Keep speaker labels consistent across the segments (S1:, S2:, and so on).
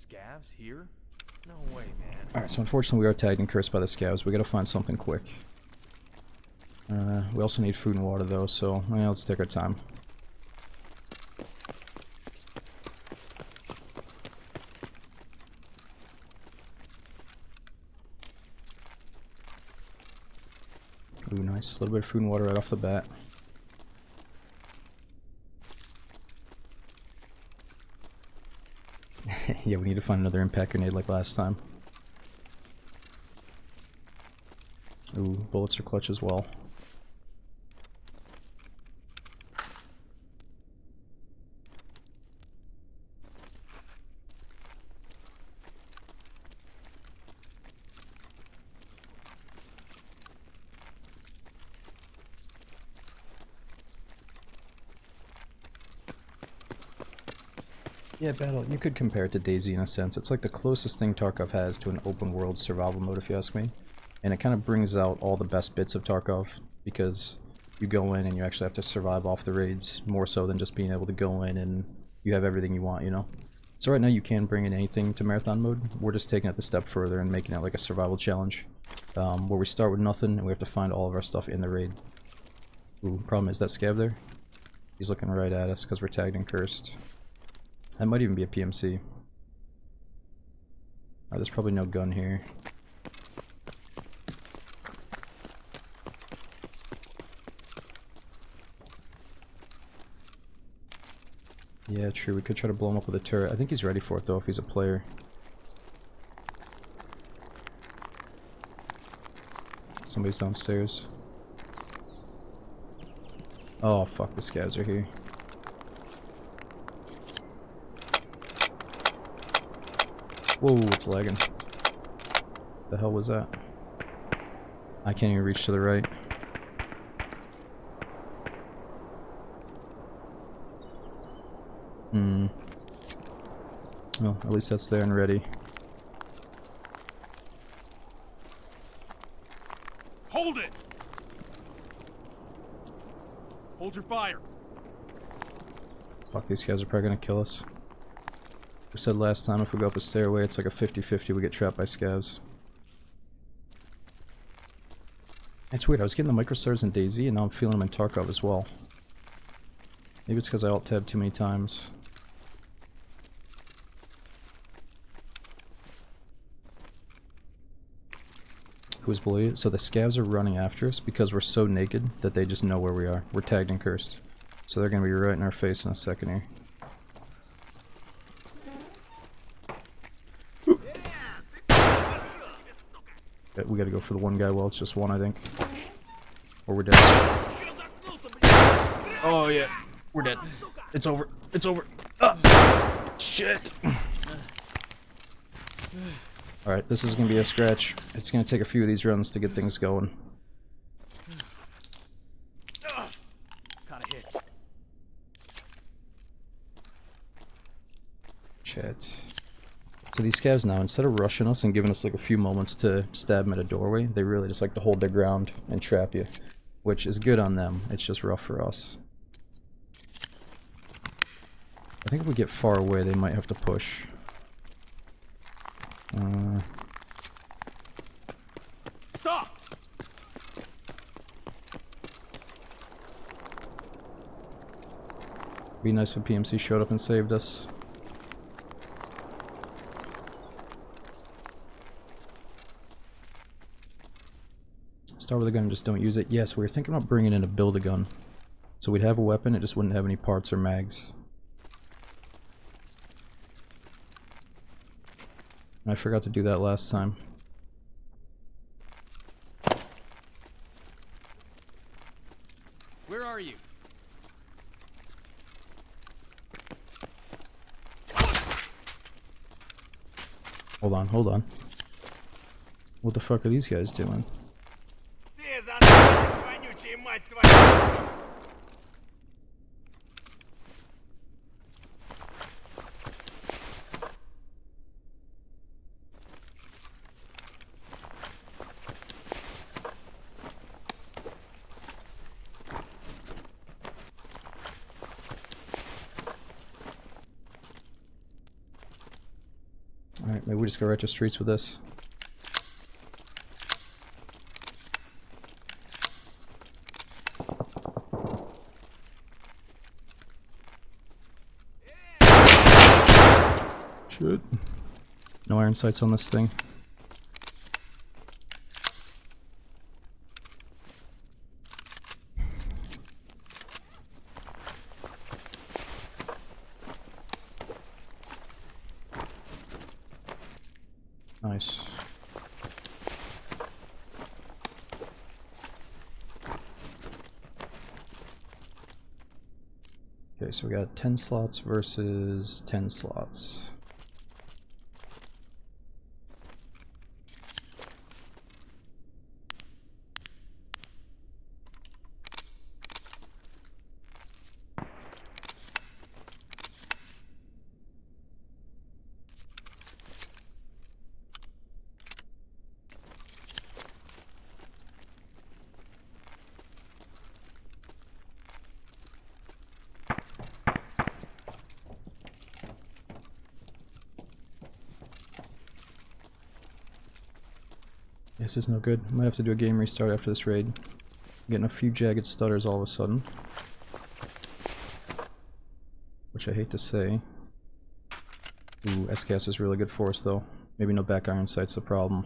S1: Scavs here? No way, man.
S2: Alright, so unfortunately we are tagged and cursed by the scavs. We gotta find something quick. We also need food and water though, so yeah, let's take our time. Ooh, nice. A little bit of food and water right off the bat. Yeah, we need to find another impact grenade like last time. Ooh, bullets are clutch as well. Yeah, Battle, you could compare it to DayZ in a sense. It's like the closest thing Tarkov has to an open world survival mode, if you ask me. And it kind of brings out all the best bits of Tarkov, because you go in and you actually have to survive off the raids, more so than just being able to go in and you have everything you want, you know? So right now you can bring in anything to marathon mode. We're just taking it the step further and making it like a survival challenge, where we start with nothing and we have to find all of our stuff in the raid. Ooh, problem is that scav there? He's looking right at us because we're tagged and cursed. That might even be a PMC. There's probably no gun here. Yeah, true. We could try to blow him up with a turret. I think he's ready for it though if he's a player. Somebody's downstairs. Oh fuck, the scavs are here. Whoa, it's lagging. The hell was that? I can't even reach to the right. Well, at least that's there and ready.
S1: Hold it! Hold your fire.
S2: Fuck, these guys are probably gonna kill us. We said last time if we go up a stairway, it's like a 50-50 we get trapped by scavs. It's weird, I was getting the microstars in DayZ and now I'm feeling them in Tarkov as well. Maybe it's because I alt-tabbed too many times. Who's bullied? So the scavs are running after us because we're so naked that they just know where we are. We're tagged and cursed. So they're gonna be right in our face in a second here. We gotta go for the one guy. Well, it's just one, I think. Or we're dead. Oh, yeah. We're dead. It's over. It's over. Ah, shit. Alright, this is gonna be a scratch. It's gonna take a few of these runs to get things going.
S1: Kinda hits.
S2: Shit. So these scavs now, instead of rushing us and giving us like a few moments to stab them at a doorway, they really just like to hold their ground and trap you. Which is good on them, it's just rough for us. I think if we get far away, they might have to push.
S1: Stop!
S2: Be nice if PMC showed up and saved us. Start with a gun and just don't use it. Yes, we were thinking about bringing in a build-a-gun. So we'd have a weapon, it just wouldn't have any parts or mags. I forgot to do that last time.
S1: Where are you?
S2: Hold on, hold on. What the fuck are these guys doing? Alright, maybe we just go right to streets with this. Shit. No iron sights on this thing. Nice. Okay, so we got 10 slots versus 10 slots. This is no good. Might have to do a game restart after this raid. Getting a few jagged stutters all of a sudden. Which I hate to say. Ooh, SCAS is really good for us though. Maybe no back iron sight's the problem.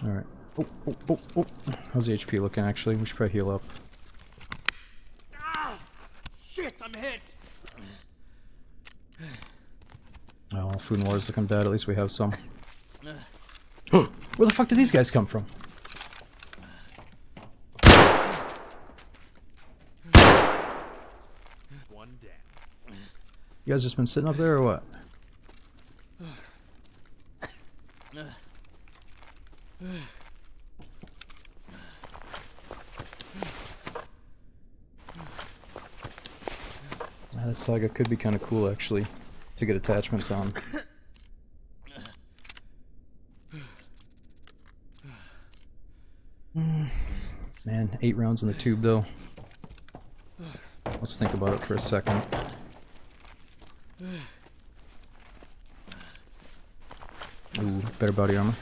S2: Alright. Oh. How's the HP looking actually? We should probably heal up.
S1: Ah! Shit, I'm hit!
S2: Oh, Food and Water is looking bad. At least we have some. Where the fuck did these guys come from?
S1: One down.
S2: You guys just been sitting up there or what? This saga could be kind of cool actually, to get attachments on. Man, 8 rounds in the tube though. Let's think about it for a second. Ooh, better body armor.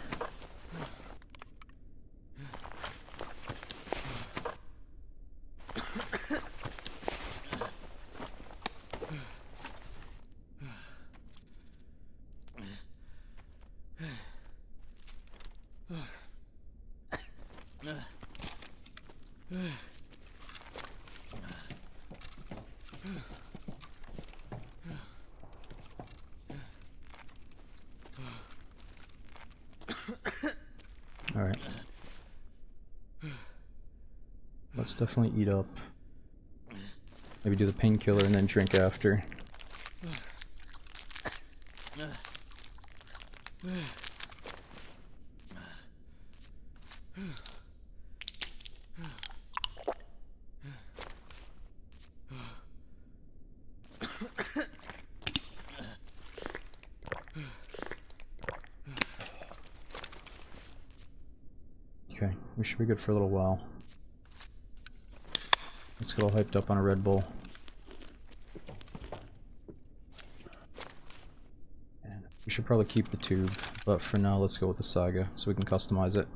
S2: Alright. Let's definitely eat up. Maybe do the painkiller and then drink after. Okay, we should be good for a little while. Let's get all hyped up on a Red Bull. And we should probably keep the tube, but for now let's go with the saga so we can customize it.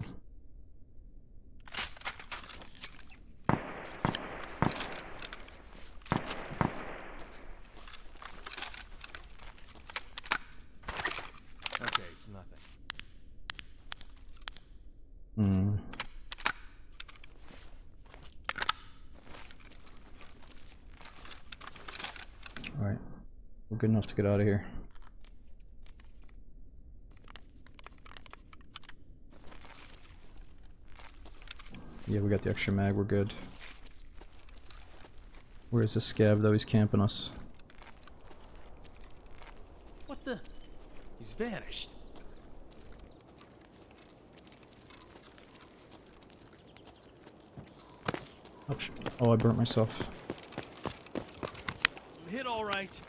S1: Okay, it's nothing.
S2: Alright. We're good enough to get out of here. Yeah, we got the extra mag, we're good. Where's this scab though? He's camping us.
S1: What the? He's vanished.
S2: Ouch. Oh, I burnt myself.
S1: I'm hit all right.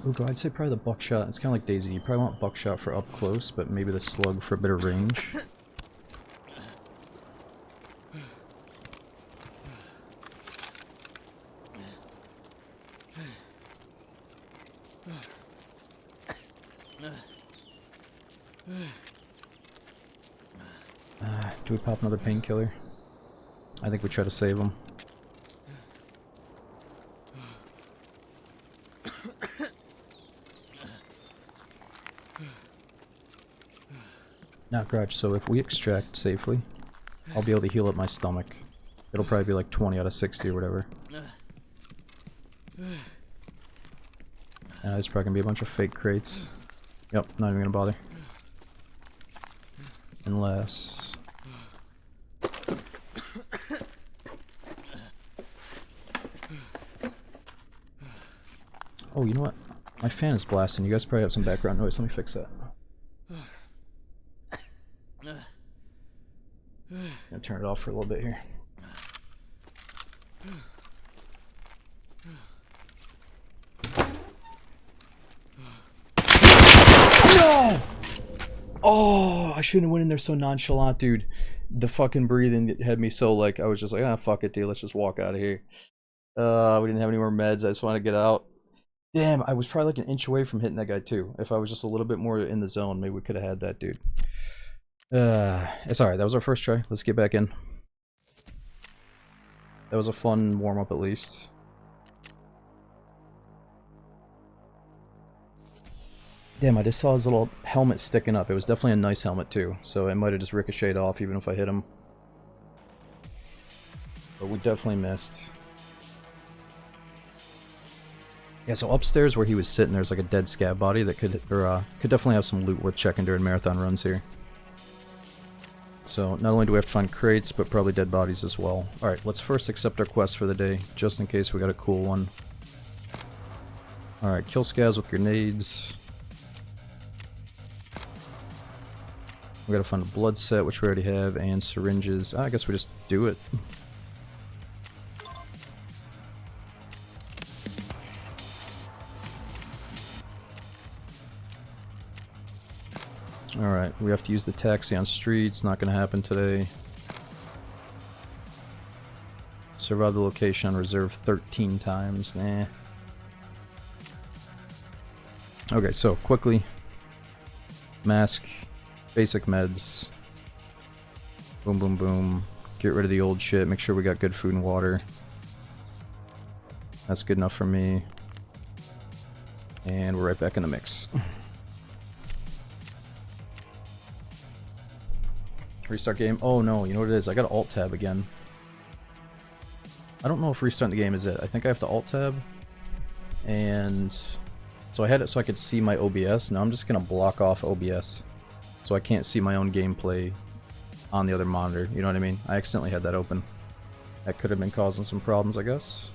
S2: Ugo, I'd say probably the buckshot. It's kind of like Daisy. You probably want buckshot for up close, but maybe the slug for a bit of range. Do we pop another painkiller? I think we try to save him. Now, Grouch, so if we extract safely, I'll be able to heal up my stomach. It'll probably be like 20 out of 60 or whatever. There's probably gonna be a bunch of fake crates. Yep, not even gonna bother. Unless... Oh, you know what? My fan is blasting. You guys probably have some background noise. Let me fix that. I'm gonna turn it off for a little bit here. No! Oh, I shouldn't have went in there so nonchalant, dude. The fucking breathing had me so like, I was just like, ah, fuck it, dude. Let's just walk out of here. We didn't have any more meds. I just want to get out. Damn, I was probably like an inch away from hitting that guy too. If I was just a little bit more in the zone, maybe we could have had that dude. It's alright. That was our first try. Let's get back in. That was a fun warm-up at least. Damn, I just saw his little helmet sticking up. It was definitely a nice helmet too, so it might have just ricocheted off even if I hit him. But we definitely missed. Yeah, so upstairs where he was sitting, there's like a dead scab body that could definitely have some loot worth checking during marathon runs here. So not only do we have to find crates, but probably dead bodies as well. Alright, let's first accept our quest for the day, just in case we got a cool one. Alright, kill scabs with grenades. We gotta find a blood set, which we already have, and syringes. I guess we just do it. Alright, we have to use the taxi on streets, not gonna happen today. Survive the location on reserve 13 times, nah. Okay, so quickly. Mask, basic meds. Boom, boom, boom. Get rid of the old shit, make sure we got good food and water. That's good enough for me. And we're right back in the mix. Restart game. Oh no, you know what it is? I got Alt Tab again. I don't know if restarting the game is it. I think I have to Alt Tab. And so I had it so I could see my OBS. Now I'm just gonna block off OBS. So I can't see my own gameplay on the other monitor. You know what I mean? I accidentally had that open. That could have been causing some problems, I guess.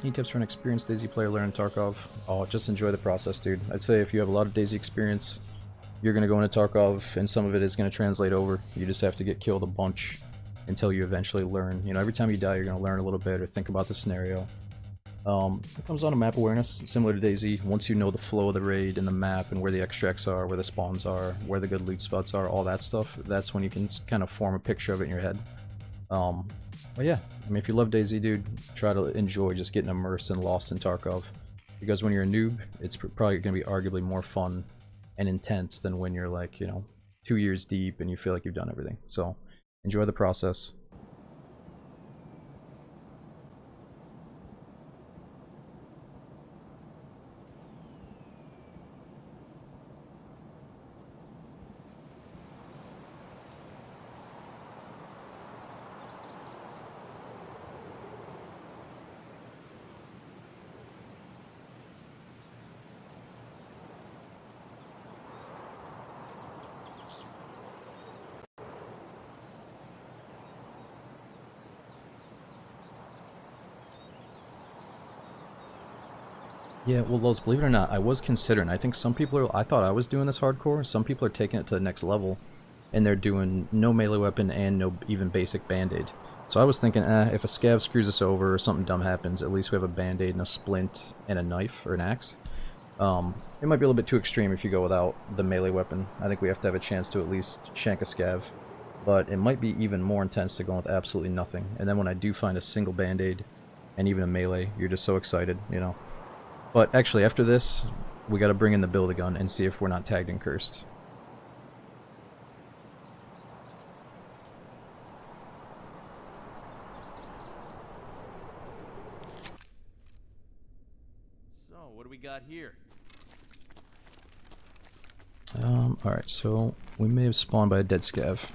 S2: Any tips for an experienced DayZ player learning Tarkov? Oh, just enjoy the process, dude. I'd say if you have a lot of DayZ experience, you're going to go into Tarkov, and some of it is going to translate over. You just have to get killed a bunch until you eventually learn. You know, every time you die, you're going to learn a little bit or think about the scenario. It comes down to map awareness, similar to DayZ. Once you know the flow of the raid and the map and where the extracts are, where the spawns are, where the good loot spots are, all that stuff, that's when you can kind of form a picture of it in your head. But yeah, I mean, if you love DayZ, dude, try to enjoy just getting immersed and lost in Tarkov. Because when you're a noob, it's probably going to be arguably more fun and intense than when you're like, you know, 2 years deep and you feel like you've done everything. So, enjoy the process. Yeah, well, Lowe's, believe it or not, I was considering. I think some people are. I thought I was doing this hardcore. Some people are taking it to the next level, and they're doing no melee weapon and no even basic band-aid. So I was thinking, if a scav screws us over or something dumb happens, at least we have a band-aid and a splint and a knife or an axe. It might be a little bit too extreme if you go without the melee weapon. I think we have to have a chance to at least shank a scav. But it might be even more intense to go with absolutely nothing. And then when I do find a single band-aid and even a melee, you're just so excited, you know. But actually, after this, we gotta bring in the Build-A-Gun and see if we're not tagged and cursed.
S1: So, what do we got here?
S2: Alright, so we may have spawned by a dead scav.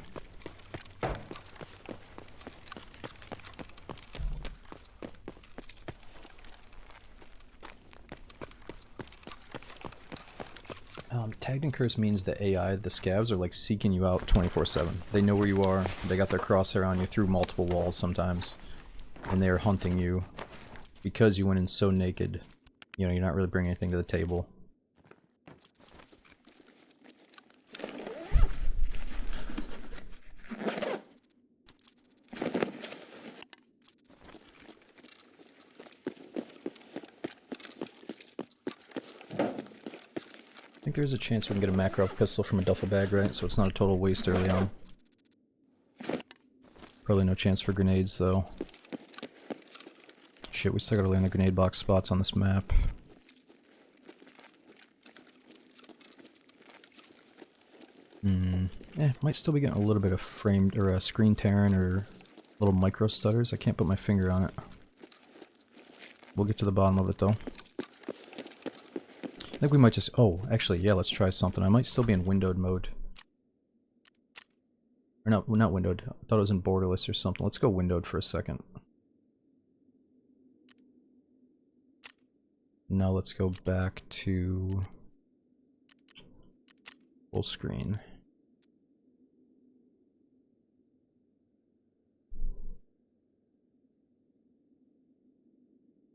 S2: Tagged and cursed means the AI, the scavs, are like seeking you out 24/7. They know where you are, they got their crosshair on you through multiple walls sometimes, and they are hunting you because you went in so naked. You know, you're not really bringing anything to the table. I think there's a chance we can get a Makarov pistol from a duffel bag, right? So it's not a total waste early on. Probably no chance for grenades, though. Shit, we still gotta land the grenade box spots on this map. Might still be getting a little bit of framed or screen tearing or little micro stutters. I can't put my finger on it. We'll get to the bottom of it, though. I think we might just... Oh, actually, yeah, let's try something. I might still be in windowed mode. Or no, not windowed. I thought it was in borderless or something. Let's go windowed for a second. Now let's go back to full screen.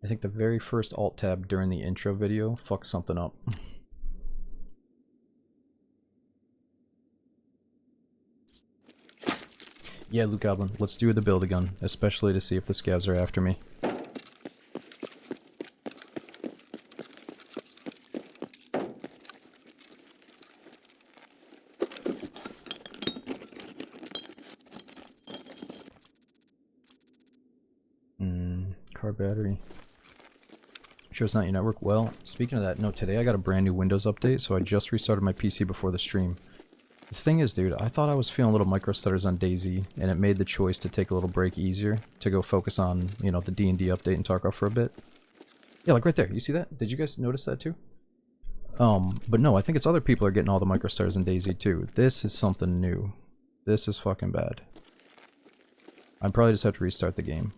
S2: I think the very first alt tab during the intro video fucked something up. Yeah, Luke Goblin, let's do the Build-A-Gun, especially to see if the scavs are after me. Car battery. Sure it's not your network? Well, speaking of that, no, today I got a brand new Windows update, so I just restarted my PC before the stream. The thing is, dude, I thought I was feeling little micro stutters on DayZ, and it made the choice to take a little break easier, to go focus on, you know, the D&D update in Tarkov for a bit. Yeah, like right there, you see that? Did you guys notice that too? But no, I think it's other people are getting all the micro stutters in DayZ too. This is something new. This is fucking bad. I probably just have to restart the game.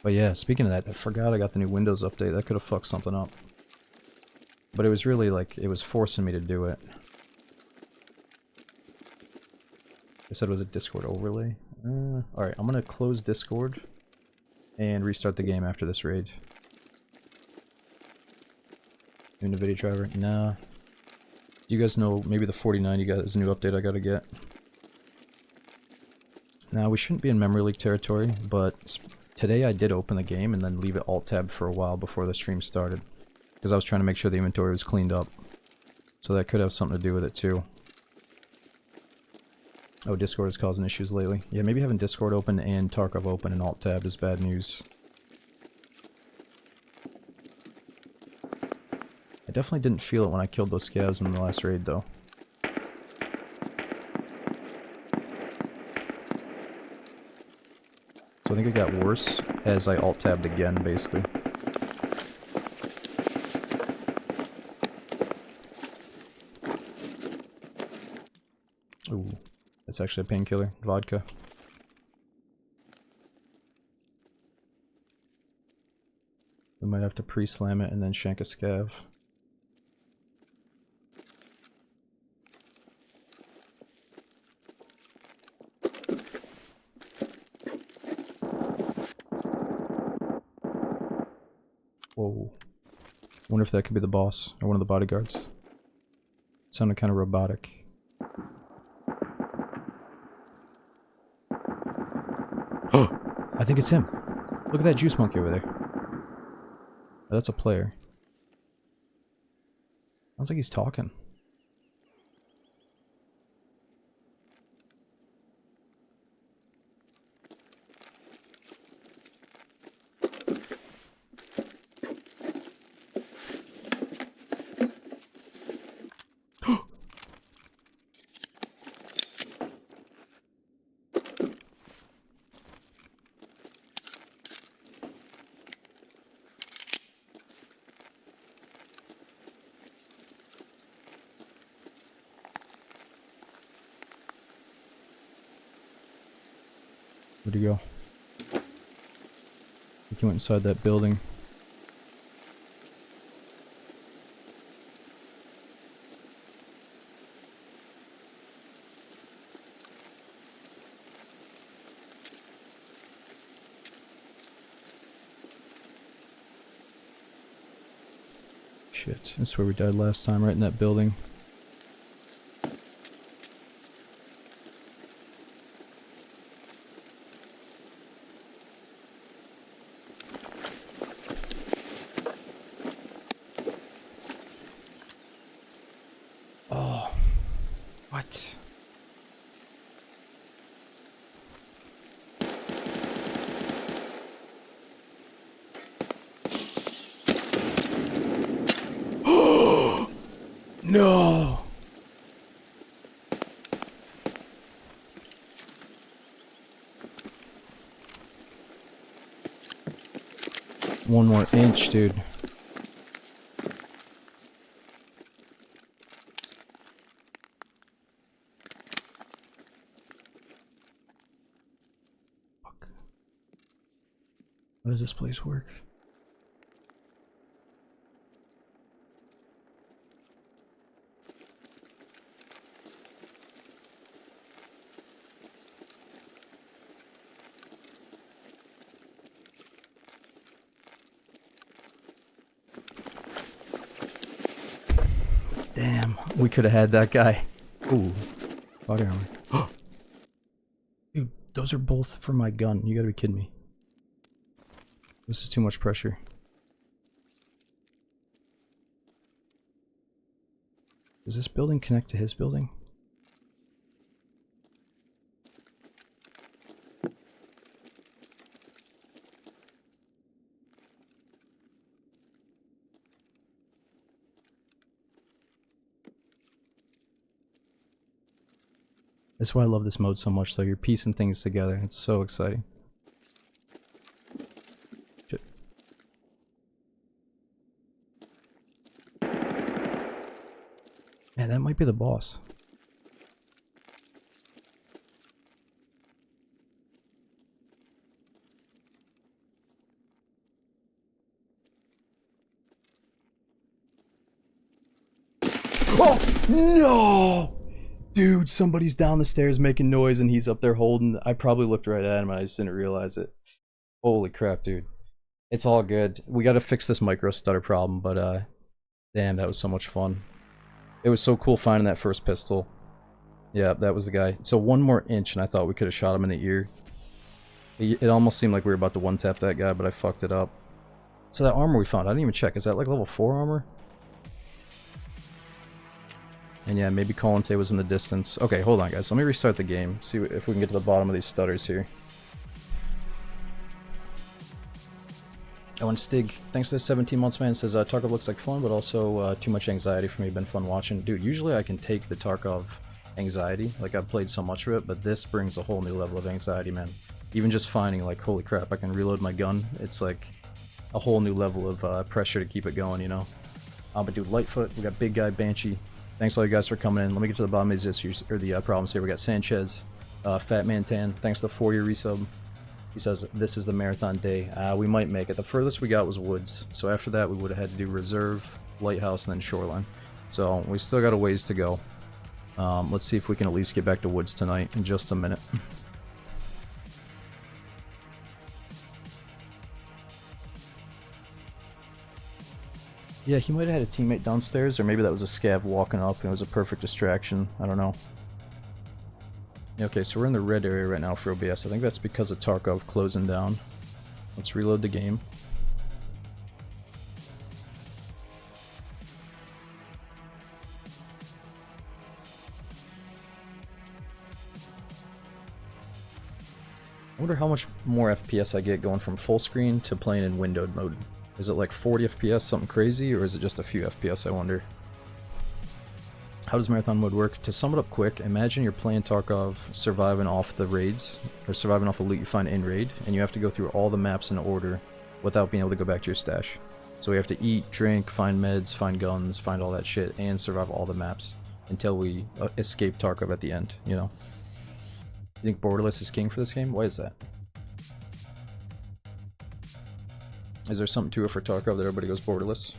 S2: But yeah, speaking of that, I forgot I got the new Windows update. That could have fucked something up. But it was really like, it was forcing me to do it. I said it was a Discord overlay. Alright, I'm gonna close Discord and restart the game after this raid. Doing the video driver? Nah. Do you guys know maybe the 49 you got is a new update I gotta get? Now, we shouldn't be in memory leak territory, but today I did open the game and then leave it alt-tabbed for a while before the stream started. Because I was trying to make sure the inventory was cleaned up. So that could have something to do with it too. Oh, Discord is causing issues lately. Yeah, maybe having Discord open and Tarkov open and alt-tabbed is bad news. I definitely didn't feel it when I killed those scavs in the last raid though. So I think it got worse as I alt-tabbed again, basically. Ooh, that's actually a painkiller. Vodka. We might have to pre-slam it and then shank a scav. Whoa. Wonder if that could be the boss or one of the bodyguards. Sounded kind of robotic. Oh, I think it's him. Look at that juice monkey over there. Oh, that's a player. Sounds like he's talking. Where'd he go? I think he went inside that building. Shit, that's where we died last time, right in that building. Oh, what? No! One more inch, dude. Fuck. How does this place work? Damn, we could have had that guy. Ooh, body armor. Dude, those are both for my gun. You gotta be kidding me. This is too much pressure. Does this building connect to his building? That's why I love this mode so much, though. You're piecing things together. It's so exciting. Shit. Man, that might be the boss. Oh! No! Dude, somebody's down the stairs making noise and he's up there holding. I probably looked right at him and I just didn't realize it. Holy crap, dude. It's all good. We gotta fix this micro stutter problem, but damn, that was so much fun. It was so cool finding that first pistol. Yeah, that was the guy. So one more inch and I thought we could have shot him in the ear. It almost seemed like we were about to one-tap that guy, but I fucked it up. So that armor we found, I didn't even check. Is that like level 4 armor? And yeah, maybe Colante was in the distance. Okay, hold on guys, let me restart the game, see if we can get to the bottom of these stutters here. Oh, and Stig, thanks to the 17 months, man, says Tarkov looks like fun, but also too much anxiety for me, been fun watching. Dude, usually I can take the Tarkov anxiety, like I've played so much of it, but this brings a whole new level of anxiety, man. Even just finding, like, holy crap, I can reload my gun, it's like a whole new level of pressure to keep it going, you know? But dude, Lightfoot, we got Big Guy, Banshee. Thanks all you guys for coming in. Let me get to the bottom of these issues, or the problems here. We got Sanchez, Fat Man Tan. Thanks to the 4-year resub. He says, this is the marathon day. We might make it. The furthest we got was Woods. So after that, we would have had to do Reserve, Lighthouse, and then Shoreline. So we still got a ways to go. Let's see if we can at least get back to Woods tonight in just a minute. Yeah, he might have had a teammate downstairs, or maybe that was a scav walking up and it was a perfect distraction. I don't know. Okay, so we're in the red area right now for OBS. I think that's because of Tarkov closing down. Let's reload the game. I wonder how much more FPS I get going from full screen to playing in windowed mode. Is it like 40 FPS, something crazy, or is it just a few FPS, I wonder? How does marathon mode work? To sum it up quick, imagine you're playing Tarkov, surviving off the raids, or surviving off a loot you find in raid, and you have to go through all the maps in order without being able to go back to your stash. So we have to eat, drink, find meds, find guns, find all that shit, and survive all the maps until we escape Tarkov at the end, you know? You think borderless is king for this game? Why is that? Is there something to it for Tarkov that everybody goes borderless?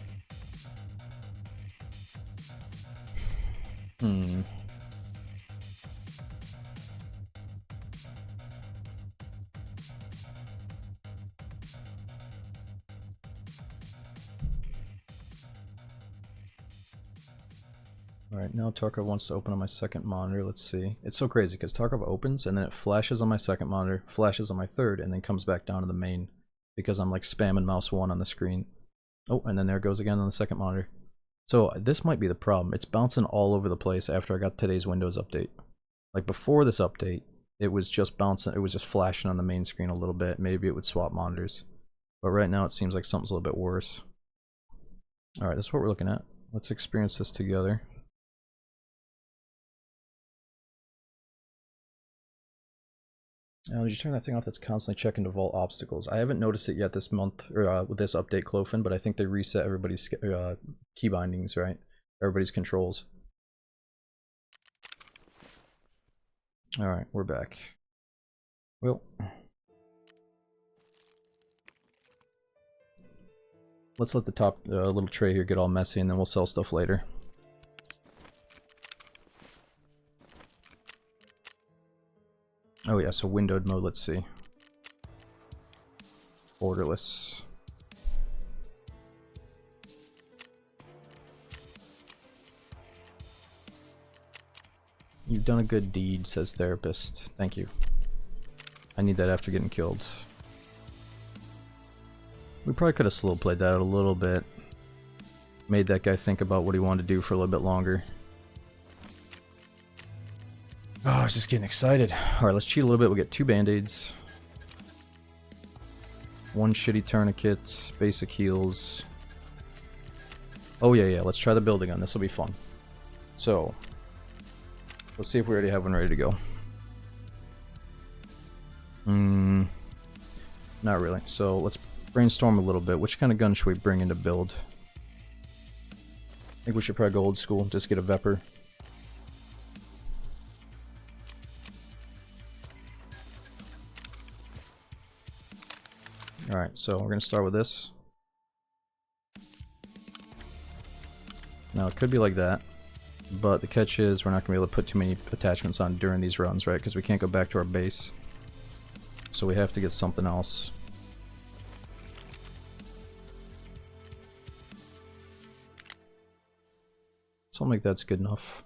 S2: Alright, now Tarkov wants to open on my second monitor. Let's see. It's so crazy because Tarkov opens and then it flashes on my second monitor, flashes on my third, and then comes back down to the main because I'm like spamming mouse 1 on the screen. Oh, and then there it goes again on the second monitor. So this might be the problem. It's bouncing all over the place after I got today's Windows update. Like before this update, it was just bouncing, it was just flashing on the main screen a little bit. Maybe it would swap monitors. But right now it seems like something's a little bit worse. Alright, this is what we're looking at. Let's experience this together. Now, did you turn that thing off that's constantly checking to vault obstacles? I haven't noticed it yet this month, or with this update, Clofin, but I think they reset everybody's key bindings, right? Everybody's controls. Alright, we're back. Well, let's let the top little tray here get all messy and then we'll sell stuff later. Oh yeah, so windowed mode, let's see. Borderless. You've done a good deed, says therapist. Thank you. I need that after getting killed. We probably could have slow played that a little bit. Made that guy think about what he wanted to do for a little bit longer. Oh, I was just getting excited. Alright, let's cheat a little bit. We'll get 2 band-aids. 1 shitty tourniquet. Basic heals. Oh yeah, let's try the building gun. This will be fun. So, let's see if we already have one ready to go. Not really. So, let's brainstorm a little bit. Which kind of gun should we bring into build? I think we should probably go old school. Just get a Vepr. Alright, so we're going to start with this. Now it could be like that, but the catch is we're not going to be able to put too many attachments on during these runs, right? Because we can't go back to our base. So we have to get something else. Something like that's good enough.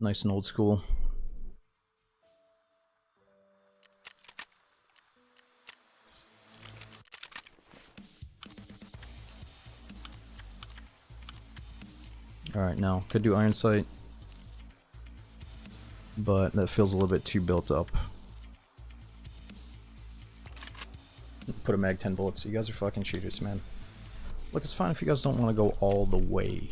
S2: Nice and old school. Alright, now, could do iron sight, but that feels a little bit too built up. Put a mag 10 bullets. You guys are fucking cheaters, man. Look, it's fine if you guys don't want to go all the way.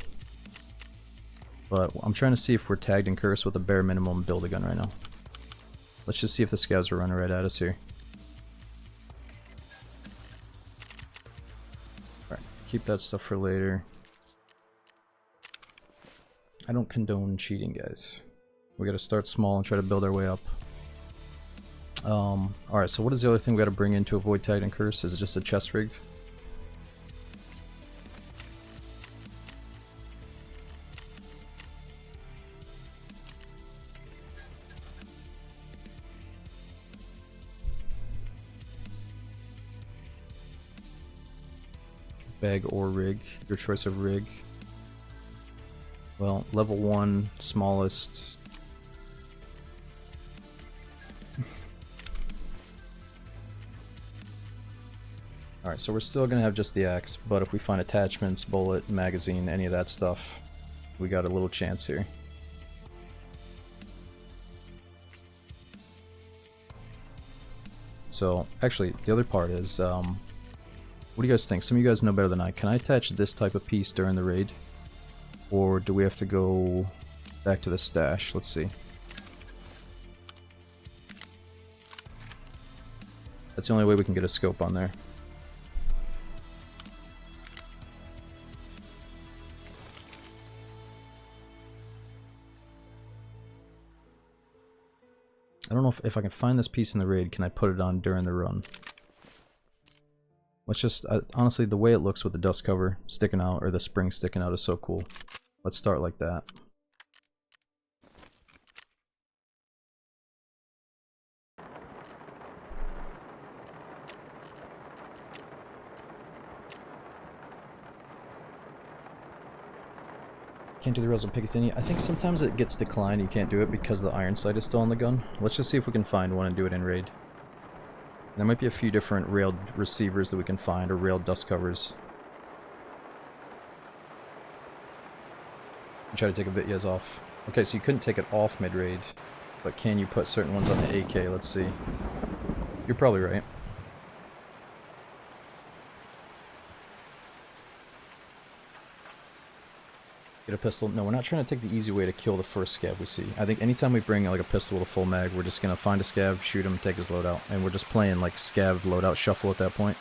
S2: But I'm trying to see if we're tagged and cursed with a bare minimum build a gun right now. Let's just see if the scavs are running right at us here. Alright, keep that stuff for later. I don't condone cheating, guys. We gotta start small and try to build our way up. Alright, so what is the other thing we gotta bring in to avoid tagged and curse? Is it just a chest rig? Bag or rig. Your choice of rig. Well, level 1, smallest. Alright, so we're still gonna have just the axe, but if we find attachments, bullet, magazine, any of that stuff, we got a little chance here. So, actually, the other part is, what do you guys think? Some of you guys know better than I. Can I attach this type of piece during the raid? Or do we have to go back to the stash? Let's see. That's the only way we can get a scope on there. I don't know if I can find this piece in the raid, can I put it on during the run? Let's just, honestly, the way it looks with the dust cover sticking out, or the spring sticking out, is so cool. Let's start like that. Can't do the rails on Picatinny. I think sometimes it gets declined, you can't do it because the iron sight is still on the gun. Let's just see if we can find one and do it in raid. There might be a few different railed receivers that we can find, or railed dust covers. Try to take a bit yes off. Okay, so you couldn't take it off mid-raid, but can you put certain ones on the AK? Let's see. You're probably right. Get a pistol. No, we're not trying to take the easy way to kill the first scav we see. I think anytime we bring like a pistol with a full mag, we're just gonna find a scav, shoot him, take his loadout, and we're just playing like scav loadout shuffle at that point.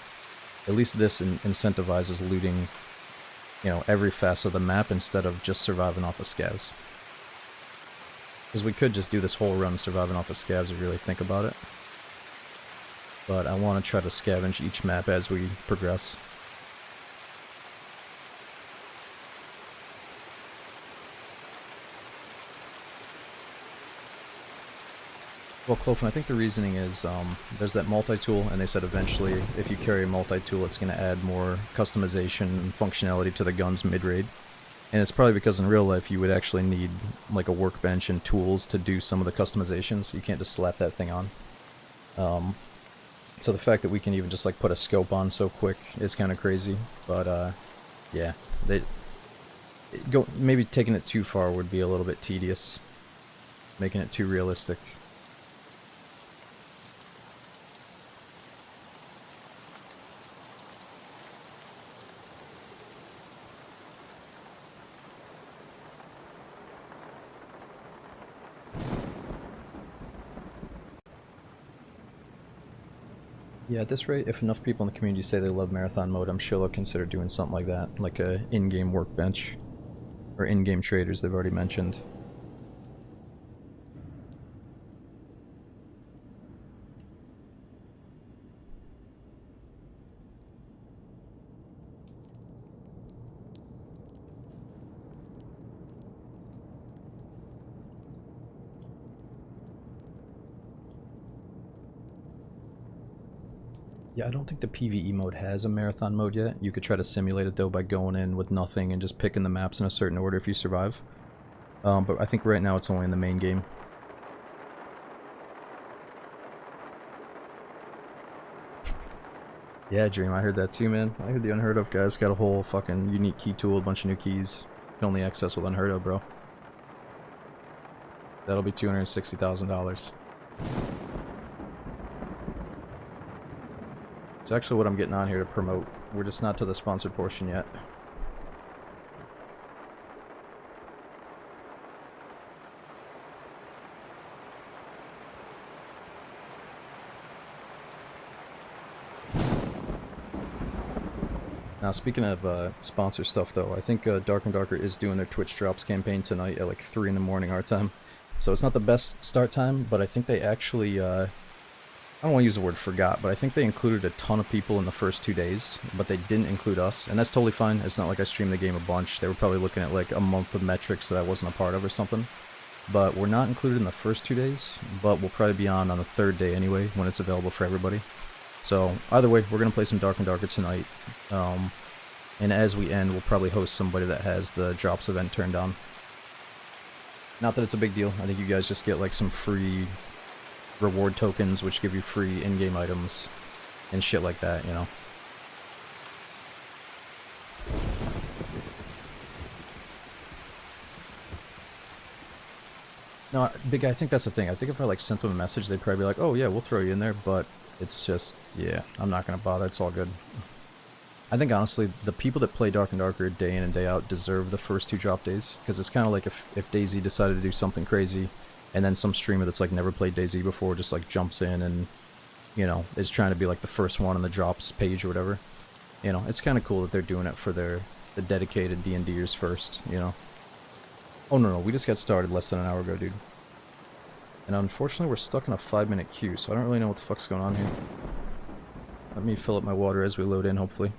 S2: At least this incentivizes looting, you know, every facet of the map instead of just surviving off of scavs. Because we could just do this whole run surviving off of scavs if you really think about it. But I want to try to scavenge each map as we progress. Well, Clofen, I think the reasoning is there's that multi-tool, and they said eventually if you carry a multi-tool it's going to add more customization and functionality to the guns mid-raid. And it's probably because in real life you would actually need like a workbench and tools to do some of the customizations. You can't just slap that thing on. So the fact that we can even just like put a scope on so quick is kind of crazy. But yeah, maybe taking it too far would be a little bit tedious, making it too realistic. Yeah, at this rate, if enough people in the community say they love marathon mode, I'm sure they'll consider doing something like that, like a in-game workbench, or in-game traders they've already mentioned. Yeah, I don't think the PvE mode has a marathon mode yet. You could try to simulate it though by going in with nothing and just picking the maps in a certain order if you survive. But I think right now it's only in the main game. Yeah, Dream, I heard that too, man. I heard the Unheard Of guys got a whole fucking unique key tool, a bunch of new keys. You can only access with Unheard Of, bro. That'll be $260,000. It's actually what I'm getting on here to promote. We're just not to the sponsored portion yet. Now, speaking of sponsor stuff, though, I think Dark and Darker is doing their Twitch Drops campaign tonight at like 3 in the morning our time. So it's not the best start time, but I think they actually, I don't want to use the word forgot, but I think they included a ton of people in the first 2 days, but they didn't include us, and that's totally fine. It's not like I streamed the game a bunch. They were probably looking at like a month of metrics that I wasn't a part of or something. But we're not included in the first 2 days, but we'll probably be on the 3rd day anyway, when it's available for everybody. So, either way, we're going to play some Dark and Darker tonight. And as we end, we'll probably host somebody that has the drops event turned on. Not that it's a big deal. I think you guys just get like some free reward tokens, which give you free in-game items and shit like that, you know. No, Big Guy, I think that's the thing. I think if I like sent them a message, they'd probably be like, oh yeah, we'll throw you in there, but it's just, yeah, I'm not gonna bother, it's all good. I think honestly, the people that play Dark and Darker day in and day out deserve the first 2 drop days, because it's kind of like if DayZ decided to do something crazy, and then some streamer that's like never played DayZ before just like jumps in and, you know, is trying to be like the first one on the drops page or whatever. You know, it's kind of cool that they're doing it for the dedicated D&Ders first, you know. Oh no, we just got started less than an hour ago, dude. And unfortunately, we're stuck in a 5-minute queue, so I don't really know what the fuck's going on here. Let me fill up my water as we load in, hopefully.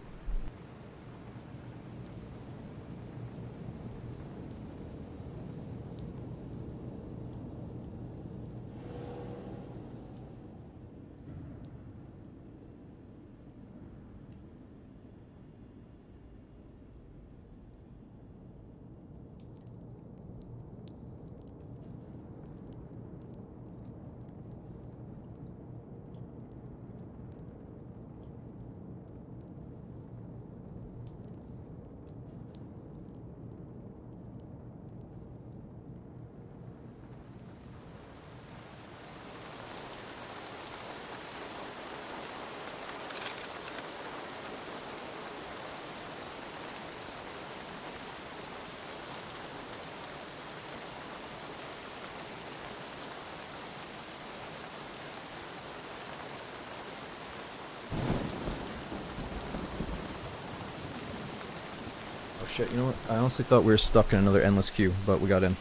S2: Shit, you know what? I honestly thought we were stuck in another endless queue, but we got in.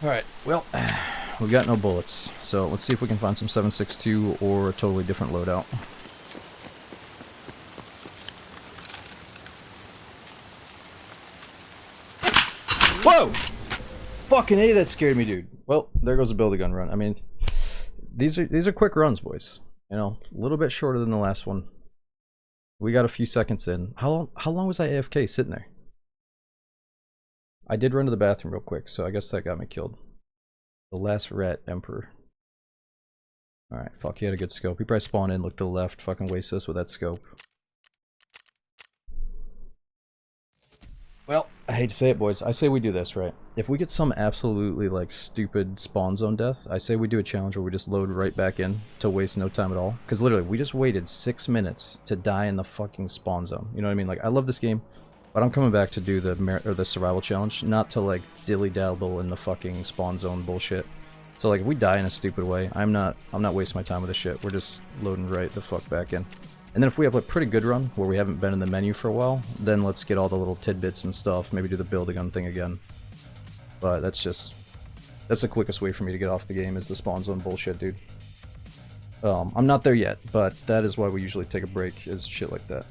S2: Alright, well, we got no bullets, so let's see if we can find some 7.62 or a totally different loadout. Whoa! Fucking A, that scared me, dude. Well, there goes a build-a-gun run. I mean, these are quick runs, boys. You know, a little bit shorter than the last one. We got a few seconds in. How long was I AFK sitting there? I did run to the bathroom real quick, so I guess that got me killed. The last rat emperor. Alright, fuck, he had a good scope. He probably spawned in, looked to the left, fucking waste us with that scope. Well, I hate to say it, boys. I say we do this, right? If we get some absolutely, like, stupid spawn zone death, I say we do a challenge where we just load right back in to waste no time at all. Because literally, we just waited 6 minutes to die in the fucking spawn zone. You know what I mean? Like, I love this game, but I'm coming back to do the survival challenge, not to, like, dilly-dabble in the fucking spawn zone bullshit. So, like, if we die in a stupid way, I'm not wasting my time with this shit. We're just loading right the fuck back in. And then if we have a pretty good run, where we haven't been in the menu for a while, then let's get all the little tidbits and stuff, maybe do the build-a-gun thing again. But that's the quickest way for me to get off the game, is the spawn zone bullshit, dude. I'm not there yet, but that is why we usually take a break, is shit like that.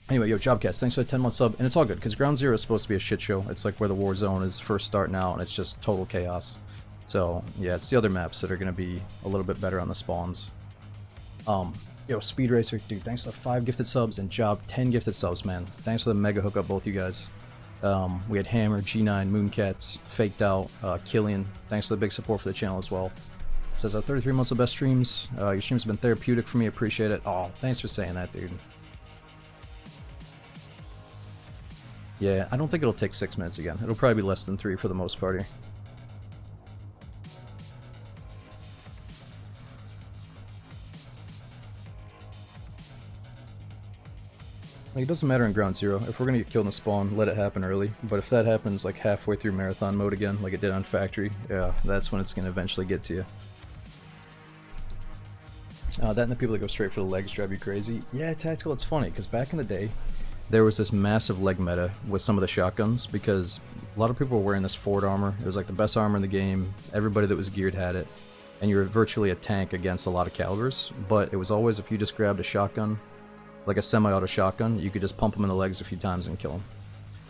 S2: Anyway, yo, Jobcast, thanks for the 10-month sub, and it's all good, because Ground Zero is supposed to be a shit show. It's like where the war zone is first starting out, and it's just total chaos. So, yeah, it's the other maps that are going to be a little bit better on the spawns. Yo, Speed Racer, dude, thanks for the 5 gifted subs, and Job, 10 gifted subs, man. Thanks for the mega hookup, both you guys. We had Hammer, G9, Mooncats, Faked Out, Killian. Thanks for the big support for the channel as well. It says, 33 months of best streams. Your streams have been therapeutic for me, appreciate it. Oh, thanks for saying that, dude. Yeah, I don't think it'll take 6 minutes again. It'll probably be less than 3 for the most part here. Like, it doesn't matter in Ground Zero. If we're gonna get killed in the spawn, let it happen early. But if that happens like halfway through marathon mode again, like it did on Factory, yeah, that's when it's gonna eventually get to you. That and the people that go straight for the legs drive you crazy. Yeah, Tactical, it's funny, because back in the day, there was this massive leg meta with some of the shotguns, because a lot of people were wearing this Ford armor. It was like the best armor in the game. Everybody that was geared had it. And you were virtually a tank against a lot of calibers. But it was always, if you just grabbed a shotgun, like a semi-auto shotgun, you could just pump them in the legs a few times and kill them.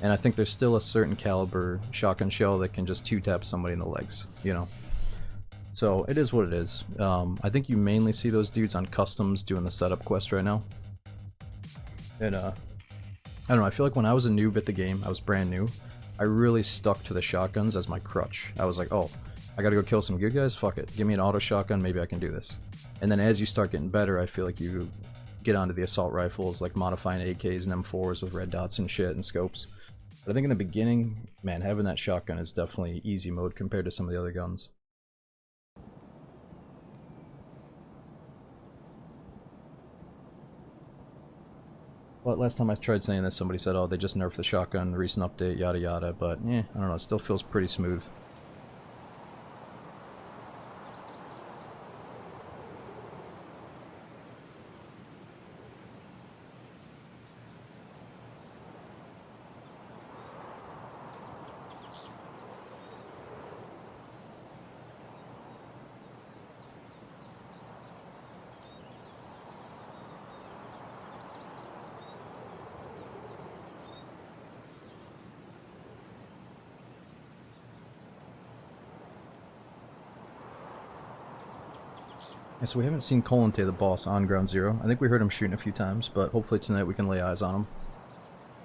S2: And I think there's still a certain caliber shotgun shell that can just 2-tap somebody in the legs, you know? So it is what it is. I think you mainly see those dudes on customs doing the setup quest right now. And I don't know, I feel like when I was a noob at the game, I was brand new, I really stuck to the shotguns as my crutch. I was like, oh, I gotta go kill some good guys? Fuck it. Give me an auto shotgun, maybe I can do this. And then as you start getting better, I feel like you get onto the assault rifles, like modifying AKs and M4s with red dots and shit and scopes. But I think in the beginning, man, having that shotgun is definitely easy mode compared to some of the other guns. But last time I tried saying this, somebody said, oh, they just nerfed the shotgun, recent update, yada yada, but I don't know, it still feels pretty smooth. Yeah, so we haven't seen Colante, the boss, on Ground Zero. I think we heard him shooting a few times, but hopefully tonight we can lay eyes on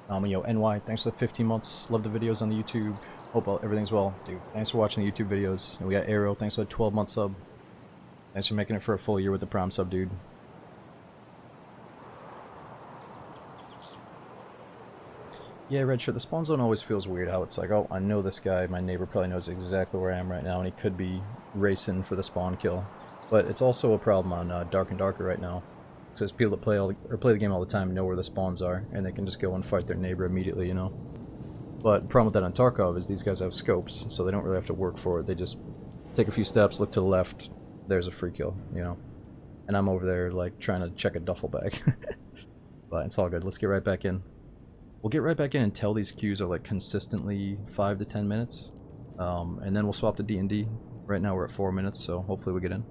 S2: him. Yo, NY, thanks for the 15 months. Love the videos on the YouTube. Hope everything's well. Dude, thanks for watching the YouTube videos. And we got Arrow, thanks for the 12-month sub. Thanks for making it for a full year with the Prime sub, dude. Yeah, Redshirt, the spawn zone always feels weird how it's like, oh, I know this guy, my neighbor probably knows exactly where I am right now, and he could be racing for the spawn kill. But it's also a problem on Dark and Darker right now, because people that play the game all the time know where the spawns are, and they can just go and fight their neighbor immediately, you know? But the problem with that on Tarkov is these guys have scopes, so they don't really have to work for it. They just take a few steps, look to the left, there's a free kill, you know? And I'm over there, like, trying to check a duffel bag. But it's all good. Let's get right back in. We'll get right back in until these queues are, like, consistently 5 to 10 minutes. And then we'll swap to D&D. Right now we're at 4 minutes, so hopefully we get in.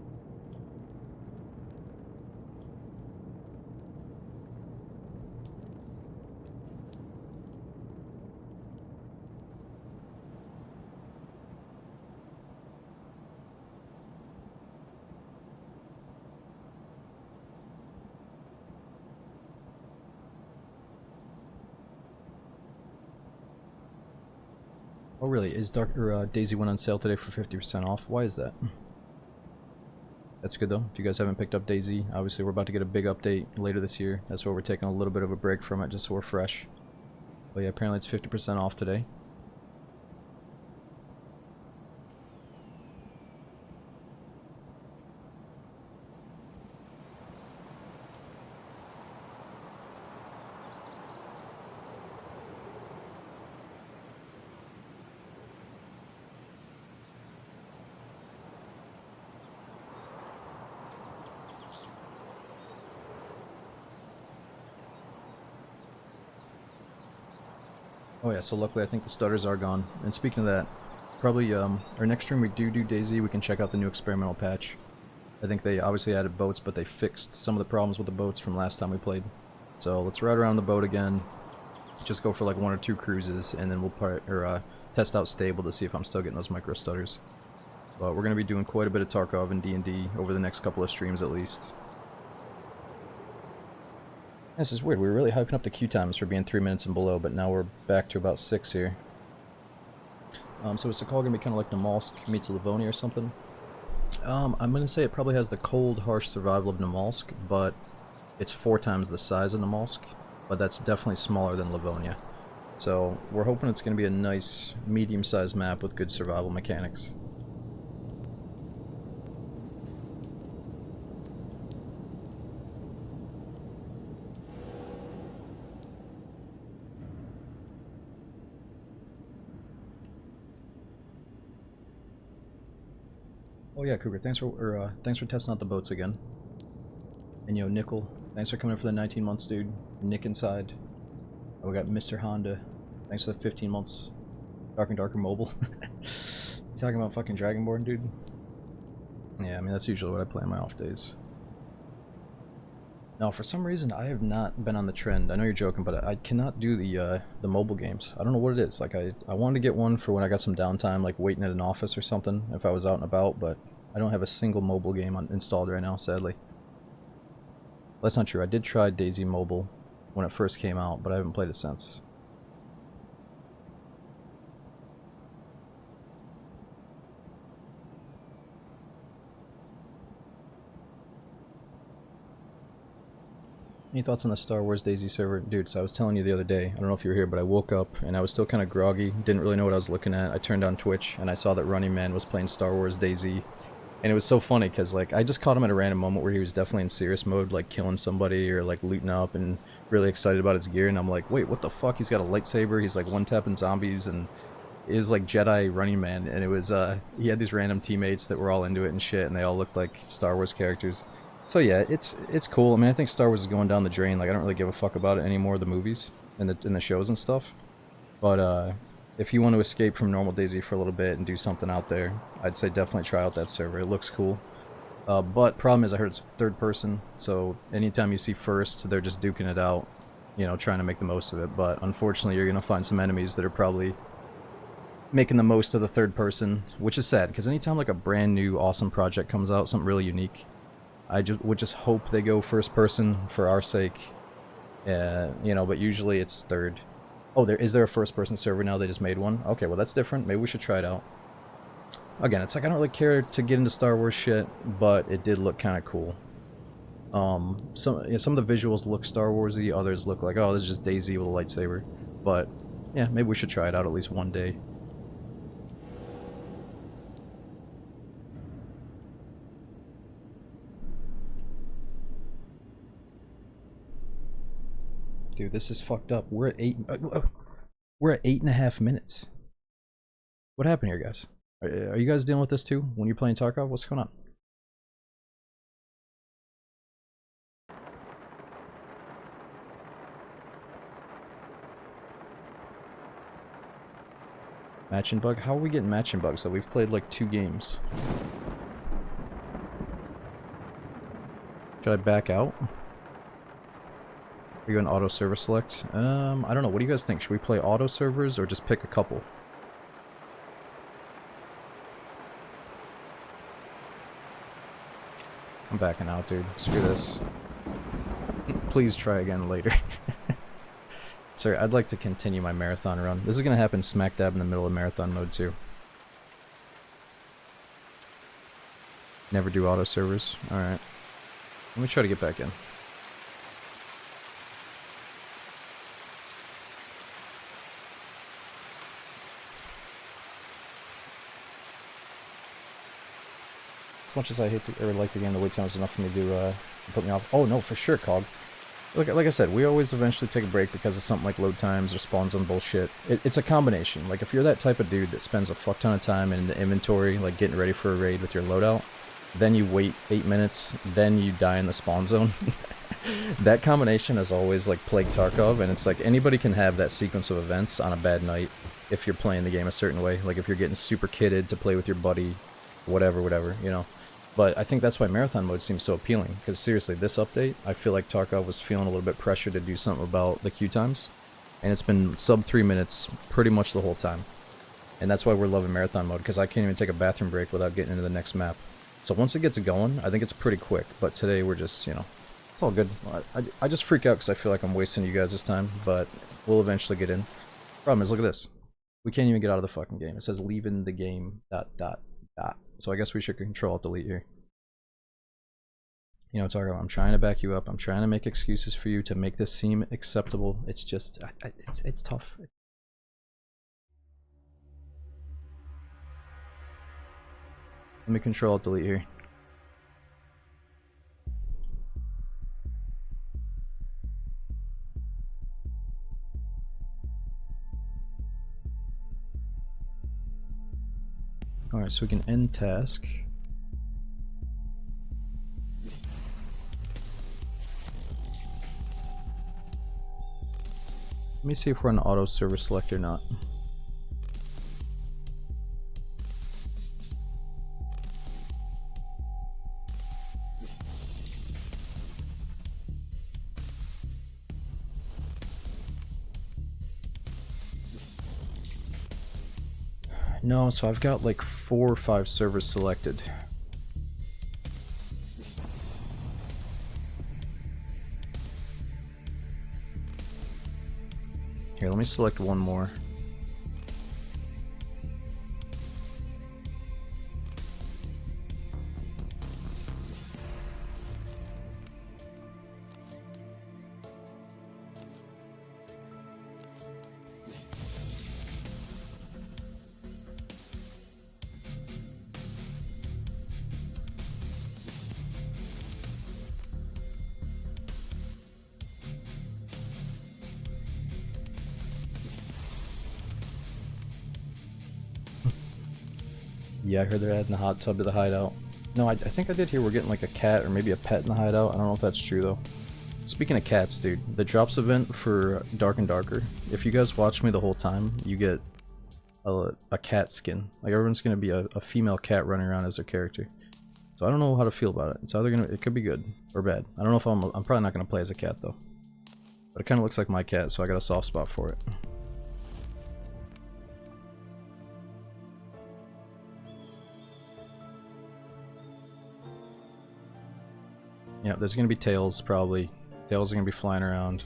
S2: Oh really, is Daisy went on sale today for 50% off? Why is that? That's good though. If you guys haven't picked up Daisy, obviously we're about to get a big update later this year. That's why we're taking a little bit of a break from it just so we're fresh. But yeah, apparently it's 50% off today. Oh yeah, so luckily I think the stutters are gone. And speaking of that, probably our next stream we do Daisy, we can check out the new experimental patch. I think they obviously added boats, but they fixed some of the problems with the boats from last time we played. So let's ride around the boat again, just go for like 1 or 2 cruises, and then we'll test out stable to see if I'm still getting those micro stutters. But we're going to be doing quite a bit of Tarkov and D&D over the next couple of streams at least. This is weird, we were really hyping up the queue times for being 3 minutes and below, but now we're back to about 6 here. So is the call going to be kind of like Namalsk meets Livonia or something? I'm going to say it probably has the cold, harsh survival of Namalsk, but it's 4 times the size of Namalsk, but that's definitely smaller than Livonia. So we're hoping it's going to be a nice, medium-sized map with good survival mechanics. Oh yeah, Cougar, thanks for testing out the boats again. And yo, Nickel, thanks for coming in for the 19 months, dude. Nick inside. Oh, we got Mr. Honda. Thanks for the 15 months. Dark and Darker Mobile. You talking about fucking Dragonborn, dude? Yeah, I mean, that's usually what I play on my off days. Now, for some reason, I have not been on the trend. I know you're joking, but I cannot do the mobile games. I don't know what it is. Like, I wanted to get one for when I got some downtime, like waiting at an office or something, if I was out and about, but I don't have a single mobile game installed right now, sadly. Well, that's not true. I did try Daisy Mobile when it first came out, but I haven't played it since. Any thoughts on the Star Wars DayZ server? Dude, so I was telling you the other day, I don't know if you were here, but I woke up and I was still kind of groggy, didn't really know what I was looking at. I turned on Twitch and I saw that Running Man was playing Star Wars DayZ. And it was so funny because, like, I just caught him at a random moment where he was definitely in serious mode, like killing somebody or like looting up and really excited about his gear. And I'm like, wait, what the fuck? He's got a lightsaber, he's like one-tapping zombies, and it was like Jedi Running Man. And it was, he had these random teammates that were all into it and shit, and they all looked like Star Wars characters. So yeah, it's cool. I mean, I think Star Wars is going down the drain. Like, I don't really give a fuck about it anymore, the movies and the shows and stuff. But if you want to escape from normal DayZ for a little bit and do something out there, I'd say definitely try out that server. It looks cool. But problem is, I heard it's third person, so anytime you see first, they're just duking it out, you know, trying to make the most of it. But unfortunately, you're gonna find some enemies that are probably making the most of the third person, which is sad, because anytime like a brand new awesome project comes out, something really unique, I would just hope they go first person for our sake. You know, but usually it's third. Oh, is there a first person server now? They just made one? Okay, well that's different. Maybe we should try it out. Again, it's like I don't really care to get into Star Wars shit, but it did look kind of cool. Some of the visuals look Star Warsy, others look like, oh, this is just DayZ with a lightsaber. But yeah, maybe we should try it out at least one day. Dude, this is fucked up. We're at 8.5 minutes. What happened here, guys? Are you guys dealing with this too when you're playing Tarkov? What's going on? Matching bug? How are we getting matching bugs? So we've played like 2 games. Should I back out? Are you an auto server select? I don't know. What do you guys think? Should we play auto servers or just pick a couple? I'm backing out, dude. Screw this. Please try again later. Sorry, I'd like to continue my marathon run. This is gonna happen smack dab in the middle of marathon mode too. Never do auto servers. Alright. Let me try to get back in. As much as I hate or like the game, the wait time is enough for me to put me off. Oh no, for sure, Cog. Like I said, we always eventually take a break because of something like load times or spawn zone bullshit. It's a combination. Like, if you're that type of dude that spends a fuck ton of time in the inventory, like getting ready for a raid with your loadout, then you wait 8 minutes, then you die in the spawn zone. That combination has always like plagued Tarkov, and it's like anybody can have that sequence of events on a bad night if you're playing the game a certain way. Like if you're getting super kitted to play with your buddy, whatever, you know. But I think that's why marathon mode seems so appealing, because seriously, this update, I feel like Tarkov was feeling a little bit pressure to do something about the queue times, and it's been sub 3 minutes pretty much the whole time. And that's why we're loving marathon mode, because I can't even take a bathroom break without getting into the next map. So once it gets going, I think it's pretty quick, but today we're just, you know, it's all good. I just freak out because I feel like I'm wasting you guys' time, but we'll eventually get in. Problem is, look at this. We can't even get out of the fucking game. It says leaving the game, ... So I guess we should Control-Alt-Delete here. You know, Targo, I'm trying to back you up. I'm trying to make excuses for you to make this seem acceptable. It's just, it's tough. Let me Control-Alt-Delete here. Alright, so we can end task. Let me see if we're on auto server select or not. No, so I've got like 4 or 5 servers selected. Here, let me select one more. Yeah, I heard they're adding a hot tub to the hideout. No, I think I did hear we're getting like a cat or maybe a pet in the hideout. I don't know if that's true though. Speaking of cats, dude, the drops event for Dark and Darker, if you guys watch me the whole time, you get a cat skin. Like everyone's gonna be a female cat running around as their character. So I don't know how to feel about it. It's either gonna, it could be good or bad. I don't know if I'm probably not gonna play as a cat though. But it kind of looks like my cat, so I got a soft spot for it. Yeah, there's gonna be tails, probably. Tails are gonna be flying around.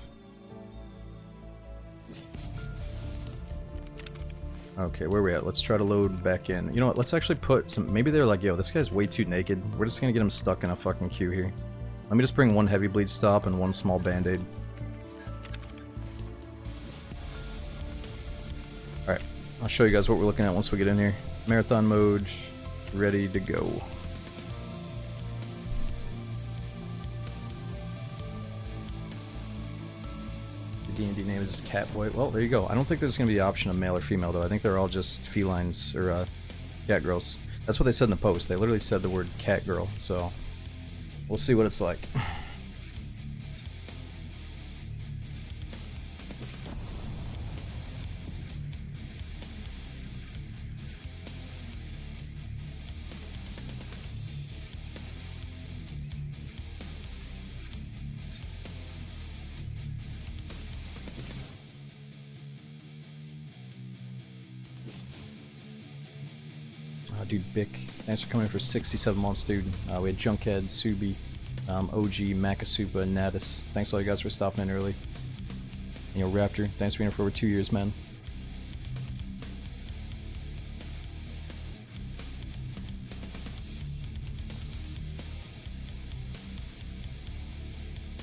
S2: Okay, where are we at? Let's try to load back in. You know what, let's actually put some... Maybe they're like, yo, this guy's way too naked. We're just gonna get him stuck in a fucking queue here. Let me just bring one heavy bleed stop and one small band-aid. Alright, I'll show you guys what we're looking at once we get in here. Marathon mode, ready to go. D&D name is Catboy. Well, there you go. I don't think there's going to be the option of male or female, though. I think they're all just felines, or, cat girls. That's what they said in the post. They literally said the word cat girl, so... we'll see what it's like. Dude, Bick, thanks for coming in for 67 months, dude. We had Junkhead, Subi, OG, Makasupa, and Natus. Thanks all you guys for stopping in early. And, you know, Raptor, thanks for being here for over 2 years, man.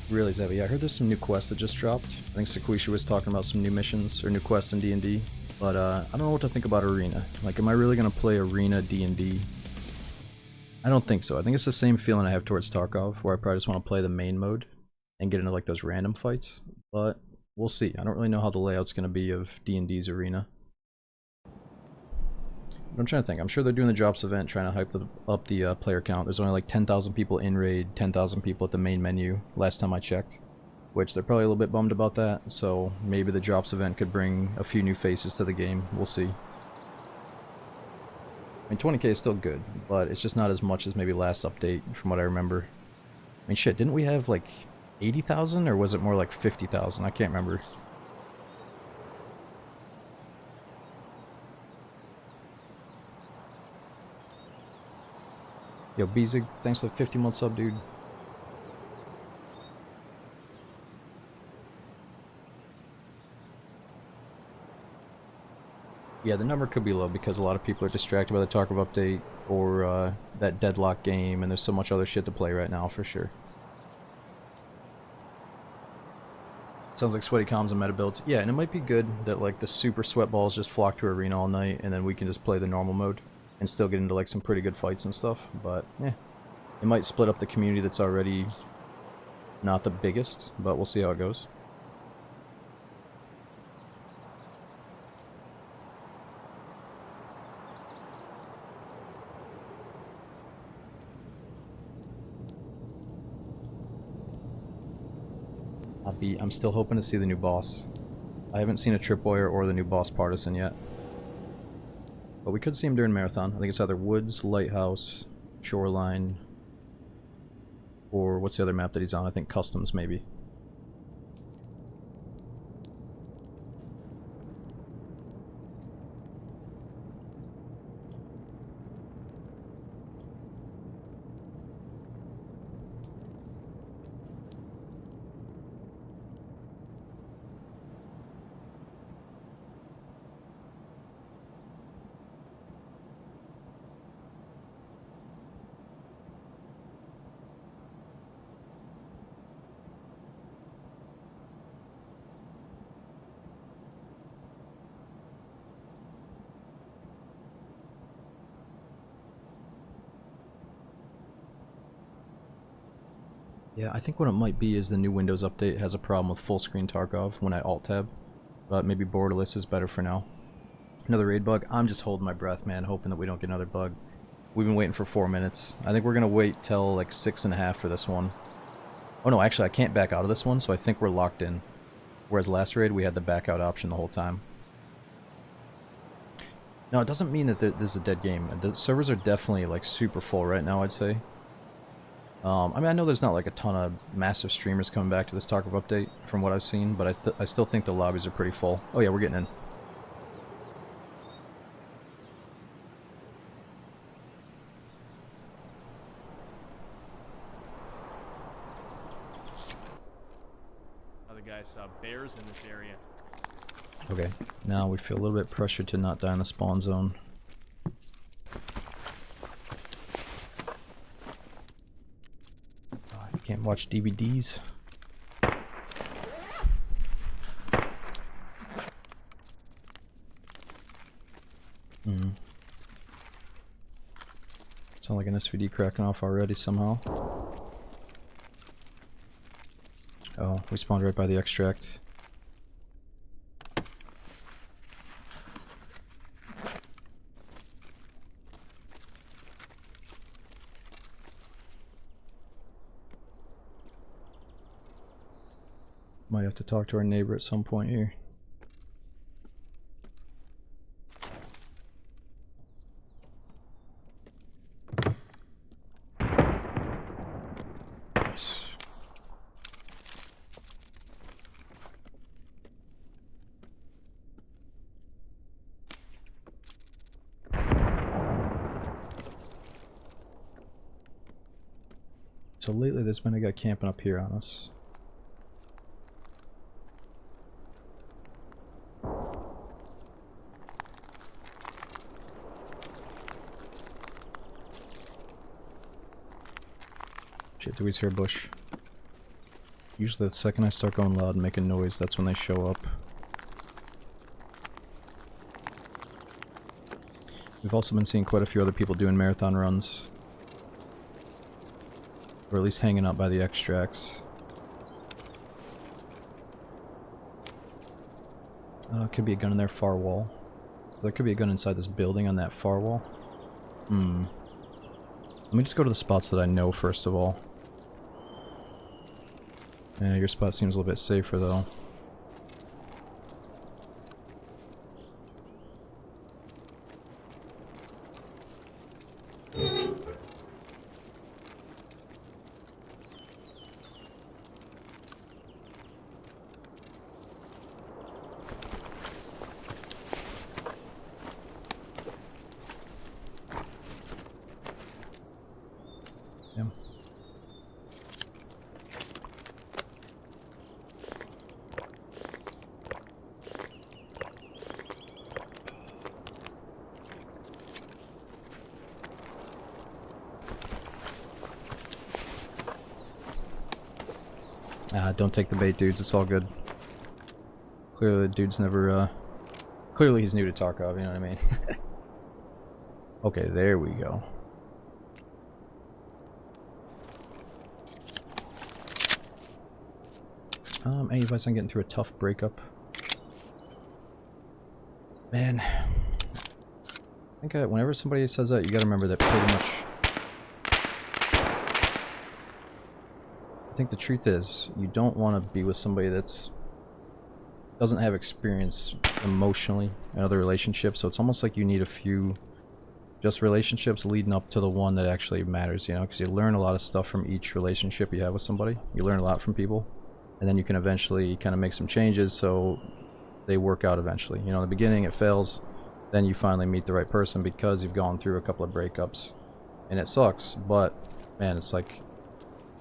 S2: Really, Zevi, yeah, I heard there's some new quests that just dropped. I think Sequisha was talking about some new missions, or new quests in D&D. But, I don't know what to think about Arena. Like, am I really gonna play Arena D&D? I don't think so. I think it's the same feeling I have towards Tarkov, where I probably just want to play the main mode and get into, like, those random fights. But, we'll see. I don't really know how the layout's gonna be of D&D's Arena. But I'm trying to think. I'm sure they're doing the drops event, trying to hype up the player count. There's only, like, 10,000 people in raid, 10,000 people at the main menu, last time I checked. Which they're probably a little bit bummed about that, so maybe the drops event could bring a few new faces to the game. We'll see. I mean, 20k is still good, but it's just not as much as maybe last update, from what I remember. I mean, shit, didn't we have, like, 80,000, or was it more like 50,000? I can't remember. Yo, Bezig, thanks for the 50-month sub, dude. Yeah, the number could be low because a lot of people are distracted by the Tarkov update or that Deadlock game, and there's so much other shit to play right now, for sure. Sounds like sweaty comms and meta builds. Yeah, and it might be good that like the super sweat balls just flock to Arena all night, and then we can just play the normal mode and still get into like some pretty good fights and stuff. But yeah, it might split up the community that's already not the biggest, but we'll see how it goes. I'm still hoping to see the new boss. I haven't seen a Tripwire or the new boss Partisan yet. But we could see him during Marathon. I think it's either Woods, Lighthouse, Shoreline, or what's the other map that he's on? I think Customs, maybe. Yeah, I think what it might be is the new Windows update has a problem with full screen Tarkov when I alt-tab. But maybe borderless is better for now. Another raid bug? I'm just holding my breath, man, hoping that we don't get another bug. We've been waiting for 4 minutes. I think we're gonna wait till like 6.5 for this one. Oh no, actually I can't back out of this one, so I think we're locked in. Whereas last raid we had the back out option the whole time. No, it doesn't mean that this is a dead game. The servers are definitely like super full right now, I'd say. I mean, I know there's not like a ton of massive streamers coming back to this Tarkov update from what I've seen, but I still think the lobbies are pretty full. Oh yeah, we're getting in.
S1: Other guys saw bears in this area.
S2: Okay, now we feel a little bit pressured to not die in the spawn zone. You can't watch DVDs. Sound like an SVD cracking off already somehow. Oh, we spawned right by the extract. Might have to talk to our neighbor at some point here. So lately there's been a guy camping up here on us. Shit, do we hear a bush? Usually the second I start going loud and making noise, that's when they show up. We've also been seeing quite a few other people doing marathon runs. Or at least hanging out by the extracts. Could be a gun in their far wall. There could be a gun inside this building on that far wall. Let me just go to the spots that I know first of all. Yeah, your spot seems a little bit safer though. Don't take the bait, dudes. It's all good. Clearly, the dude's never, clearly he's new to Tarkov, you know what I mean? Okay, there we go. Any advice on getting through a tough breakup? Man. I think whenever somebody says that, you gotta remember that pretty much... I think the truth is, you don't want to be with somebody that's doesn't have experience emotionally in other relationships, so it's almost like you need a few just relationships leading up to the one that actually matters, you know, because you learn a lot of stuff from each relationship you have with somebody. You learn a lot from people, and then you can eventually kind of make some changes so they work out eventually. You know, in the beginning it fails, then you finally meet the right person because you've gone through a couple of breakups, and it sucks, but man, it's like...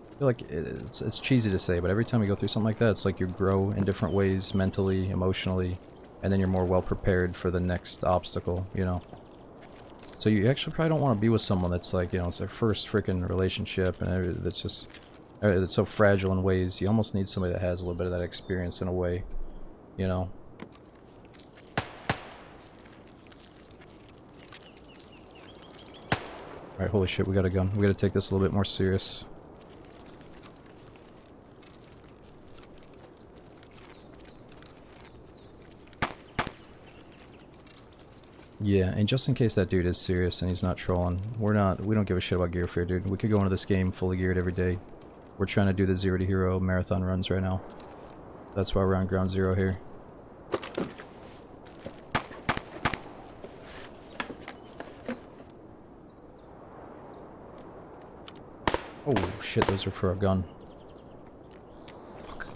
S2: I feel like it's cheesy to say, but every time you go through something like that, it's like you grow in different ways, mentally, emotionally, and then you're more well prepared for the next obstacle, you know? So you actually probably don't want to be with someone that's like, you know, it's their first freaking relationship, and it's just, it's so fragile in ways. You almost need somebody that has a little bit of that experience in a way, you know? Alright, holy shit, we got a gun. We gotta take this a little bit more serious. Yeah, and just in case that dude is serious and he's not trolling, we don't give a shit about gear fear, dude. We could go into this game fully geared every day. We're trying to do the 0 to hero marathon runs right now. That's why we're on ground zero here. Oh shit, those are for a gun. Fuck.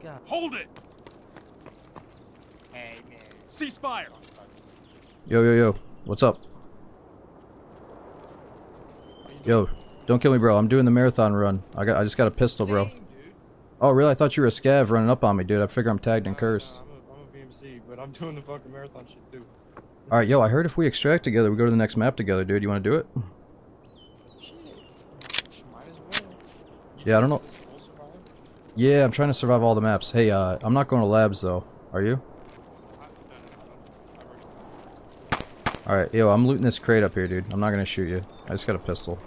S1: God. Hold it! Hey, man. Ceasefire!
S2: Yo, yo, yo. What's up? Yo, don't kill me, bro. I'm doing the marathon run. I just got a pistol, bro. Oh, really? I thought you were a scav running up on me, dude. I figure I'm tagged and cursed.
S3: I'm a VMC, but I'm doing the fucking marathon shit too.
S2: Alright, yo, I heard if we extract together, we go to the next map together, dude. You want to do it?
S3: Shit. Might as well.
S2: Yeah, I don't know. Yeah, I'm trying to survive all the maps. Hey, I'm not going to labs, though. Are you? Alright, yo, I'm looting this crate up here, dude. I'm not gonna shoot you. I just got a pistol.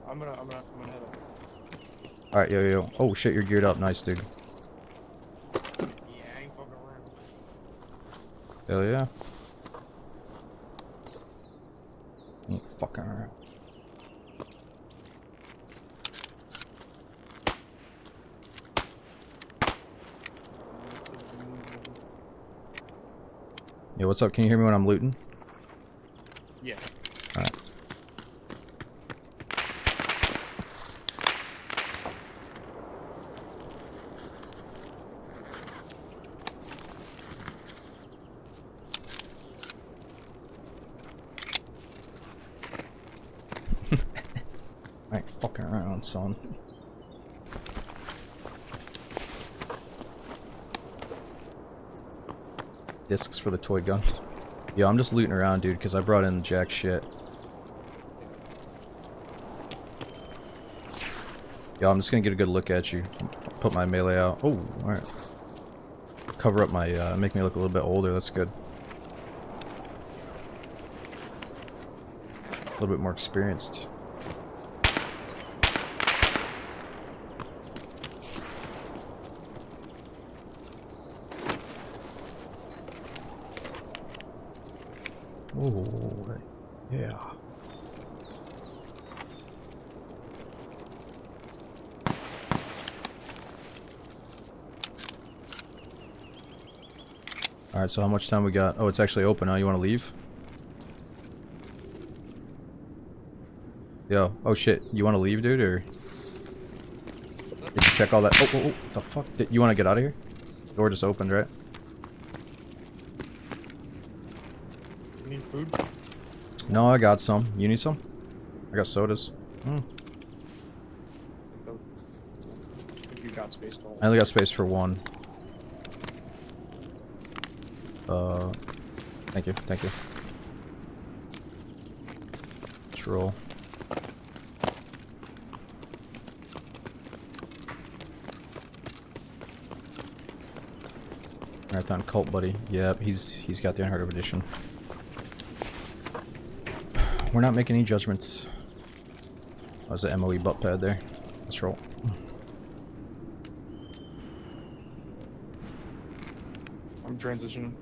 S3: I'm gonna head up.
S2: Alright, yo, yo. Oh, shit, you're geared up. Nice, dude.
S3: Yeah, I ain't fucking around.
S2: Hell yeah. Ain't fucking around. Yo, what's up? Can you hear me when I'm looting?
S3: Yeah.
S2: Alright. I ain't fucking around, son. Discs for the toy gun. Yo, I'm just looting around, dude, because I brought in jack shit. Yo, I'm just gonna get a good look at you. Put my melee out. Oh, alright. Cover up my, make me look a little bit older, that's good. A little bit more experienced. Oh, yeah. Alright, so how much time we got? Oh, it's actually open now. You want to leave? Yo, oh shit. You want to leave, dude, or? Did you check all that? Oh, oh, oh, the fuck? You want to get out of here? Door just opened, right?
S3: You need food?
S2: No, I got some. You need some? I got sodas.
S3: If you got space to hold.
S2: I only got space for one. Thank you, thank you. Let's roll. Marathon Cult Buddy. Yep, he's got the Unheard of edition. We're not making any judgments. That was an MOE butt pad there. Let's roll.
S3: I'm transitioning.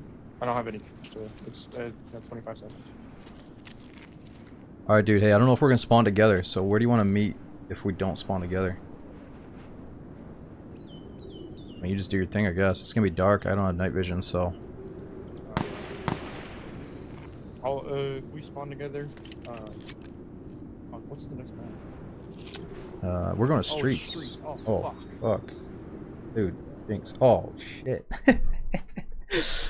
S3: I don't have any cash to. It's 25 seconds.
S2: Alright, dude, hey, I don't know if we're gonna spawn together, so where do you want to meet if we don't spawn together? I mean, you just do your thing, I guess. It's gonna be dark. I don't have night vision, so.
S3: I'll if we spawn together. Fuck, what's the next map?
S2: We're going to
S3: Oh,
S2: streets.
S3: streets. Oh,
S2: Oh,
S3: fuck.
S2: fuck. Dude, thanks. Oh, shit.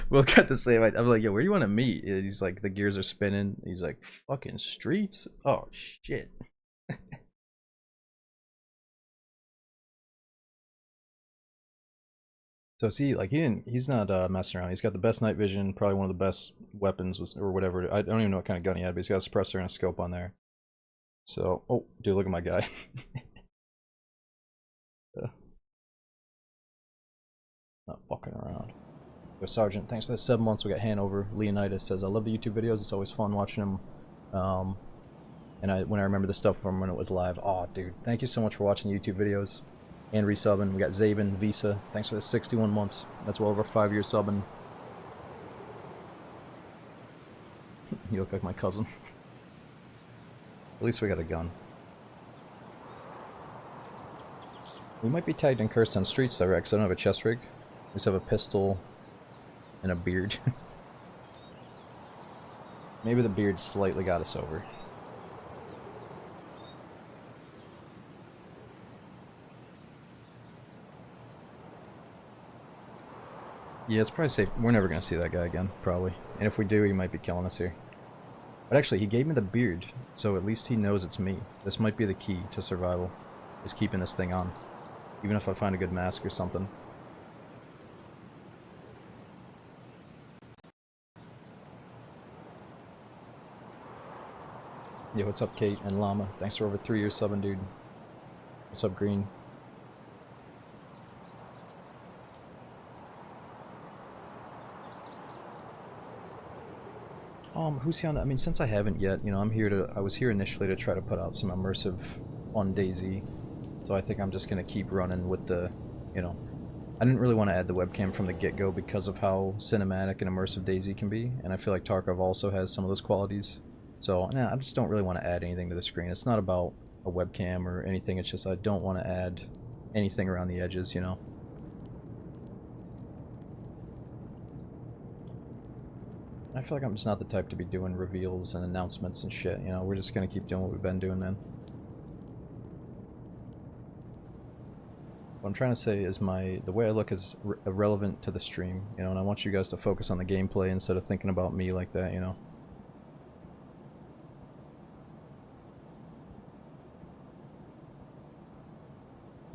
S2: We'll got the same. I'm like, yo, where do you want to meet? And he's like, the gears are spinning. He's like, fucking streets? Oh, shit. So see, like he's not messing around. He's got the best night vision, probably one of the best weapons or whatever. I don't even know what kind of gun he had, but he's got a suppressor and a scope on there. So, oh, dude, look at my guy. Not fucking around. Yo, Sergeant, thanks for the 7 months. We got Hanover. Leonidas says, I love the YouTube videos. It's always fun watching him And when I remember the stuff from when it was live. Oh, dude, thank you so much for watching YouTube videos and resubbing. We got Zaben, Visa. Thanks for the 61 months. That's well over 5 years subbing. You look like my cousin. At least we got a gun. We might be tagged and cursed on streets though, right? 'Cause I don't have a chest rig. We just have a pistol and a beard. Maybe the beard slightly got us over. Yeah, it's probably safe. We're never gonna see that guy again, probably. And if we do, he might be killing us here. But actually, he gave me the beard, so at least he knows it's me. This might be the key to survival, is keeping this thing on. Even if I find a good mask or something. Yo, what's up, Kate and Llama? Thanks for over 3 years subbing, dude. What's up, Green? Who's here on? I mean, since I haven't yet, you know, I was here initially to try to put out some immersive on DayZ. So I think I'm just gonna keep running with the, you know, I didn't really want to add the webcam from the get-go because of how cinematic and immersive DayZ can be, and I feel like Tarkov also has some of those qualities. So, nah, I just don't really want to add anything to the screen. It's not about a webcam or anything, it's just I don't want to add anything around the edges, you know. I feel like I'm just not the type to be doing reveals and announcements and shit, you know. We're just gonna keep doing what we've been doing, man. What I'm trying to say is the way I look is irrelevant to the stream, you know, and I want you guys to focus on the gameplay instead of thinking about me like that, you know.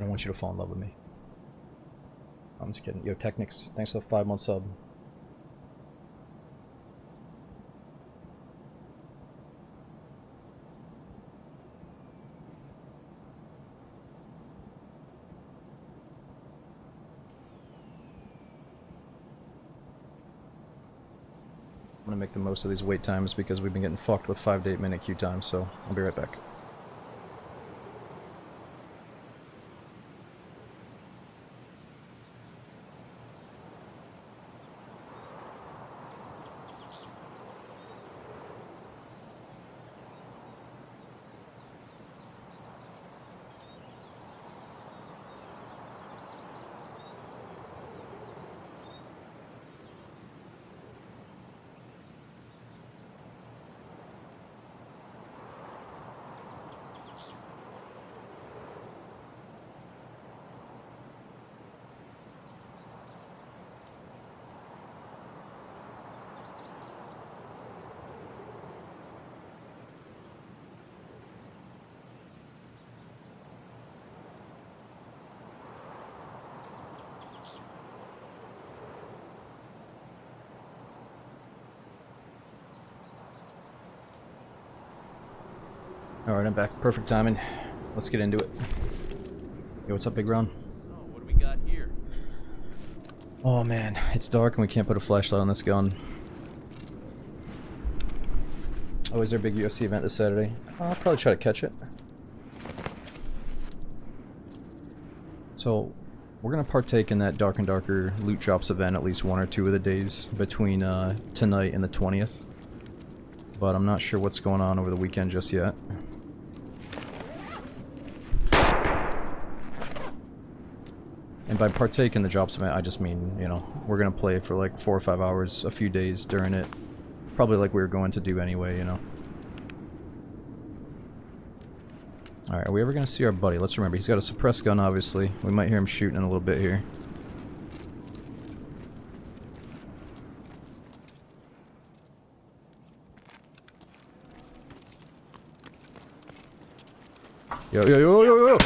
S2: I want you to fall in love with me. I'm just kidding. Yo, Technics, thanks for the 5-month sub. I'm gonna make the most of these wait times because we've been getting fucked with 5 to 8 minute queue times, so I'll be right back. Alright, I'm back. Perfect timing. Let's get into it. Yo, what's up, Big Ron?
S1: So, what do we got here?
S2: Oh man, it's dark and we can't put a flashlight on this gun. Oh, is there a big UFC event this Saturday? I'll probably try to catch it. So, we're gonna partake in that Dark and Darker loot drops event at least 1 or 2 of the days between tonight and the 20th. But I'm not sure what's going on over the weekend just yet. And by partake in the drops event, I just mean, you know, we're gonna play for like 4 or 5 hours, a few days during it. Probably like we were going to do anyway, you know. Alright, are we ever gonna see our buddy? Let's remember, he's got a suppressed gun, obviously. We might hear him shooting in a little bit here. Yo, yo, yo, yo, yo!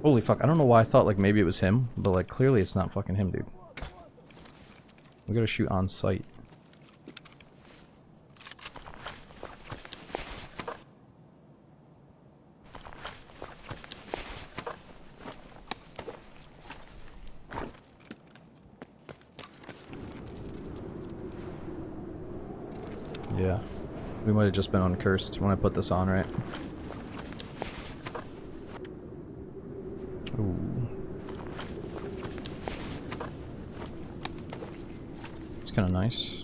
S2: Holy fuck, I don't know why I thought like maybe it was him, but like clearly it's not fucking him, dude. We gotta shoot on sight. We might have just been uncursed when I put this on, right? Ooh. It's kind of nice.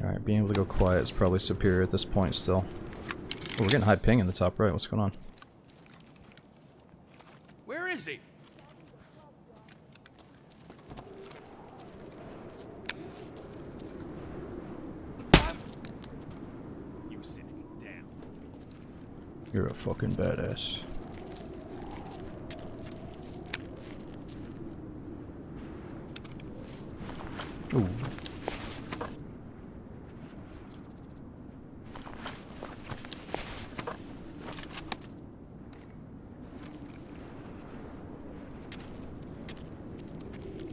S2: Alright, being able to go quiet is probably superior at this point still. Oh, we're getting high ping in the top right. What's going on?
S1: Where is he? You cynic. Damn.
S2: You're a fucking badass. Ooh.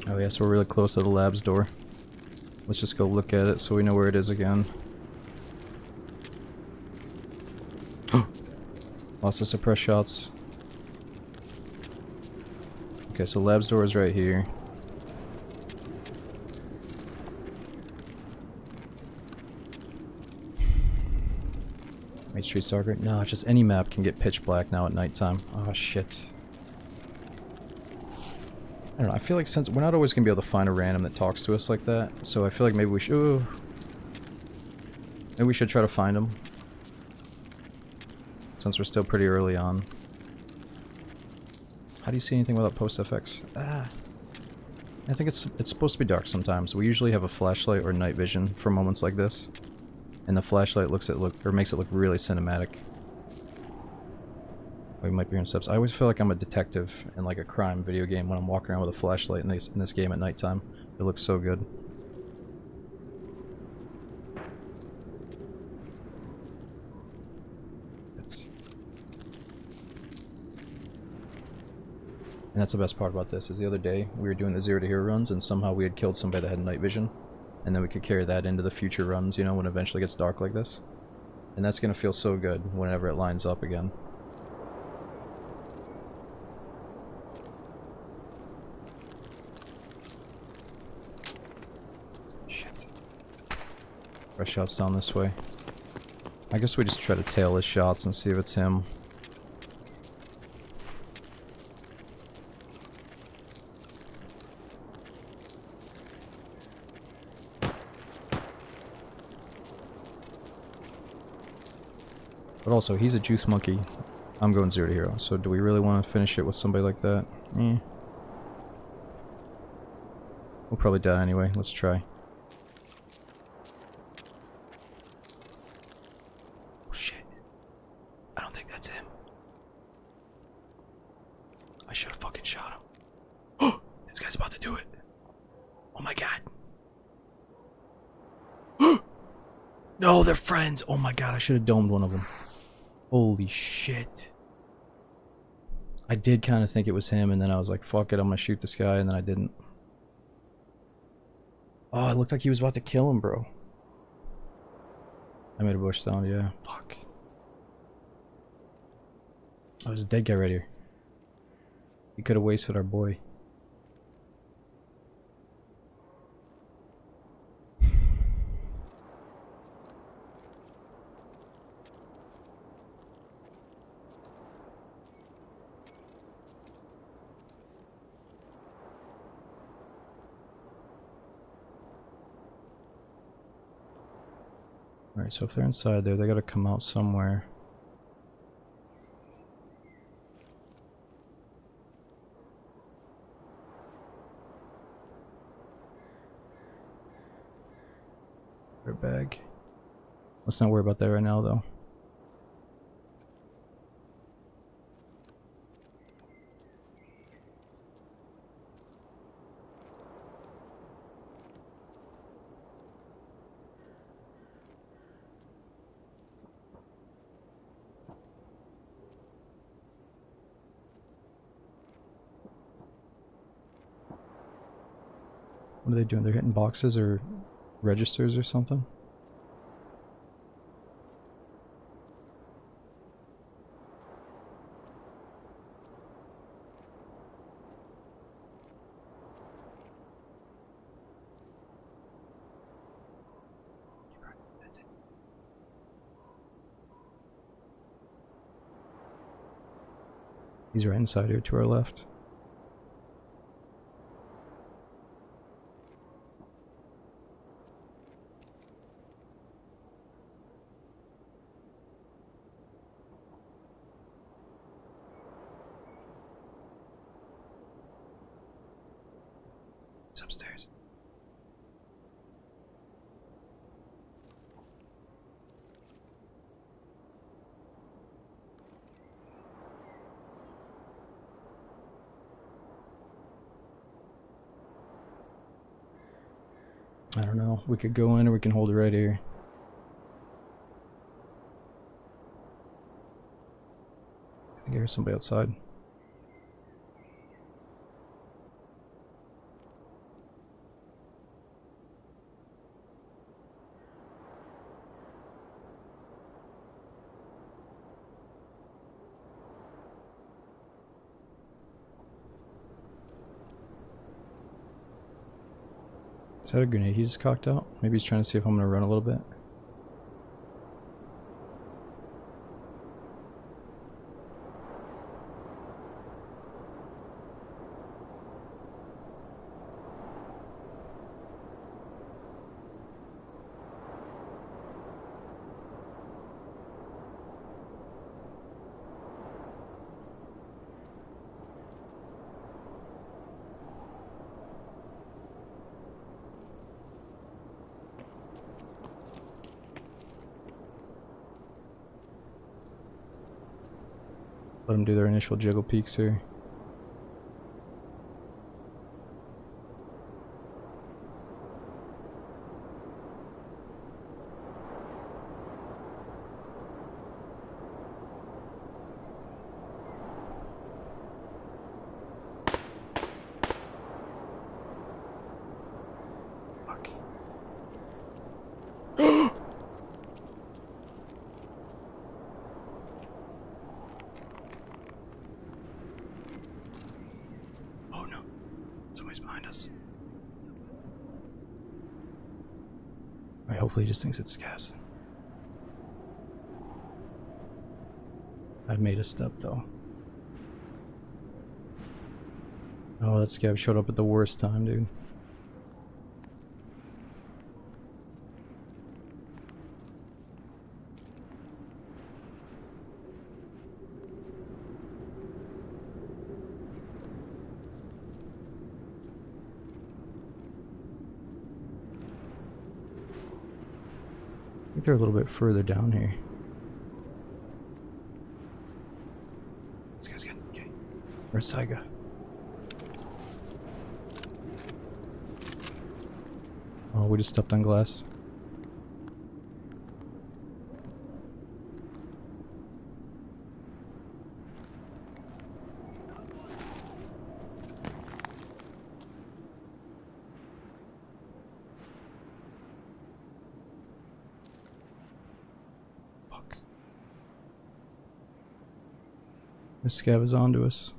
S2: Oh yeah, so we're really close to the lab's door. Let's just go look at it so we know where it is again. Lots of suppressed shots. Okay, so lab's door is right here. Main Street's darker? No, just any map can get pitch black now at nighttime. Oh shit. I don't know, I feel like since we're not always gonna be able to find a random that talks to us like that, so I feel like maybe we should. Ooh, maybe we should try to find him. Since we're still pretty early on. How do you see anything without post FX? Ah. I think it's supposed to be dark sometimes. We usually have a flashlight or night vision for moments like this. And the flashlight makes it look really cinematic. We might be hearing steps. I always feel like I'm a detective in like a crime video game when I'm walking around with a flashlight in this game at nighttime. It looks so good. And that's the best part about this, is the other day we were doing the 0 to hero runs and somehow we had killed somebody that had night vision. And then we could carry that into the future runs, you know, when it eventually gets dark like this. And that's gonna feel so good whenever it lines up again. Shit. Fresh shots down this way. I guess we just try to tail his shots and see if it's him. But also, he's a juice monkey. I'm going 0 to hero, so do we really want to finish it with somebody like that? Eh. We'll probably die anyway. Let's try. Oh shit. I don't think that's him. I should have fucking shot him. Oh! This guy's about to do it. Oh my god. No, they're friends! Oh my god, I should have domed one of them. Holy shit. I did kind of think it was him, and then I was like, fuck it, I'm gonna shoot this guy, and then I didn't. Oh, it looked like he was about to kill him, bro. I made a bush sound, yeah. Fuck. Oh, there's a dead guy right here. We could have wasted our boy. Alright, so if they're inside there, they gotta come out somewhere. Their bag. Let's not worry about that right now, though. What are they doing? They're hitting boxes or registers or something? He's right inside here to our left. He's upstairs. I don't know. We could go in or we can hold it right here. I think I hear somebody outside. Is that a grenade he just cocked out? Maybe he's trying to see if I'm gonna run a little bit. Let them do their initial jiggle peeks here. Fuck. Oh no. Somebody's behind us. Alright, hopefully he just thinks it's gas. I've made a step though. Oh, that scav showed up at the worst time, dude. I think they're a little bit further down here. This guy's good. Okay. Where's Saiga? Oh, we just stepped on glass. Fuck. This scav is onto us.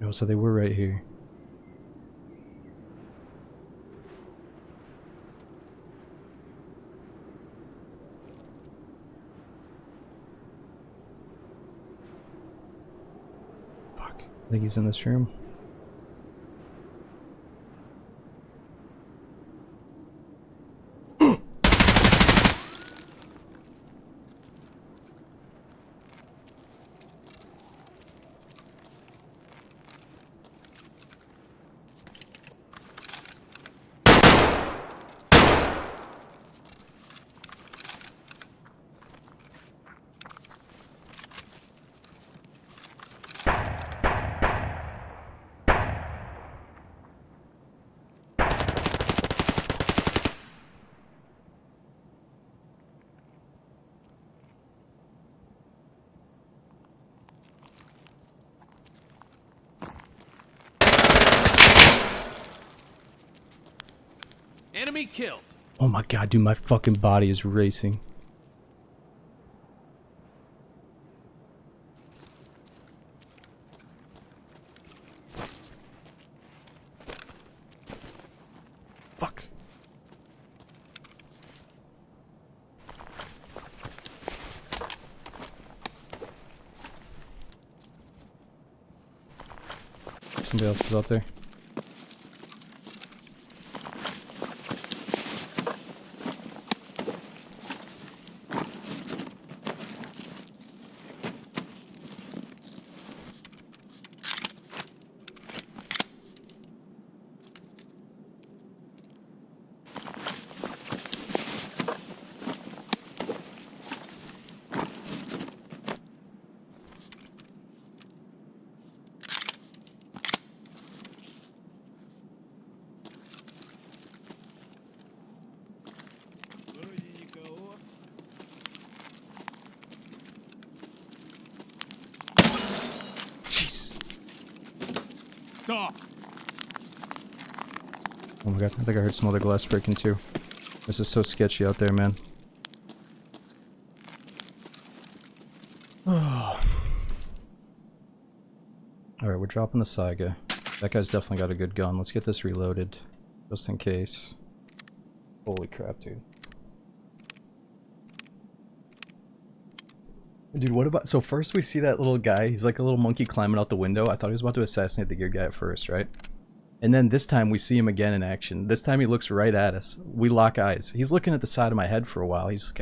S2: No, so they were right here. Fuck. I think he's in this room.
S1: Enemy killed.
S2: Oh my god, dude, my fucking body is racing. Fuck. Somebody else is out there. Jeez.
S1: Stop.
S2: Oh my god, I think I heard some other glass breaking too. This is so sketchy out there, man. Oh. Alright, we're dropping the Saiga. That guy's definitely got a good gun. Let's get this reloaded. Just in case. Holy crap, dude. Dude, what about... So first we see that little guy. He's like a little monkey climbing out the window. I thought he was about to assassinate the gear guy at first, right? And then this time we see him again in action. This time he looks right at us. We lock eyes. He's looking at the side of my head for a while. He's...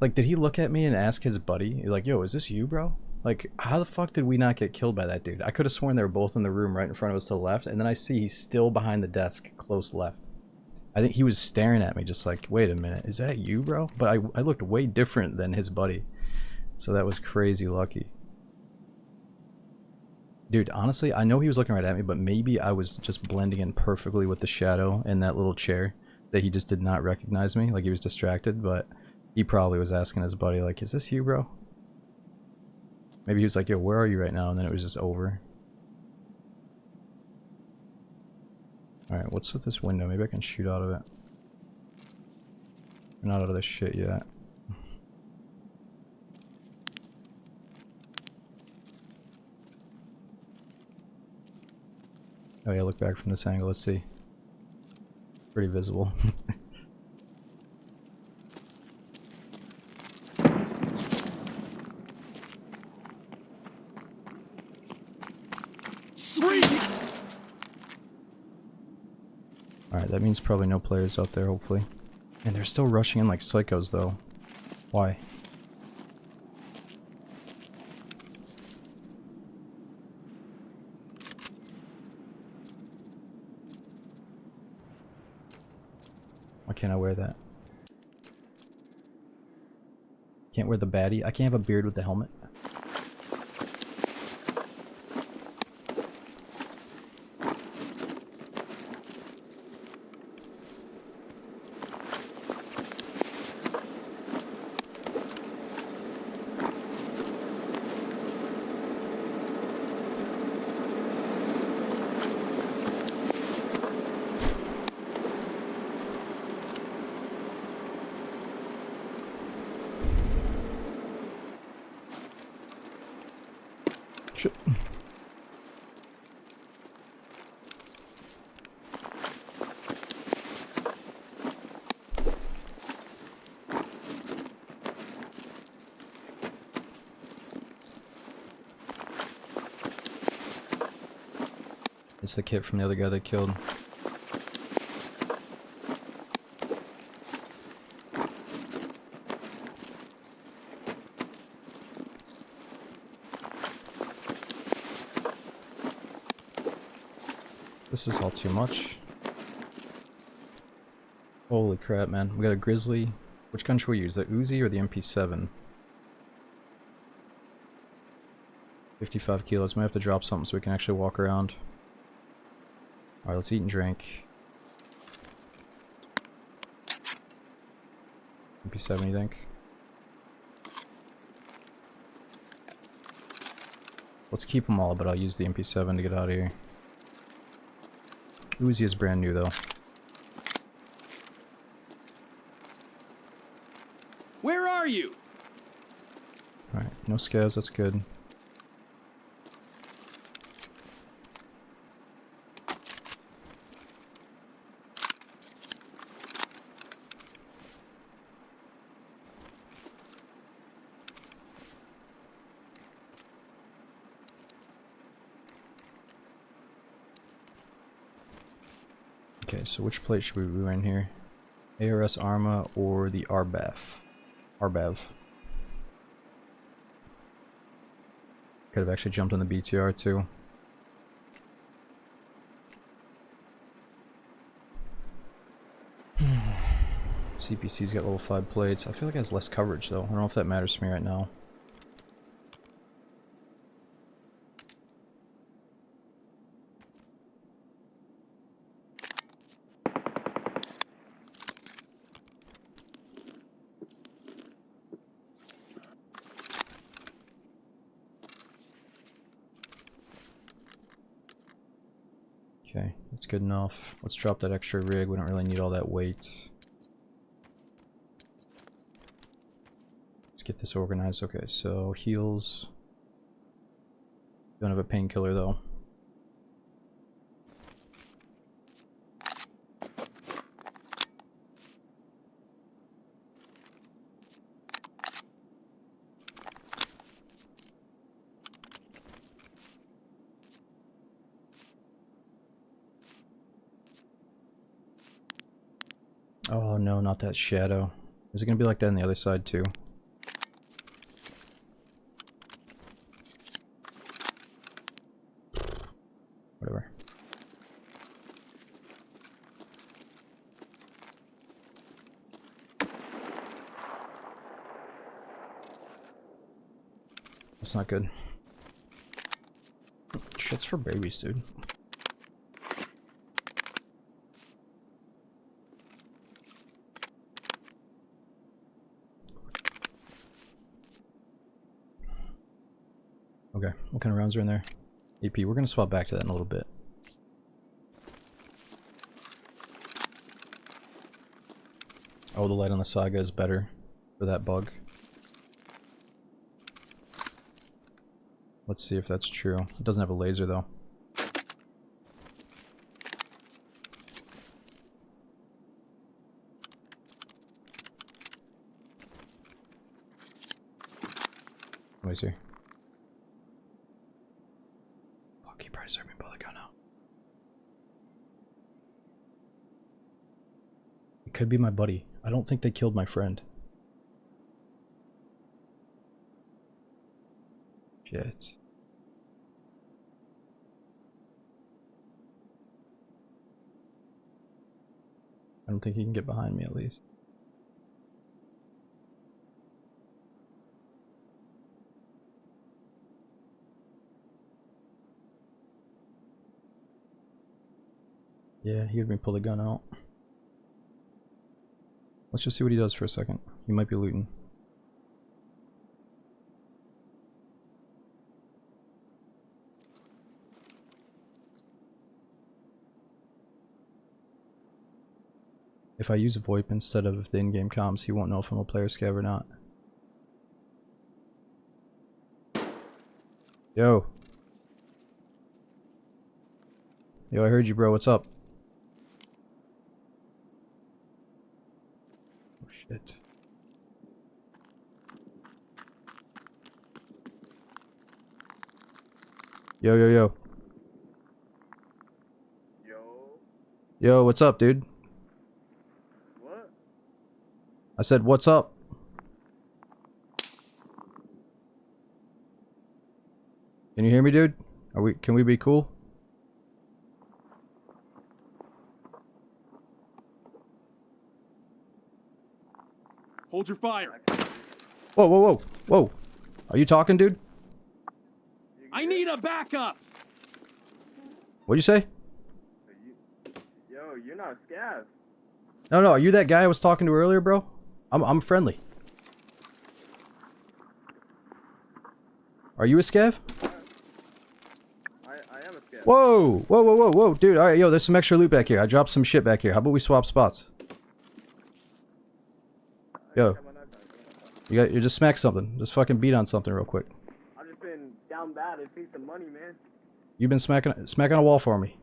S2: Like, did he look at me and ask his buddy? He's like, yo, is this you, bro? Like, how the fuck did we not get killed by that dude? I could have sworn they were both in the room right in front of us to the left, and then I see he's still behind the desk, close left. I think he was staring at me just like, wait a minute, is that you, bro? But I looked way different than his buddy. So that was crazy lucky. Dude, honestly, I know he was looking right at me, but maybe I was just blending in perfectly with the shadow in that little chair that he just did not recognize me, like he was distracted, but he probably was asking his buddy, like, is this you, bro? Maybe he was like, yo, where are you right now? And then it was just over. Alright, what's with this window? Maybe I can shoot out of it. We're not out of this shit yet. Oh yeah, look back from this angle, let's see. Pretty visible. Alright, that means probably no players out there, hopefully. And they're still rushing in like psychos, though. Why? Why can't I wear that? Can't wear the baddie? I can't have a beard with the helmet? Shit. It's the kid from the other guy they killed. This is all too much. Holy crap, man. We got a Grizzly. Which gun should we use? The Uzi or the MP7? 55 kilos. Might have to drop something so we can actually walk around. Alright, let's eat and drink. MP7, you think? Let's keep them all, but I'll use the MP7 to get out of here. Uzi is brand new though.
S4: Where are you?
S2: Alright, no scavs, that's good. Okay, so which plate should we run here? ARS Arma or the Arbav? Arbav. Could have actually jumped on the BTR too. CPC's got level 5 plates. I feel like it has less coverage though. I don't know if that matters to me right now. Okay, that's good enough. Let's drop that extra rig. We don't really need all that weight. Let's get this organized. Okay, so heals. Don't have a painkiller though. Oh no, not that shadow. Is it gonna be like that on the other side too? Whatever. That's not good. Shit's for babies, dude. Okay, what kind of rounds are in there? AP, we're gonna swap back to that in a little bit. Oh, the light on the Saga is better for that bug. Let's see if that's true. It doesn't have a laser though. Laser. Fuck, he probably started me by the gun now. It could be my buddy. I don't think they killed my friend. Shit. I don't think he can get behind me at least. Yeah, he heard me pull the gun out. Let's just see what he does for a second. He might be looting. If I use VoIP instead of the in-game comms, he won't know if I'm a player scav or not. Yo. Yo, I heard you, bro. What's up? Oh, shit. Yo, yo, yo. Yo, what's up, dude?
S5: What?
S2: I said, what's up? Can you hear me, dude? Can we be cool?
S4: Hold your fire.
S2: Whoa, whoa, whoa, whoa. Are you talking, dude?
S4: I need a backup.
S2: What'd you say?
S5: Yo, you're not scav.
S2: No, no, are you that guy I was talking to earlier, bro? I'm friendly. Are you a scav?
S5: I am a scav.
S2: Whoa, whoa, whoa, whoa, whoa, dude. All right, yo, there's some extra loot back here. I dropped some shit back here. How about we swap spots? Yo. You just smack something. Just fucking beat on something real quick.
S5: I've just been down bad and need some money, man.
S2: You've been smacking a wall for me.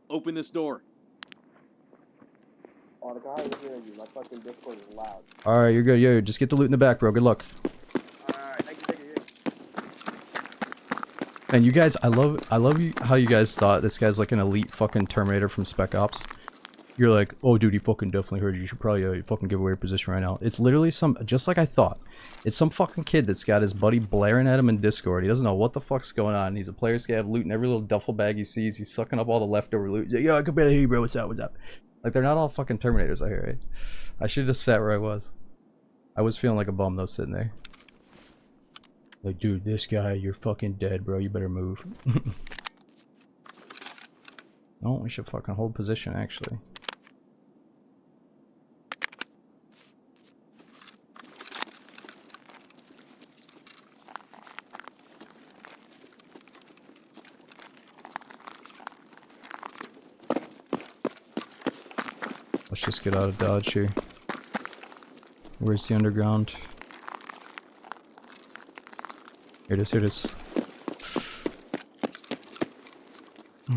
S4: Open this door.
S5: Oh, the guy is hearing you. My fucking Discord is loud.
S2: All right, you're good. Yo, just get the loot in the back, bro. Good luck.
S5: Alright, thank you.
S2: And you guys, I love how you guys thought this guy's like an elite fucking Terminator from Spec Ops. You're like, oh dude, he fucking definitely heard you. You should probably fucking give away your position right now. It's literally just like I thought. It's some fucking kid that's got his buddy blaring at him in Discord. He doesn't know what the fuck's going on. He's a player scav looting every little duffel bag he sees. He's sucking up all the leftover loot. He's like, yo, I can barely hear you, bro. What's up? Like, they're not all fucking Terminators out here, right? I should have just sat where I was. I was feeling like a bum though, sitting there. Like, dude, this guy, you're fucking dead, bro. You better move. No, we should fucking hold position, actually. Let's just get out of Dodge here. Where's the underground? Here it is, here it is. I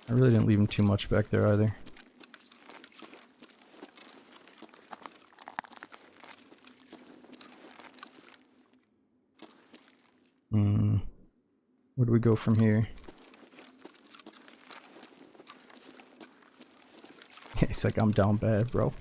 S2: really didn't leave him too much back there either. Where do we go from here? It's like, I'm down bad, bro.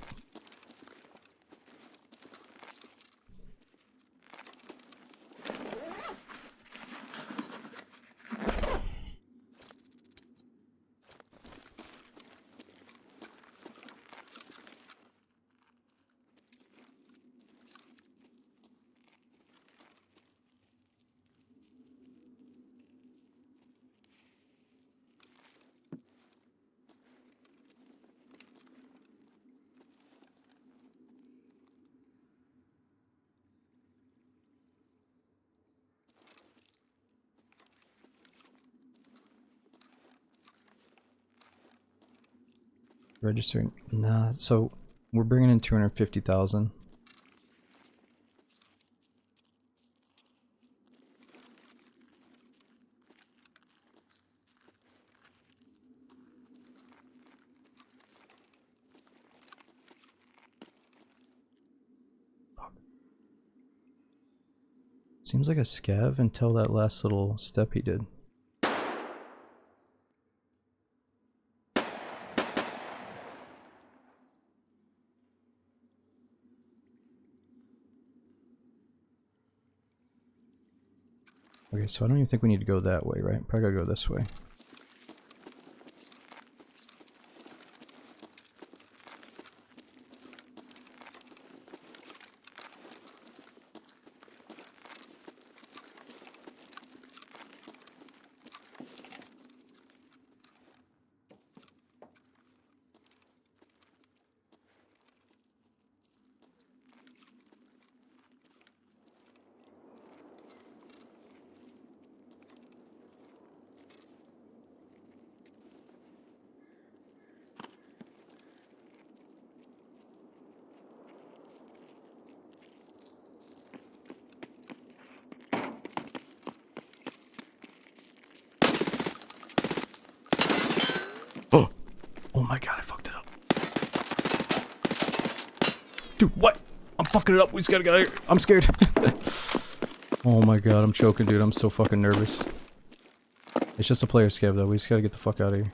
S2: Registering. Nah, so we're bringing in 250,000. Seems like a scav until that last little step he did. Okay, so I don't even think we need to go that way, right? Probably gotta go this way. Oh my god, I fucked it up. Dude, what? I'm fucking it up. We just gotta get out of here. I'm scared. Oh my god, I'm choking, dude. I'm so fucking nervous. It's just a player scav, though. We just gotta get the fuck out of here.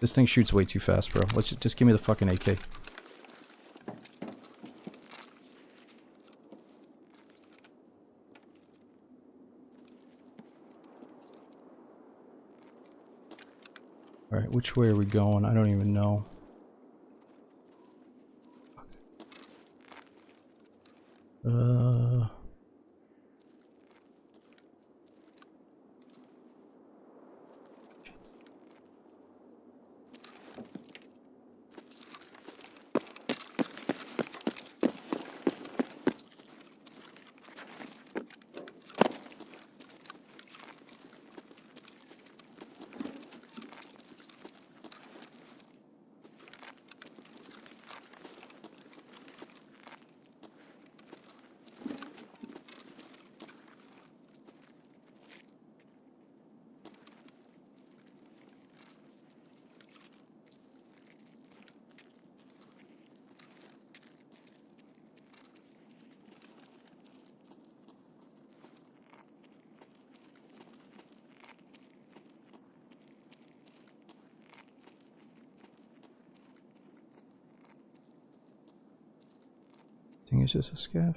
S2: This thing shoots way too fast, bro. Let's just give me the fucking AK. Alright, which way are we going? I don't even know. he's just a scav.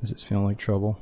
S2: Is it feeling like trouble?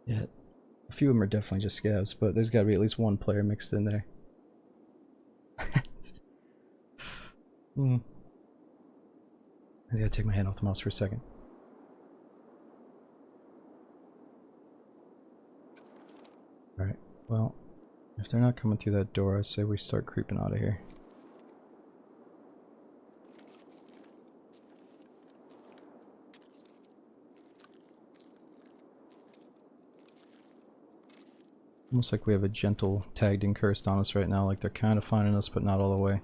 S2: Yeah, a few of them are definitely just scavs, but there's got to be at least one player mixed in there. I gotta take my hand off the mouse for a second. Alright, well, if they're not coming through that door, I say we start creeping out of here. Almost like we have a gentle tagged and cursed on us right now, like they're kind of finding us, but not all the way.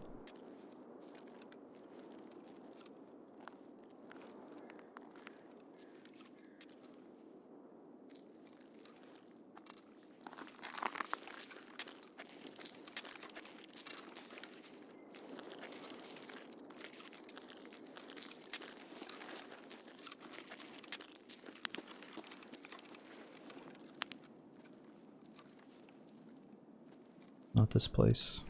S2: Not this place.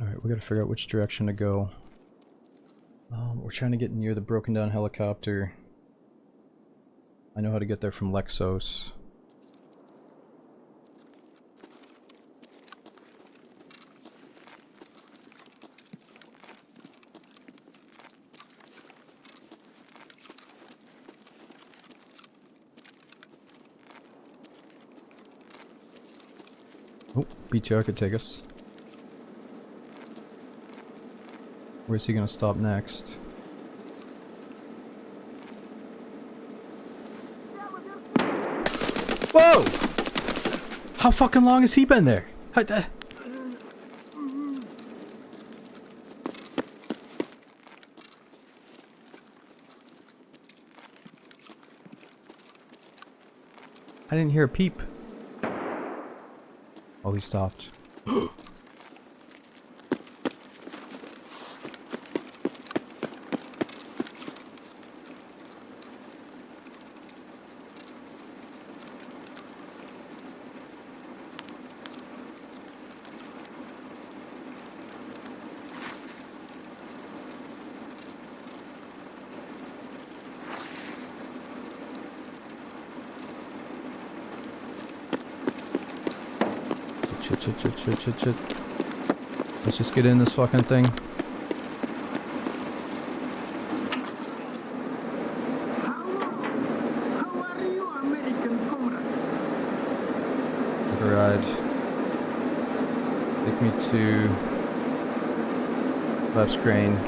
S2: Alright, we gotta figure out which direction to go. We're trying to get near the broken down helicopter. I know how to get there from Lexos. Oh, BTR could take us. Where's he gonna stop next? Whoa! How fucking long has he been there? I didn't hear a peep. Oh, he stopped. Shit, shit, shit, shit, shit, shit. Let's just get in this fucking thing.
S6: How are you, American comrade?
S2: Take a ride. Take me to Labs Crane.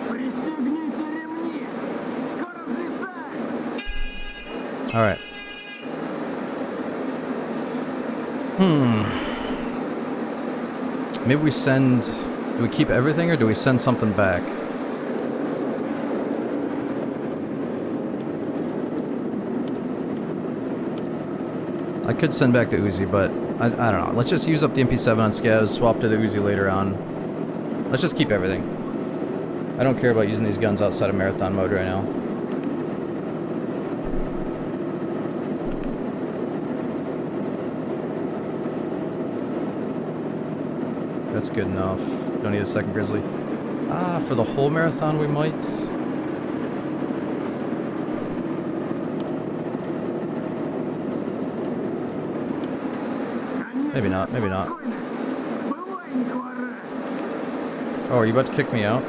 S6: Пристегните ремни! Скоро взлетаем!
S2: Alright. Maybe we send... Do we keep everything or do we send something back? I could send back the Uzi, but I don't know. Let's just use up the MP7 on scavs, swap to the Uzi later on. Let's just keep everything. I don't care about using these guns outside of marathon mode right now. That's good enough. Don't need a second grizzly. Ah, for the whole marathon we might. Maybe not, maybe not.
S6: Бывай не хворай!
S2: Oh, are you about to kick me out?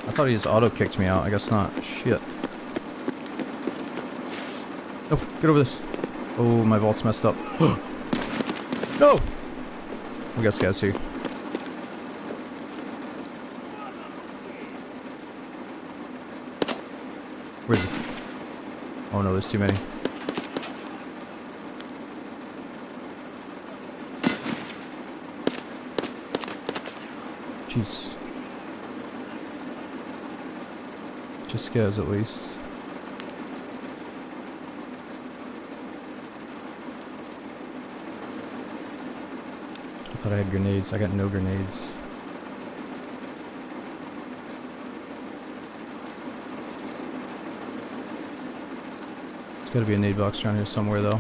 S2: I thought he just auto-kicked me out. I guess not. Shit. No, get over this. Oh, my vault's messed up. No! We got scouts here. Where is he? Oh no, there's too many. Jeez. Just scares at least. I thought I had grenades. I got no grenades. There's gotta be a nade box around here somewhere though.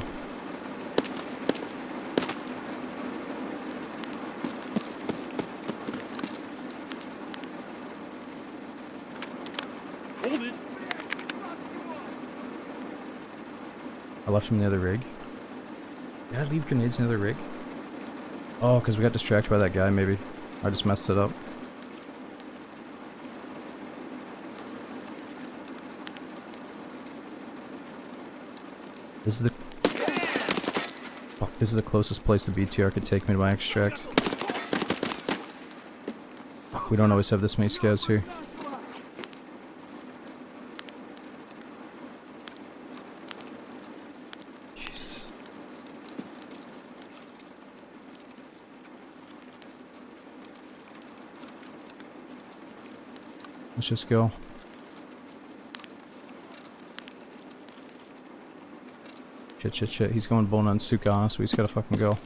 S4: Hold it.
S2: I left him in the other rig. Did I leave grenades in the other rig? Oh, because we got distracted by that guy, maybe. I just messed it up. This is the... Fuck, this is the closest place the BTR could take me to my extract. Fuck, we don't always have this many scouts here. Jesus. Let's just go. Shit, shit, shit. He's going bone on Suka on us, so we just gotta fucking go.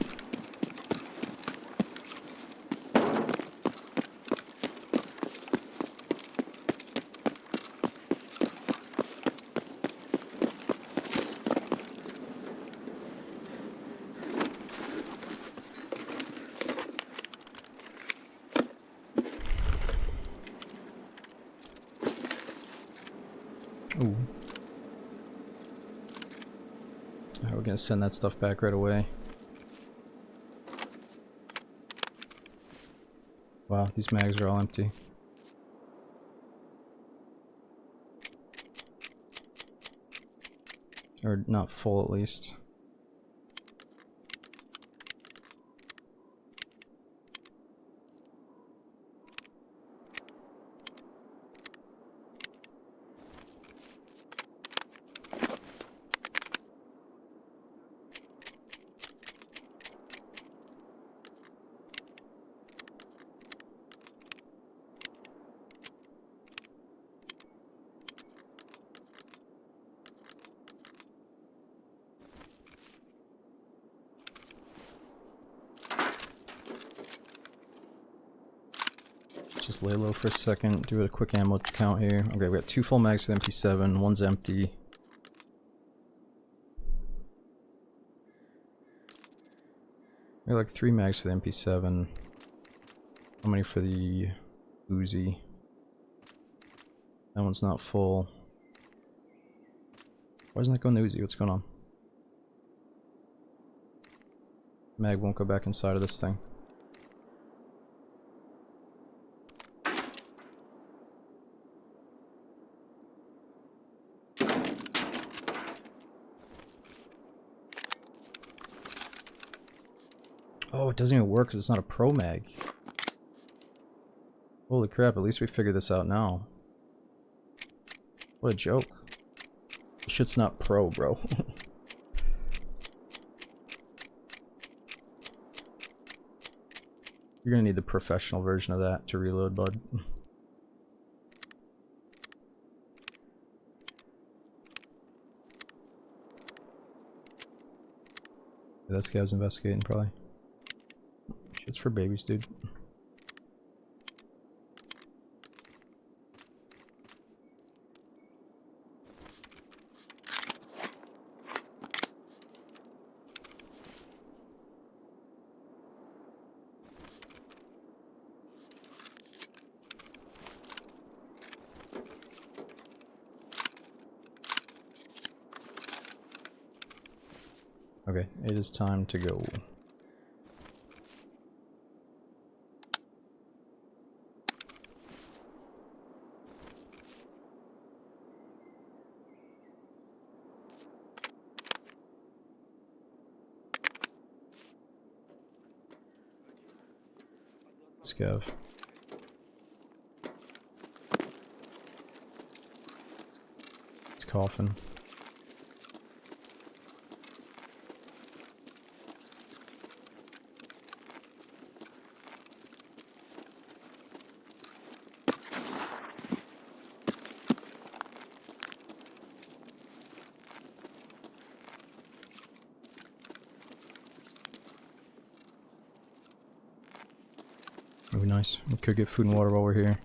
S2: Ooh. Alright, we're gonna send that stuff back right away. Wow, these mags are all empty. Or not full at least. Let's just lay low for a second, do a quick ammo count here. Okay, we got 2 full mags with MP7, one's empty. We got like 3 mags for the MP7. How many for the Uzi? That one's not full. Why isn't that going to Uzi? What's going on? Mag won't go back inside of this thing. Oh, it doesn't even work because it's not a pro mag. Holy crap, at least we figured this out now. What a joke. This shit's not pro, bro. You're gonna need the professional version of that to reload, bud. That guy's investigating, probably. Shit's for babies, dude. Okay, it is time to go. Scav. It's coughing. That'd be nice. We could get food and water while we're here.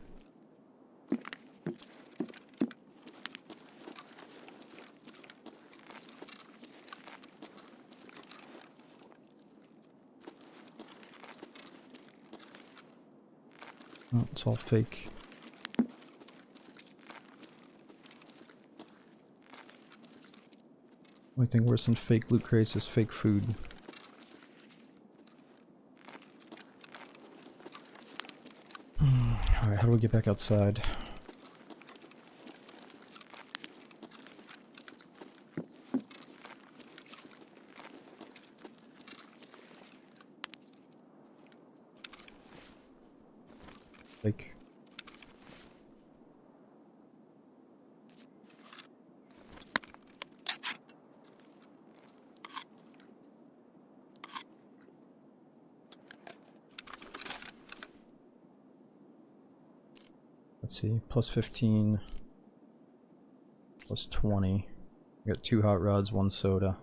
S2: Oh, it's all fake. Only thing worse than fake loot crates is fake food. Alright, how do we get back outside? Like... Let's see, plus 15, plus 20. We got 2 hot rods, 1 soda.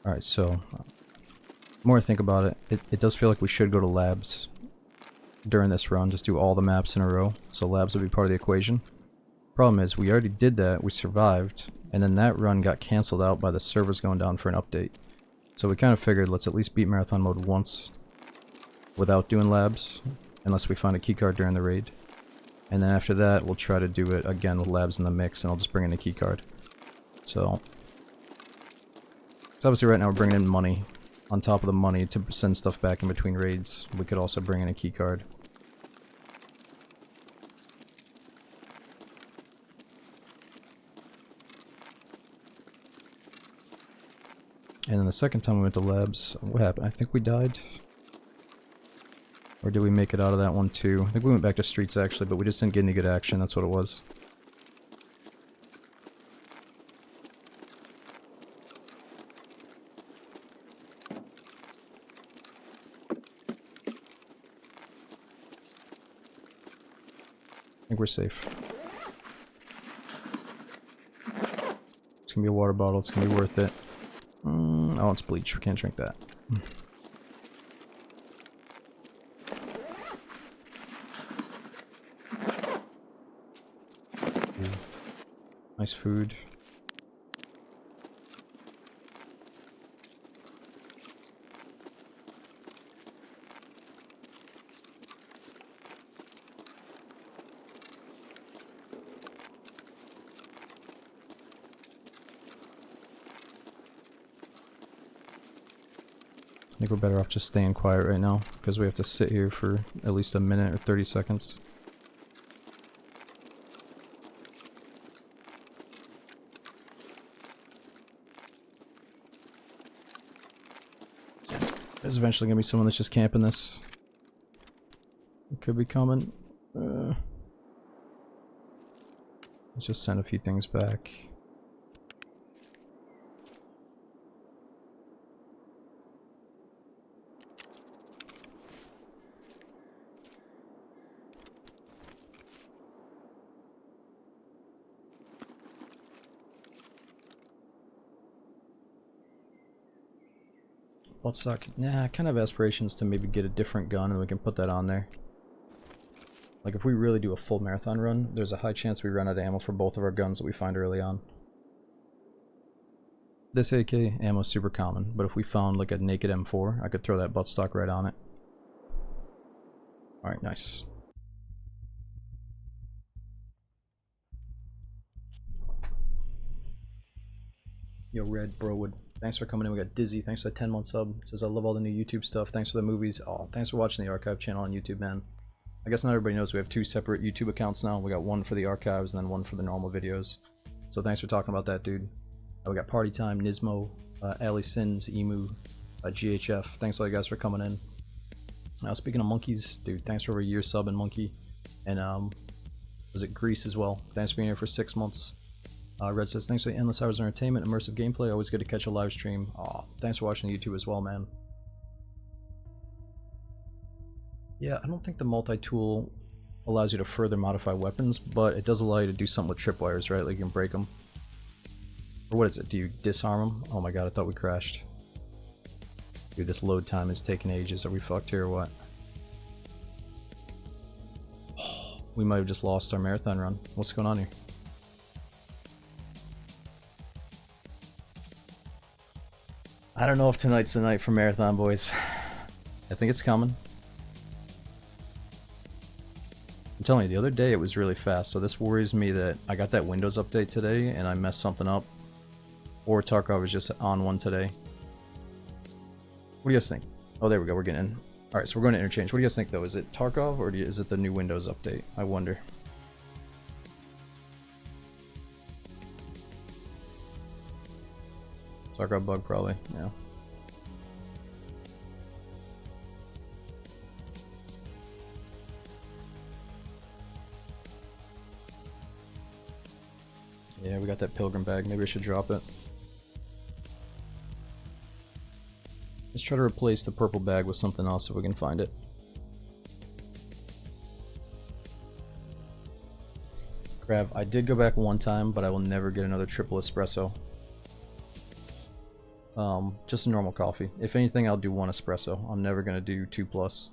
S2: Alright, so, the more I think about it, it does feel like we should go to labs during this run, just do all the maps in a row, so labs will be part of the equation. Problem is, we already did that, we survived, and then that run got cancelled out by the servers going down for an update. So we kind of figured, let's at least beat marathon mode once without doing labs, unless we find a keycard during the raid. And then after that, we'll try to do it again with labs in the mix, and I'll just bring in a keycard. So obviously right now we're bringing in money. On top of the money to send stuff back in between raids, we could also bring in a keycard. And then the second time we went to labs, what happened? I think we died. Or did we make it out of that one too? I think we went back to streets actually, but we just didn't get any good action, that's what it was. I think we're safe. gonna be a water bottle. It's gonna be worth it. Oh, it's bleach. We can't drink that. Nice food. I think we're better off just staying quiet right now, because we have to sit here for at least a minute or 30 seconds. There's eventually gonna be someone that's just camping this. It could be coming. Let's just send a few things back. Butt suck. Nah, I kind of have aspirations to maybe get a different gun and we can put that on there. Like if we really do a full marathon run, there's a high chance we run out of ammo for both of our guns that we find early on. This AK ammo is super common, but if we found like a naked M4, I could throw that buttstock right on it. Alright, nice. Yo, Red Browood. Thanks for coming in. We got Dizzy. Thanks for the 10-month sub. Says I love all the new YouTube stuff. Thanks for the movies. Oh, thanks for watching the archive channel on YouTube, man. I guess not everybody knows we have two separate YouTube accounts now. We got one for the archives and then one for the normal videos. So thanks for talking about that, dude. We got Party Time, Nismo, Ali Sins, Emu, GHF. Thanks all you guys for coming in. Speaking of monkeys, dude, thanks for over a year sub and monkey. And was it Greece as well? Thanks for being here for 6 months. Red says, thanks for the endless hours of entertainment, immersive gameplay. Always good to catch a live stream. Aw, thanks for watching YouTube as well, man. Yeah, I don't think the multi-tool allows you to further modify weapons, but it does allow you to do something with tripwires, right? Like you can break them. Or what is it? Do you disarm them? Oh my god, I thought we crashed. Dude, this load time is taking ages. Are we fucked here or what? We might have just lost our marathon run. What's going on here? I don't know if tonight's the night for marathon, boys. I think it's coming. I'm telling you, the other day it was really fast, so this worries me that I got that Windows update today and I messed something up. Or Tarkov was just on one today. What do you guys think? Oh, there we go, we're getting in. Alright, so we're going to interchange. What do you guys think, though? Is it Tarkov or is it the new Windows update? I wonder. Tarkov bug, probably, yeah. Yeah, we got that pilgrim bag. Maybe I should drop it. Let's try to replace the purple bag with something else if we can find it. Crab, I did go back one time, but I will never get another triple espresso. Just a normal coffee. If anything, I'll do one espresso. I'm never gonna do 2+.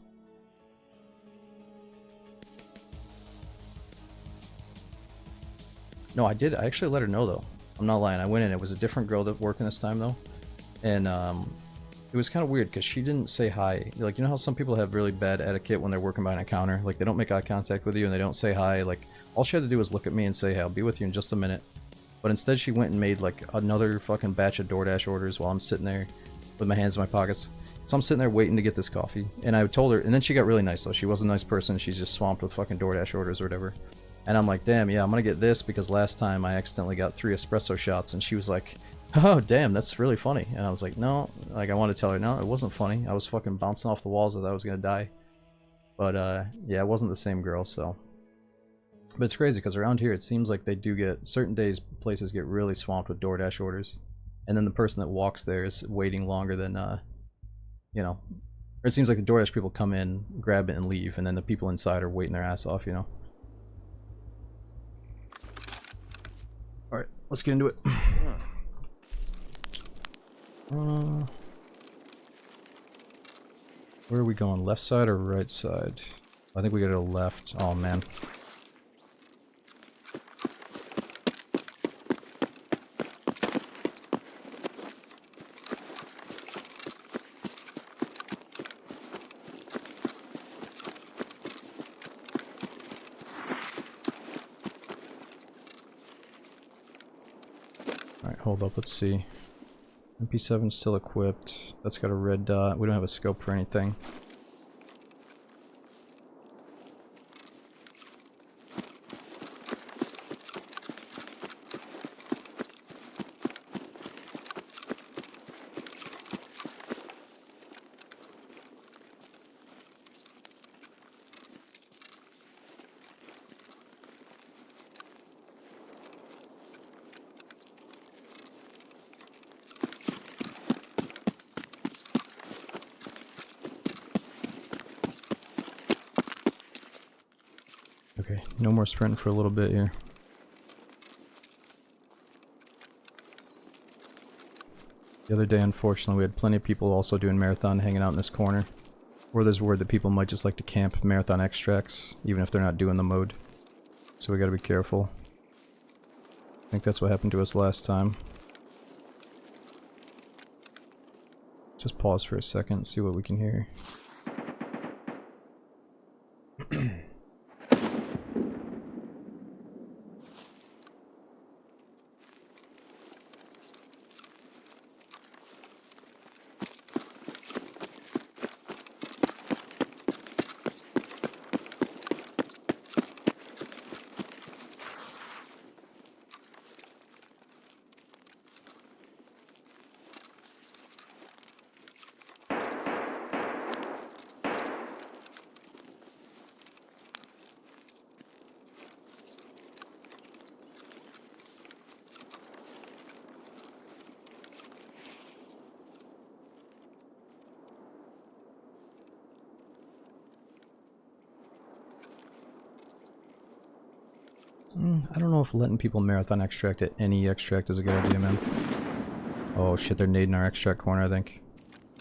S2: No, I did. I actually let her know though. I'm not lying. I went in. It was a different girl that working this time though, and it was kind of weird because she didn't say hi. Like, you know how some people have really bad etiquette when they're working behind a counter? Like, they don't make eye contact with you and they don't say hi. Like, all she had to do was look at me and say, hey, I'll be with you in just a minute. But instead she went and made like another fucking batch of DoorDash orders while I'm sitting there with my hands in my pockets. So I'm sitting there waiting to get this coffee. And I told her, and then she got really nice though. She was a nice person. She's just swamped with fucking DoorDash orders or whatever. And I'm like, damn, yeah, I'm gonna get this because last time I accidentally got 3 espresso shots. And she was like, oh, damn, that's really funny. And I was like, no, like I wanted to tell her, no, it wasn't funny. I was fucking bouncing off the walls that I was gonna die. But yeah, it wasn't the same girl, so. But it's crazy because around here it seems like they do get, certain days places get really swamped with DoorDash orders. And then the person that walks there is waiting longer than, you know. Or it seems like the DoorDash people come in, grab it and leave, and then the people inside are waiting their ass off, you know. Alright, let's get into it. Where are we going? Left side or right side? I think we gotta go left. Oh man. Alright, hold up, let's see. MP7 still equipped. That's got a red dot. We don't have a scope for anything. Okay, no more sprinting for a little bit here. The other day, unfortunately, we had plenty of people also doing marathon hanging out in this corner. Or there's word that people might just like to camp marathon extracts, even if they're not doing the mode. So we gotta be careful. I think that's what happened to us last time. Just pause for a second and see what we can hear. I don't know if letting people marathon extract at any extract is a good idea, man. Oh shit, they're nading our extract corner, I think.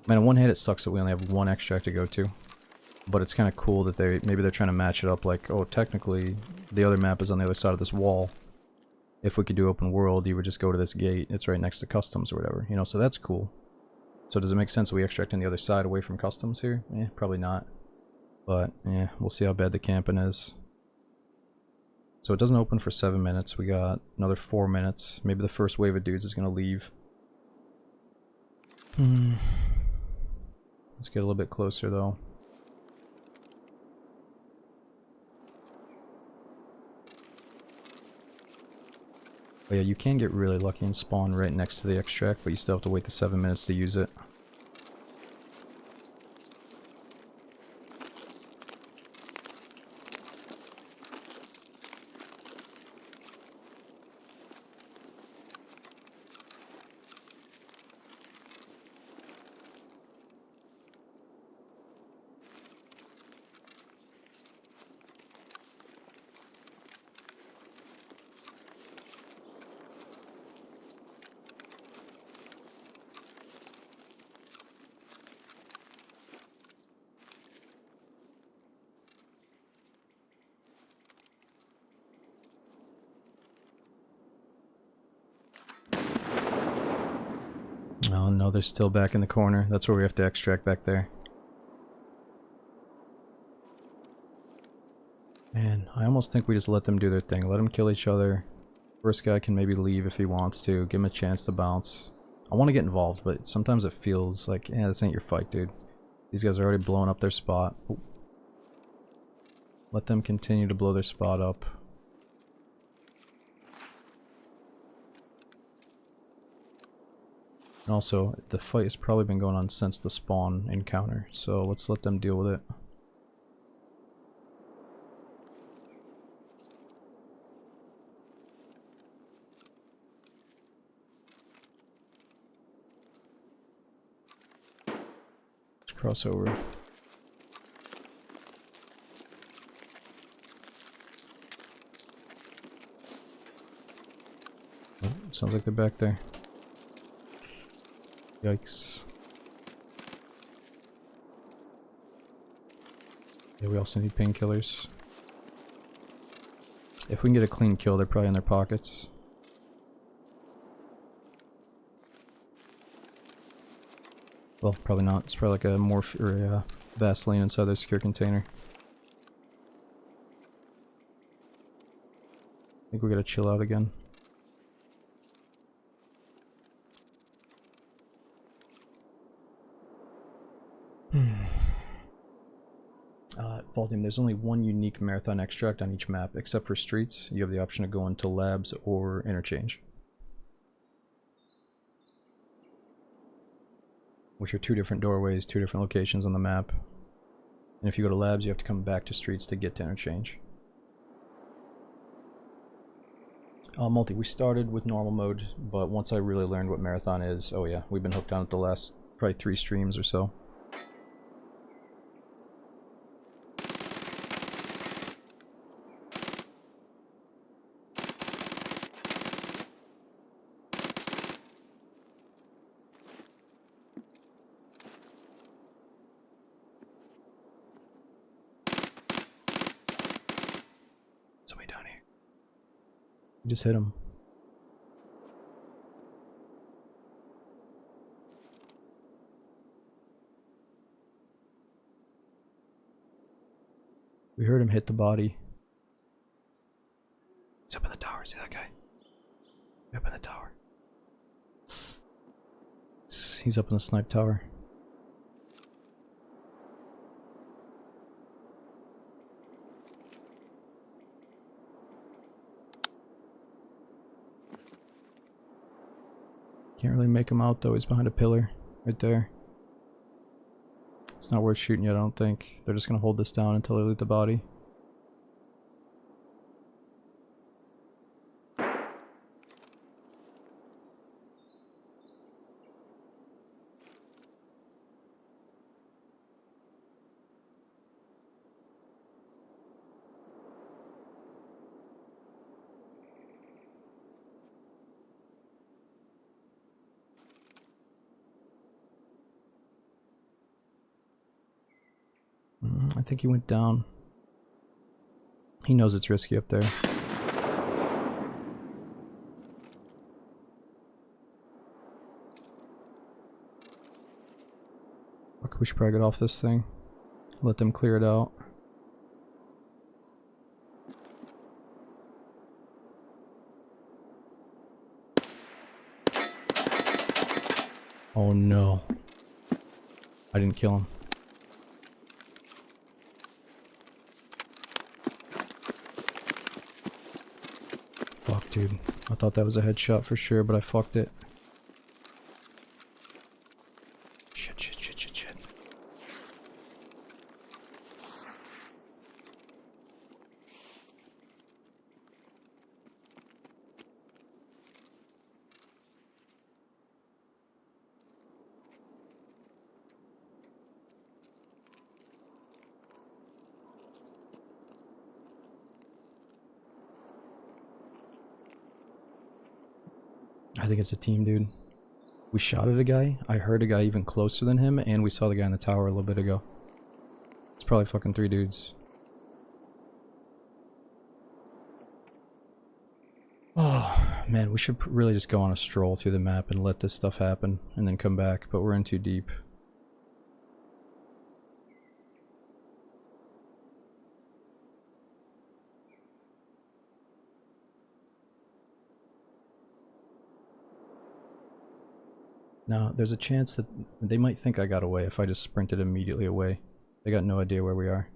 S2: Man, on one hand it sucks that we only have one extract to go to. But it's kind of cool that maybe they're trying to match it up like, oh, technically, the other map is on the other side of this wall. If we could do open world, you would just go to this gate. It's right next to customs or whatever, you know, so that's cool. So does it make sense that we extract on the other side away from customs here? Eh, probably not. But, yeah, we'll see how bad the camping is. So it doesn't open for 7 minutes. We got another 4 minutes. Maybe the first wave of dudes is going to leave. Let's get a little bit closer, though. Oh yeah, you can get really lucky and spawn right next to the extract, but you still have to wait the 7 minutes to use it. Oh no, they're still back in the corner. That's where we have to extract back there. Man, I almost think we just let them do their thing. Let them kill each other. First guy can maybe leave if he wants to. Give him a chance to bounce. I want to get involved, but sometimes it feels like, yeah, this ain't your fight, dude. These guys are already blowing up their spot. Ooh. Let them continue to blow their spot up. And also, the fight has probably been going on since the spawn encounter, so let's let them deal with it. Let's cross over. Oh, sounds like they're back there. Yikes. Yeah, we also need painkillers. If we can get a clean kill, they're probably in their pockets. Well, probably not. It's probably like a or a Vaseline inside their secure container. I think we gotta chill out again. Volume, there's only one unique marathon extract on each map, except for streets. You have the option to go into labs or interchange, which are two different doorways, two different locations on the map. And if you go to labs, you have to come back to streets to get to interchange. Multi, we started with normal mode, but once I really learned what marathon is, oh yeah, we've been hooked on it the last probably 3 streams or so. Somebody down here. You just hit him. We heard him hit the body. He's up in the tower. See that guy? Up in the tower. He's up in the snipe tower. Can't really make him out though. He's behind a pillar right there. It's not worth shooting yet, I don't think. They're just gonna hold this down until they loot the body. I think he went down. He knows it's risky up there. Fuck, we should probably get off this thing. Let them clear it out. Oh no. I didn't kill him. Fuck, dude. I thought that was a headshot for sure, but I fucked it. Shit, shit, shit, shit, shit. I think it's a team, dude. We shot at a guy, I heard a guy even closer than him, and we saw the guy in the tower a little bit ago. It's probably fucking 3 dudes. Oh, man, we should really just go on a stroll through the map and let this stuff happen, and then come back, but we're in too deep. Now, there's a chance that they might think I got away if I just sprinted immediately away. They got no idea where we are.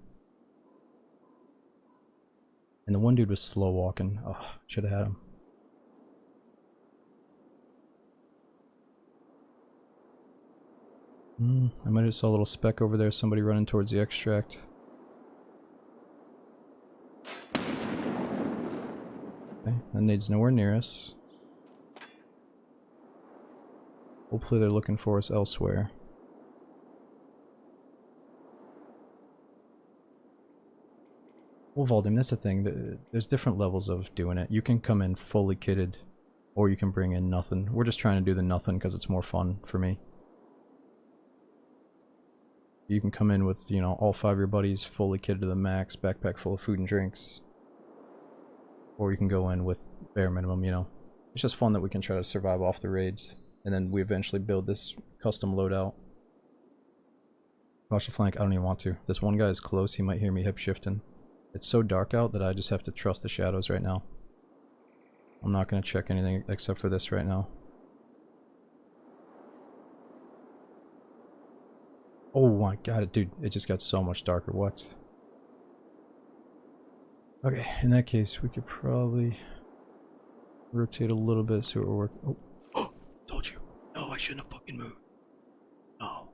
S2: And the one dude was slow walking. Oh, should have had him. I might have saw a little speck over there, somebody running towards the extract. Okay, that nade's nowhere near us. Hopefully they're looking for us elsewhere. Well, Valdim, that's the thing. There's different levels of doing it. You can come in fully kitted, or you can bring in nothing. We're just trying to do the nothing because it's more fun for me. You can come in with, you know, all 5 of your buddies fully kitted to the max, backpack full of food and drinks. Or you can go in with bare minimum, you know. It's just fun that we can try to survive off the raids. And then we eventually build this custom loadout. Watch the flank, I don't even want to. This one guy is close, he might hear me hip shifting. It's so dark out that I just have to trust the shadows right now. I'm not going to check anything except for this right now. Oh my god, dude, it just got so much darker, what? Okay, in that case, we could probably rotate a little bit so we're working. Oh, told you. No, I shouldn't have fucking moved. Oh,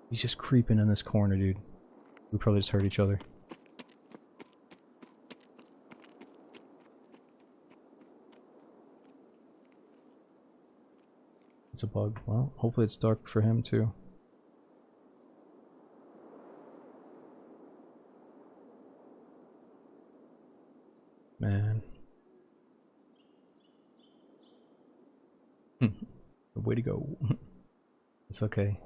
S2: he's just creeping in this corner, dude. We probably just hurt each other. It's a bug. Well, hopefully it's dark for him too. Man. Way to go. It's okay.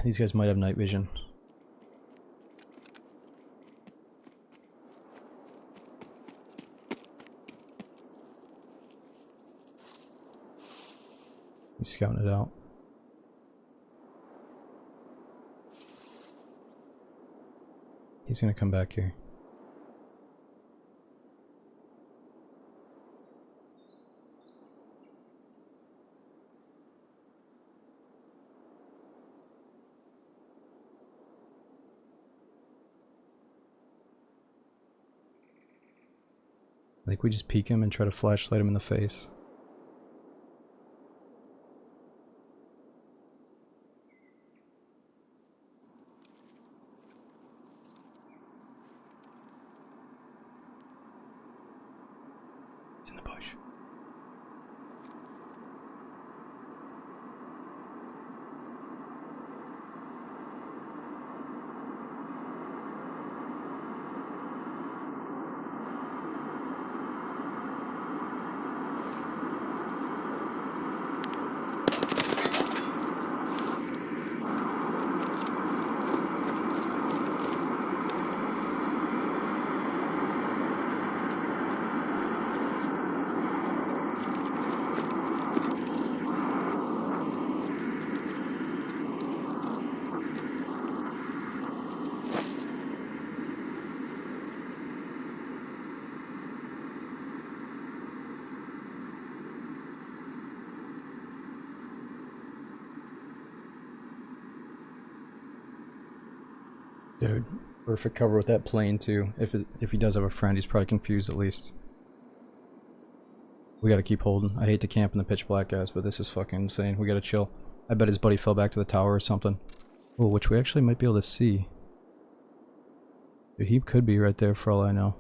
S2: These guys might have night vision. He's scouting it out. He's gonna come back here. I think we just peek him and try to flashlight him in the face. He's in the bush. Dude, perfect cover with that plane too. If he does have a friend, he's probably confused at least. We gotta keep holding. I hate to camp in the pitch black, guys, but this is fucking insane. We gotta chill. I bet his buddy fell back to the tower or something. Oh, which we actually might be able to see. Dude, he could be right there for all I know.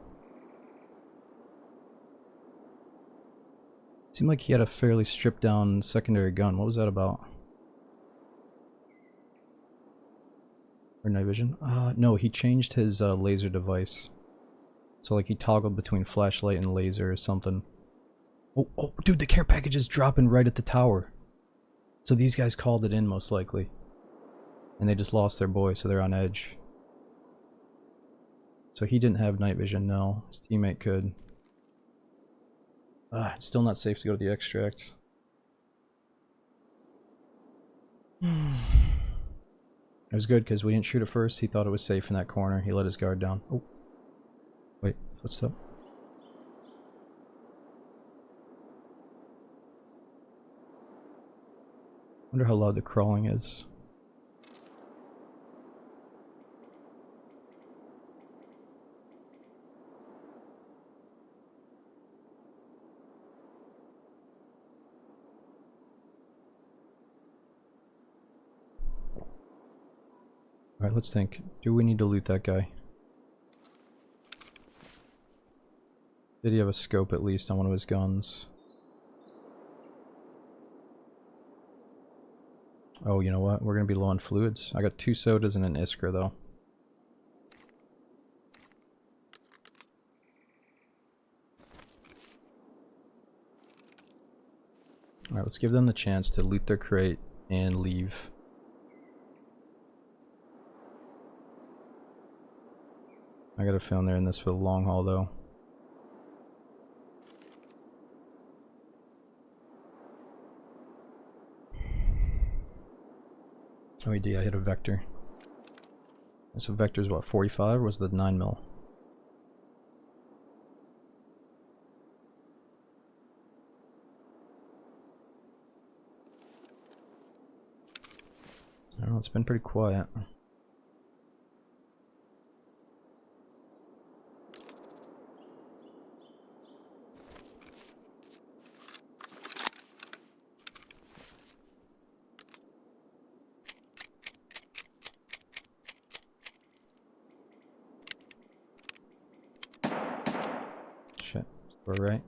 S2: Seemed like he had a fairly stripped down secondary gun. What was that about? Or night vision? No, he changed his laser device. So like he toggled between flashlight and laser or something. Oh, dude, the care package is dropping right at the tower. So these guys called it in most likely. And they just lost their boy, so they're on edge. So he didn't have night vision, no. His teammate could. It's still not safe to go to the extract. It was good because we didn't shoot at first. He thought it was safe in that corner. He let his guard down. Oh. Wait, footstep. Wonder how loud the crawling is. Alright, let's think. Do we need to loot that guy? Did he have a scope at least on one of his guns? Oh, you know what? We're gonna be low on fluids. I got 2 sodas and an Iskra though. Alright, let's give them the chance to loot their crate and leave. I got a feeling they're in this for the long haul though. Oh, yeah, I hit a vector. So vector's what, 45 or was the 9mm? I don't know, it's been pretty quiet. Shit, we're right.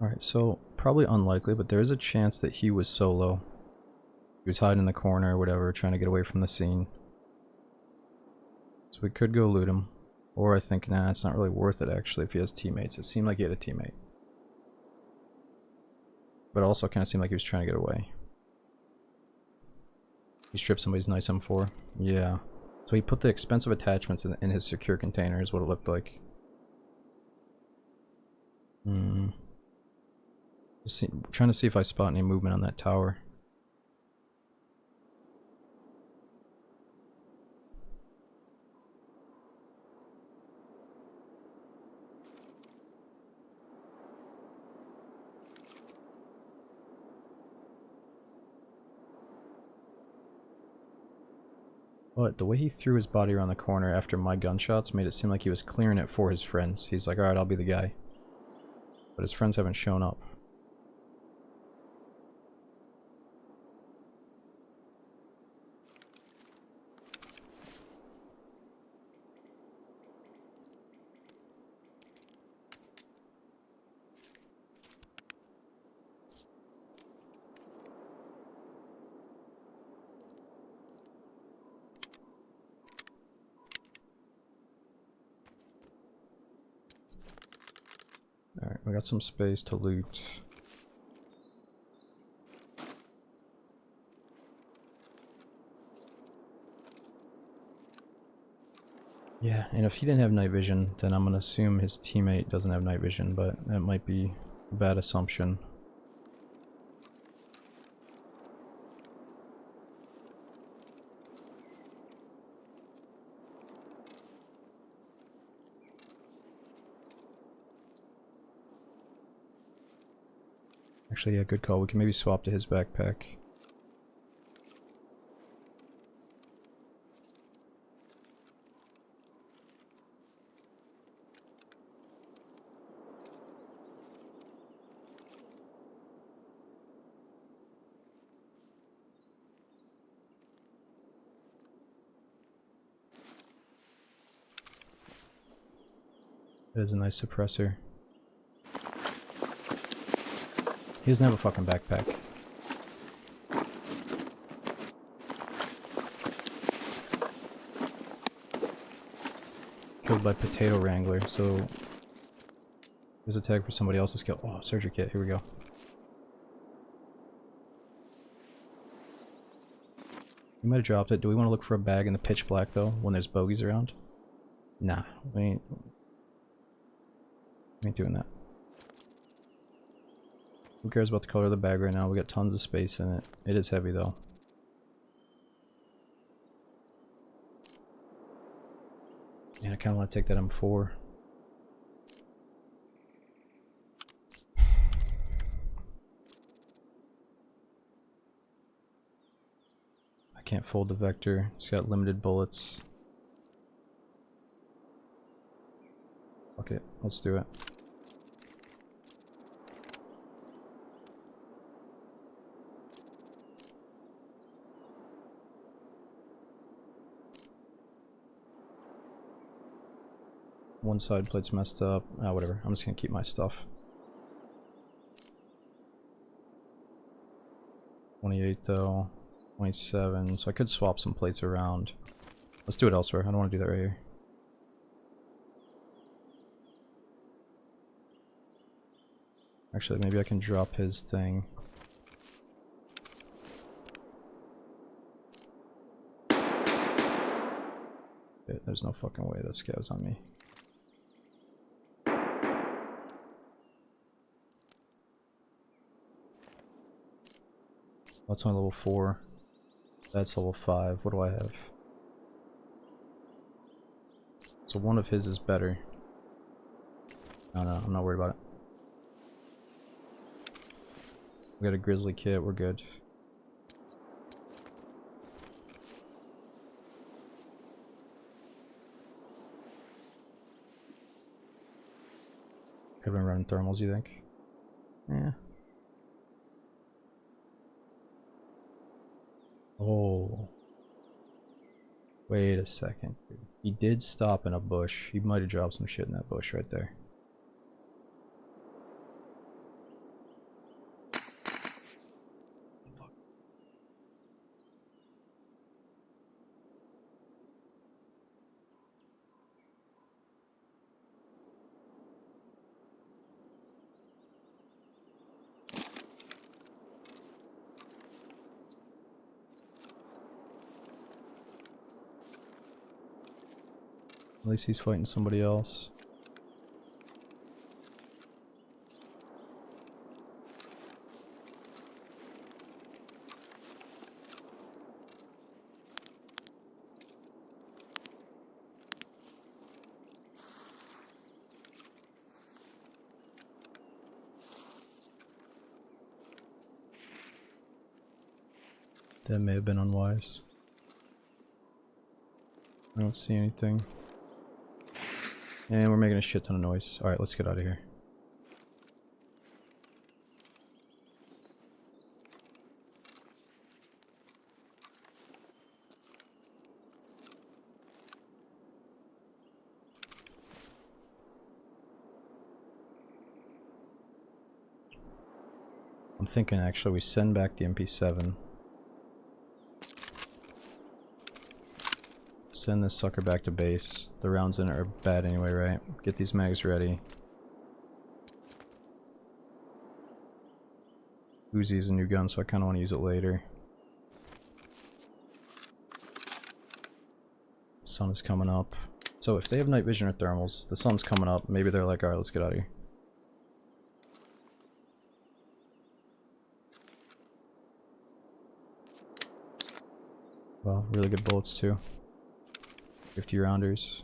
S2: Alright, so probably unlikely, but there is a chance that he was solo. He was hiding in the corner or whatever, trying to get away from the scene. So we could go loot him. Or I think, nah, it's not really worth it actually if he has teammates. It seemed like he had a teammate. But it also kind of seemed like he was trying to get away. He stripped somebody's nice M4. Yeah. So he put the expensive attachments in his secure container is what it looked like. Trying to see if I spot any movement on that tower. But the way he threw his body around the corner after my gunshots made it seem like he was clearing it for his friends. He's like, alright, I'll be the guy. But his friends haven't shown up. Alright, we got some space to loot. Yeah, and if he didn't have night vision, then I'm gonna assume his teammate doesn't have night vision, but that might be a bad assumption. Actually, yeah, good call. We can maybe swap to his backpack. That is a nice suppressor. He doesn't have a fucking backpack. Killed by Potato Wrangler, so there's a tag for somebody else's kill. Oh, surgery kit, here we go. You might have dropped it. Do we want to look for a bag in the pitch black though, when there's bogeys around? Nah, we ain't doing that. Who cares about the color of the bag right now? We got tons of space in it. It is heavy though. Man, I kind of want to take that M4. I can't fold the Vector. It's got limited bullets. Fuck it. Let's do it. One side plate's messed up. Ah, whatever. I'm just gonna keep my stuff. 28 though. 27, so I could swap some plates around. Let's do it elsewhere. I don't want to do that right here. Actually, maybe I can drop his thing. Okay, there's no fucking way that scav's on me. That's only level 4. That's level 5. What do I have? So one of his is better. No, I'm not worried about it. We got a grizzly kit, we're good. Could have been running thermals, you think? Yeah. Oh. Wait a second. He did stop in a bush. He might have dropped some shit in that bush right there. At least he's fighting somebody else. That may have been unwise. I don't see anything. And we're making a shit ton of noise. Alright, let's get out of here. I'm thinking actually we send back the MP7. Send this sucker back to base. The rounds in it are bad anyway, right? Get these mags ready. Uzi is a new gun, so I kind of want to use it later. Sun is coming up. So if they have night vision or thermals, the sun's coming up. Maybe they're like, alright, let's get out of here. Well, really good bullets too. 50 rounders.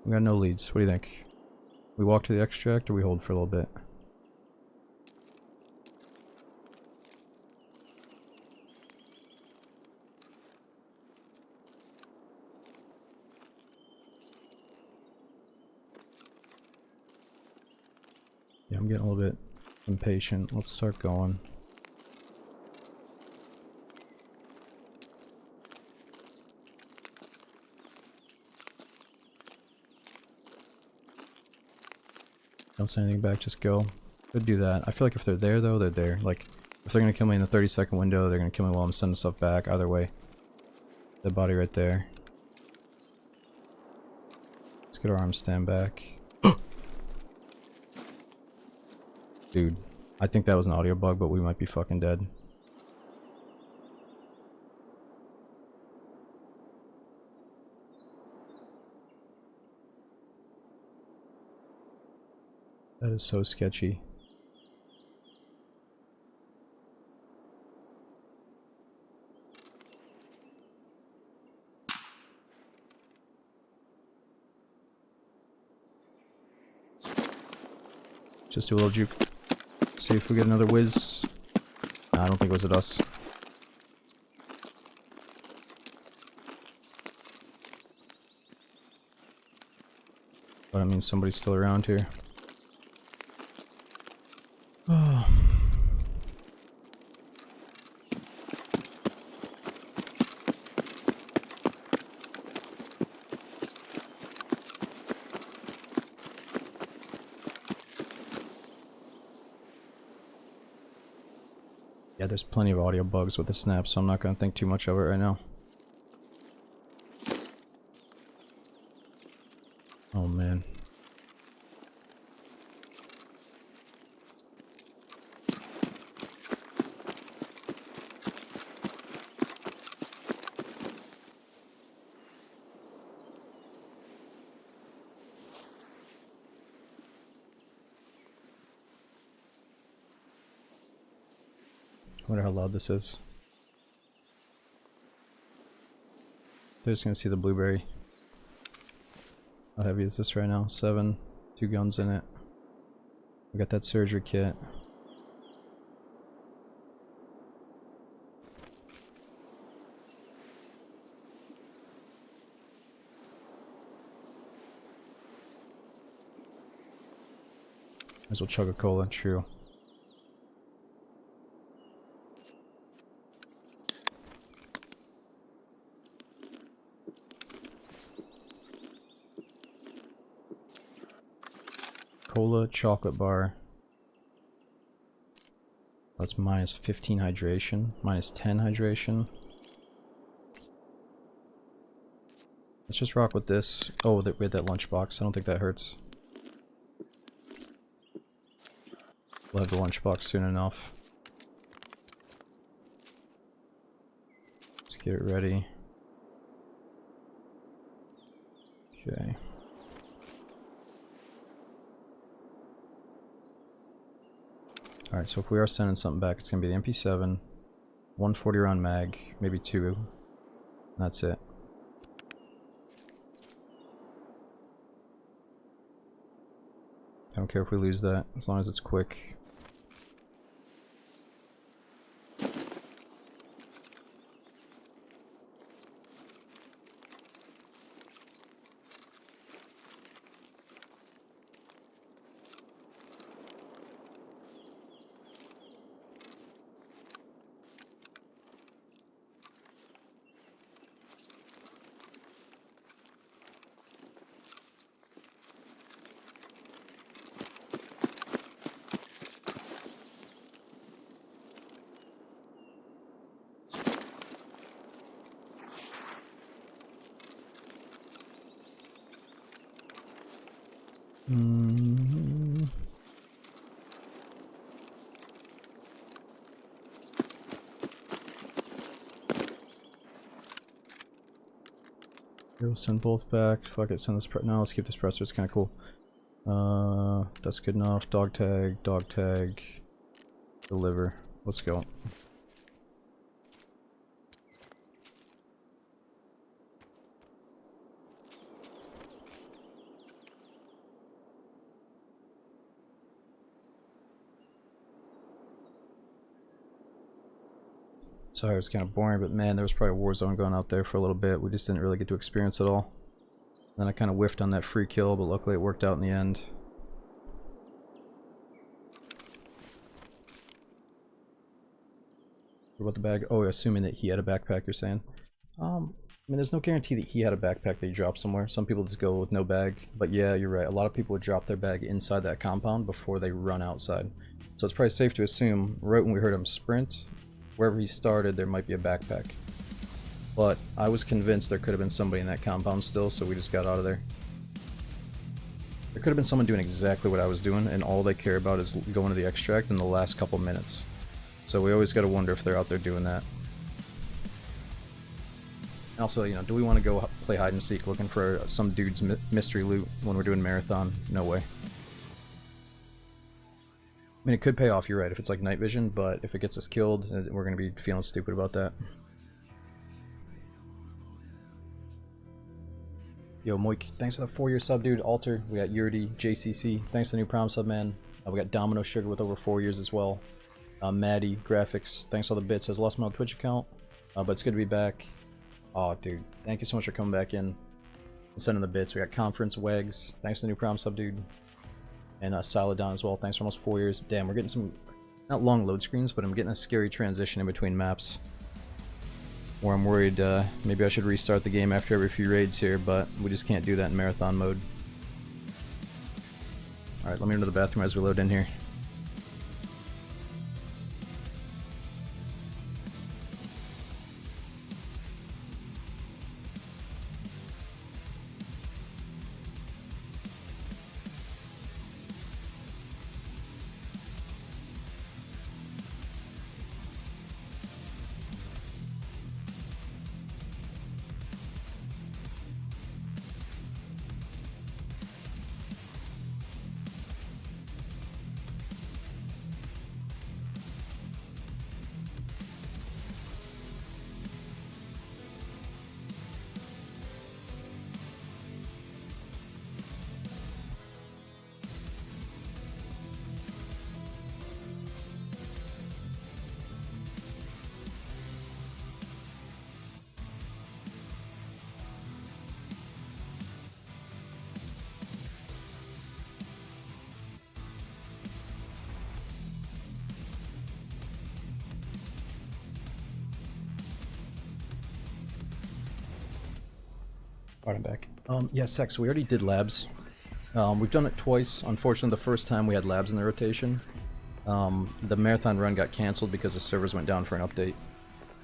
S2: We got no leads. What do you think? We walk to the extract or we hold for a little bit? Yeah, I'm getting a little bit impatient. Let's start going. Don't say anything back, just go. Could do that. I feel like if they're there though, they're there. Like, if they're gonna kill me in the 30-second window, they're gonna kill me while I'm sending stuff back. Either way. Dead body right there. Let's get our arms stand back. Dude, I think that was an audio bug, but we might be fucking dead. That is so sketchy. Just do a little juke. See if we get another whiz. Nah, I don't think it was at us. That means somebody's still around here. Oh. Yeah, there's plenty of audio bugs with the snap, so I'm not going to think too much of it right now. Oh man. I wonder how loud this is. They're just gonna see the blueberry. How heavy is this right now? 7. 2 guns in it. We got that surgery kit. Might as well chug a cola, true. Cola, chocolate bar. That's minus 15 hydration, minus 10 hydration. Let's just rock with this. Oh, we had that lunchbox. I don't think that hurts. We'll have the lunchbox soon enough. Let's get it ready. Okay. Alright, so if we are sending something back, it's going to be the MP7, 140 round mag, maybe 2, and that's it. I don't care if we lose that, as long as it's quick. We'll send both back. Fuck it, send this no, let's keep this presser, it's kinda cool. That's good enough. Dog tag, deliver. Let's go. Sorry, it was kind of boring, but man, there was probably a war zone going out there for a little bit. We just didn't really get to experience it all. Then I kind of whiffed on that free kill, but luckily it worked out in the end. What about the bag? Oh, assuming that he had a backpack, you're saying? I mean, there's no guarantee that he had a backpack that he dropped somewhere. Some people just go with no bag. But yeah, you're right. A lot of people would drop their bag inside that compound before they run outside. So it's probably safe to assume, right when we heard him sprint, wherever he started, there might be a backpack. But I was convinced there could have been somebody in that compound still, so we just got out of there. There could have been someone doing exactly what I was doing, and all they care about is going to the extract in the last couple minutes. So we always got to wonder if they're out there doing that. Also, you know, do we want to go play hide and seek looking for some dude's mystery loot when we're doing marathon? No way. I mean, it could pay off, you're right, if it's like night vision, but if it gets us killed, we're going to be feeling stupid about that. Yo, Moik, thanks for the 4-year sub, dude. Alter, we got Yurdi, JCC, thanks for the new prom sub, man. We got Domino Sugar with over 4 years as well. Maddie, Graphics, thanks for all the bits. Has lost my Twitch account, but it's good to be back. Oh, dude, thank you so much for coming back in. Sending the bits. We got Conference Wags. Thanks to the new prom sub, dude. And Saladon as well. Thanks for almost 4 years. Damn, we're getting some, not long load screens, but I'm getting a scary transition in between maps. Where I'm worried maybe I should restart the game after every few raids here, but we just can't do that in marathon mode. Alright, let me into the bathroom as we load in here. Alright, I'm back. Yeah, Sex, we already did labs. We've done it twice. Unfortunately, the first time we had labs in the rotation. The marathon run got cancelled because the servers went down for an update.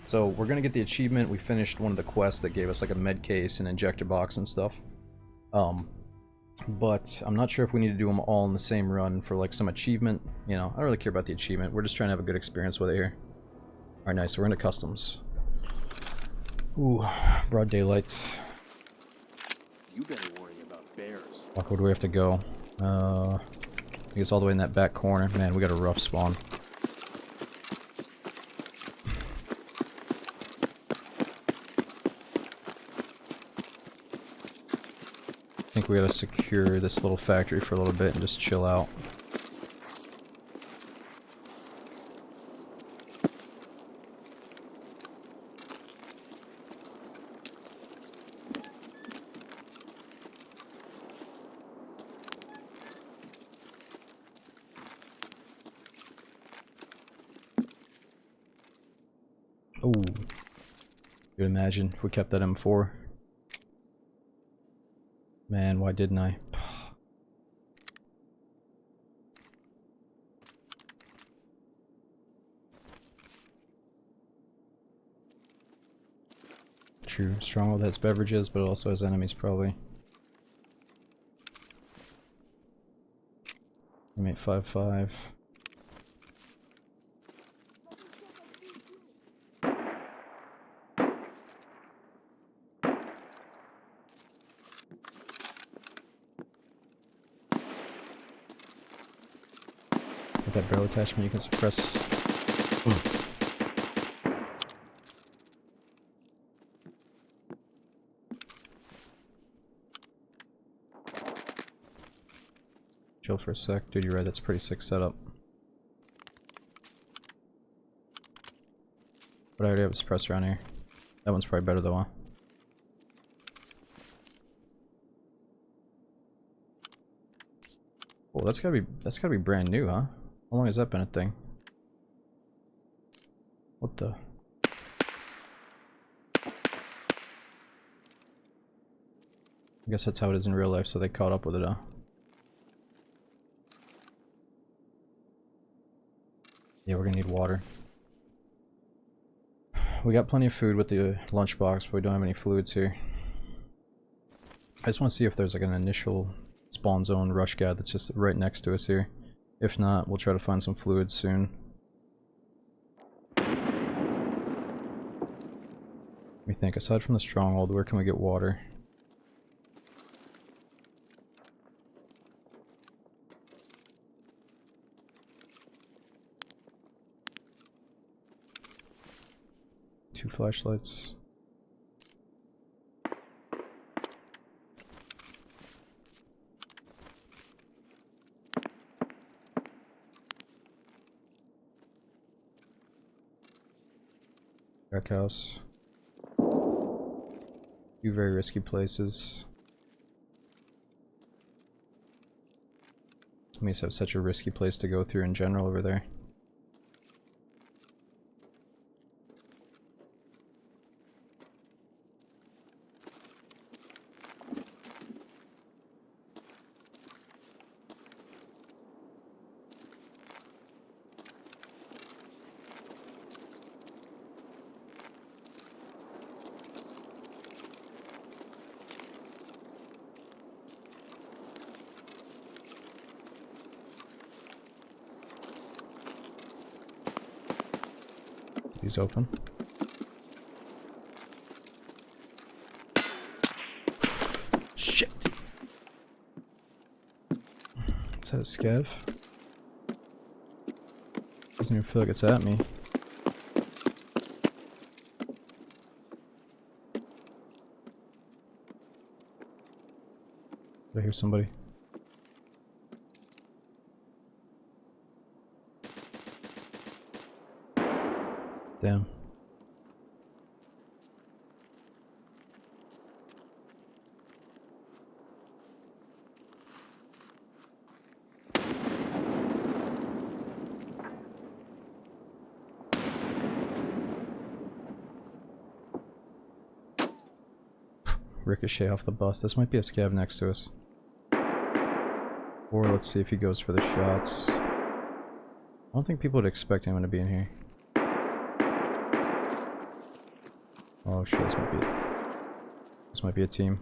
S2: So we're gonna get the achievement. We finished one of the quests that gave us like a med case and injector box and stuff. But I'm not sure if we need to do them all in the same run for like some achievement. You know, I don't really care about the achievement. We're just trying to have a good experience with it here. Alright, nice. So we're into customs. Ooh, broad daylights.
S4: You better worry about bears.
S2: Fuck, where do we have to go? I think it's all the way in that back corner. Man, we got a rough spawn. I think we gotta secure this little factory for a little bit and just chill out. Oh, you imagine if we kept that M4. Man, why didn't I? True, Stronghold has beverages, but it also has enemies, probably. Mate 5-5. With that barrel attachment, you can suppress. Ooh. Chill for a sec. Dude, you're right, that's a pretty sick setup. But I already have a suppressor on here. That one's probably better though, huh? Well, that's gotta be brand new, huh? How long has that been a thing? What the? I guess that's how it is in real life, so they caught up with it, huh? Yeah, we're gonna need water. We got plenty of food with the lunchbox, but we don't have any fluids here. I just want to see if there's like an initial spawn zone rush guide that's just right next to us here. If not, we'll try to find some fluids soon. Let me think, aside from the stronghold, where can we get water? Two flashlights. Crack house. Two very risky places. Enemies have such a risky place to go through in general over there. He's open. Shit! Is that a scav? Doesn't even feel like it's at me. Did I hear somebody? Damn. Ricochet off the bus. This might be a scav next to us. Or let's see if he goes for the shots. I don't think people would expect anyone to be in here. Oh shit, this might be a team.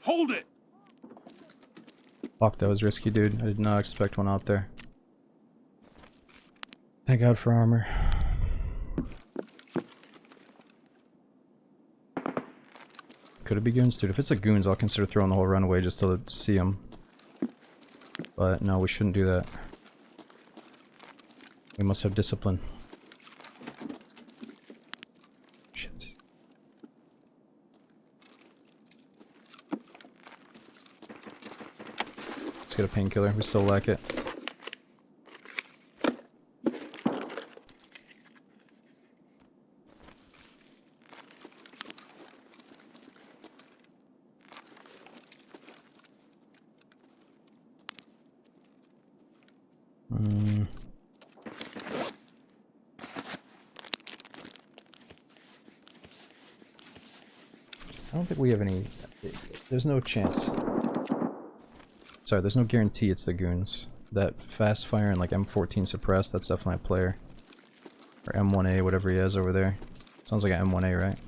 S1: Hold it!
S2: Fuck, that was risky, dude. I did not expect one out there. Thank God for armor. Could it be goons? Dude, if it's a goons, I'll consider throwing the whole runway just to see them. But no, we shouldn't do that. We must have discipline. Shit. Let's get a painkiller. We still lack it. I don't think we have any... There's no chance. Sorry, there's no guarantee it's the goons. That fast fire and like M14 suppressed, that's definitely a player. Or M1A, whatever he has over there. Sounds like an M1A, right?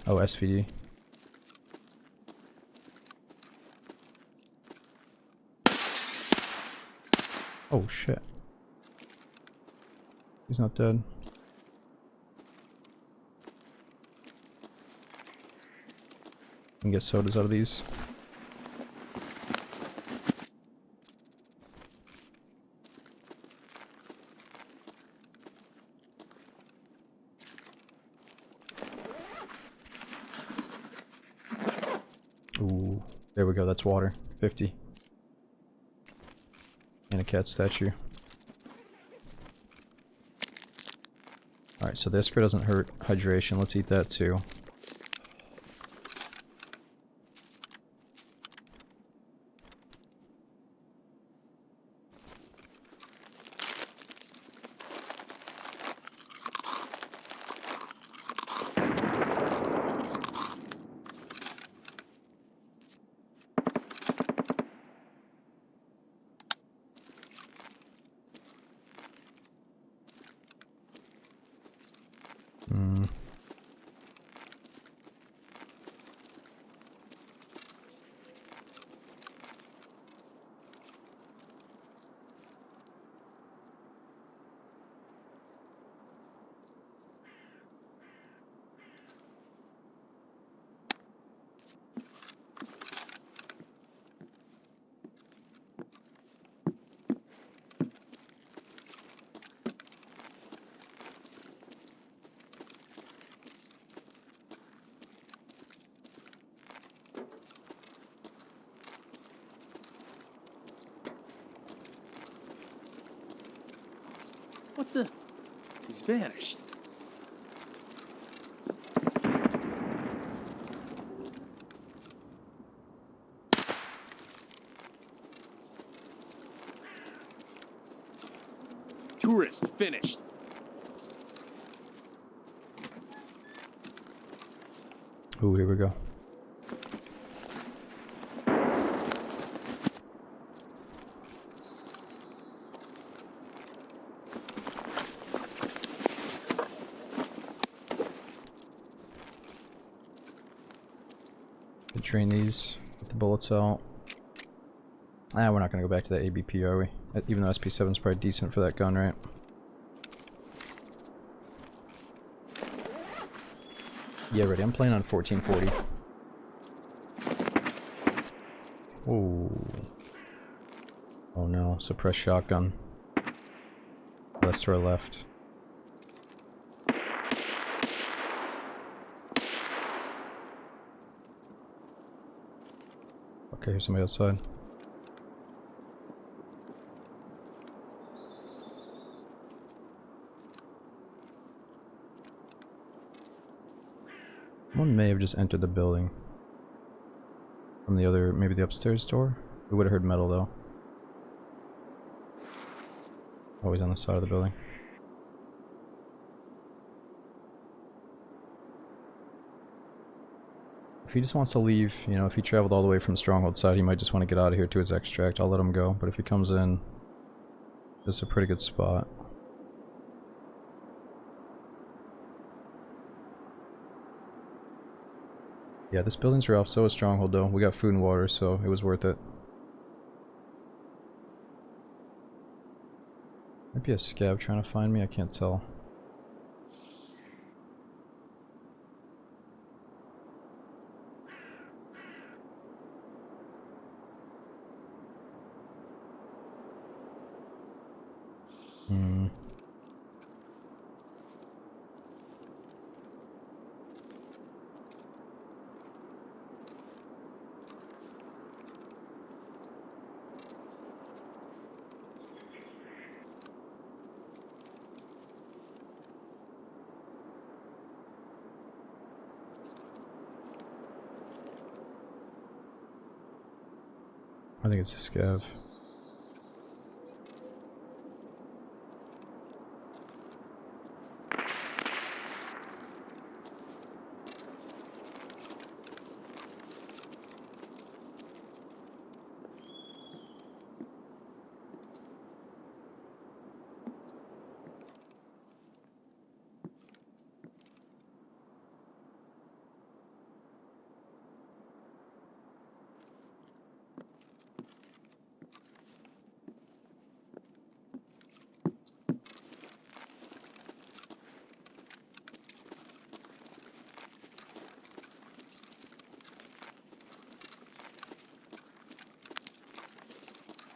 S2: Oh, SVD. Oh shit. He's not dead. Can get sodas out of these. Ooh, there we go, that's water. 50. And a cat statue. Alright, so the Iskra doesn't hurt hydration. Let's eat that too.
S4: What the? He's vanished. Tourist finished.
S2: Ooh, here we go. Could drain these, get the bullets out. Ah, we're not gonna go back to that ABP, are we? Even though SP7 is probably decent for that gun, right? Yeah, ready. I'm playing on 1440. Ooh. Oh no, suppressed shotgun. Let's to our left. Okay, here's somebody outside. One may have just entered the building. From the other, maybe the upstairs door? We would have heard metal though. Always on the side of the building. If he just wants to leave, you know, if he traveled all the way from Stronghold side, he might just want to get out of here to his extract. I'll let him go. But if he comes in, this is a pretty good spot. Yeah, this building's rough. So is Stronghold though. We got food and water, so it was worth it. Might be a scab trying to find me, I can't tell. I think it's a scav.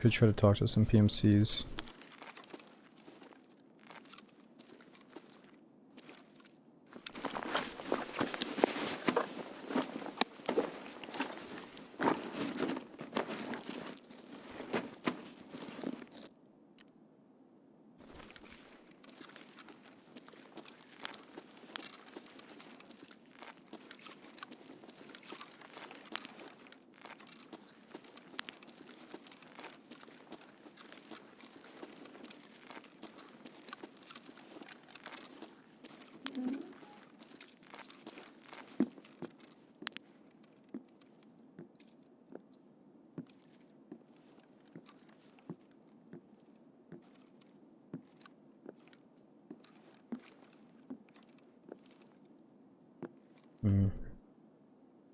S2: Could try to talk to some PMCs.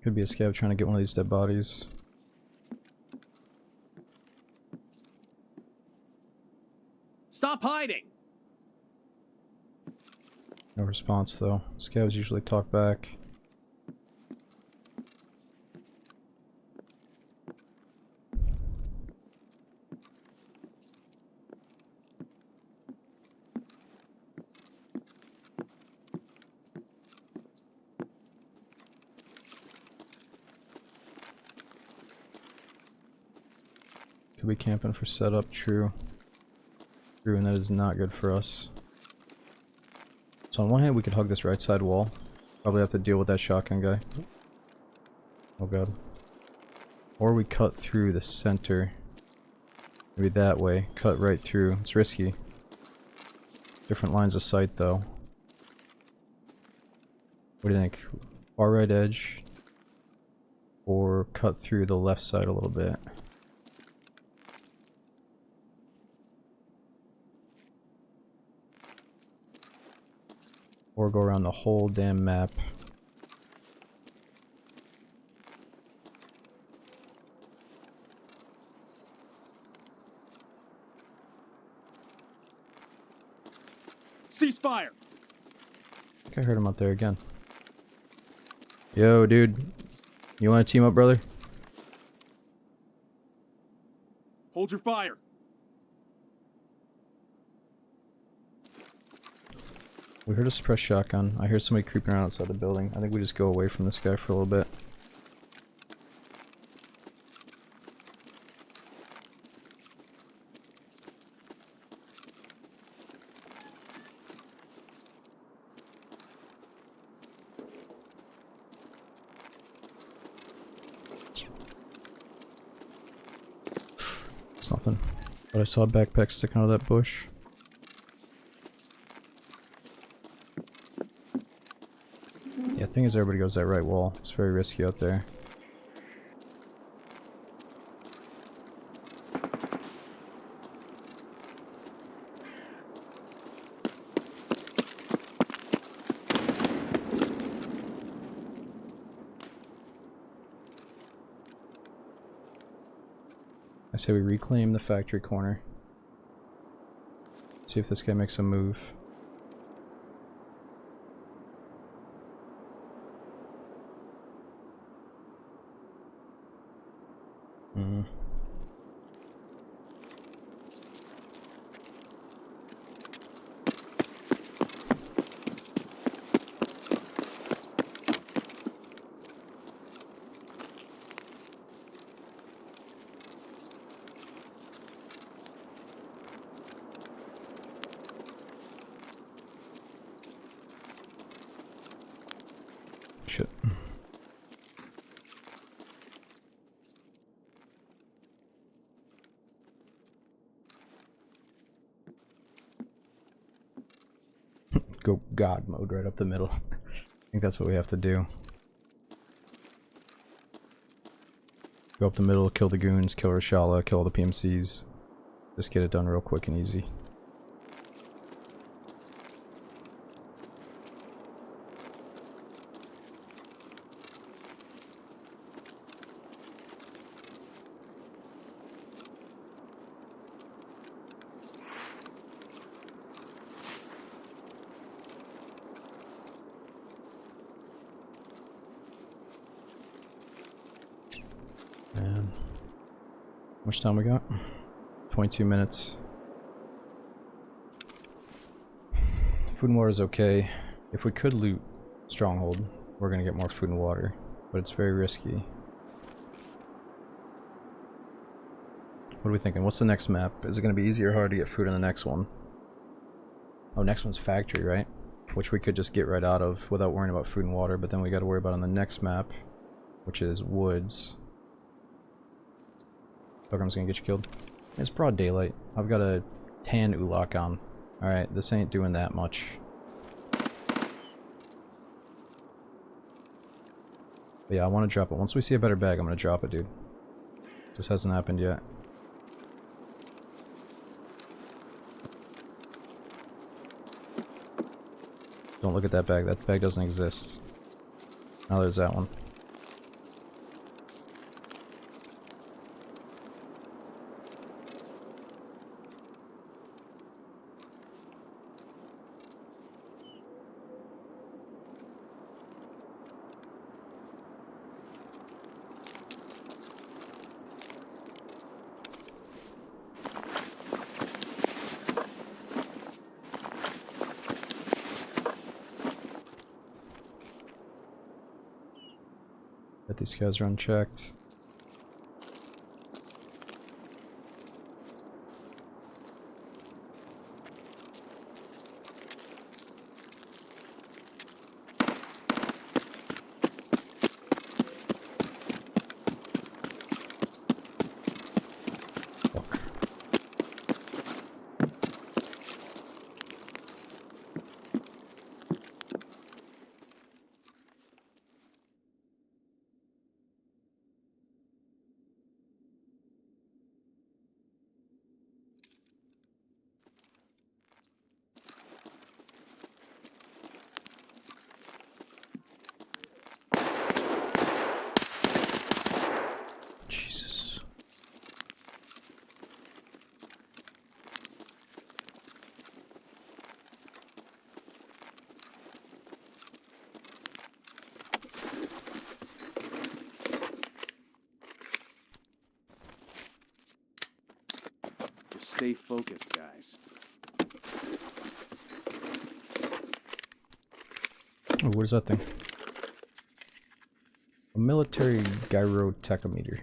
S2: Could be a scav trying to get one of these dead bodies.
S4: Stop hiding!
S2: No response though. Scavs usually talk back. Could be camping for setup, true. through, and that is not good for us. So on one hand, we could hug this right side wall. Probably have to deal with that shotgun guy. Oh god. Or we cut through the center. Maybe that way. Cut right through. It's risky. Different lines of sight though. What do you think? Far right edge? Or cut through the left side a little bit? Or go around the whole damn map.
S4: Ceasefire!
S2: I think I heard him up there again. Yo, dude. You wanna team up, brother?
S4: Hold your fire!
S2: We heard a suppressed shotgun. I hear somebody creeping around outside the building. I think we just go away from this guy for a little bit. It's nothing. But I saw a backpack sticking out of that bush. Yeah, thing is everybody goes that right wall. It's very risky out there. I say we reclaim the factory corner. See if this guy makes a move. Shit. Go God mode right up the middle. I think that's what we have to do. Go up the middle, kill the goons, kill Rashala, kill all the PMCs. Just get it done real quick and easy. Man. How much time we got? 22 minutes. Food and water is okay. If we could loot Stronghold, we're gonna get more food and water, but it's very risky. What are we thinking? What's the next map? Is it gonna be easy or hard to get food in the next one? Oh, next one's factory, right? Which we could just get right out of without worrying about food and water, but then we gotta worry about on the next map, which is woods. Pilgrim's gonna get you killed. It's broad daylight. I've got a tan ulak on. Alright, this ain't doing that much. But yeah, I want to drop it. Once we see a better bag, I'm gonna drop it, dude. Just hasn't happened yet. Don't look at that bag. That bag doesn't exist. Now there's that one. Bet these guys are unchecked.
S4: Stay focused, guys.
S2: Oh, what is that thing? A military gyrotachometer.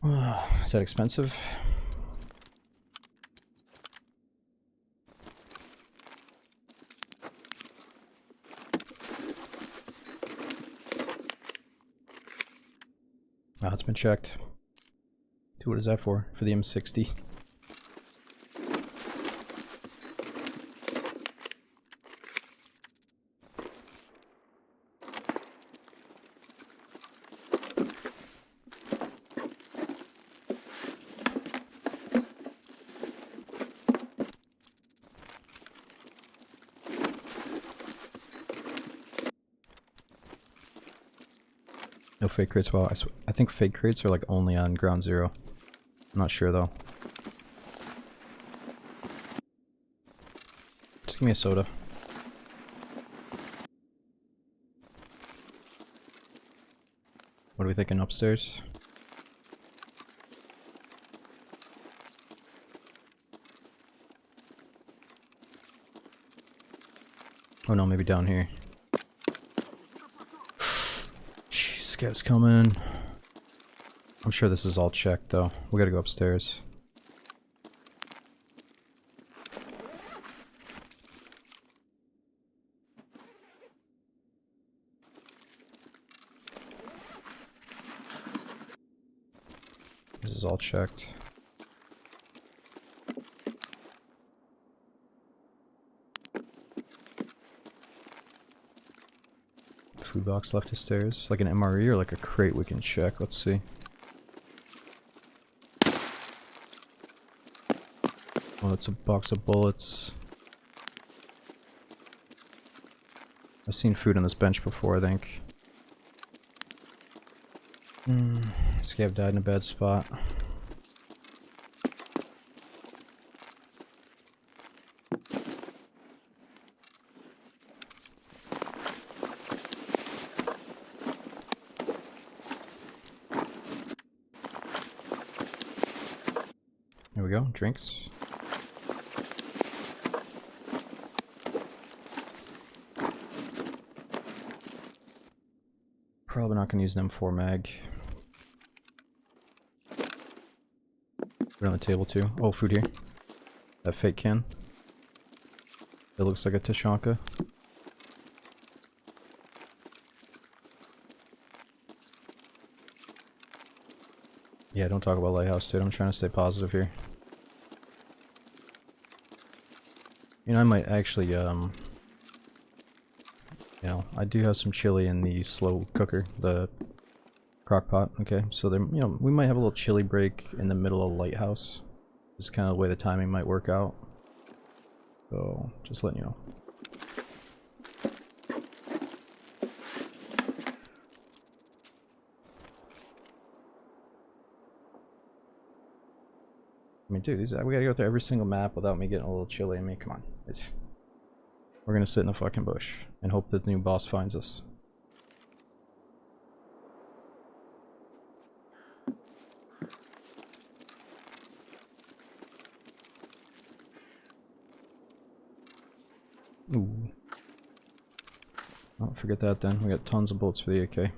S2: Is that expensive? Oh, it's been checked. Dude, what is that for? For the M60? No fake crates. Well, I think fake crates are like only on ground zero. I'm not sure though. Just give me a soda. What are we thinking upstairs? Oh no, maybe down here. Scav's coming. I'm sure this is all checked though. We gotta go upstairs. This is all checked. Food box left of stairs. Like an MRE or like a crate we can check. Let's see. Oh, it's a box of bullets. I've seen food on this bench before, I think. Scav died in a bad spot. There we go, drinks. Probably not gonna use an M4 mag. Put it on the table too. Oh, food here. That fake can. It looks like a Tashanka. Yeah, don't talk about Lighthouse, dude. I'm trying to stay positive here. You know, I might actually, you know, I do have some chili in the slow cooker, the crock pot. Okay, so there, you know, we might have a little chili break in the middle of Lighthouse. Just kind of the way the timing might work out. So, just letting you know. I mean, dude, we gotta go through every single map without me getting a little chilly. I mean, come on. We're gonna sit in a fucking bush and hope that the new boss finds us. Ooh. Oh, forget that then. We got tons of bullets for the AK.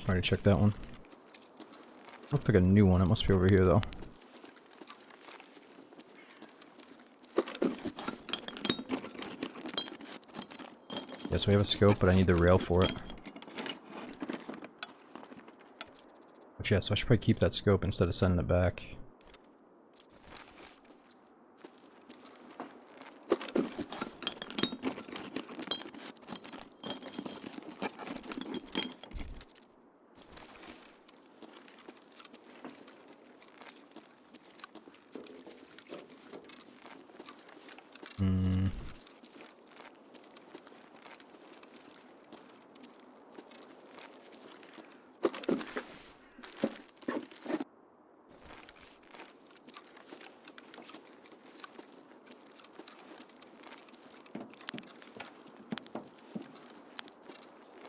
S2: Already checked that one. Looked like a new one. It must be over here though. Yes, we have a scope, but I need the rail for it. But yeah, so I should probably keep that scope instead of sending it back.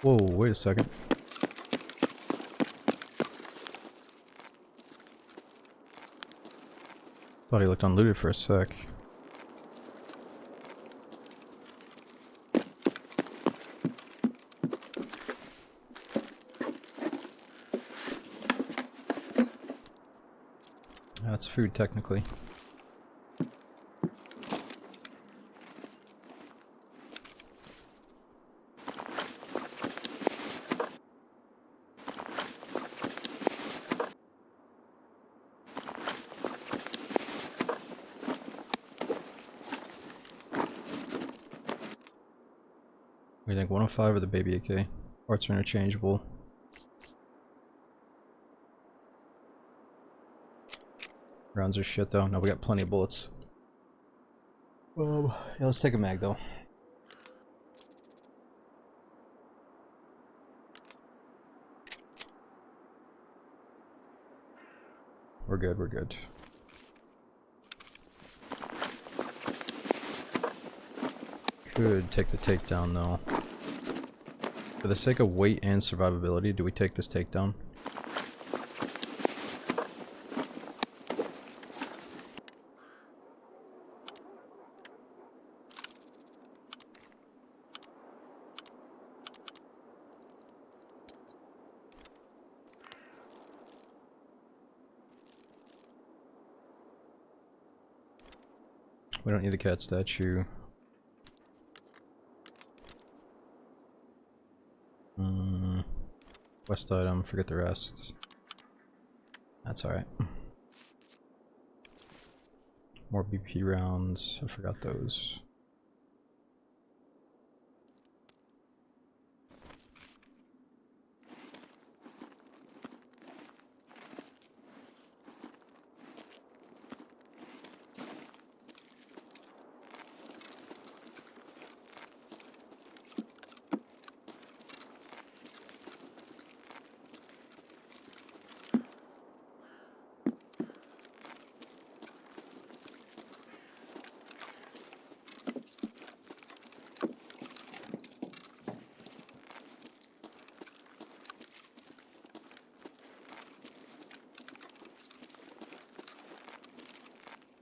S2: Whoa, wait a second. Thought he looked unlooted for a sec. That's food, technically. What do you think, 105 or the baby AK? Parts are interchangeable. Rounds are shit though. No, we got plenty of bullets. Yeah, let's take a mag though. We're good, we're good. Could take the takedown though. For the sake of weight and survivability, do we take this takedown? We don't need the cat statue. Quest item, forget the rest. That's alright. More BP rounds, I forgot those.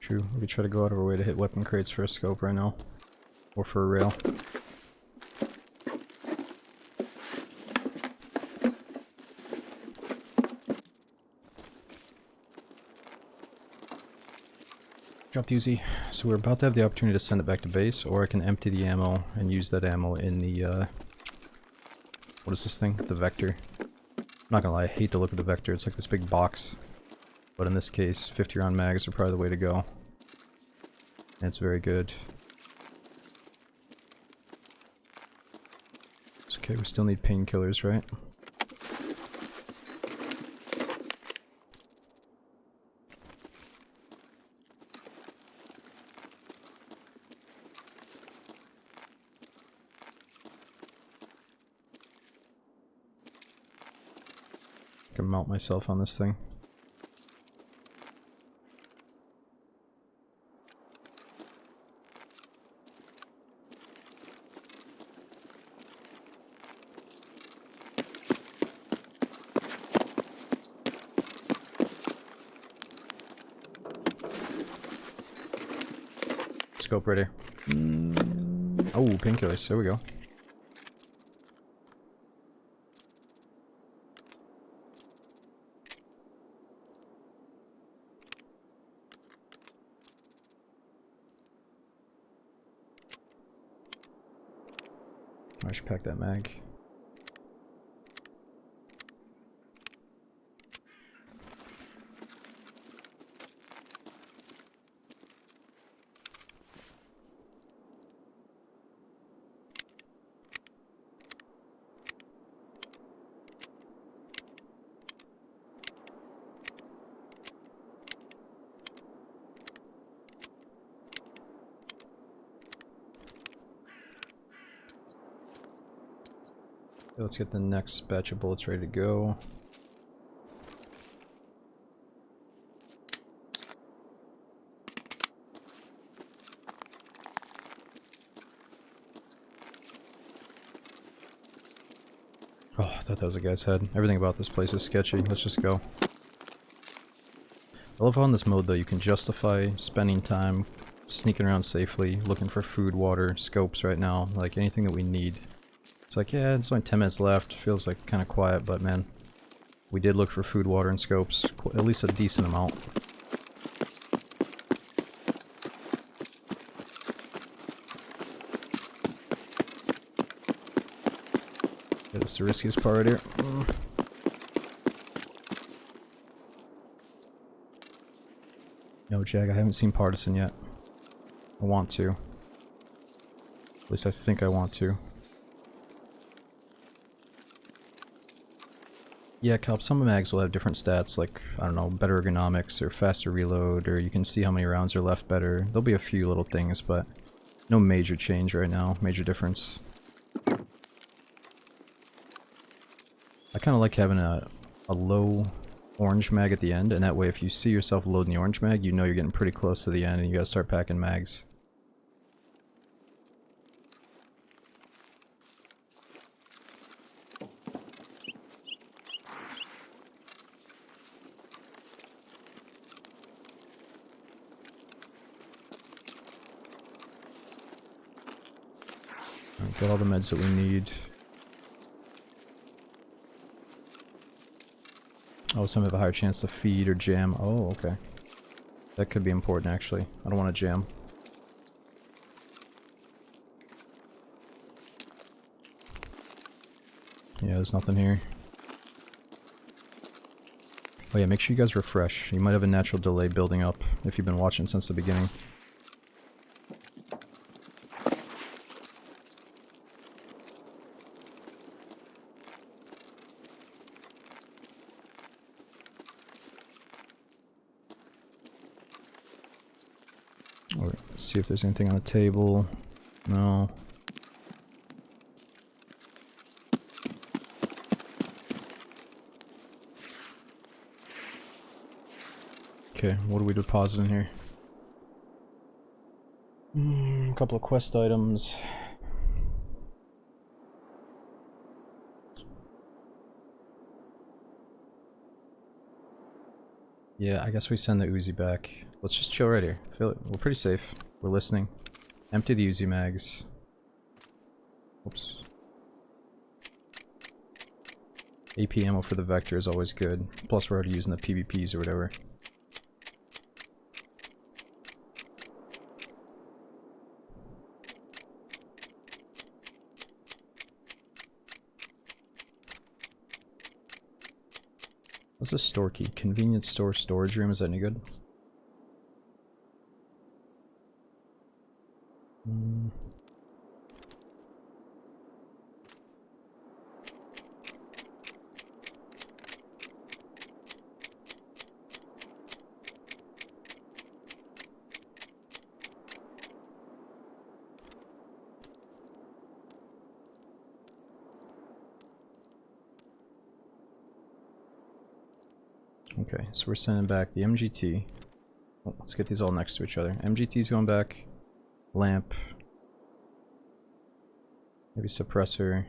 S2: True, we could try to go out of our way to hit weapon crates for a scope right now. Or for a rail. Drop the Uzi. So we're about to have the opportunity to send it back to base, or I can empty the ammo and use that ammo in the, what is this thing? The Vector. I'm not gonna lie, I hate the look of the Vector. It's like this big box. But in this case, 50 round mags are probably the way to go. And it's very good. It's okay, we still need painkillers, right? I can mount myself on this thing. Scope ready. Oh, painkillers. There we go. I should pack that mag. Let's get the next batch of bullets ready to go. Oh, I thought that was a guy's head. Everything about this place is sketchy. Let's just go. I love how in this mode, though, you can justify spending time sneaking around safely, looking for food, water, scopes right now, like anything that we need. It's like, yeah, it's only 10 minutes left. Feels like kind of quiet, but man, we did look for food, water, and scopes. At least a decent amount. Yeah, that's the riskiest part right here. No, Jag, I haven't seen Partisan yet. I want to. At least I think I want to. Yeah, Calp, some mags will have different stats, like, I don't know, better ergonomics, or faster reload, or you can see how many rounds are left better. There'll be a few little things, but no major change right now, major difference. I kind of like having a low orange mag at the end, and that way if you see yourself loading the orange mag, you know you're getting pretty close to the end and you gotta start packing mags. Alright, got all the meds that we need. Oh, some have a higher chance to feed or jam. Oh, okay. That could be important, actually. I don't want to jam. Yeah, there's nothing here. Oh yeah, make sure you guys refresh. You might have a natural delay building up if you've been watching since the beginning. Alright, see if there's anything on the table. No. Okay, what do we deposit in here? A couple of quest items. Yeah, I guess we send the Uzi back. Let's just chill right here. We're pretty safe. We're listening. Empty the Uzi mags. Oops. AP ammo for the Vector is always good. Plus we're already using the PvPs or whatever. What's this store key? Convenience store storage room, is that any good? Okay, so we're sending back the MGT. Oh, let's get these all next to each other. MGT's going back. Lamp. Maybe suppressor.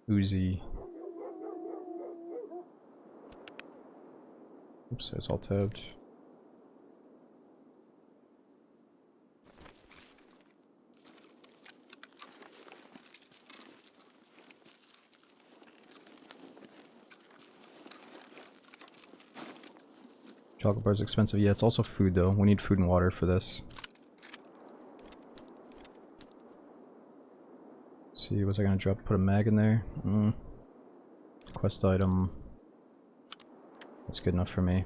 S2: Uzi. Oops, it's all tabbed. Chocolate bar is expensive. Yeah, it's also food though. We need food and water for this. See, was I gonna drop? Put a mag in there? Quest item. That's good enough for me.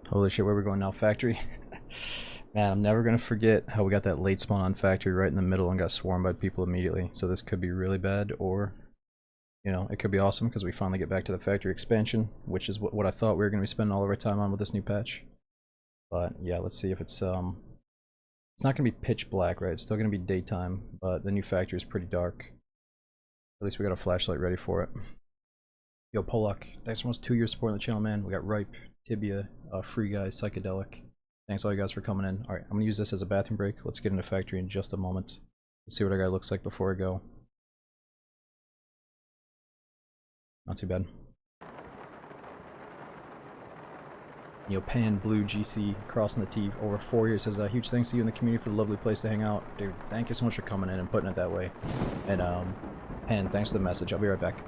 S2: Holy shit, where are we going now? Factory? Man, I'm never gonna forget how we got that late spawn on factory right in the middle and got swarmed by people immediately. So this could be really bad, or, you know, it could be awesome because we finally get back to the factory expansion, which is what I thought we were gonna be spending all of our time on with this new patch. But yeah, let's see if it's not gonna be pitch black, right? It's still gonna be daytime, but the new factory is pretty dark. At least we got a flashlight ready for it. Yo, Polak, thanks for almost 2 years supporting the channel, man. We got Ripe, Tibia, Free Guy, Psychedelic. Thanks all you guys for coming in. Alright, I'm gonna use this as a bathroom break. Let's get into factory in just a moment. Let's see what our guy looks like before I go. Not too bad. Yo, Pan Blue GC crossing the T over 4 years says huge thanks to you and the community for the lovely place to hang out. Dude, thank you so much for coming in and putting it that way. And Pan, thanks for the message. I'll be right back.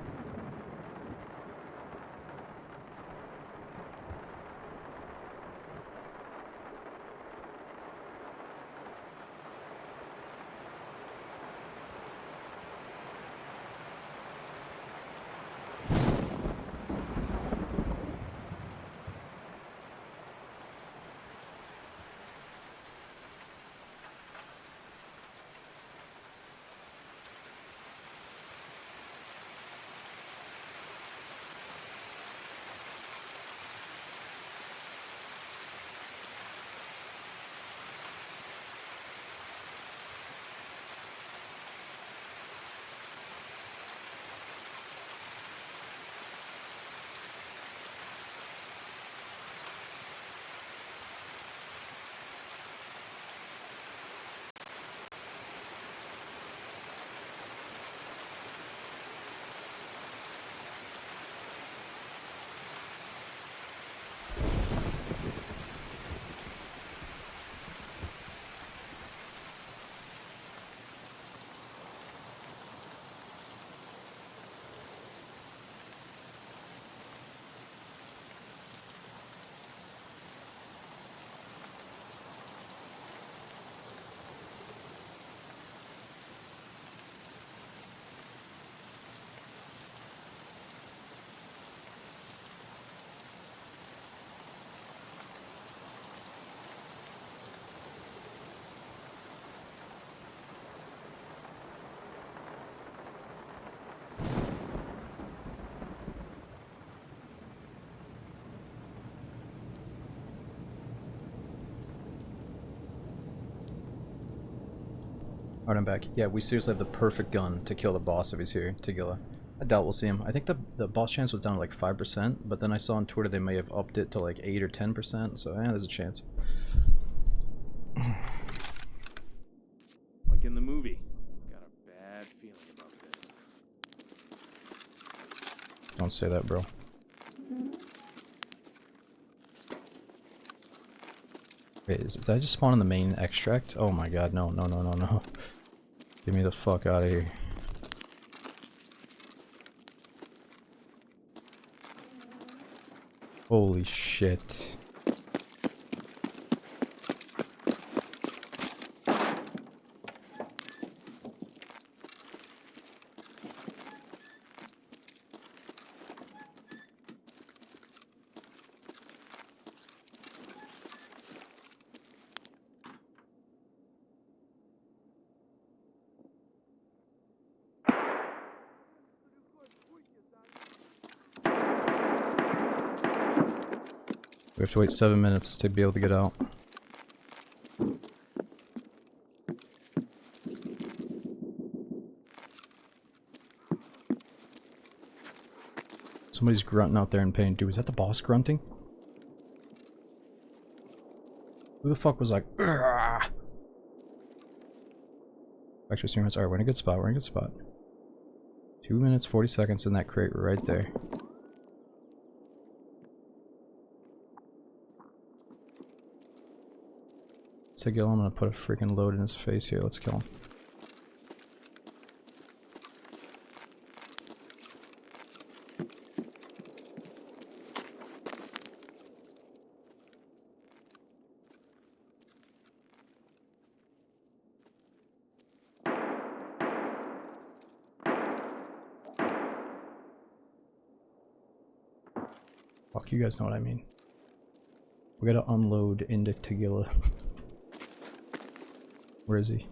S2: Alright, I'm back. Yeah, we seriously have the perfect gun to kill the boss if he's here, Tagilla. I doubt we'll see him. I think the boss chance was down to like 5%, but then I saw on Twitter they may have upped it to like 8 or 10%, so yeah, there's a chance.
S1: Like in the movie. Got a bad feeling about this.
S2: Don't say that, bro. Wait, did I just spawn in the main extract? Oh my god, no, no, no, no, no. Get me the fuck out of here. Holy shit. We have to wait 7 minutes to be able to get out. Somebody's grunting out there in pain. Dude, is that the boss grunting? Who the fuck was like, "Argh!" Extra streamers. Alright, we're in a good spot. We're in a good spot. 2 minutes, 40 seconds in that crate right there. Sigil, I'm gonna put a freaking load in his face here. Let's kill him. Fuck, you guys know what I mean. We gotta unload into Tagilla. Where is he?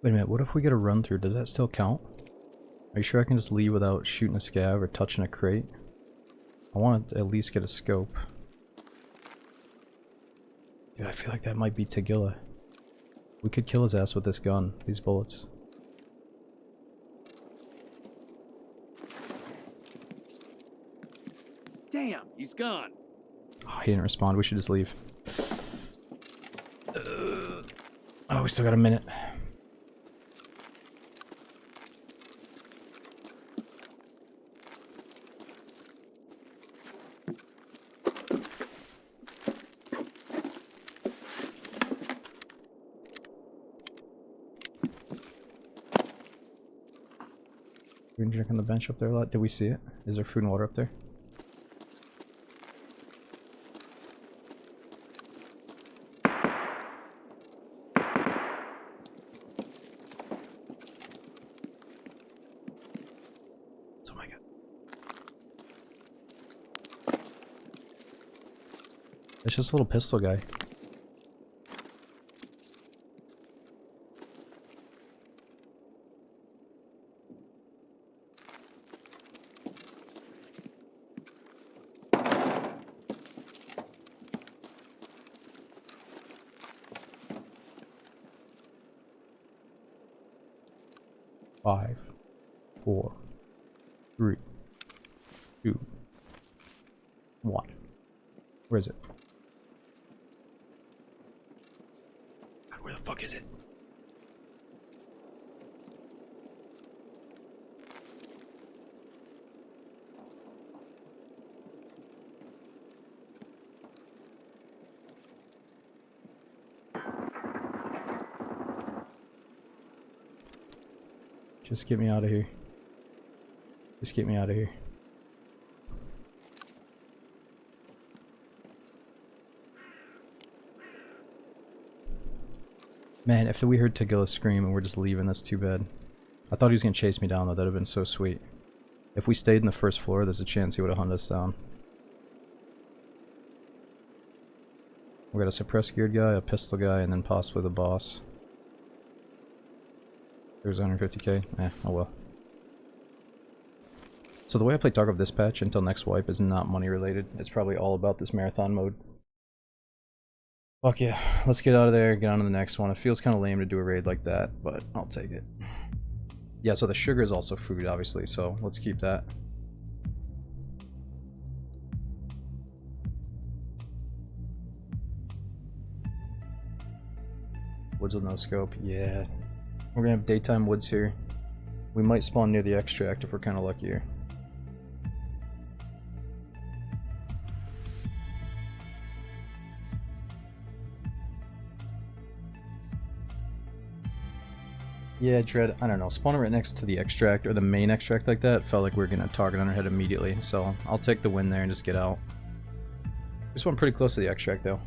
S2: Wait a minute, what if we get a run through? Does that still count? Are you sure I can just leave without shooting a scav or touching a crate? I want to at least get a scope. Dude, I feel like that might be Tagilla. We could kill his ass with this gun, these bullets.
S1: Damn, he's gone.
S2: Oh, he didn't respond. We should just leave. Oh, we still got a minute. We can drink on the bench up there a lot. Did we see it? Is there food and water up there? Oh my god. It's just a little pistol guy. Five, 4, 3, 2, 1. Where is it? God, where the fuck is it? Just get me out of here. Just get me out of here. Man, if we heard Tagilla scream and we're just leaving, that's too bad. I thought he was gonna chase me down though, that'd have been so sweet. If we stayed in the first floor, there's a chance he would have hunted us down. We got a suppressed geared guy, a pistol guy, and then possibly the boss. There's 150k. Oh well. So the way I play Tarkov this patch until next wipe is not money related. It's probably all about this marathon mode. Fuck yeah. Let's get out of there, get on to the next one. It feels kind of lame to do a raid like that, but I'll take it. Yeah, so the sugar is also food, obviously, so let's keep that. Woods with no scope. Yeah. We're gonna have daytime woods here. We might spawn near the extract if we're kind of lucky here. Yeah, Dread, I don't know, spawning right next to the extract or the main extract like that felt like we were gonna target on our head immediately, so I'll take the win there and just get out. We spawned pretty close to the extract though.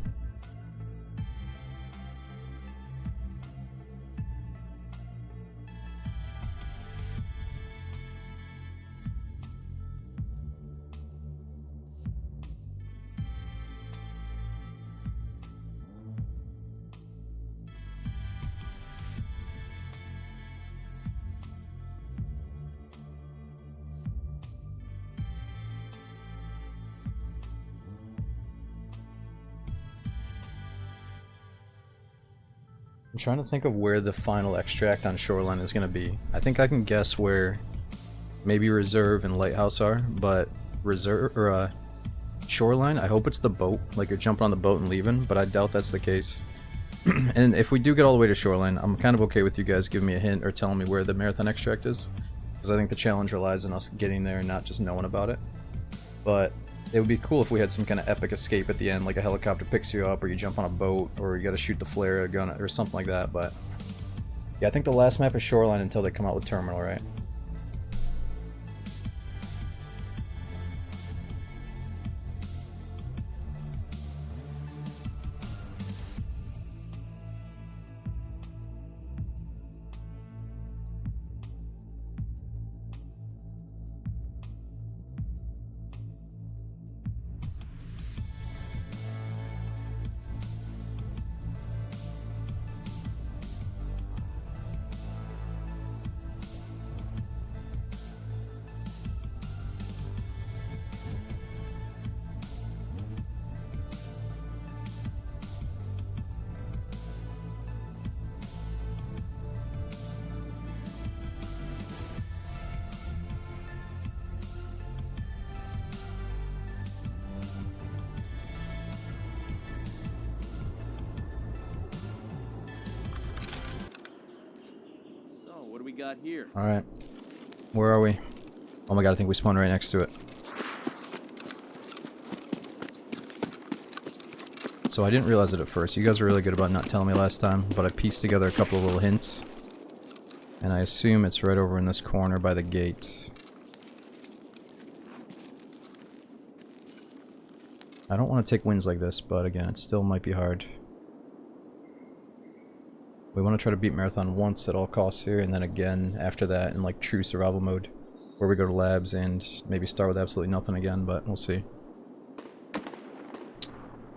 S2: I'm trying to think of where the final extract on Shoreline is going to be. I think I can guess where maybe Reserve and Lighthouse are, but Reserve or Shoreline, I hope it's the boat, like you're jumping on the boat and leaving, but I doubt that's the case. And if we do get all the way to Shoreline, I'm kind of okay with you guys giving me a hint or telling me where the Marathon extract is, because I think the challenge relies on us getting there and not just knowing about it. But it would be cool if we had some kind of epic escape at the end, like a helicopter picks you up, or you jump on a boat, or you gotta shoot the flare gun, or something like that, but... yeah, I think the last map is Shoreline until they come out with Terminal, right?
S4: what do we got here?
S2: Alright. Where are we? Oh my god, I think we spawned right next to it. So I didn't realize it at first. You guys were really good about not telling me last time, but I pieced together a couple of little hints. And I assume it's right over in this corner by the gate. I don't want to take wins like this, but again, it still might be hard. We want to try to beat Marathon once at all costs here, and then again after that in like true survival mode, where we go to labs and maybe start with absolutely nothing again, but we'll see.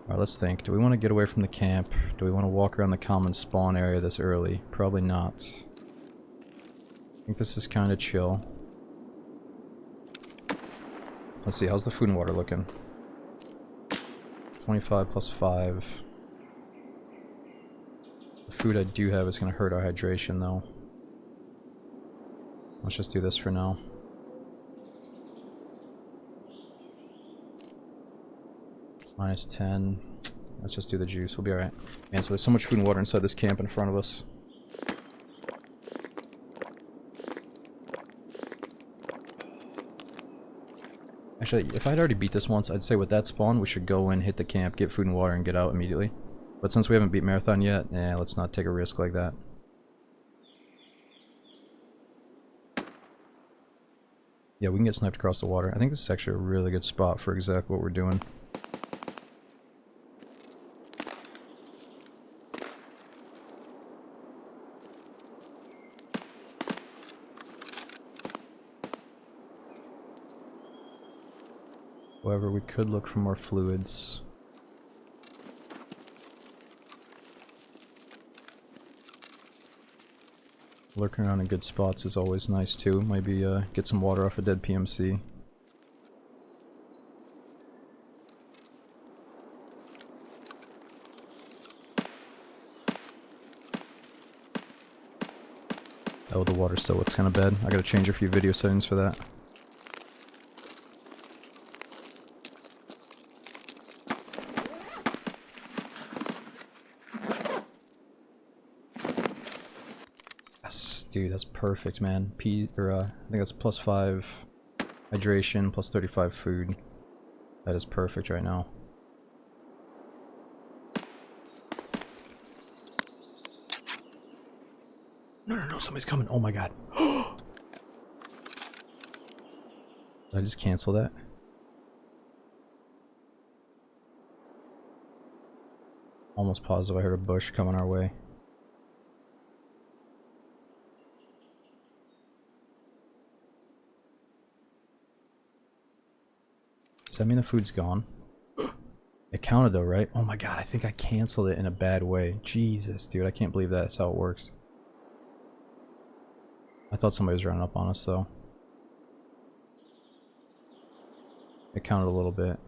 S2: Alright, let's think. Do we want to get away from the camp? Do we want to walk around the common spawn area this early? Probably not. I think this is kind of chill. Let's see, how's the food and water looking? 25 plus 5. The food I do have is going to hurt our hydration though. Let's just do this for now. Minus 10. Let's just do the juice. We'll be alright. Man, so there's so much food and water inside this camp in front of us. Actually, if I'd already beat this once, I'd say with that spawn, we should go in, hit the camp, get food and water, and get out immediately. But since we haven't beat Marathon yet, let's not take a risk like that. Yeah, we can get sniped across the water. I think this is actually a really good spot for exactly what we're doing. However, we could look for more fluids. Lurking around in good spots is always nice too. Maybe get some water off a dead PMC. Oh, the water still looks kind of bad. I gotta change a few video settings for that. Dude, that's perfect, man. I think that's plus 5 hydration, plus 35 food. That is perfect right now. No, somebody's coming. Oh my god. Did I just cancel that? Almost positive I heard a bush coming our way. Does that mean the food's gone? It counted though, right? Oh my god, I think I canceled it in a bad way. Jesus, dude, I can't believe that's how it works. I thought somebody was running up on us though. It counted a little bit.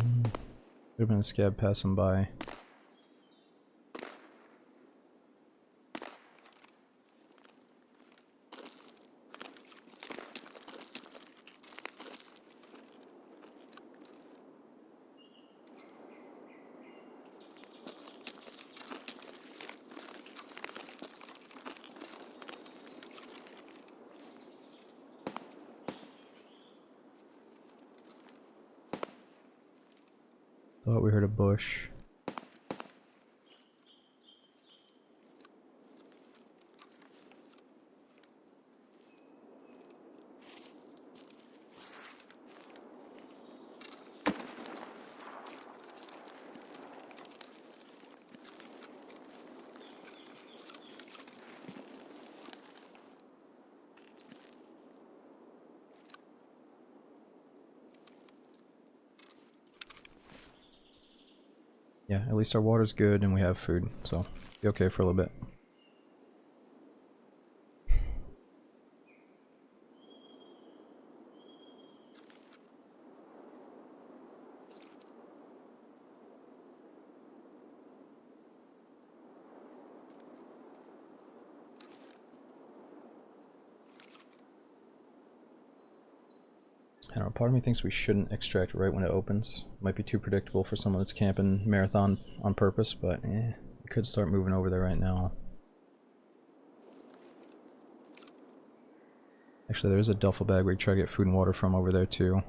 S2: Could have been a scab passing by. Thought we heard a bush. Yeah, at least our water's good and we have food, so be okay for a little bit. I don't know, part of me thinks we shouldn't extract right when it opens. Might be too predictable for someone that's camping Marathon on purpose, but we could start moving over there right now. Actually, there's a duffel bag where you try to get food and water from over there too.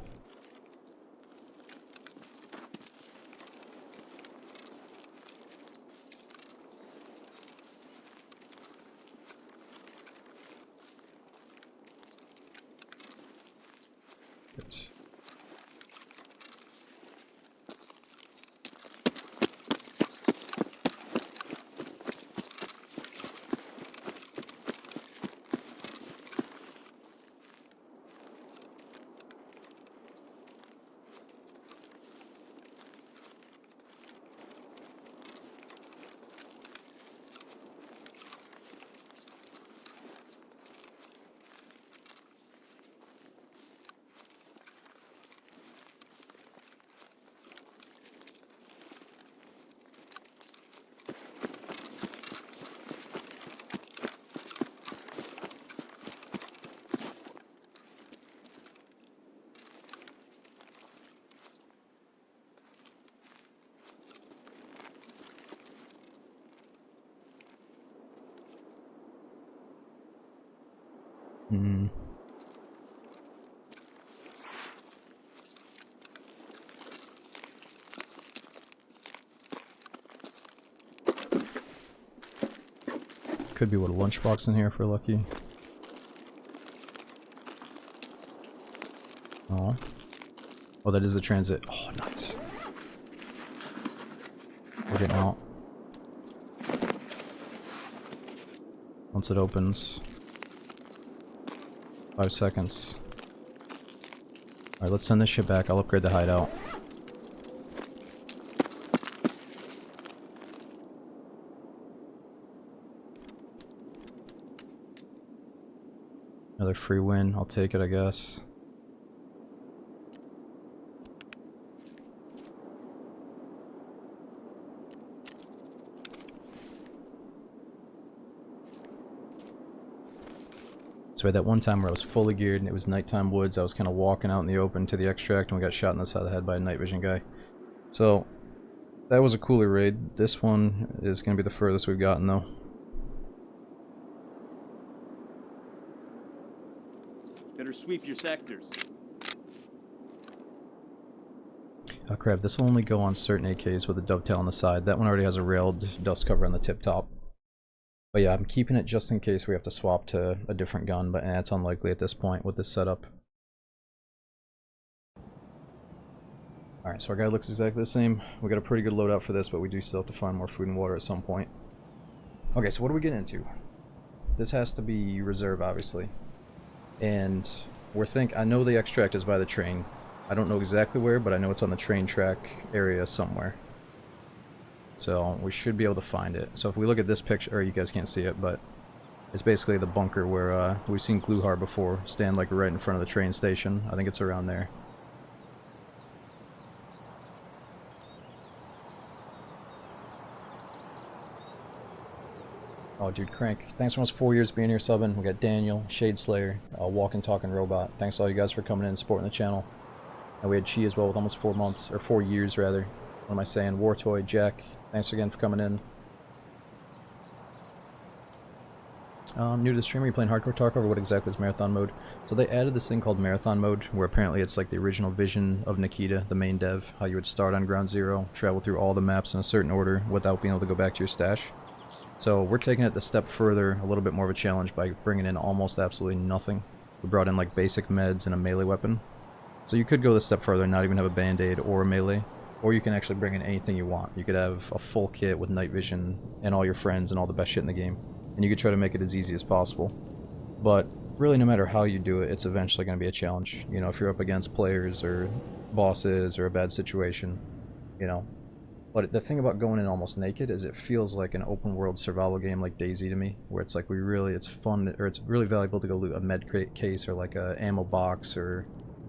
S2: Good. Hmm. Could be with a lunchbox in here if we're lucky. Oh. Oh, that is the transit. Oh, nice. We're getting out. Once it opens. 5 seconds. Alright, let's send this shit back. I'll upgrade the hideout. Another free win. I'll take it, I guess. So at that one time where I was fully geared and it was nighttime woods, I was kind of walking out in the open to the extract and we got shot in the side of the head by a night vision guy. So that was a cooler raid. This one is going to be the furthest we've gotten though.
S4: Better sweep your sectors.
S2: Oh crap, this will only go on certain AKs with a dovetail on the side. That one already has a railed dust cover on the tip top. But yeah, I'm keeping it just in case we have to swap to a different gun, but it's unlikely at this point with this setup. Alright, so our guy looks exactly the same. We got a pretty good loadout for this, but we do still have to find more food and water at some point. Okay, so what are we getting into? This has to be reserve, obviously. And I know the extract is by the train. I don't know exactly where, but I know it's on the train track area somewhere. So we should be able to find it. So if we look at this picture, or you guys can't see it, but it's basically the bunker where we've seen Gluhar before, stand like right in front of the train station. I think it's around there. Oh dude, Crank, thanks for almost 4 years being here subbing. We got Daniel, Shade Slayer, Walking Talking Robot. Thanks all you guys for coming in and supporting the channel. And we had Chi as well with almost 4 months, or 4 years rather. What am I saying? Wartoy, Jack, thanks again for coming in. New to the stream, are you playing Hardcore Tarkov, or what exactly is Marathon Mode? So they added this thing called Marathon Mode, where apparently it's like the original vision of Nikita, the main dev, how you would start on Ground Zero, travel through all the maps in a certain order without being able to go back to your stash. So we're taking it the step further, a little bit more of a challenge by bringing in almost absolutely nothing. We brought in like basic meds and a melee weapon. So you could go this step further and not even have a band-aid or a melee, or you can actually bring in anything you want. You could have a full kit with night vision and all your friends and all the best shit in the game. And you could try to make it as easy as possible. But really, no matter how you do it, it's eventually going to be a challenge. You know, if you're up against players or bosses or a bad situation, you know. But the thing about going in almost naked is it feels like an open world survival game like DayZ to me, where it's like it's fun, or it's really valuable to go loot a med case or like a ammo box or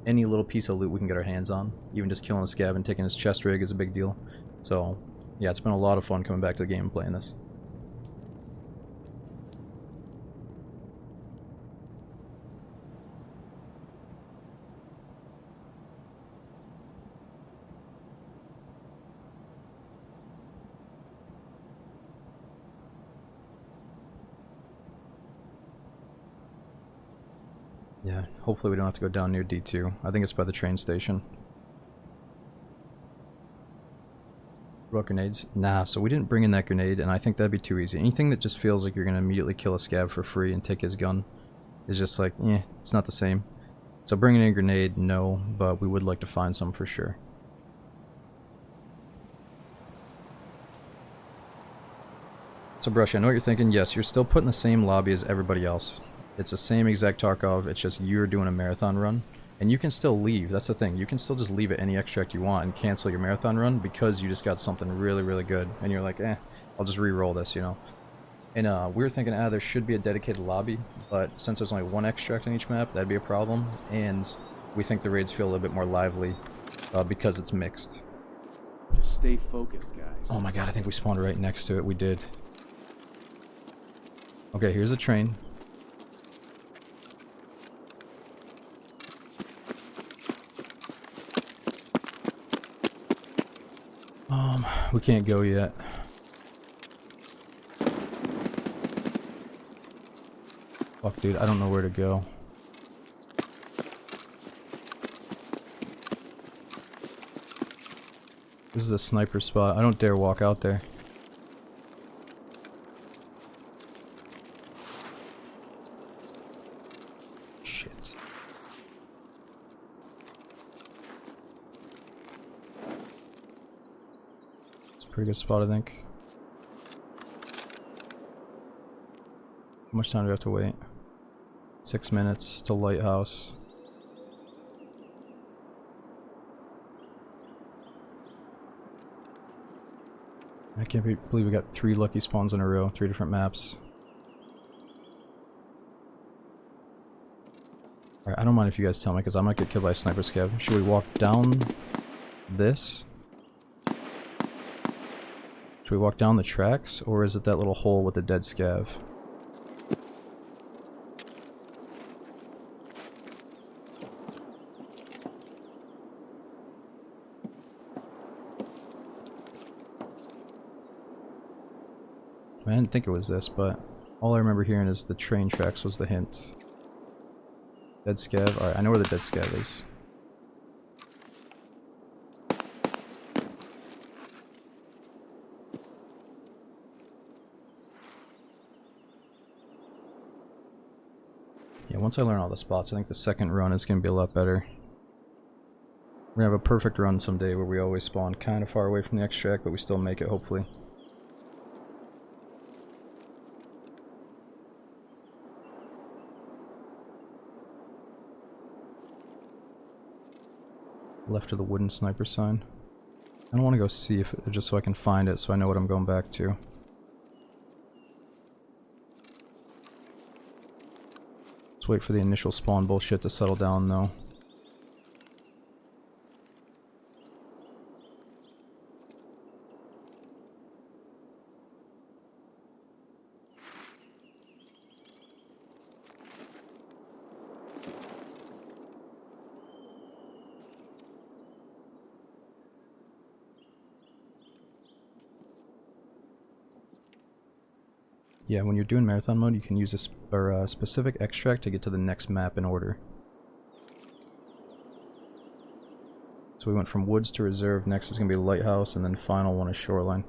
S2: any little piece of loot we can get our hands on. Even just killing a scav and taking his chest rig is a big deal. So yeah, it's been a lot of fun coming back to the game and playing this. Yeah, hopefully we don't have to go down near D2. I think it's by the train station. What about grenades? Nah, so we didn't bring in that grenade, and I think that'd be too easy. Anything that just feels like you're gonna immediately kill a scav for free and take his gun is just like, it's not the same. So bringing in a grenade, no, but we would like to find some for sure. So Brush, I know what you're thinking. Yes, you're still put in the same lobby as everybody else. It's the same exact Tarkov, it's just you're doing a marathon run. And you can still leave, that's the thing. You can still just leave at any extract you want and cancel your marathon run because you just got something really, really good. And you're like, I'll just re-roll this, you know. And we were thinking, there should be a dedicated lobby, but since there's only one extract on each map, that'd be a problem. And we think the raids feel a little bit more lively because it's mixed.
S1: Just stay focused, guys.
S2: Oh my god, I think we spawned right next to it. We did. Okay, here's a train. We can't go yet. Fuck, dude, I don't know where to go. This is a sniper spot. I don't dare walk out there. Shit. It's a pretty good spot, I think. How much time do we have to wait? 6 minutes to Lighthouse. I can't believe we got 3 lucky spawns in a row, 3 different maps. Alright, I don't mind if you guys tell me, because I might get killed by a sniper scav. Should we walk down this? Should we walk down the tracks, or is it that little hole with the dead scav? I didn't think it was this, but all I remember hearing is the train tracks was the hint. Dead scav? Alright, I know where the dead scav is. Yeah, once I learn all the spots, I think the second run is going to be a lot better. We're going to have a perfect run someday where we always spawn kind of far away from the extract, but we still make it, hopefully. Left of the wooden sniper sign. I don't want to go see if it, just so I can find it, so I know what I'm going back to. Let's wait for the initial spawn bullshit to settle down, though. Yeah, when you're doing marathon mode, you can use a specific extract to get to the next map in order. So we went from woods to reserve, next is going to be lighthouse, and then final one is shoreline.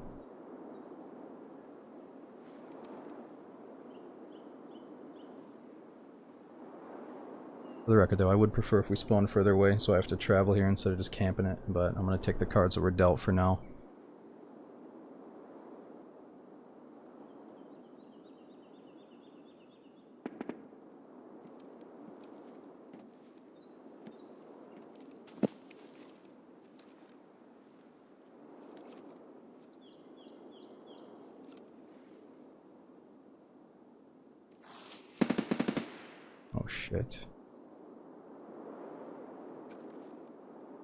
S2: For the record though, I would prefer if we spawned further away, so I have to travel here instead of just camping it, but I'm going to take the cards that were dealt for now. Oh shit.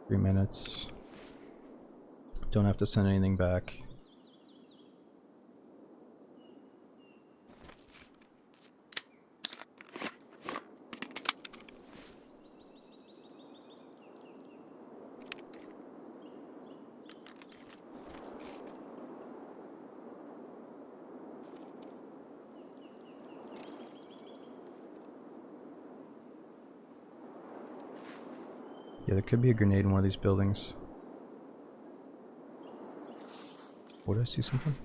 S2: 3 minutes. Don't have to send anything back. Yeah, there could be a grenade in one of these buildings. What, did I see something?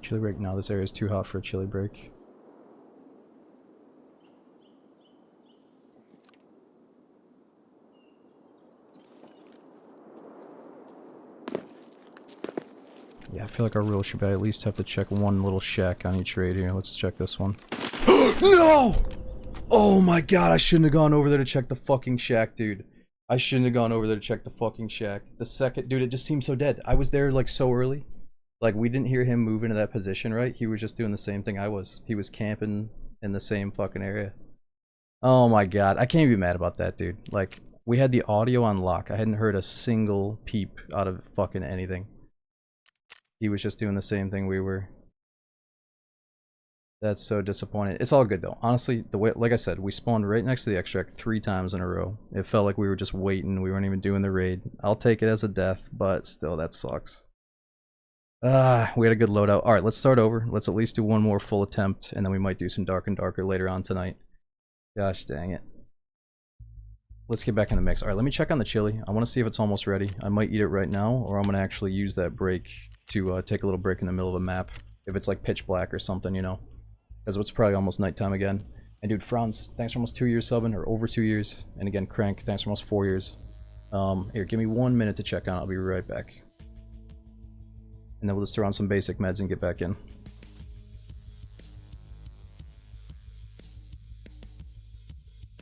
S2: Chili break? No, this area is too hot for a chili break. Yeah, I feel like our rule should be at least have to check one little shack on each raid here. Let's check this one. No! Oh my god, I shouldn't have gone over there to check the fucking shack, dude. I shouldn't have gone over there to check the fucking shack. The second, dude, it just seemed so dead. I was there like so early. Like, we didn't hear him move into that position, right? He was just doing the same thing I was. He was camping in the same fucking area. Oh my god, I can't be mad about that, dude. Like, we had the audio on lock. I hadn't heard a single peep out of fucking anything. He was just doing the same thing we were. That's so disappointing. It's all good though. Honestly, the way, like I said, we spawned right next to the extract 3 times in a row. It felt like we were just waiting. We weren't even doing the raid. I'll take it as a death, but still, that sucks. We had a good loadout. Alright, let's start over. Let's at least do one more full attempt, and then we might do some Dark and Darker later on tonight. Gosh dang it. Let's get back in the mix. Alright, let me check on the chili. I want to see if it's almost ready. I might eat it right now, or I'm going to actually use that break to take a little break in the middle of a map. If it's like pitch black or something, you know. Because it's probably almost nighttime again. And dude, Franz, thanks for almost 2 years subbing, or over 2 years. And again, Crank, thanks for almost 4 years. Here, give me 1 minute to check on. I'll be right back. And then we'll just throw on some basic meds and get back in.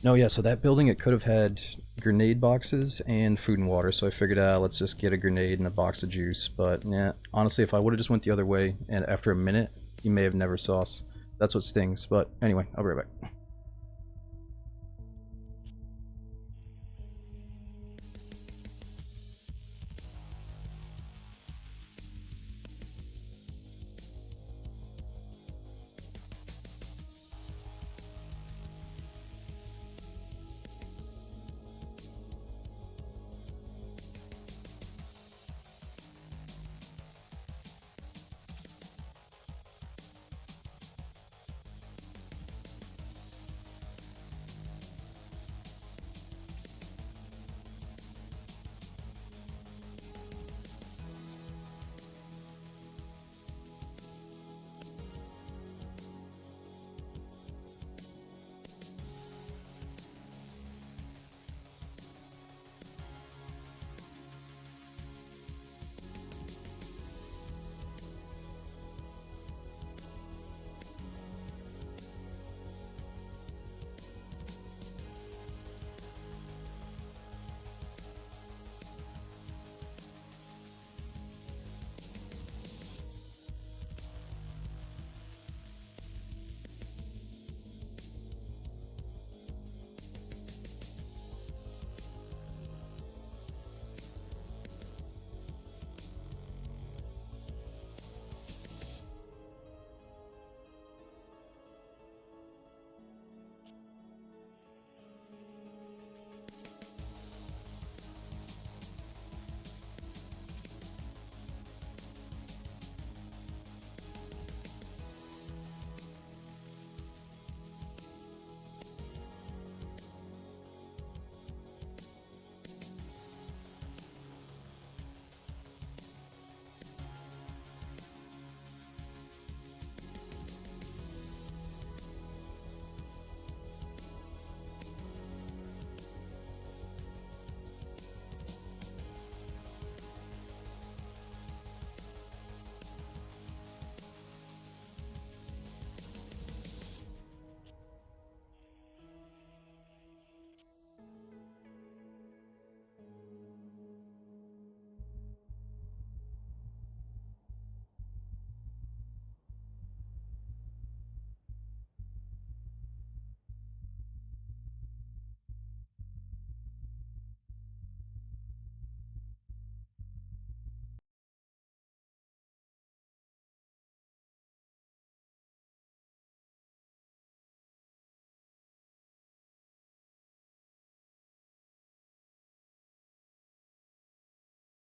S2: No, yeah, so that building, it could have had grenade boxes and food and water, so I figured, let's just get a grenade and a box of juice. But, yeah, honestly, if I would have just went the other way, and after a minute, he may have never saw us. That's what stings. But, anyway, I'll be right back.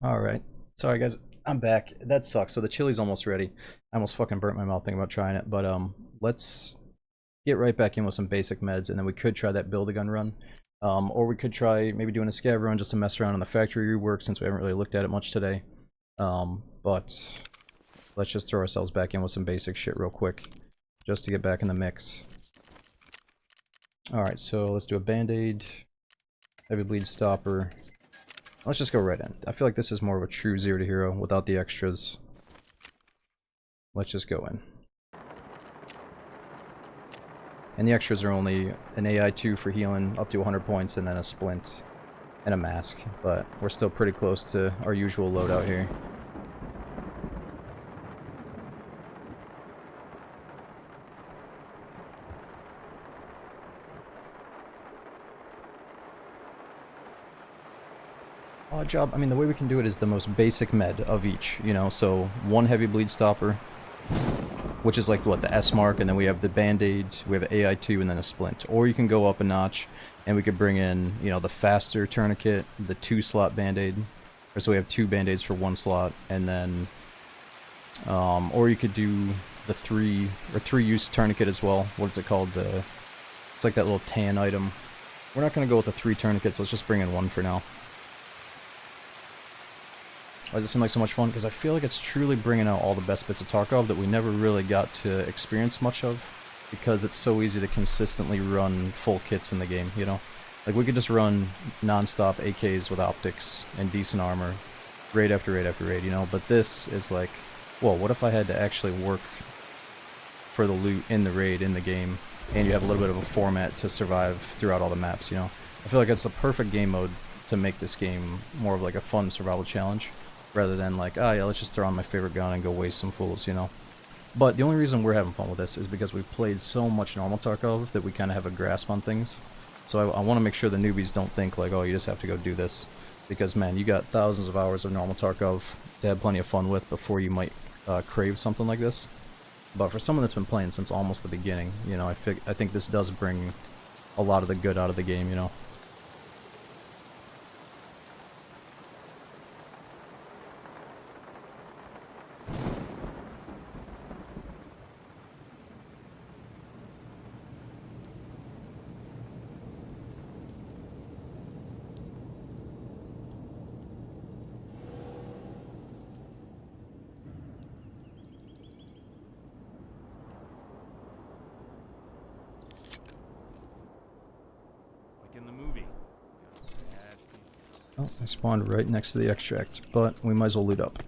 S2: Alright. Sorry guys, I'm back. That sucks. So the chili's almost ready. I almost fucking burnt my mouth thinking about trying it, but let's get right back in with some basic meds, and then we could try that build-a-gun run. Or we could try maybe doing a scav run just to mess around on the factory rework since we haven't really looked at it much today. But let's just throw ourselves back in with some basic shit real quick, just to get back in the mix. Alright, so let's do a band-aid, heavy bleed stopper. Let's just go right in. I feel like this is more of a true 0 to hero without the extras. Let's just go in. And the extras are only an AI2 for healing up to 100 points and then a splint and a mask. But we're still pretty close to our usual loadout here. Odd job. I mean, the way we can do it is the most basic med of each, you know, so one heavy bleed stopper, which is like, what, the S mark, and then we have the band-aid, we have AI2, and then a splint. Or you can go up a notch, and we could bring in, you know, the faster tourniquet, the 2-slot band-aid, or so we have 2 band-aids for 1 slot, and then, or you could do the 3-use tourniquet as well. What is it called? It's like that little tan item. We're not going to go with the 3 tourniquets, let's just bring in 1 for now. Why does it seem like so much fun? Because I feel like it's truly bringing out all the best bits of Tarkov that we never really got to experience much of, because it's so easy to consistently run full kits in the game, you know? Like, we could just run non-stop AKs with optics and decent armor, raid after raid after raid, you know? But this is like, well, what if I had to actually work for the loot in the raid, in the game, and you have a little bit of a format to survive throughout all the maps, you know? I feel like it's the perfect game mode to make this game more of like a fun survival challenge, rather than like, oh yeah, let's just throw on my favorite gun and go waste some fools, you know? But the only reason we're having fun with this is because we've played so much normal Tarkov that we kind of have a grasp on things. So I want to make sure the newbies don't think like, oh, you just have to go do this. Because, man, you got thousands of hours of normal Tarkov to have plenty of fun with before you might crave something like this. But for someone that's been playing since almost the beginning, you know, I think this does bring a lot of the good out of the game, you know?
S1: In the movie.
S2: Oh, I spawned right next to the extract, but we might as well loot up.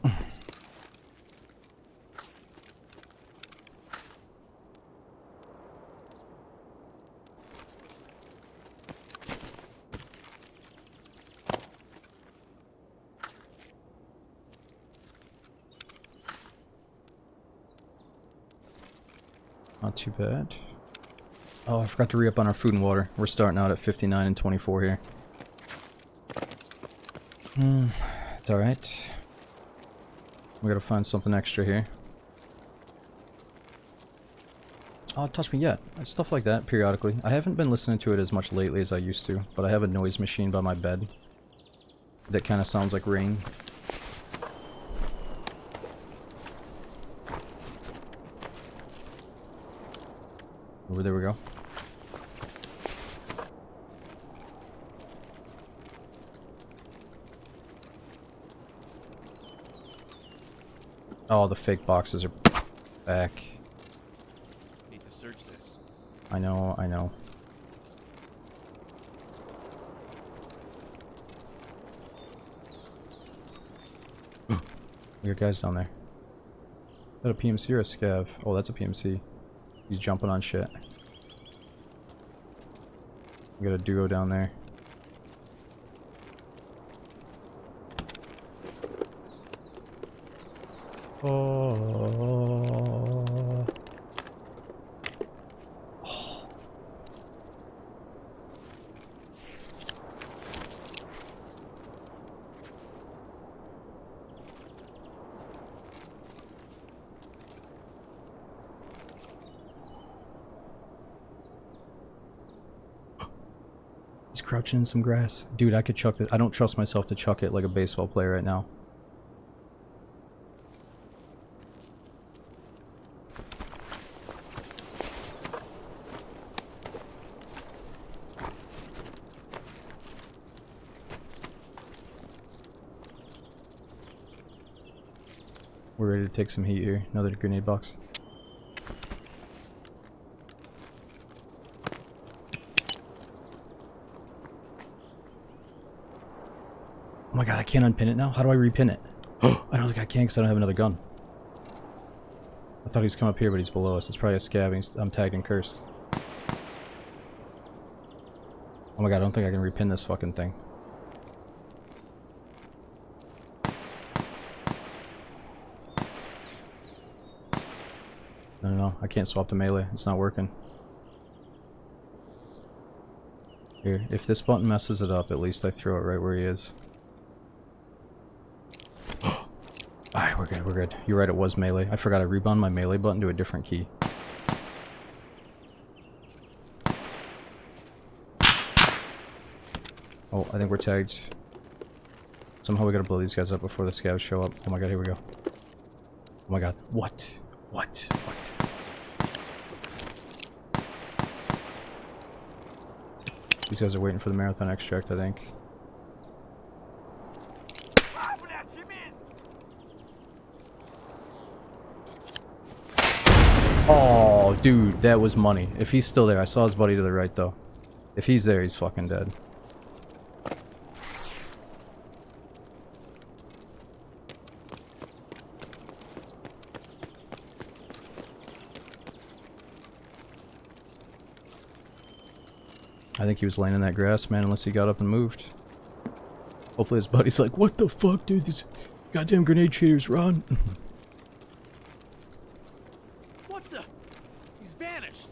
S2: Not too bad. Oh, I forgot to re-up on our food and water. We're starting out at 59 and 24 here. It's alright. We gotta find something extra here. Oh, touch me yet. Stuff like that, periodically. I haven't been listening to it as much lately as I used to, but I have a noise machine by my bed that kind of sounds like rain. Over there we go. Oh, the fake boxes are back.
S1: Need to search this.
S2: I know, I know. We got guys down there. Is that a PMC or a scav? Oh, that's a PMC. He's jumping on shit. We got a duo down there. Oh. He's crouching in some grass. Dude, I could chuck it. I don't trust myself to chuck it like a baseball player right now. We're ready to take some heat here. Another grenade box. Oh my god, I can't unpin it now? How do I repin it? I don't think I can because I don't have another gun. I thought he was coming up here, but he's below us. It's probably a scav. I'm tagged and cursed. Oh my god, I don't think I can repin this fucking thing. No, I can't swap to melee. It's not working. Here, if this button messes it up, at least I throw it right where he is. Alright, we're good, we're good. You're right, it was melee. I forgot I rebound my melee button to a different key. Oh, I think we're tagged. Somehow we gotta blow these guys up before the scavs show up. Oh my god, here we go. Oh my god. What? What? What? These guys are waiting for the marathon extract, I think. Oh, dude, that was money. If he's still there, I saw his buddy to the right, though. If he's there, he's fucking dead. I think he was laying in that grass, man, unless he got up and moved. Hopefully his buddy's like, what the fuck, dude? These goddamn grenade cheaters, run!
S1: What the? He's vanished.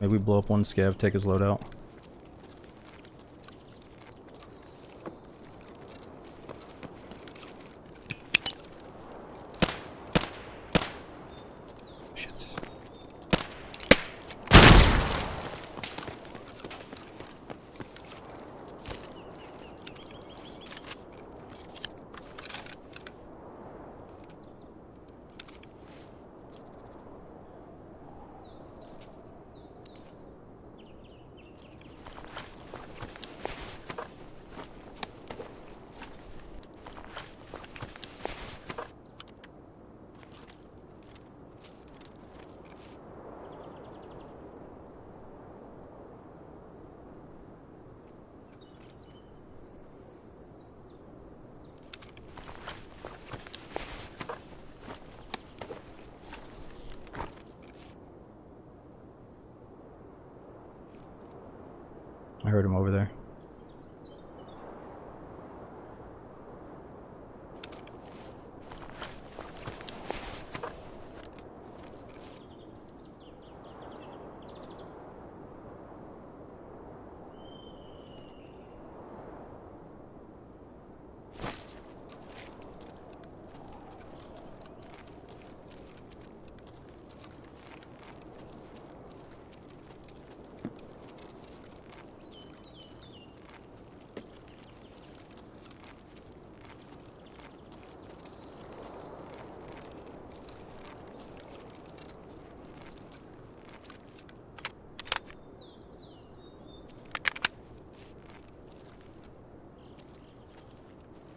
S2: Maybe we blow up one scav, take his loadout. Shit. I heard him over there.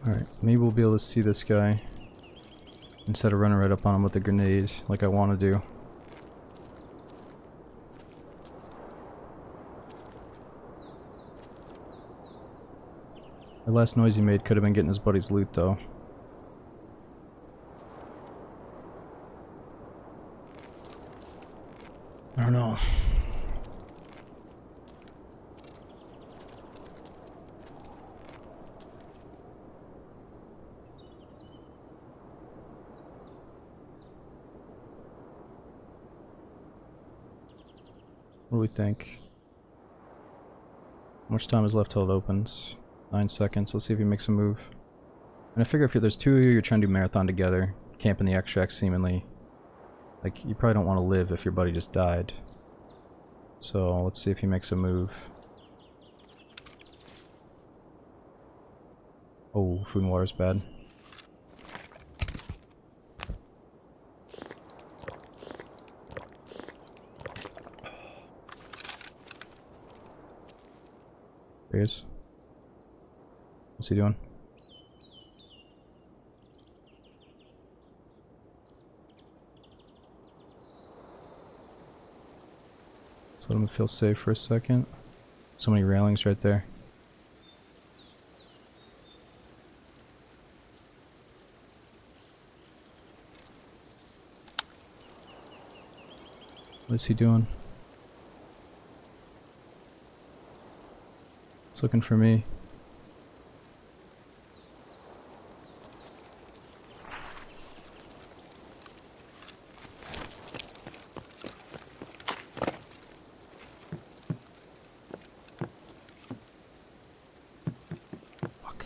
S2: Alright, maybe we'll be able to see this guy instead of running right up on him with a grenade like I want to do. The last noise he made could have been getting his buddy's loot though. I don't know. What do we think? How much time is left till it opens? 9 seconds. Let's see if he makes a move. And I figure if there's two of you, you're trying to do marathon together, camping the extract seemingly. Like, you probably don't want to live if your buddy just died. So, let's see if he makes a move. Oh, food and water's bad. There he is. What's he doing? Let's let him feel safe for a second. So many railings right there. What is he doing? He's looking for me. Fuck.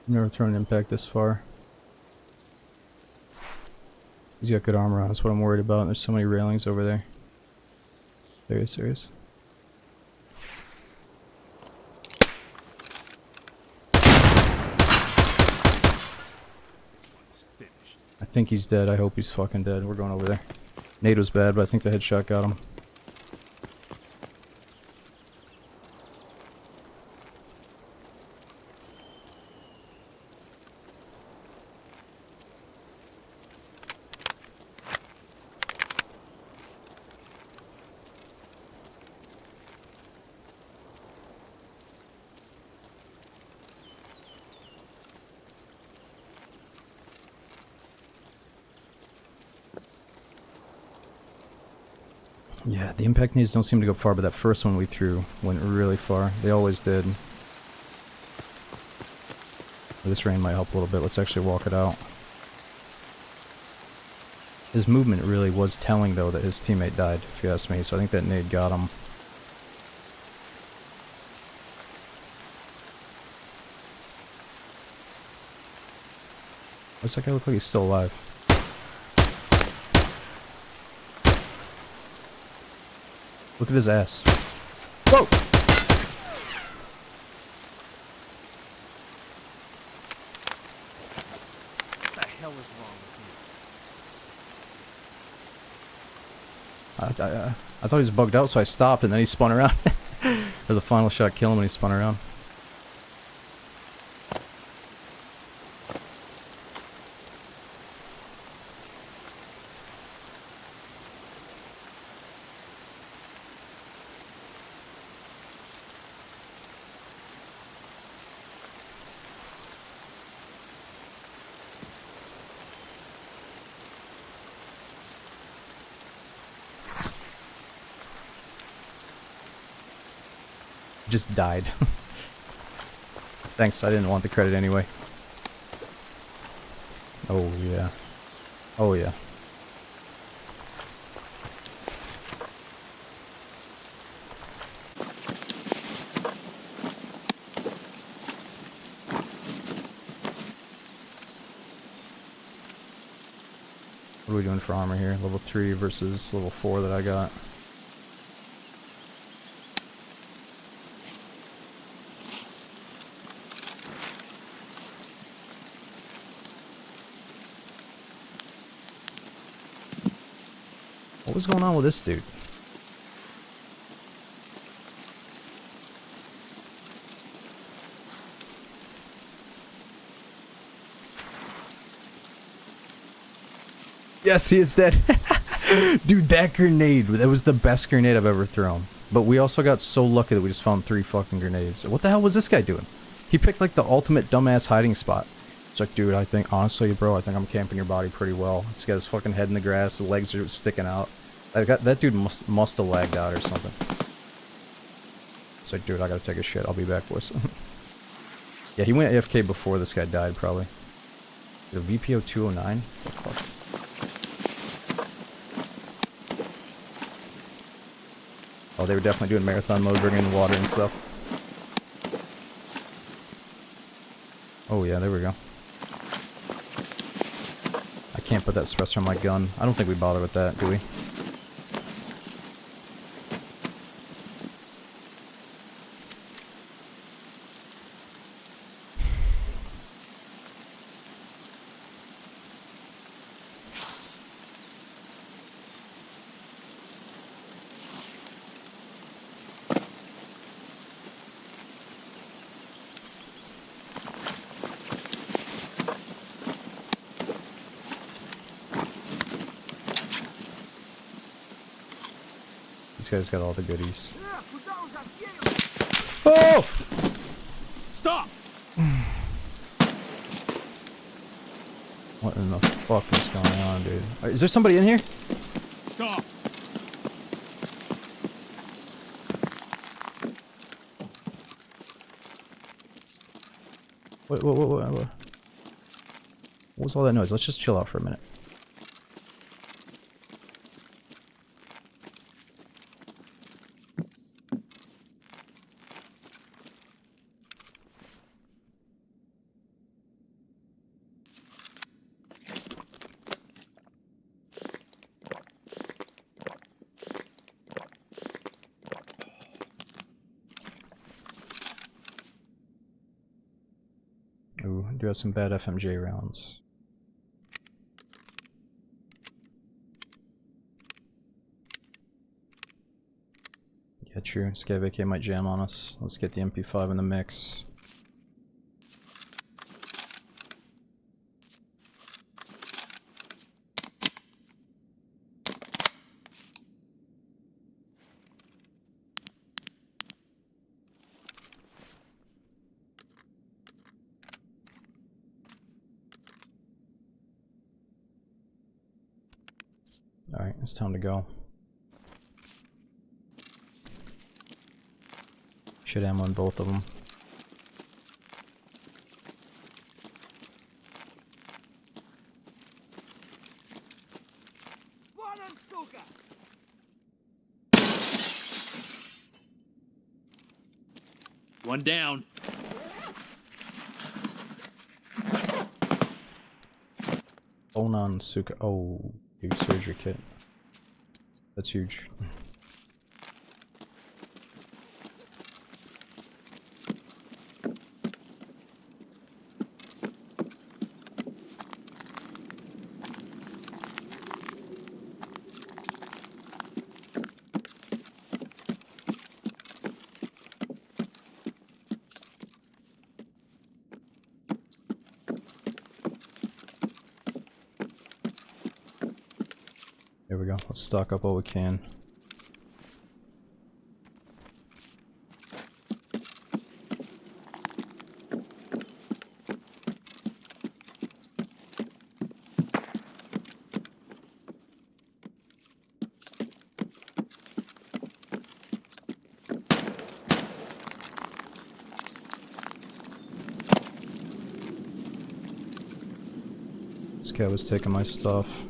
S2: Never thrown an impact this far. He's got good armor on, that's what I'm worried about. There's so many railings over there. There he is, there he is. I think he's dead. I hope he's fucking dead. We're going over there. Nade was bad, but I think the headshot got him. Yeah, the impact nades don't seem to go far, but that first one we threw went really far. They always did. This rain might help a little bit. Let's actually walk it out. His movement really was telling, though, that his teammate died, if you ask me, so I think that nade got him. Does that guy look like he's still alive? Look at his ass. Whoa!
S1: What the hell is wrong with you?
S2: I thought he was bugged out, so I stopped, and then he spun around. Or the final shot killed him when he spun around. Just died. Thanks, I didn't want the credit anyway. Oh yeah. Oh yeah. What are we doing for armor here? Level 3 versus level 4 that I got. What was going on with this dude? Yes, he is dead. Dude, that grenade, that was the best grenade I've ever thrown. But we also got so lucky that we just found 3 fucking grenades. What the hell was this guy doing? He picked like the ultimate dumbass hiding spot. It's like, dude, I think, honestly, bro, I think I'm camping your body pretty well. He's got his fucking head in the grass, the legs are sticking out. That dude must have lagged out or something. It's like, dude, I gotta take a shit. I'll be back, boys. Yeah, he went AFK before this guy died, probably. The VPO 209? What the fuck? Oh, they were definitely doing marathon mode, bringing in water and stuff. Oh yeah, there we go. I can't put that suppressor on my gun. I don't think we bother with that, do we? This guy's got all the goodies.
S1: Oh! Stop!
S2: What in the fuck is going on, dude? Is there somebody in here?
S1: Stop!
S2: What was all that noise? Let's just chill out for a minute. Ooh, I do have some bad FMJ rounds. Yeah, true. Scav AK might jam on us. Let's get the MP5 in the mix. Alright, it's time to go. Should ammo on both of them.
S1: One down.
S2: Onan Suka. Oh, big surgery kit. That's huge. There we go. Let's stock up all we can. This guy was taking my stuff.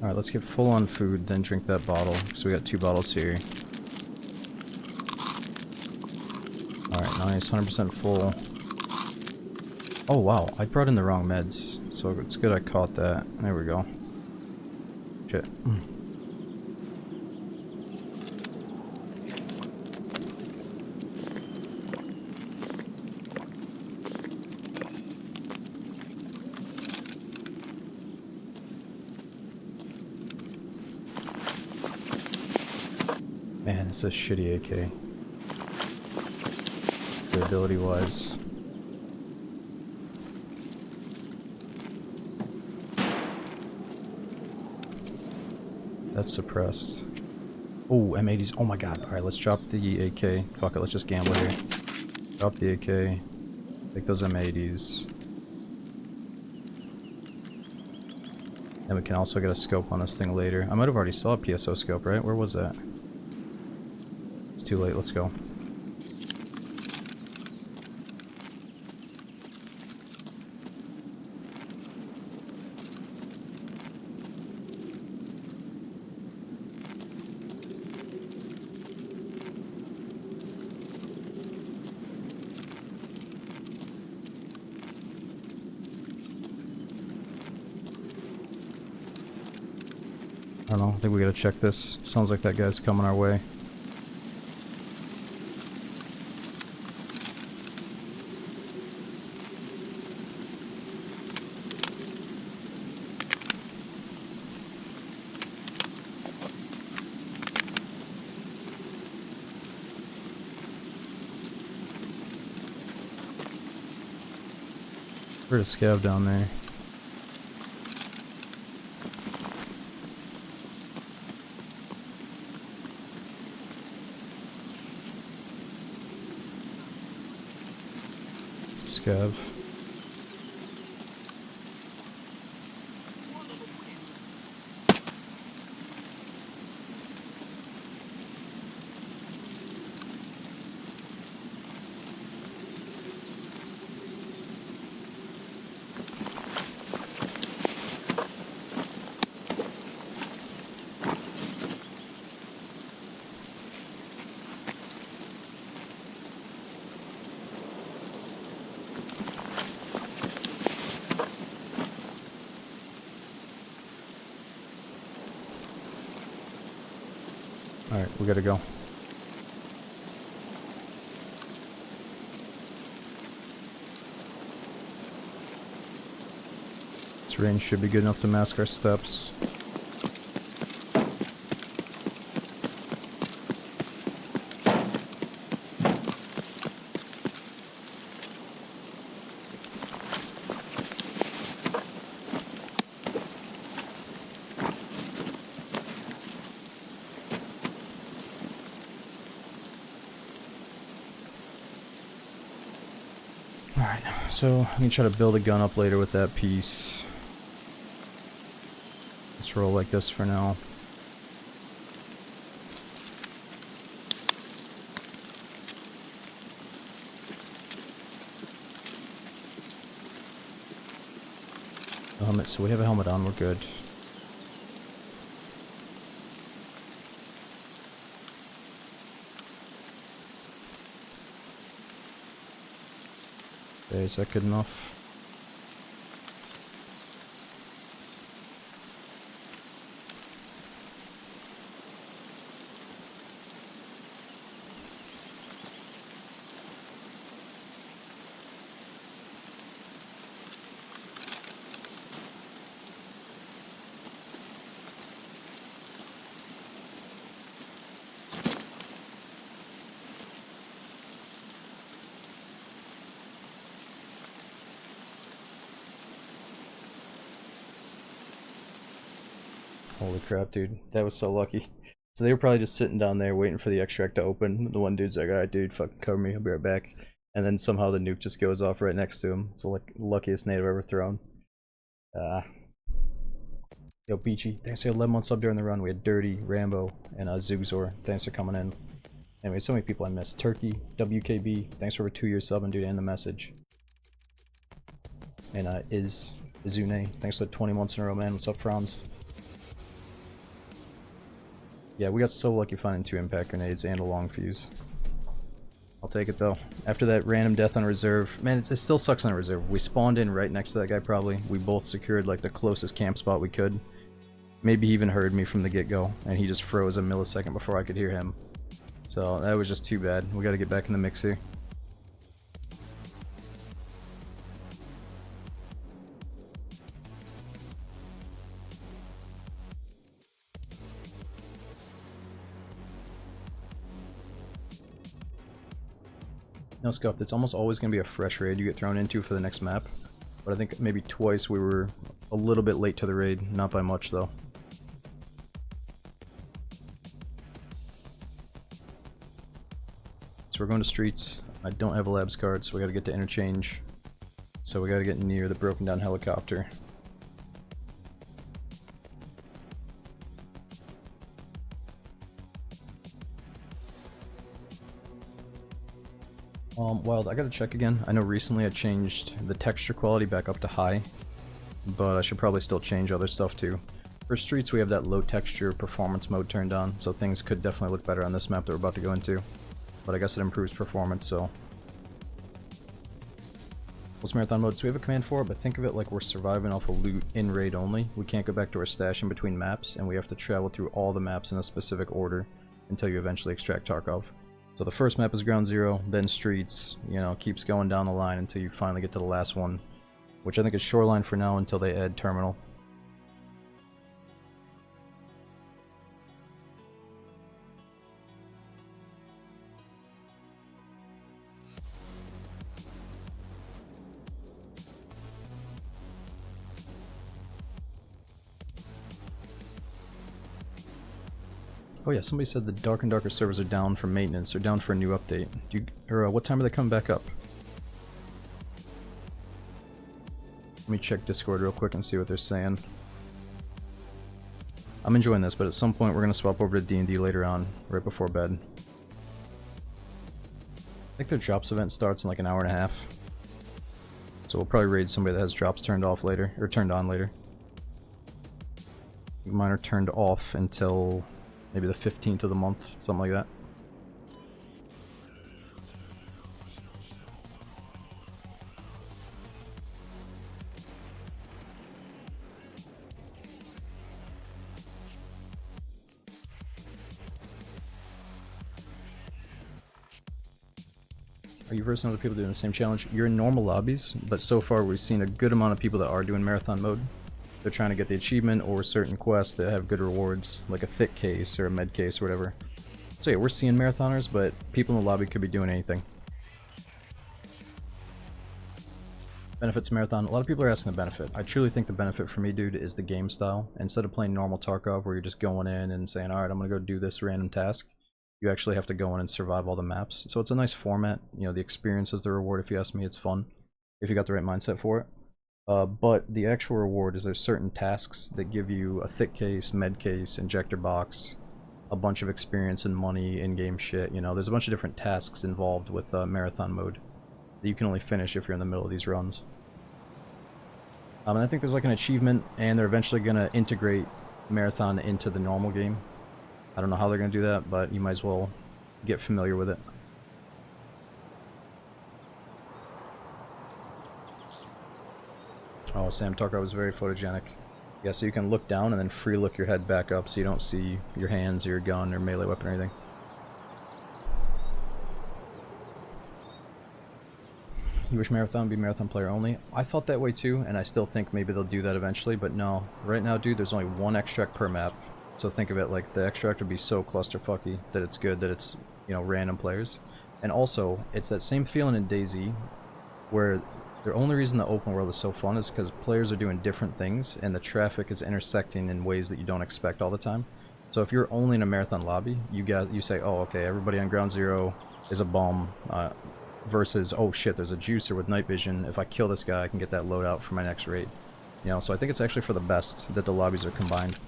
S2: Alright, let's get full on food, then drink that bottle. So we got 2 bottles here. Alright, nice, 100% full. Oh wow, I brought in the wrong meds. So it's good I caught that. There we go. Shit. Man, it's a shitty AK. Durability wise. That's suppressed. Oh, M80s. Oh my god. Alright, let's drop the AK. Fuck it, let's just gamble here. Drop the AK. Take those M80s. And we can also get a scope on this thing later. I might have already saw a PSO scope, right? Where was that? It's too late, let's go. know. I think we gotta check this. Sounds like that guy's coming our way. Heard a scav down there. It's a scav. Alright, we gotta go. This range should be good enough to mask our steps. Alright, so I can try to build a gun up later with that piece. Let's roll like this for now. Helmet, so we have a helmet on, we're good. Okay, is that good enough? Holy crap, dude. That was so lucky. So they were probably just sitting down there waiting for the extract to open. The one dude's like, alright dude, fucking cover me, I'll be right back. And then somehow the nuke just goes off right next to him. It's the luckiest nade I've ever thrown. Yo, Beachy, thanks for 11 months up during the run. We had Dirty, Rambo, and Zugzor. Thanks for coming in. Anyway, so many people I missed. Turkey, WKB, thanks for over 2 years subbing, dude, and the message. And Izune, thanks for 20 months in a row, man. What's up, Franz? Yeah, we got so lucky finding 2 impact grenades and a long fuse. I'll take it though. After that random death on reserve, man, it still sucks on reserve. We spawned in right next to that guy probably. We both secured like the closest camp spot we could. Maybe he even heard me from the get-go, and he just froze a millisecond before I could hear him. So that was just too bad. We gotta get back in the mix here. No, Scuffed, it's almost always going to be a fresh raid you get thrown into for the next map. But I think maybe twice we were a little bit late to the raid, not by much though. So we're going to streets. I don't have a labs card, so we got to get to interchange. So we got to get near the broken down helicopter. Wild, I gotta check again. I know recently I changed the texture quality back up to high, but I should probably still change other stuff too. For streets, we have that low texture performance mode turned on, so things could definitely look better on this map that we're about to go into. But I guess it improves performance, so What's marathon mode? So we have a command for it, but think of it like we're surviving off of loot in raid only. We can't go back to our stash in between maps, and we have to travel through all the maps in a specific order until you eventually extract Tarkov. So the first map is Ground Zero, then Streets, you know, keeps going down the line until you finally get to the last one, which I think is Shoreline for now until they add Terminal. Oh yeah, somebody said the Dark and Darker servers are down for maintenance, or down for a new update. What time are they coming back up? Let me check Discord real quick and see what they're saying. I'm enjoying this, but at some point we're going to swap over to D&D later on, right before bed. I think their drops event starts in like an hour and a half. So we'll probably raid somebody that has drops turned off later, or turned on later. Mine are turned off until maybe the 15th of the month, something like that. Are you versing other people doing the same challenge? You're in normal lobbies, but so far we've seen a good amount of people that are doing marathon mode. They're trying to get the achievement or certain quests that have good rewards, like a thick case or a med case or whatever. So yeah, we're seeing marathoners, but people in the lobby could be doing anything. Benefits marathon. A lot of people are asking the benefit. I truly think the benefit for me, dude, is the game style. Instead of playing normal Tarkov where you're just going in and saying, alright, I'm gonna go do this random task, you actually have to go in and survive all the maps. So it's a nice format. You know, the experience is the reward if you ask me. It's fun if you got the right mindset for it. But the actual reward is there's certain tasks that give you a thick case, med case, injector box, a bunch of experience and money, in-game shit. You know, there's a bunch of different tasks involved with marathon mode that you can only finish if you're in the middle of these runs. And I think there's like an achievement, and they're eventually going to integrate marathon into the normal game. I don't know how they're going to do that, but you might as well get familiar with it. Oh, Sam, Tarkov was very photogenic. Yeah, so you can look down and then free look your head back up so you don't see your hands or your gun or melee weapon or anything. You wish Marathon would be Marathon player only? I thought that way too, and I still think maybe they'll do that eventually, but no. Right now, dude, there's only one extract per map. So think of it like the extract would be so clusterfucky that it's good that it's, you know, random players. And also, it's that same feeling in DayZ where the only reason the open world is so fun is because players are doing different things and the traffic is intersecting in ways that you don't expect all the time. So if you're only in a marathon lobby, you say, oh, okay, everybody on Ground Zero is a bum, versus, oh shit, there's a juicer with night vision. If I kill this guy, I can get that loadout for my next raid. You know, so I think it's actually for the best that the lobbies are combined.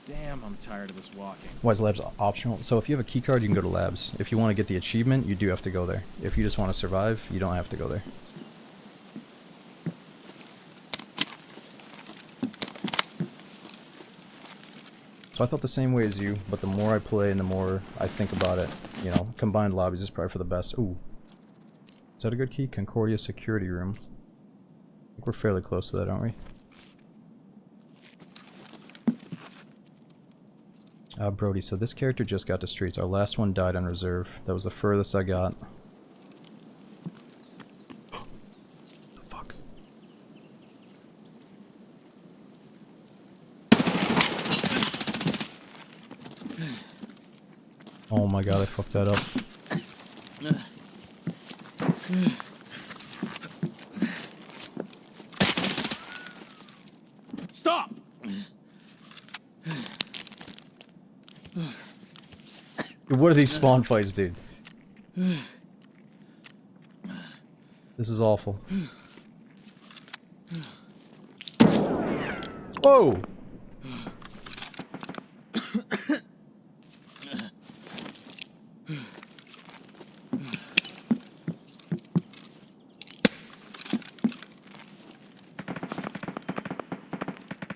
S1: Damn, I'm tired of this walking.
S2: Why is labs optional? So if you have a keycard, you can go to labs. If you want to get the achievement, you do have to go there. If you just want to survive, you don't have to go there. So I thought the same way as you, but the more I play and the more I think about it, you know, combined lobbies is probably for the best. Ooh. Is that a good key? Concordia security room. I think we're fairly close to that, aren't we? Brody, so this character just got to Streets. Our last one died on reserve. That was the furthest I got. Fuck. Oh my god, I fucked that up.
S1: Stop!
S2: Dude, what are these spawn fights, dude? This is awful. Whoa!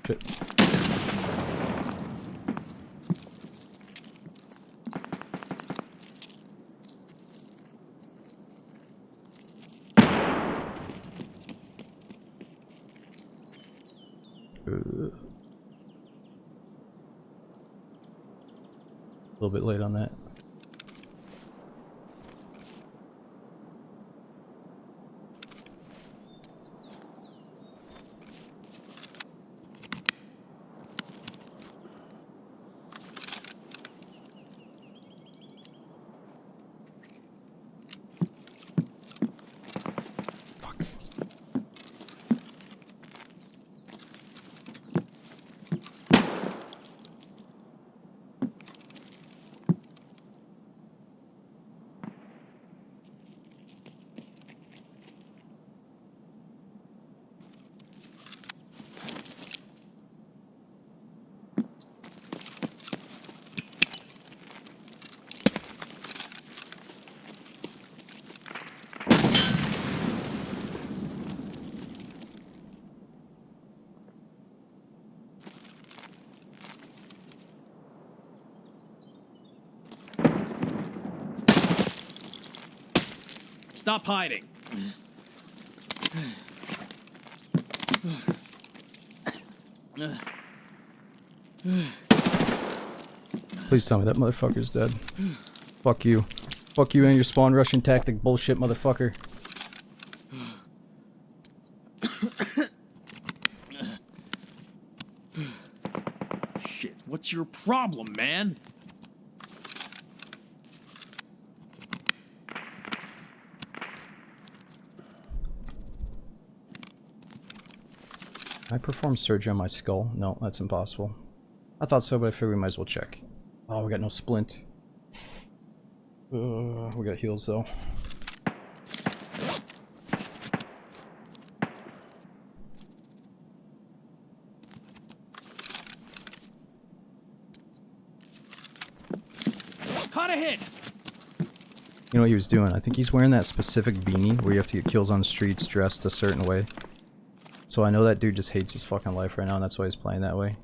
S2: Shit. A little bit late on that. Fuck.
S1: Stop hiding.
S2: Please tell me that motherfucker's dead. Fuck you. Fuck you and your spawn rushing tactic bullshit, motherfucker.
S1: Shit, what's your problem, man?
S2: Can I perform surgery on my skull? No, that's impossible. I thought so, but I figured we might as well check. Oh, we got no splint. We got heals though.
S1: Caught a hit!
S2: You know what he was doing? I think he's wearing that specific beanie where you have to get kills on streets dressed a certain way. So I know that dude just hates his fucking life right now, and that's why he's playing that way.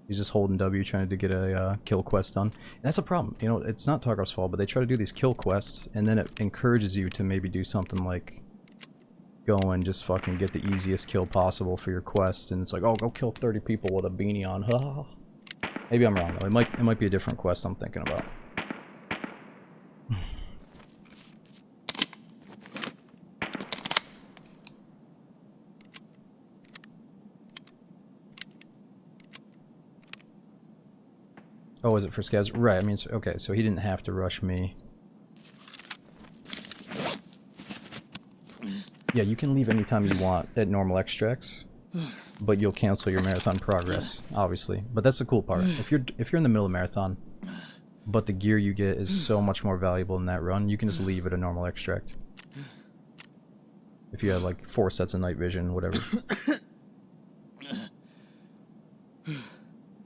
S2: He's just holding W trying to get a kill quest done. And that's a problem. You know, it's not Tarkov's fault, but they try to do these kill quests, and then it encourages you to maybe do something like go and just fucking get the easiest kill possible for your quest, and it's like, oh, go kill 30 people with a beanie on. Maybe I'm wrong though. It might be a different quest I'm thinking about. Oh, is it for scavs? Right, I mean, okay, so he didn't have to rush me. Yeah, you can leave anytime you want at normal extracts, but you'll cancel your marathon progress, obviously. But that's the cool part. If you're in the middle of marathon, but the gear you get is so much more valuable in that run, you can just leave at a normal extract. If you have like 4 sets of night vision, whatever.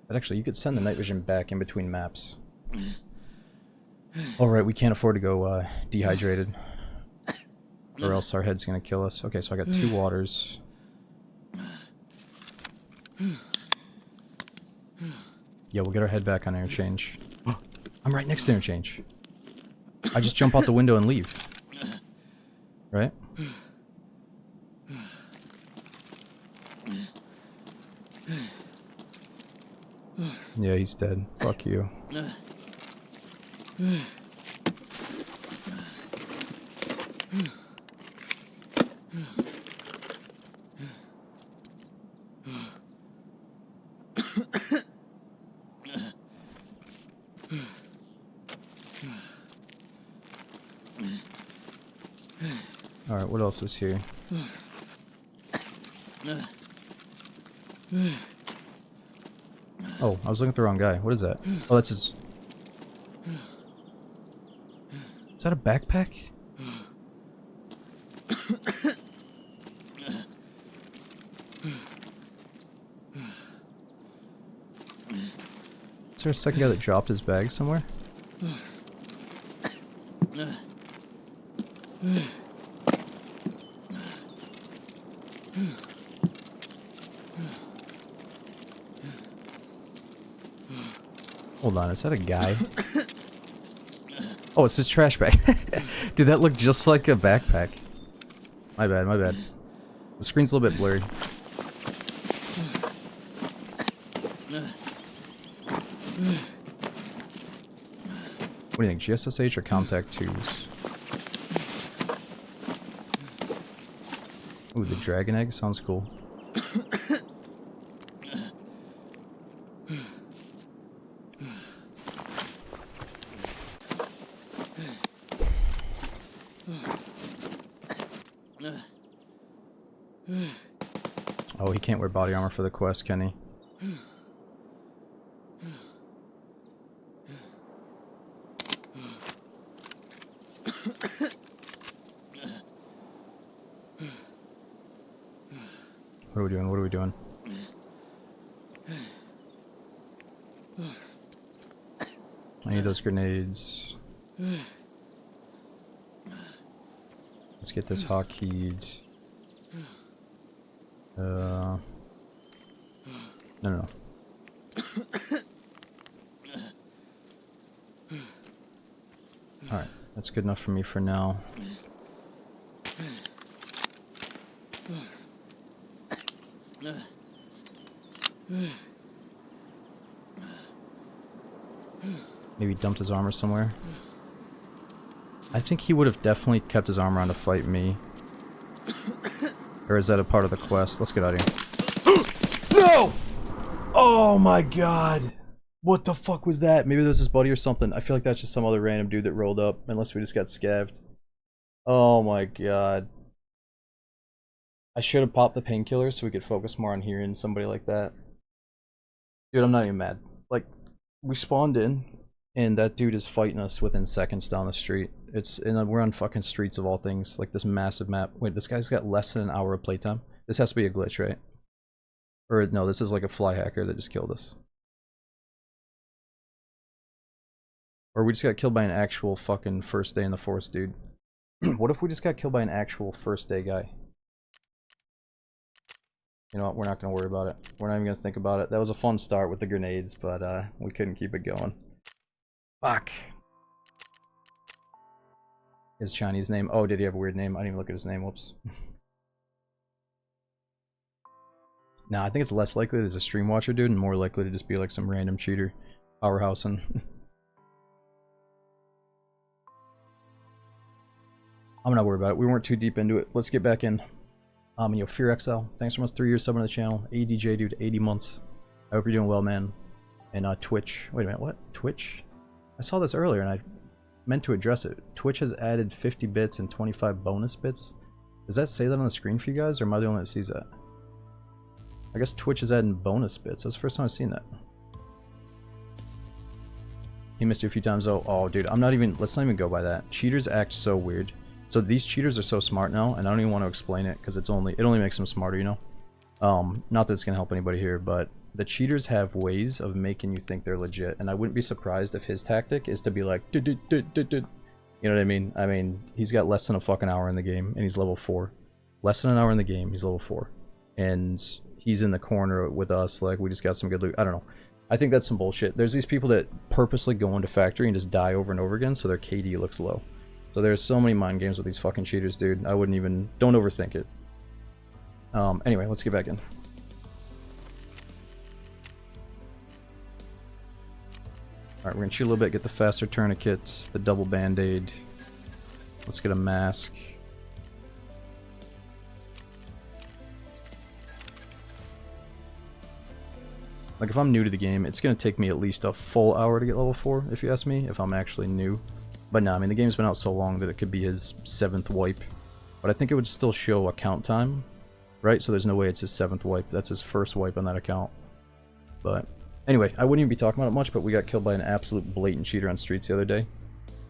S2: But actually, you could send the night vision back in between maps. Alright, we can't afford to go dehydrated. Or else our head's gonna kill us. Okay, so I got 2 waters. Yeah, we'll get our head back on interchange. I'm right next to interchange. I just jump out the window and leave. Right? Yeah, he's dead. Fuck you. Alright, what else is here? Oh, I was looking at the wrong guy. What is that? Oh, that's his... Is that a backpack? Is there a second guy that dropped his bag somewhere? Hold on, is that a guy? Oh, it's his trash bag. Dude, that looked just like a backpack. My bad, my bad. The screen's a little bit blurry. What do you think, GSSH or Contact 2s? Ooh, the Dragon Egg sounds cool. Oh, he can't wear body armor for the quest, can he? What are we doing? What are we doing? I need those grenades. Let's get this hotkeyed. No, no, no. Alright, that's good enough for me for now. Maybe dumped his armor somewhere. I think he would have definitely kept his armor on to fight me. Or is that a part of the quest? Let's get out of here. No! Oh my god! What the fuck was that? Maybe there's his buddy or something. I feel like that's just some other random dude that rolled up, unless we just got scavved. Oh my god. I should have popped the painkiller so we could focus more on hearing somebody like that. Dude, I'm not even mad. Like, we spawned in, and that dude is fighting us within seconds down the street. And we're on fucking streets of all things, like this massive map. Wait, this guy's got less than an hour of playtime? This has to be a glitch, right? Or no, this is like a fly hacker that just killed us. Or we just got killed by an actual fucking first day in the forest dude. What if we just got killed by an actual first day guy? You know what, we're not gonna worry about it. We're not even gonna think about it. That was a fun start with the grenades, but we couldn't keep it going. Fuck. His Chinese name. Oh, did he have a weird name? I didn't even look at his name. Whoops. Nah, I think it's less likely there's a stream watcher dude and more likely to just be like some random cheater powerhousing. I'm not worried about it. We weren't too deep into it. Let's get back in. Yo, FearXL, thanks so much. 3 years subbing to the channel. ADJ dude, 80 months. I hope you're doing well, man. And Twitch. Wait a minute, what? Twitch? I saw this earlier and I meant to address it. Twitch has added 50 bits and 25 bonus bits. Does that say that on the screen for you guys, or am I the only one that sees that? I guess Twitch is adding bonus bits. That's the first time I've seen that. He missed you a few times though. Oh, dude, I'm not even. Let's not even go by that. Cheaters act so weird. So these cheaters are so smart now, and I don't even want to explain it because it only makes them smarter, you know. Not that it's gonna help anybody here, but the cheaters have ways of making you think they're legit, and I wouldn't be surprised if his tactic is to be like, you know what I mean? I mean, he's got less than a fucking hour in the game, and he's level 4. Less than an hour in the game, he's level 4, and he's in the corner with us. Like, we just got some good loot. I don't know. I think that's some bullshit. There's these people that purposely go into factory and just die over and over again, so their KD looks low. So there's so many mind games with these fucking cheaters, dude. I wouldn't even... Don't overthink it. Anyway, let's get back in. Alright, we're gonna cheat a little bit, get the faster tourniquet, the double band-aid. Let's get a mask. Like, if I'm new to the game, it's gonna take me at least a full hour to get level 4, if you ask me, if I'm actually new. But no, I mean, the game's been out so long that it could be his 7th wipe. But I think it would still show account time, right? So there's no way it's his 7th wipe. That's his first wipe on that account. But anyway, I wouldn't even be talking about it much, but we got killed by an absolute blatant cheater on streets the other day.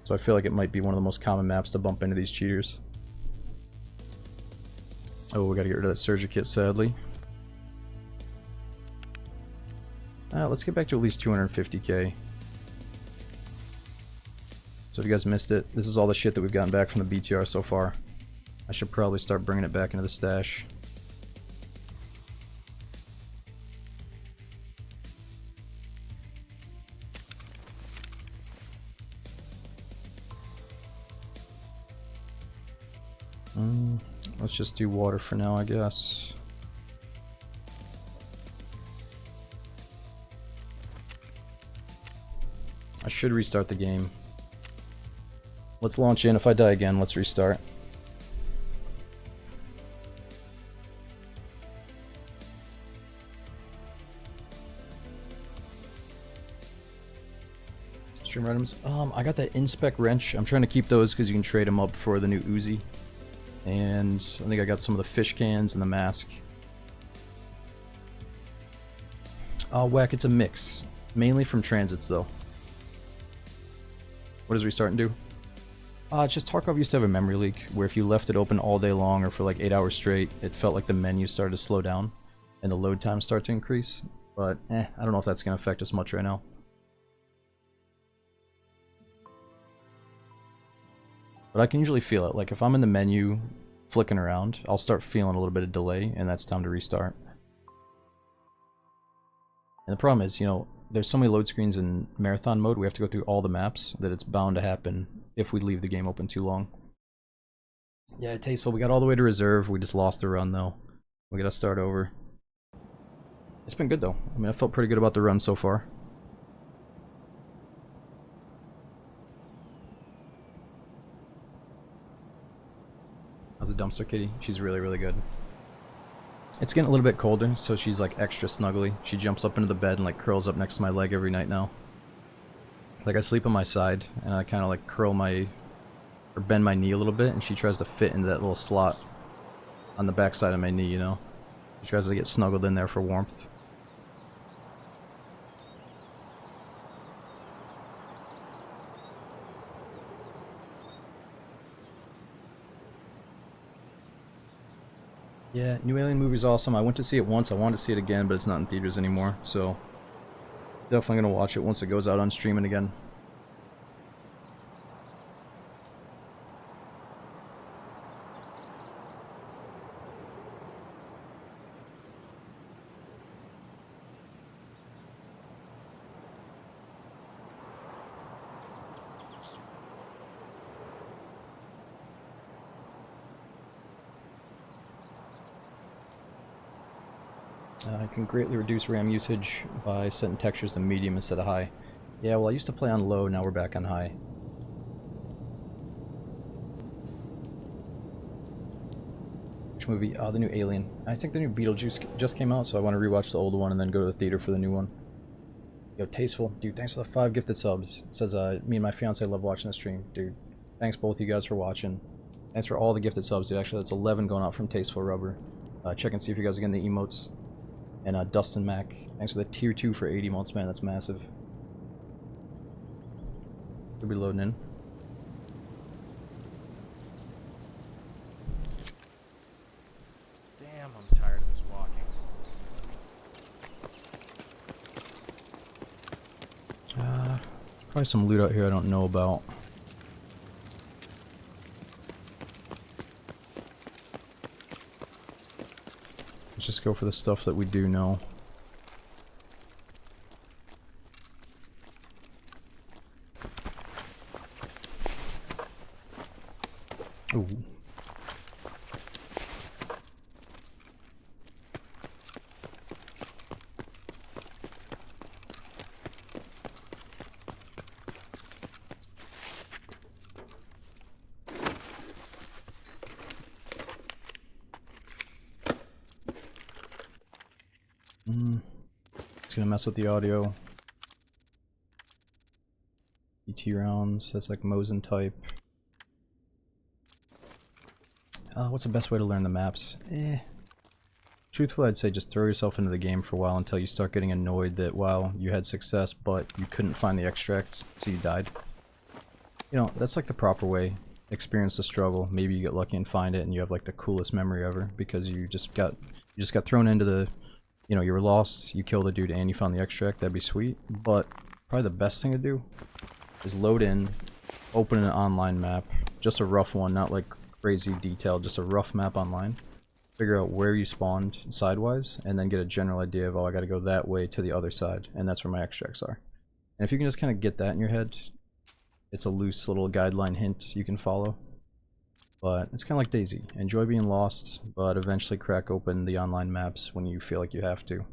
S2: So I feel like it might be one of the most common maps to bump into these cheaters. Oh, we gotta get rid of that Surge kit, sadly. Let's get back to at least 250k. So if you guys missed it, this is all the shit that we've gotten back from the BTR so far. I should probably start bringing it back into the stash. Let's just do water for now, I guess. I should restart the game. Let's launch in. If I die again, let's restart. Stream items. I got that inspec wrench. I'm trying to keep those because you can trade them up for the new Uzi. And I think I got some of the fish cans and the mask. Whack, it's a mix. Mainly from transits though. What does restarting do? It's just Tarkov used to have a memory leak where if you left it open all day long or for like 8 hours straight, it felt like the menu started to slow down and the load times start to increase. But I don't know if that's going to affect us much right now. But I can usually feel it. Like if I'm in the menu flicking around, I'll start feeling a little bit of delay and that's time to restart. And the problem is, you know, there's so many load screens in marathon mode, we have to go through all the maps that it's bound to happen if we leave the game open too long. Yeah, tasteful. We got all the way to reserve. We just lost the run though. We gotta start over. It's been good though. I mean, I felt pretty good about the run so far. How's the dumpster kitty? She's really, really good. It's getting a little bit colder, so she's like extra snuggly. She jumps up into the bed and like curls up next to my leg every night now. Like I sleep on my side and I kind of like curl my, or bend my knee a little bit and she tries to fit into that little slot on the back side of my knee, you know? She tries to get snuggled in there for warmth. Yeah, new Alien movie's awesome. I went to see it once. I wanted to see it again, but it's not in theaters anymore. So, definitely gonna watch it once it goes out on streaming again. I can greatly reduce RAM usage by setting textures to medium instead of high. Yeah, well I used to play on low, now we're back on high. Which movie? The new Alien. I think the new Beetlejuice just came out, so I want to rewatch the old one and then go to the theater for the new one. Yo, Tasteful. Dude, thanks for the 5 gifted subs. It says, me and my fiance love watching the stream. Dude, thanks both you guys for watching. Thanks for all the gifted subs, dude. Actually, that's 11 going out from Tasteful Rubber. Check and see if you guys are getting the emotes. And Dustin Mac, thanks for the tier 2 for 80 months, man, that's massive. We'll be loading in.
S1: Damn, I'm tired of this walking.
S2: Probably some loot out here I don't know about. Let's just go for the stuff that we do know. Ooh. It's gonna mess with the audio. ET rounds, that's like Mosin type. What's the best way to learn the maps? Truthfully, I'd say just throw yourself into the game for a while until you start getting annoyed that, wow, you had success, but you couldn't find the extract, so you died. You know, that's like the proper way. Experience the struggle. Maybe you get lucky and find it, and you have like the coolest memory ever because you just got thrown into the, you know, you were lost, you killed a dude, and you found the extract. That'd be sweet. But probably the best thing to do is load in, open an online map, just a rough one, not like crazy detailed, just a rough map online. Figure out where you spawned sidewise, and then get a general idea of, oh, I gotta go that way to the other side, and that's where my extracts are. And if you can just kind of get that in your head, it's a loose little guideline hint you can follow. But it's kind of like Daisy. Enjoy being lost, but eventually crack open the online maps when you feel like you have to.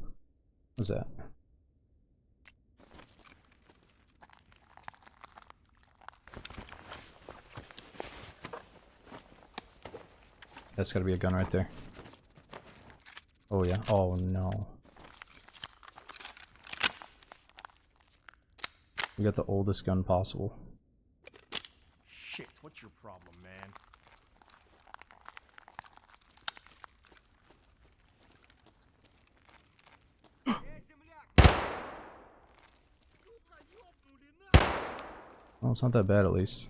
S2: What's that? That's gotta be a gun right there. Oh yeah. Oh no. We got the oldest gun possible.
S1: Shit, what's your problem, man?
S2: Well, it's not that bad at least.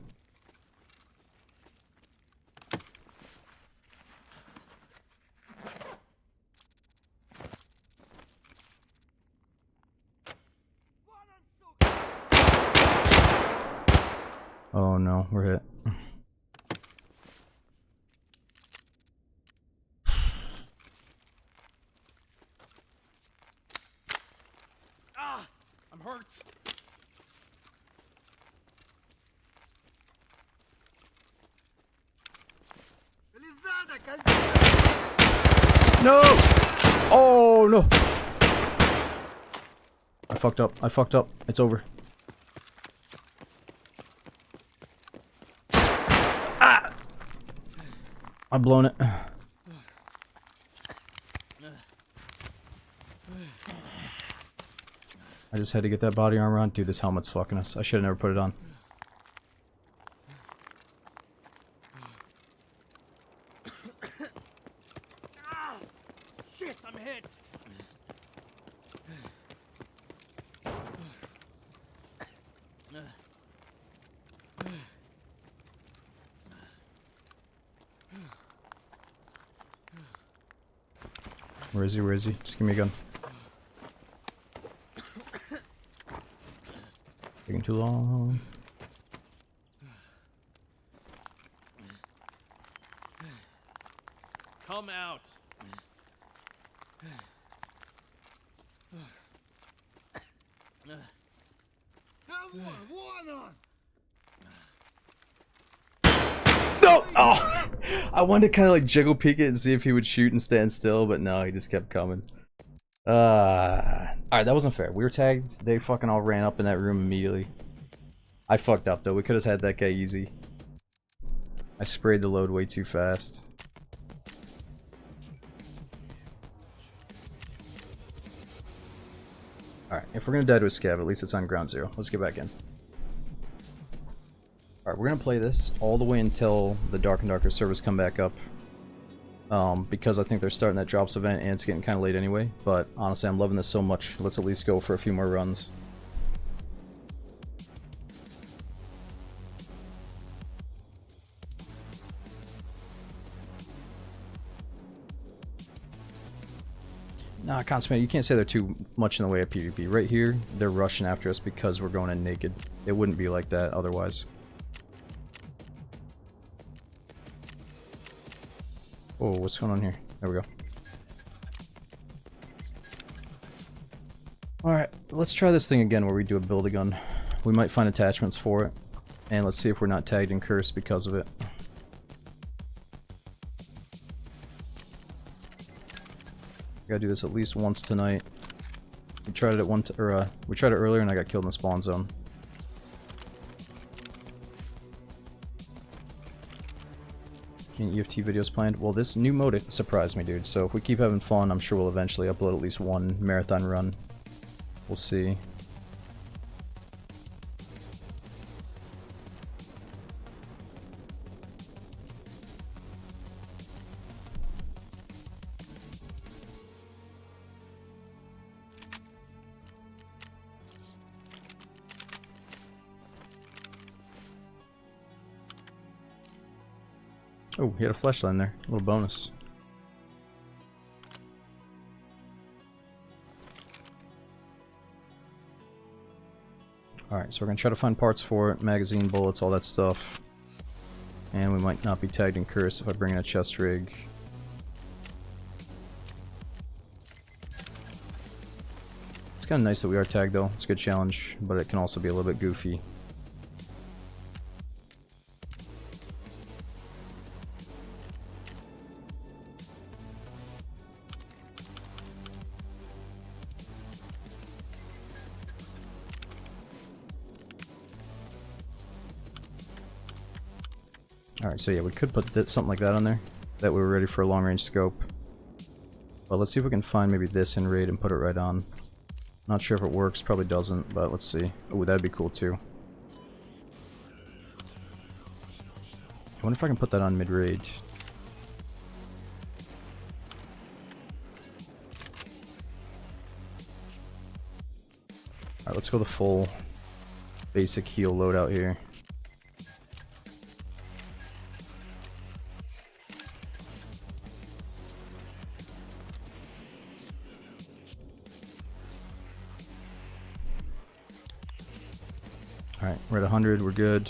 S2: Oh no, we're hit.
S1: Ah! I'm hurt!
S2: No! Oh no! I fucked up. I fucked up. It's over. Ah! I've blown it. I just had to get that body armor on. Dude, this helmet's fucking us. I should have never put it on.
S1: Shit, I'm hit!
S2: Where is he? Where is he? Just give me a gun. Taking too long.
S1: Come out!
S2: No! Oh! I wanted to kind of like jiggle peek it and see if he would shoot and stand still, but no, he just kept coming. Alright, that wasn't fair. We were tagged, they fucking all ran up in that room immediately. I fucked up though, we could have had that guy easy. I sprayed the load way too fast. Alright, if we're gonna die to a scav, at least it's on ground zero. Let's get back in. Alright, we're gonna play this all the way until the Dark and Darker servers come back up. Because I think they're starting that drops event and it's getting kind of late anyway. But honestly, I'm loving this so much. Let's at least go for a few more runs. Nah, Consummate, you can't say they're too much in the way of PvP. Right here, they're rushing after us because we're going in naked. It wouldn't be like that otherwise. Oh, what's going on here? There we go. Alright, let's try this thing again where we do a build-a-gun. We might find attachments for it. And let's see if we're not tagged and cursed because of it. Gotta do this at least once tonight. We tried it at we tried it earlier and I got killed in the spawn zone. Any EFT videos planned? Well, this new mode surprised me, dude. So if we keep having fun, I'm sure we'll eventually upload at least one marathon run. We'll see. Oh, he had a flashlight in there. A little bonus. Alright, so we're gonna try to find parts for it, magazine, bullets, all that stuff. And we might not be tagged and cursed if I bring in a chest rig. It's kinda nice that we are tagged though. It's a good challenge, but it can also be a little bit goofy. Alright, so yeah, we could put something like that on there. that we were ready for a long-range scope. But let's see if we can find maybe this in raid and put it right on. Not sure if it works, probably doesn't, but let's see. Oh, that'd be cool too. I wonder if I can put that on mid-raid. Alright, let's go the full basic heal loadout here. Alright, we're at 100, we're good.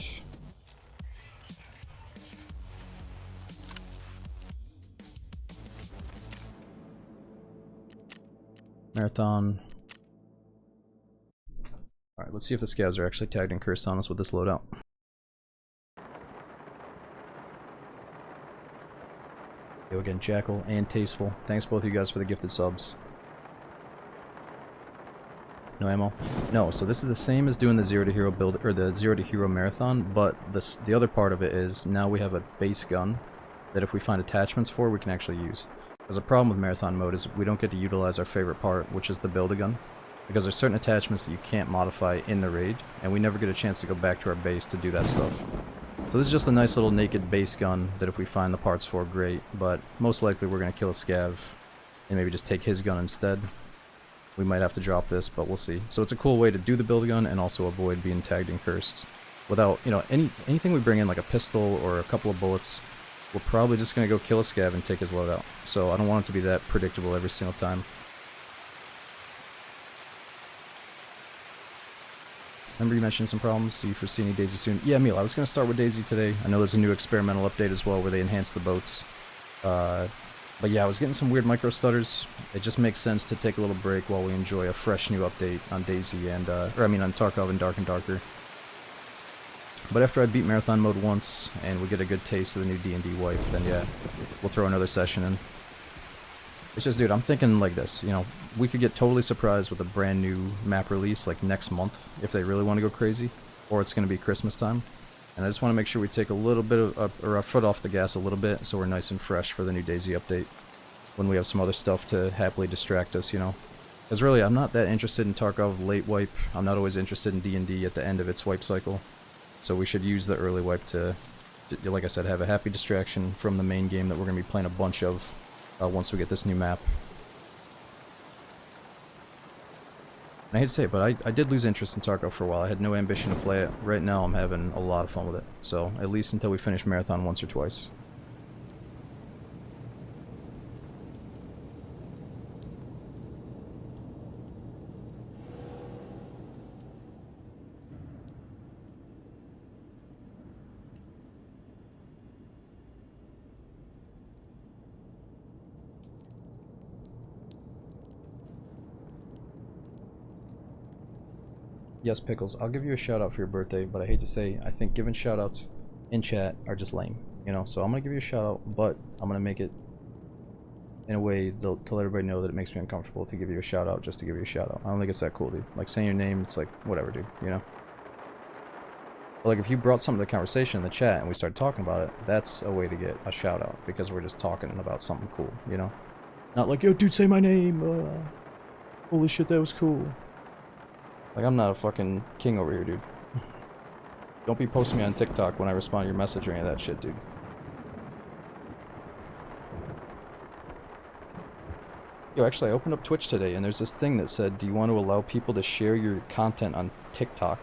S2: Marathon. Alright, let's see if the scavs are actually tagged and cursed on us with this loadout. Yo, again, Jackal and Tasteful. Thanks both of you guys for the gifted subs. No ammo? No, so this is the same as doing the 0 to hero build, or the 0 to hero marathon, but the other part of it is now we have a base gun that if we find attachments for, we can actually use. Because the problem with marathon mode is we don't get to utilize our favorite part, which is the build-a-gun. Because there's certain attachments that you can't modify in the raid, and we never get a chance to go back to our base to do that stuff. So this is just a nice little naked base gun that if we find the parts for, great, but most likely we're going to kill a scav and maybe just take his gun instead. We might have to drop this, but we'll see. So it's a cool way to do the build-a-gun and also avoid being tagged and cursed. Without, you know, anything we bring in, like a pistol or a couple of bullets, we're probably just going to go kill a scav and take his loadout. So I don't want it to be that predictable every single time. Remember you mentioned some problems? Do you foresee any Daisy soon? Yeah, Emil, I was going to start with Daisy today. I know there's a new experimental update as well where they enhance the boats. But yeah, I was getting some weird micro stutters. It just makes sense to take a little break while we enjoy a fresh new update on Daisy and, on Tarkov and Dark and Darker. But after I beat Marathon mode once, and we get a good taste of the new D&D wipe, then yeah, we'll throw another session in. It's just, dude, I'm thinking like this, you know, we could get totally surprised with a brand new map release, like next month, if they really want to go crazy, or it's going to be Christmas time. And I just want to make sure we take a little bit of, or our foot off the gas a little bit, so we're nice and fresh for the new Daisy update, when we have some other stuff to happily distract us, you know. Because really, I'm not that interested in Tarkov late wipe. I'm not always interested in D&D at the end of its wipe cycle. So we should use the early wipe to, like I said, have a happy distraction from the main game that we're going to be playing a bunch of once we get this new map. And I hate to say it, but I did lose interest in Tarkov for a while. I had no ambition to play it. Right now I'm having a lot of fun with it. So, at least until we finish Marathon once or twice. Yes, Pickles, I'll give you a shout out for your birthday, but I hate to say, I think giving shout outs in chat are just lame, you know, so I'm gonna give you a shout out, but I'm gonna make it in a way to let everybody know that it makes me uncomfortable to give you a shout out just to give you a shout out. I don't think it's that cool, dude. Like, saying your name, it's like, whatever, dude, you know? But like, if you brought something to the conversation in the chat and we started talking about it, that's a way to get a shout out, because we're just talking about something cool, you know? Not like, yo, dude, say my name, holy shit, that was cool. Like, I'm not a fucking king over here, dude. Don't be posting me on TikTok when I respond to your message or any of that shit, dude. Yo, actually, I opened up Twitch today, and there's this thing that said, do you want to allow people to share your content on TikTok?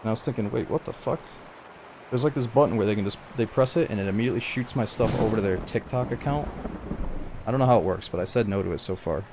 S2: And I was thinking, wait, what the fuck? There's like this button where they can just, they press it, and it immediately shoots my stuff over to their TikTok account. I don't know how it works, but I said no to it so far.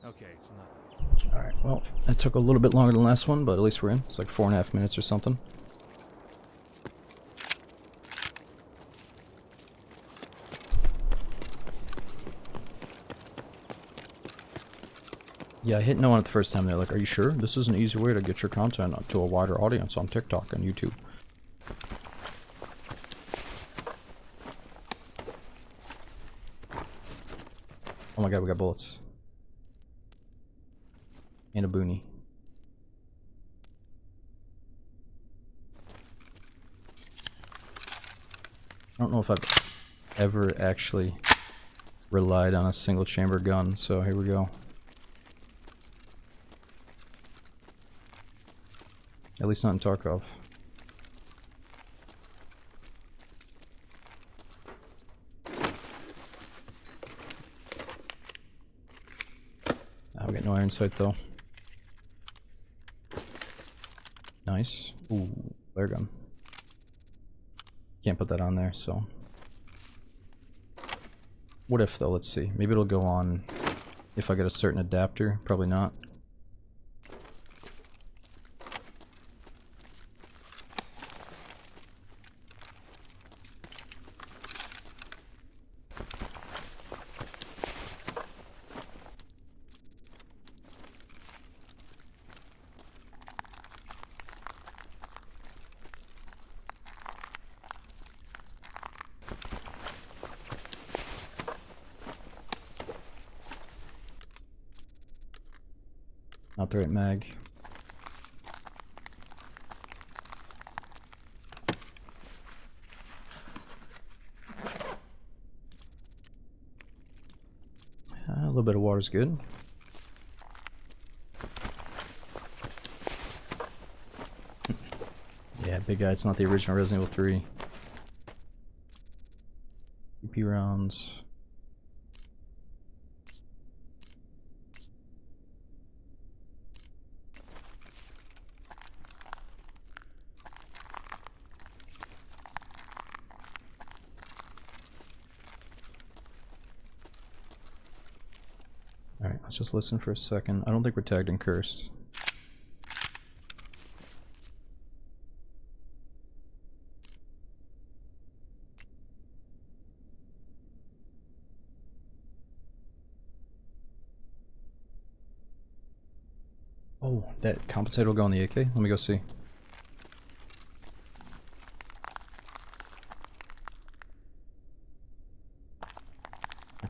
S1: Okay, it's nothing.
S2: Alright, well, that took a little bit longer than the last one, but at least we're in. It's like 4.5 minutes or something. Yeah, I hit no on it the first time. They're like, are you sure? This is an easy way to get your content to a wider audience on TikTok and YouTube. Oh my god, we got bullets. And a boonie. I don't know if I've ever actually relied on a single chamber gun, so here we go. At least not in Tarkov. We got no iron sight though. Nice. Ooh, flare gun. Can't put that on there, so. What if though? Let's see. Maybe it'll go on if I get a certain adapter. Probably not. Not the right mag. A little bit of water's good. Yeah, big guy. It's not the original Resident Evil 3. EP rounds. Alright, let's just listen for a second. I don't think we're tagged and cursed. Oh, that compensator will go on the AK? Let me go see.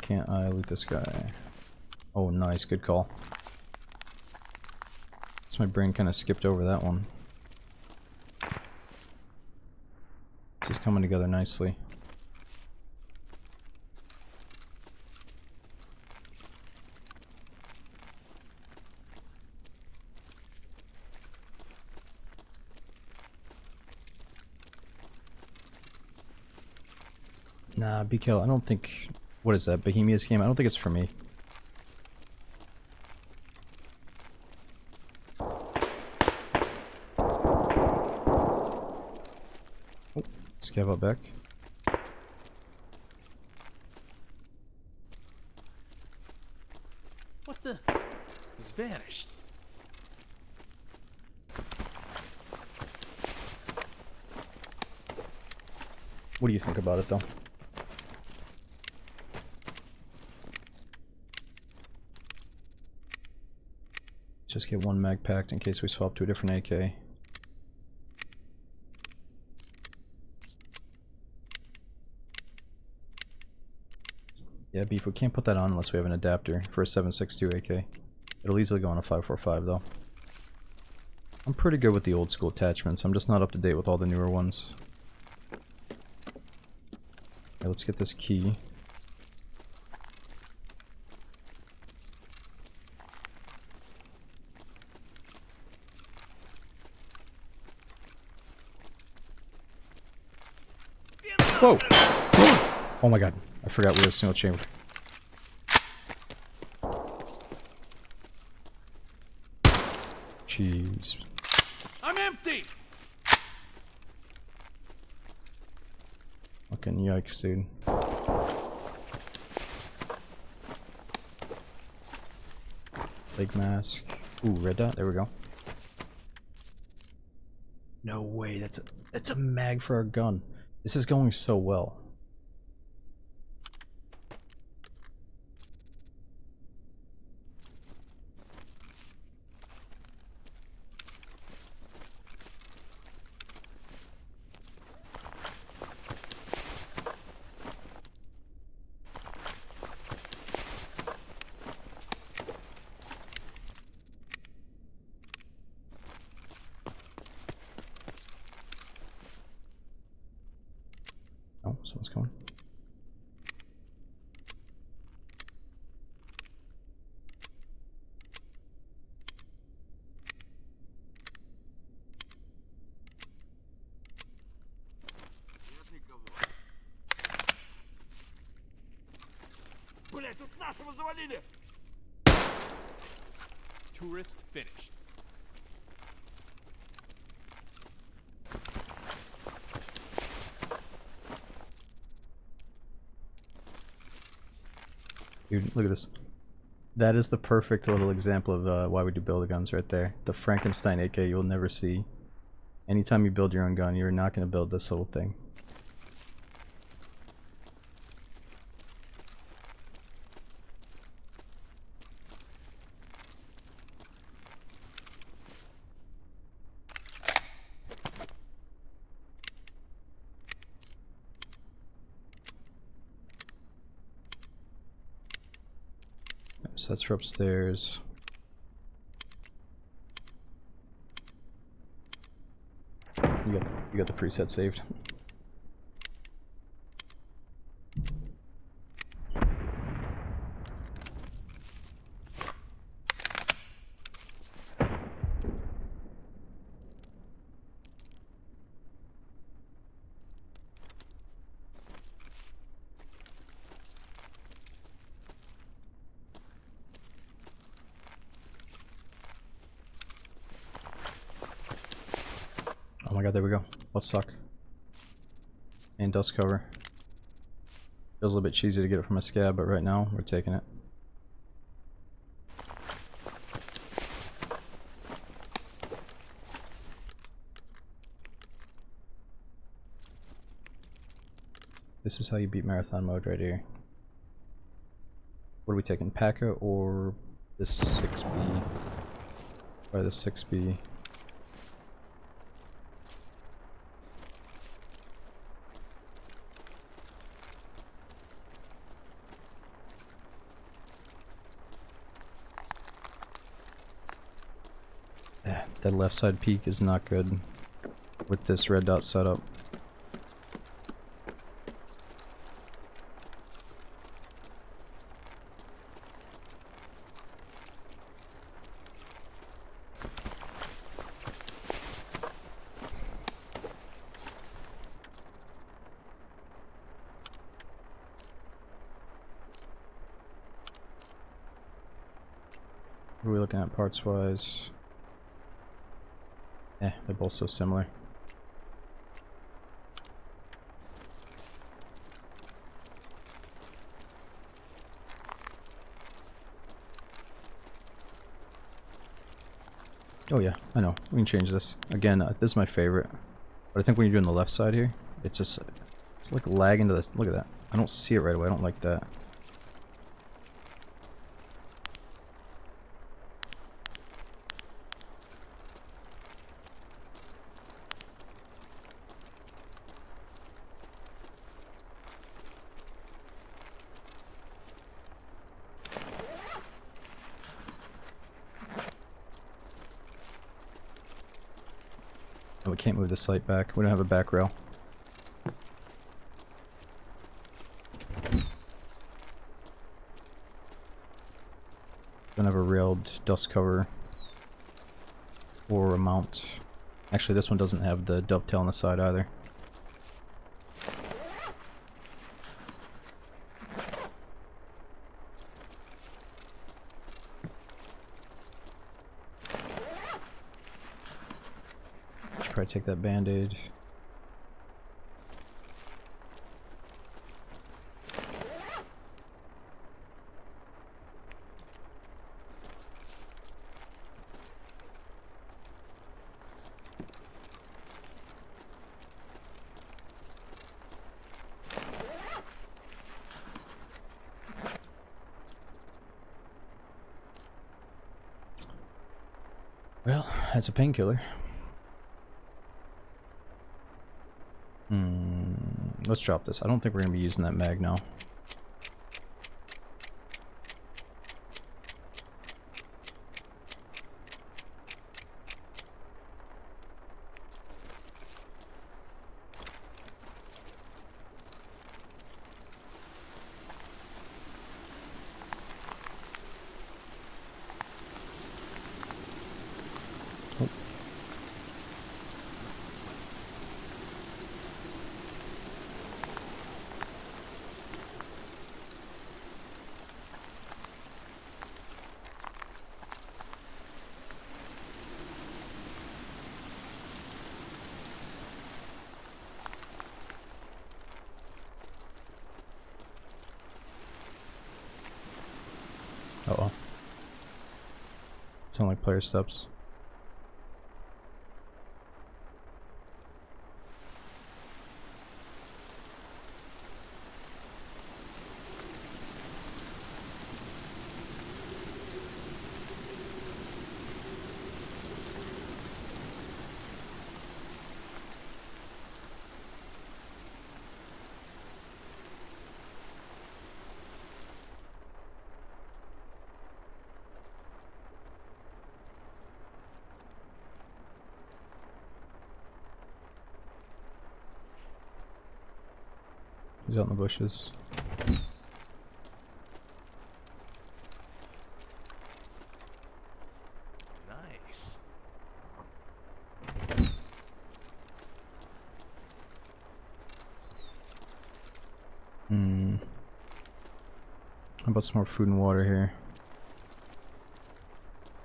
S2: Can't I loot this guy? Oh, nice, good call. That's my brain kind of skipped over that one. This is coming together nicely. Nah, BKL, I don't think... What is that, Bohemia's game? I don't think it's for me. Oh, scav out back.
S1: What the? He's vanished.
S2: What do you think about it, though? Just get one mag packed in case we swap to a different AK. Yeah, Beef, we can't put that on unless we have an adapter for a 7.62 AK. It'll easily go on a 5.45 though. I'm pretty good with the old school attachments, I'm just not up to date with all the newer ones. Okay, let's get this key. Whoa! Oh my god, I forgot we were a single chamber. Jeez.
S1: I'm empty.
S2: Fucking yikes, dude. Leg mask. Ooh, red dot. There we go. No way. That's a mag for our gun. This is going so well. Oh, someone's coming.
S6: Блять, тут нашего завалили!
S1: Tourist finished.
S2: Dude, look at this. That is the perfect little example of why we do build guns right there. The Frankenstein AK you'll never see. Anytime you build your own gun, you're not going to build this little thing. Sets for upstairs. You got the preset saved. Oh my god, there we go. Let's suck. And dust cover. Feels a little bit cheesy to get it from a scab, but right now we're taking it. This is how you beat marathon mode right here. What are we taking? P.A.C.A or this 6B? Or the 6B. That left side peak is not good with this red dot setup. What are we looking at parts wise? Eh, they're both so similar. Oh yeah, I know. We can change this. Again, this is my favorite. But I think when you're doing the left side here, it's just... It's like lag into this. Look at that. I don't see it right away. I don't like that. Oh, we can't move the sight back. We don't have a back rail. Don't have a railed dust cover or a mount. Actually, this one doesn't have the dovetail on the side either. Should probably take that band-aid. Well, that's a painkiller. Let's drop this. I don't think we're gonna be using that mag now. Uh-oh. Sound like player steps. He's out in the bushes.
S1: Nice.
S2: How about some more food and water here?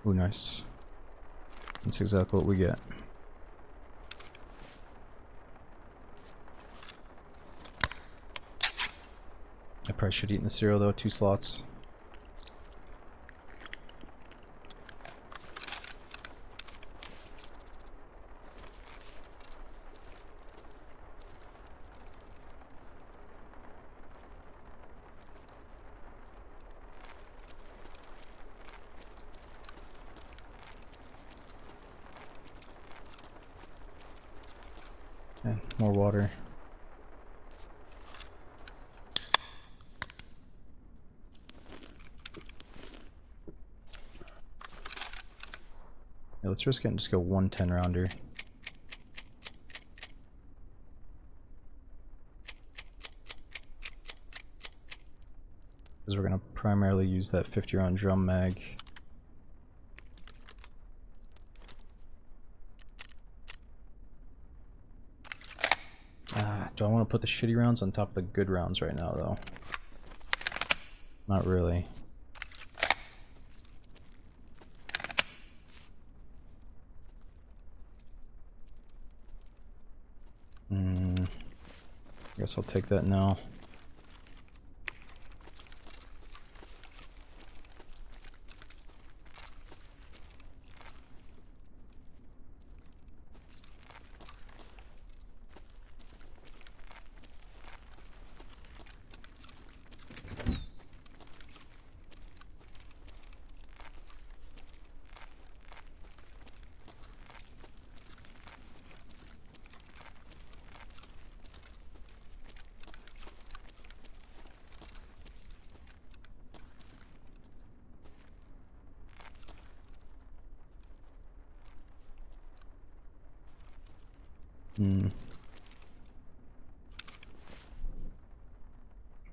S2: Ooh, nice. That's exactly what we get. I probably should eat in the cereal though, 2 slots. And more water. Yeah, let's risk it and just go 1 10-rounder. Because we're going to primarily use that 50-round drum mag. Do I want to put the shitty rounds on top of the good rounds right now, though? Not really. I guess I'll take that now.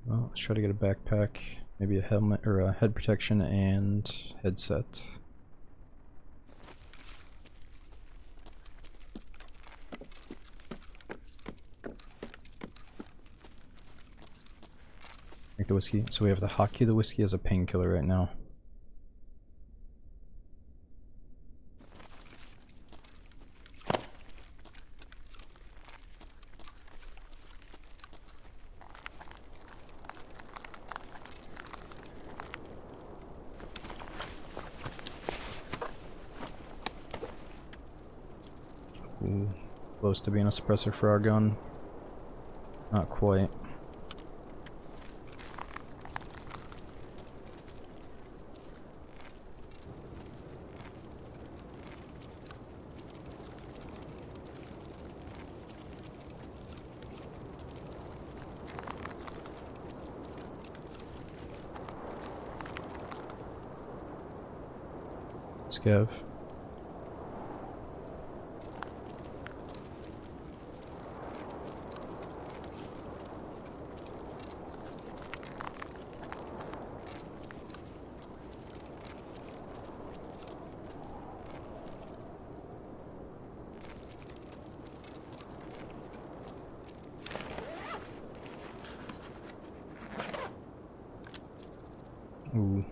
S2: Well, let's try to get a backpack, maybe a helmet or a head protection and headset. Make the whiskey. So we have the hotkey. The whiskey as a painkiller right now. Ooh, close to being a suppressor for our gun. Not quite. Scav. Ooh.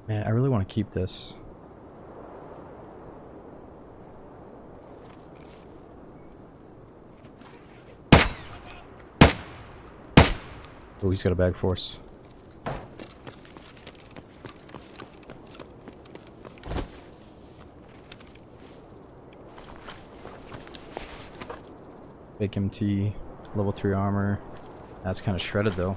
S2: Man, I really want to keep this. Oh, he's got a bag force. Big MT, level 3 armor. That's kind of shredded though.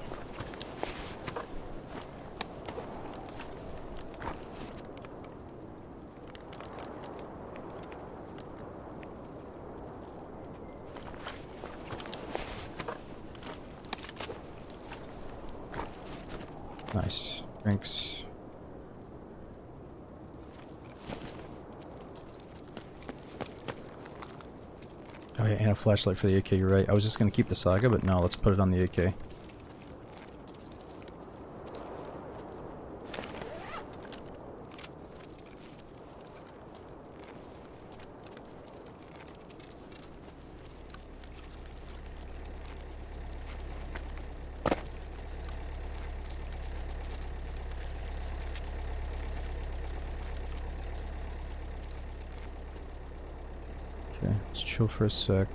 S2: Nice. Drinks. Oh yeah, and a flashlight for the AK, you're right. I was just gonna keep the Saga, but no, let's put it on the AK. Okay, let's chill for a sec.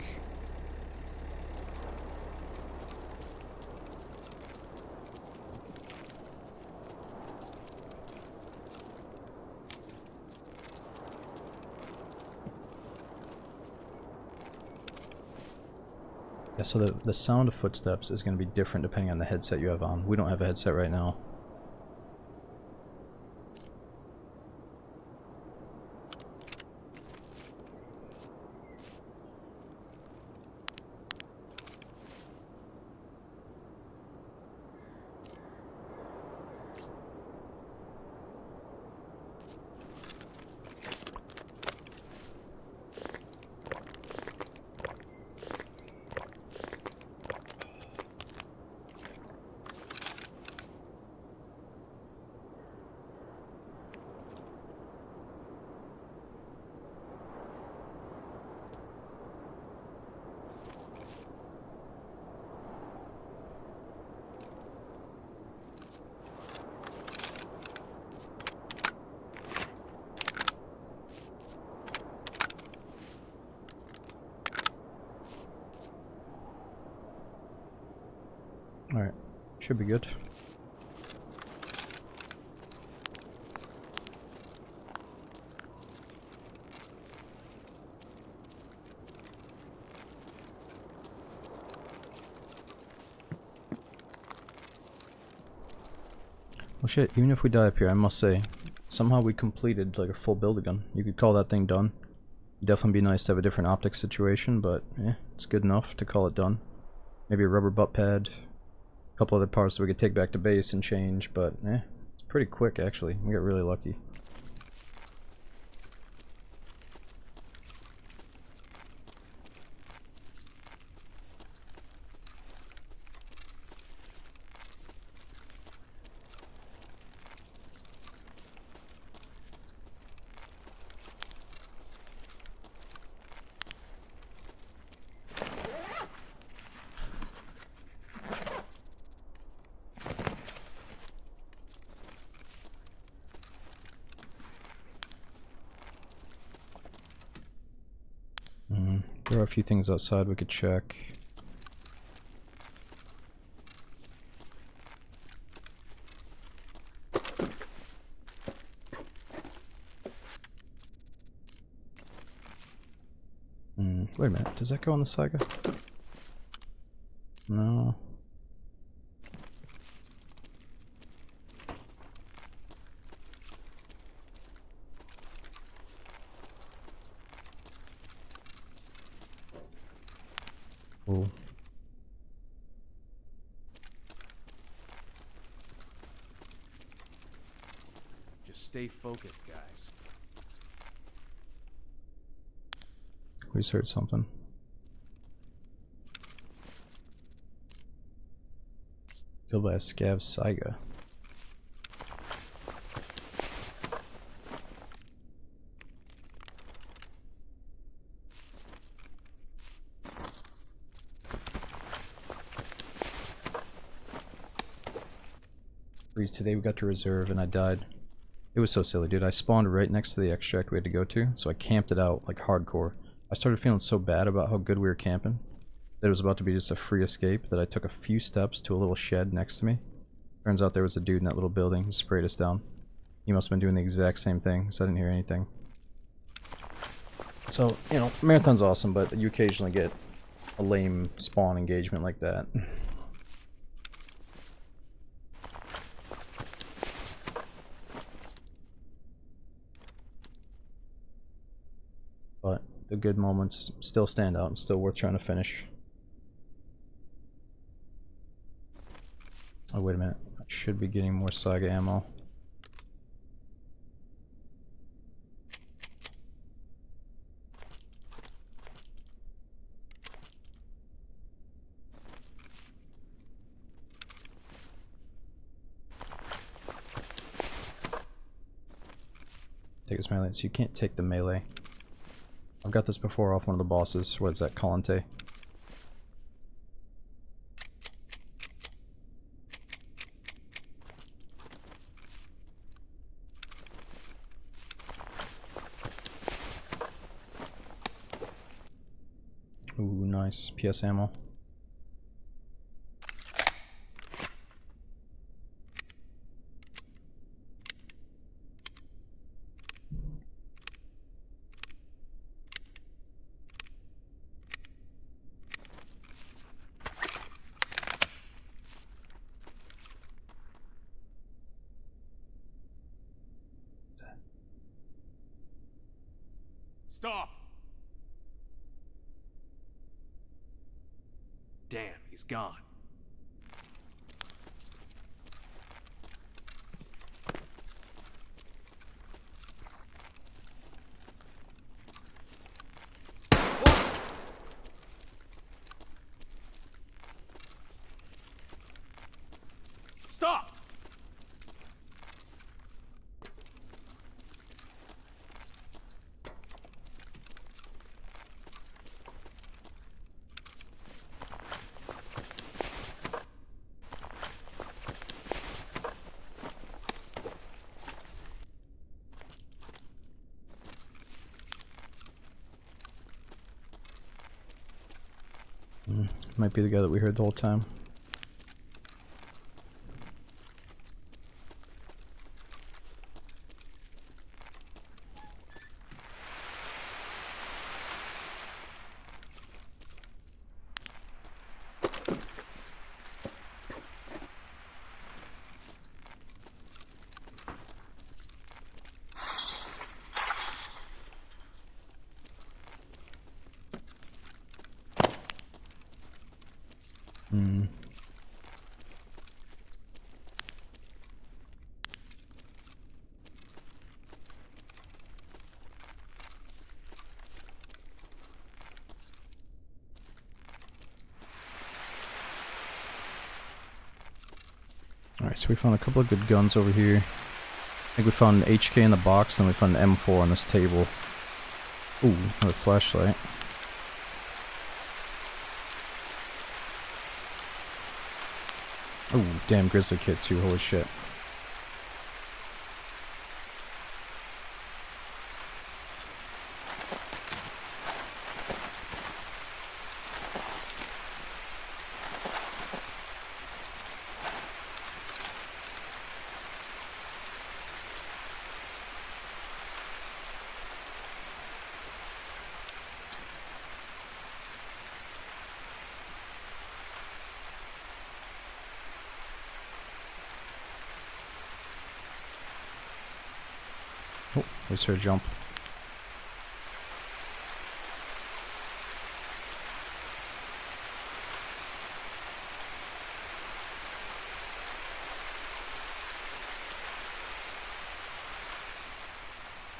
S2: Yeah, so the sound of footsteps is going to be different depending on the headset you have on. We don't have a headset right now. Alright, should be good. Well shit, even if we die up here, I must say, somehow we completed like a full build again. You could call that thing done. It'd definitely be nice to have a different optics situation, but yeah, it's good enough to call it done. Maybe a rubber butt pad, a couple other parts that we could take back to base and change, but eh, it's pretty quick actually. We got really lucky. There are a few things outside we could check. Wait a minute, does that go on the Saga? No. Cool.
S1: Just stay focused, guys.
S2: We just heard something. Killed by a scav Saiga. Today we got to reserve and I died. It was so silly, dude. I spawned right next to the extract we had to go to, so I camped it out like hardcore. I started feeling so bad about how good we were camping that it was about to be just a free escape that I took a few steps to a little shed next to me. Turns out there was a dude in that little building who sprayed us down. He must have been doing the exact same thing, so I didn't hear anything. So, you know, Marathon's awesome, but you occasionally get a lame spawn engagement like that. But the good moments still stand out and still worth trying to finish. Oh, wait a minute. I should be getting more Saga ammo. Take this melee, so you can't take the melee. I've got this before off one of the bosses. What is that, Kalante? Ooh, nice. PS ammo.
S1: Stop! Damn, he's gone. Stop!
S2: Might be the guy that we heard the whole time. Alright, so we found a couple of good guns over here. I think we found an HK in the box, and we found an M4 on this table. Ooh, another flashlight. Ooh, damn Grizzly Kid too, holy shit. Oh, we just heard a jump.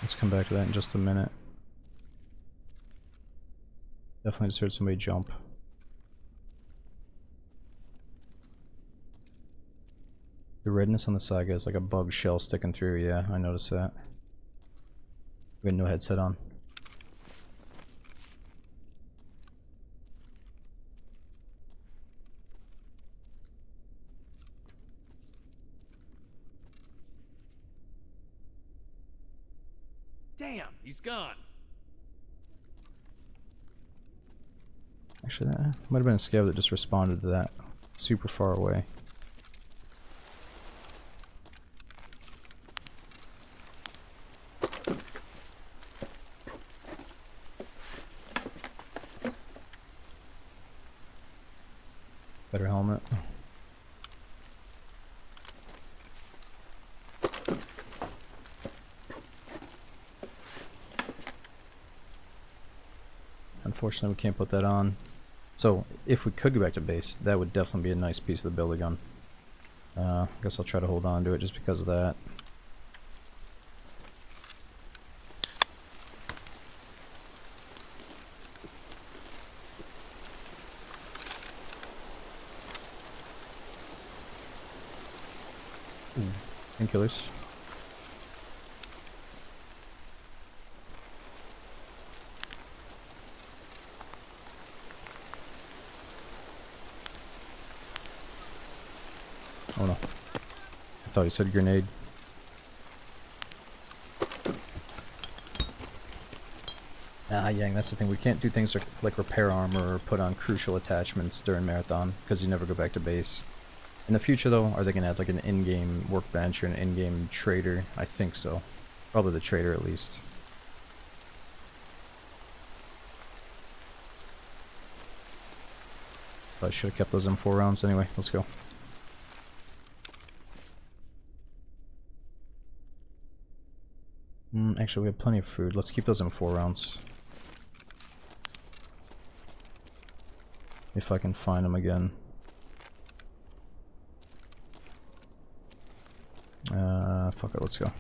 S2: Let's come back to that in just a minute. Definitely just heard somebody jump. The redness on the side is like a bug shell sticking through. Yeah, I noticed that. We had no headset on.
S1: Damn, he's gone.
S2: Actually, that might have been a scav that just responded to that. Super far away. Better helmet. Unfortunately, we can't put that on. So, if we could go back to base, that would definitely be a nice piece of the build gun. I guess I'll try to hold on to it just because of that. Ooh, painkillers. Oh no. I thought he said grenade. Nah, Yang, that's the thing. We can't do things like repair armor or put on crucial attachments during Marathon, because you never go back to base. In the future, though, are they going to have like an in-game workbench or an in-game trader? I think so. Probably the trader, at least. But I should have kept those M4 rounds anyway. Let's go. Actually, we have plenty of food. Let's keep those M4 rounds. If I can find them again. Fuck it, let's go.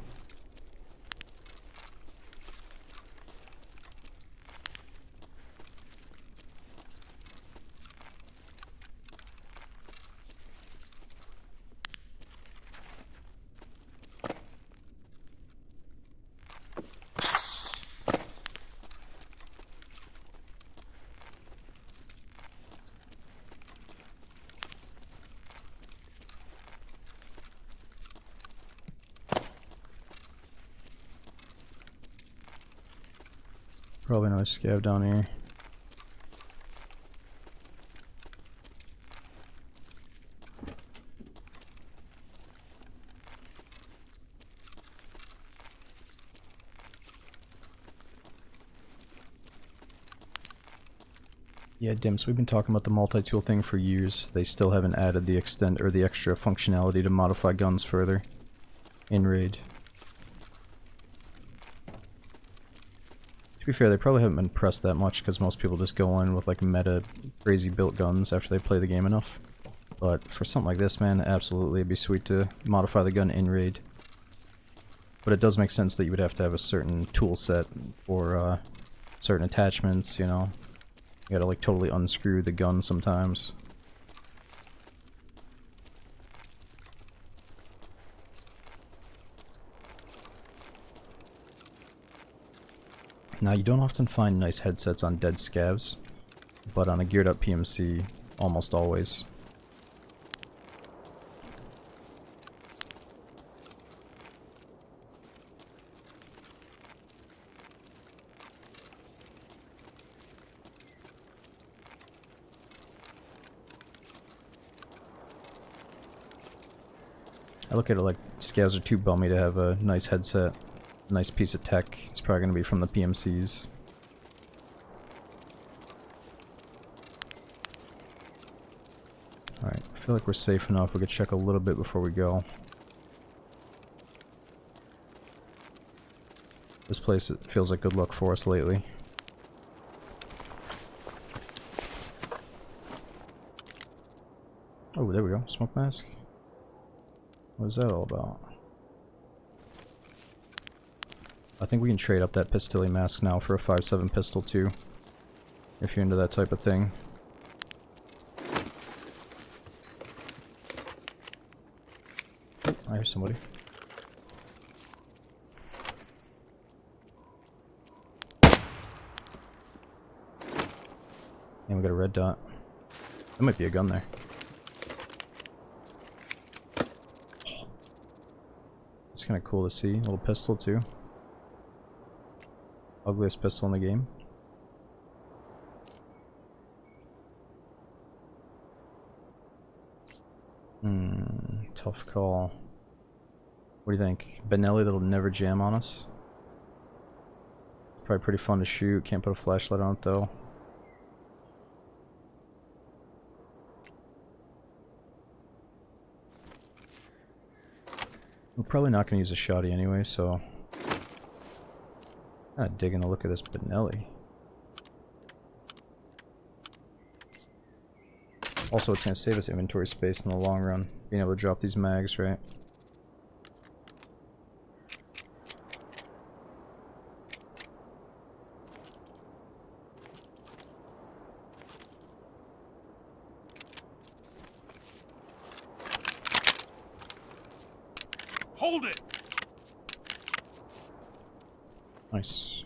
S2: Probably another scav down here. Yeah, Dims, we've been talking about the multi-tool thing for years. They still haven't added the extend or the extra functionality to modify guns further in raid. To be fair, they probably haven't been pressed that much because most people just go in with like meta crazy built guns after they play the game enough. But for something like this, man, absolutely it'd be sweet to modify the gun in raid. But it does make sense that you would have to have a certain tool set or certain attachments, you know. You gotta like totally unscrew the gun sometimes. Now you don't often find nice headsets on dead scavs, but on a geared up PMC, almost always. I look at it like scavs are too bummy to have a nice headset, a nice piece of tech. It's probably going to be from the PMCs. Alright, I feel like we're safe enough. We could check a little bit before we go. This place, it feels like good luck for us lately. Oh, there we go. Smoke mask. What is that all about? I think we can trade up that Pistilli mask now for a 5.7 pistol too. If you're into that type of thing. Oh, I hear somebody. And we got a red dot. There might be a gun there. It's kind of cool to see. A little pistol too. Ugliest pistol in the game. Tough call. What do you think? Benelli that'll never jam on us? Probably pretty fun to shoot. Can't put a flashlight on it though. We're probably not going to use a shotty anyway, so... I'm not digging the look of this Benelli. Also, it's going to save us inventory space in the long run, being able to drop these mags, right?
S1: Hold it!
S2: Nice.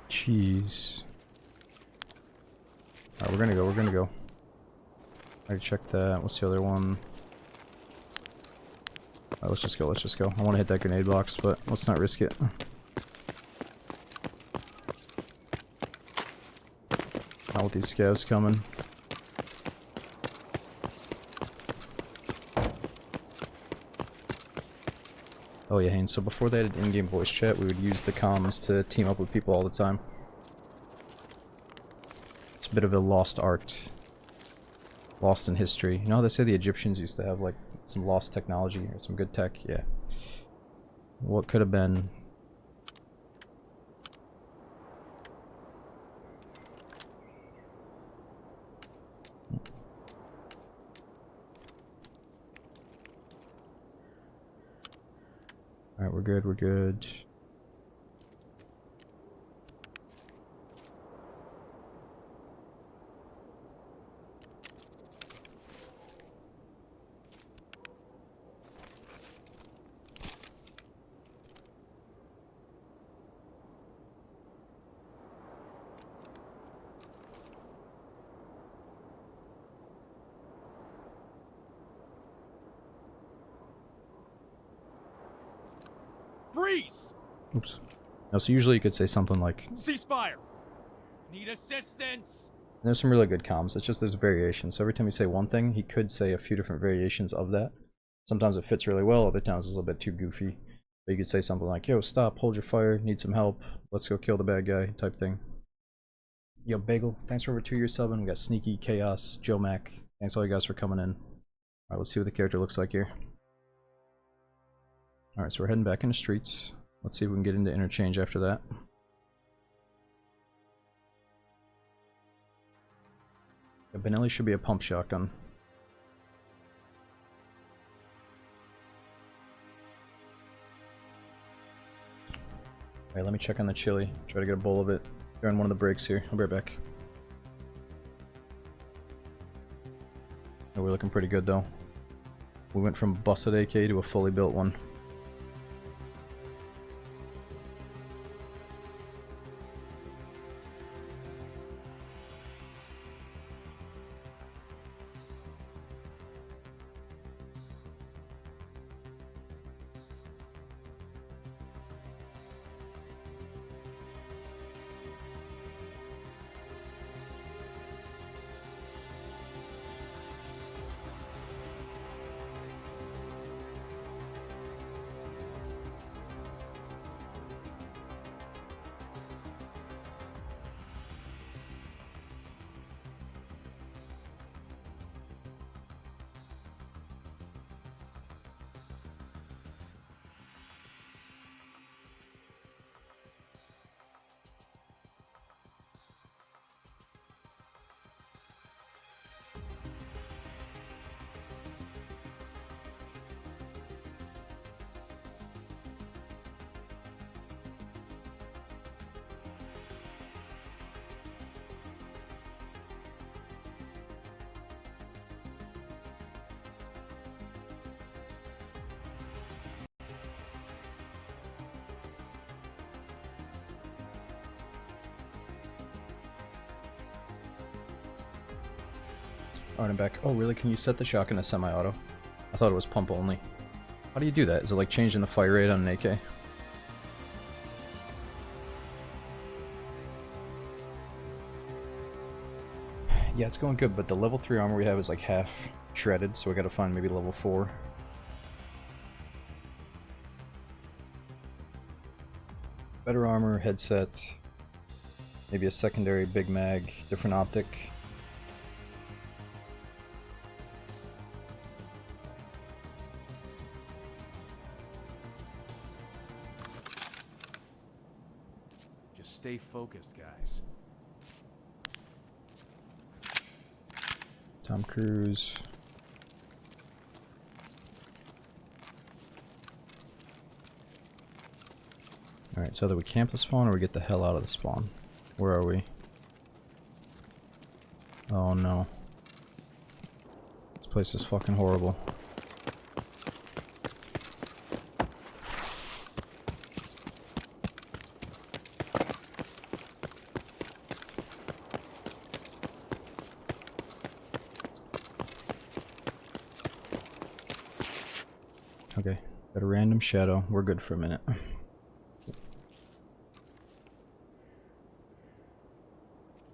S2: Jeez. Alright, we're gonna go. I checked that. What's the other one? Alright, let's just go. I want to hit that grenade box, but let's not risk it. Not with these scavs coming. Oh yeah, Haynes, so before they had in-game voice chat, we would use the comms to team up with people all the time. It's a bit of a lost art. Lost in history. You know how they say the Egyptians used to have, like, some lost technology or some good tech? Yeah. What could have been... Alright, we're good.
S1: Freeze!
S2: Oops. No, so usually you could say something like...
S1: Ceasefire! Need assistance!
S2: There's some really good comms, it's just there's variations. So every time you say one thing, he could say a few different variations of that. Sometimes it fits really well, other times it's a little bit too goofy. But you could say something like, yo, stop, hold your fire, need some help, let's go kill the bad guy, type thing. Yo, Bagel, thanks for over 2 years subbing. We got Sneaky, Chaos, Joe Mac. Thanks all you guys for coming in. Alright, let's see what the character looks like here. Alright, so we're heading back into streets. Let's see if we can get into interchange after that. Yeah, Benelli should be a pump shotgun. Alright, let me check on the chili. Try to get a bowl of it during one of the breaks here. I'll be right back. Oh, we're looking pretty good though. We went from busted AK to a fully built one. Alright, I'm back. Oh, really? Can you set the shotgun as semi-auto? I thought it was pump only. How do you do that? Is it like changing the fire rate on an AK? Yeah, it's going good, but the level 3 armor we have is like half shredded, so we gotta find maybe level 4. Better armor, headset, maybe a secondary big mag, different optic.
S1: Just stay focused, guys.
S2: Tom Cruise. Alright, so either we camp the spawn or we get the hell out of the spawn. Where are we? Oh no. This place is fucking horrible. Okay, got a random shadow. We're good for a minute.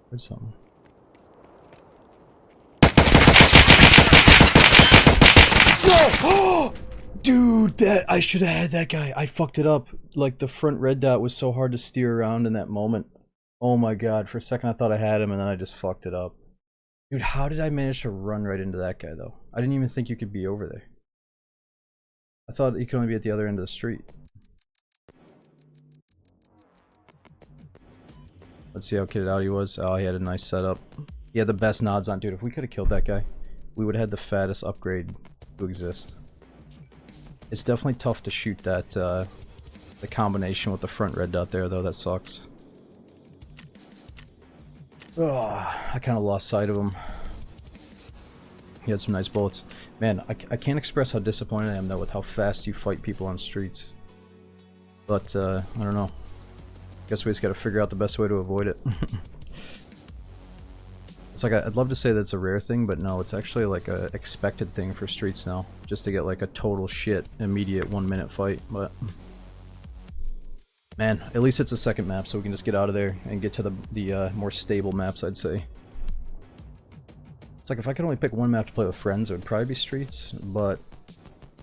S2: Heard something. No! Dude, that I should have had that guy. I fucked it up. Like the front red dot was so hard to steer around in that moment. Oh my god, for a second I thought I had him and then I just fucked it up. Dude, how did I manage to run right into that guy though? I didn't even think you could be over there. I thought you could only be at the other end of the street. Let's see how kitted out he was. Oh, he had a nice setup. He had the best nods on. Dude, if we could have killed that guy, we would have had the fattest upgrade to exist. It's definitely tough to shoot that, the combination with the front red dot there, though. That sucks. Oh, I kind of lost sight of him. He had some nice bullets. Man, I can't express how disappointed I am, though, with how fast you fight people on streets. But, I don't know. Guess we just gotta figure out the best way to avoid it. It's like, I'd love to say that it's a rare thing, but no, it's actually like a expected thing for streets now. Just to get like a total shit, immediate 1 minute fight, but... Man, at least it's a second map, so we can just get out of there and get to the more stable maps, I'd say. It's like, if I could only pick one map to play with friends, it would probably be streets, but...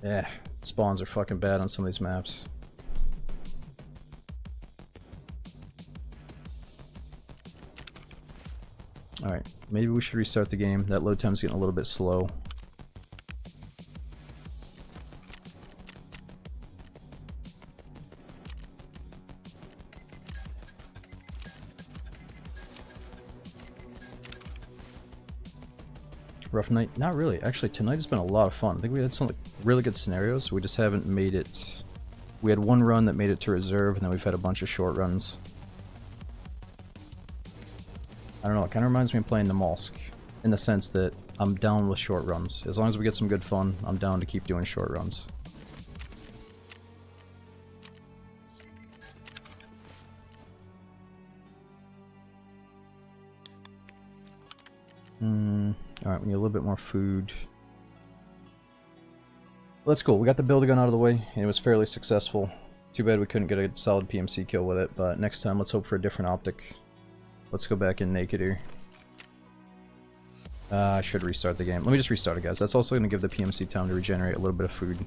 S2: Yeah, spawns are fucking bad on some of these maps. Alright, maybe we should restart the game. That load time's getting a little bit slow. Rough night? Not really. Actually, tonight has been a lot of fun. I think we had some like, really good scenarios. We just haven't made it... We had one run that made it to reserve, and then we've had a bunch of short runs. I don't know, it kind of reminds me of playing the Mosque, in the sense that I'm down with short runs. As long as we get some good fun, I'm down to keep doing short runs. Alright, we need a little bit more food. Well, that's cool, we got the builder gun out of the way, and it was fairly successful. Too bad we couldn't get a solid PMC kill with it, but next time let's hope for a different optic. Let's go back in naked here. I should restart the game. Let me just restart it, guys. That's also going to give the PMC time to regenerate a little bit of food.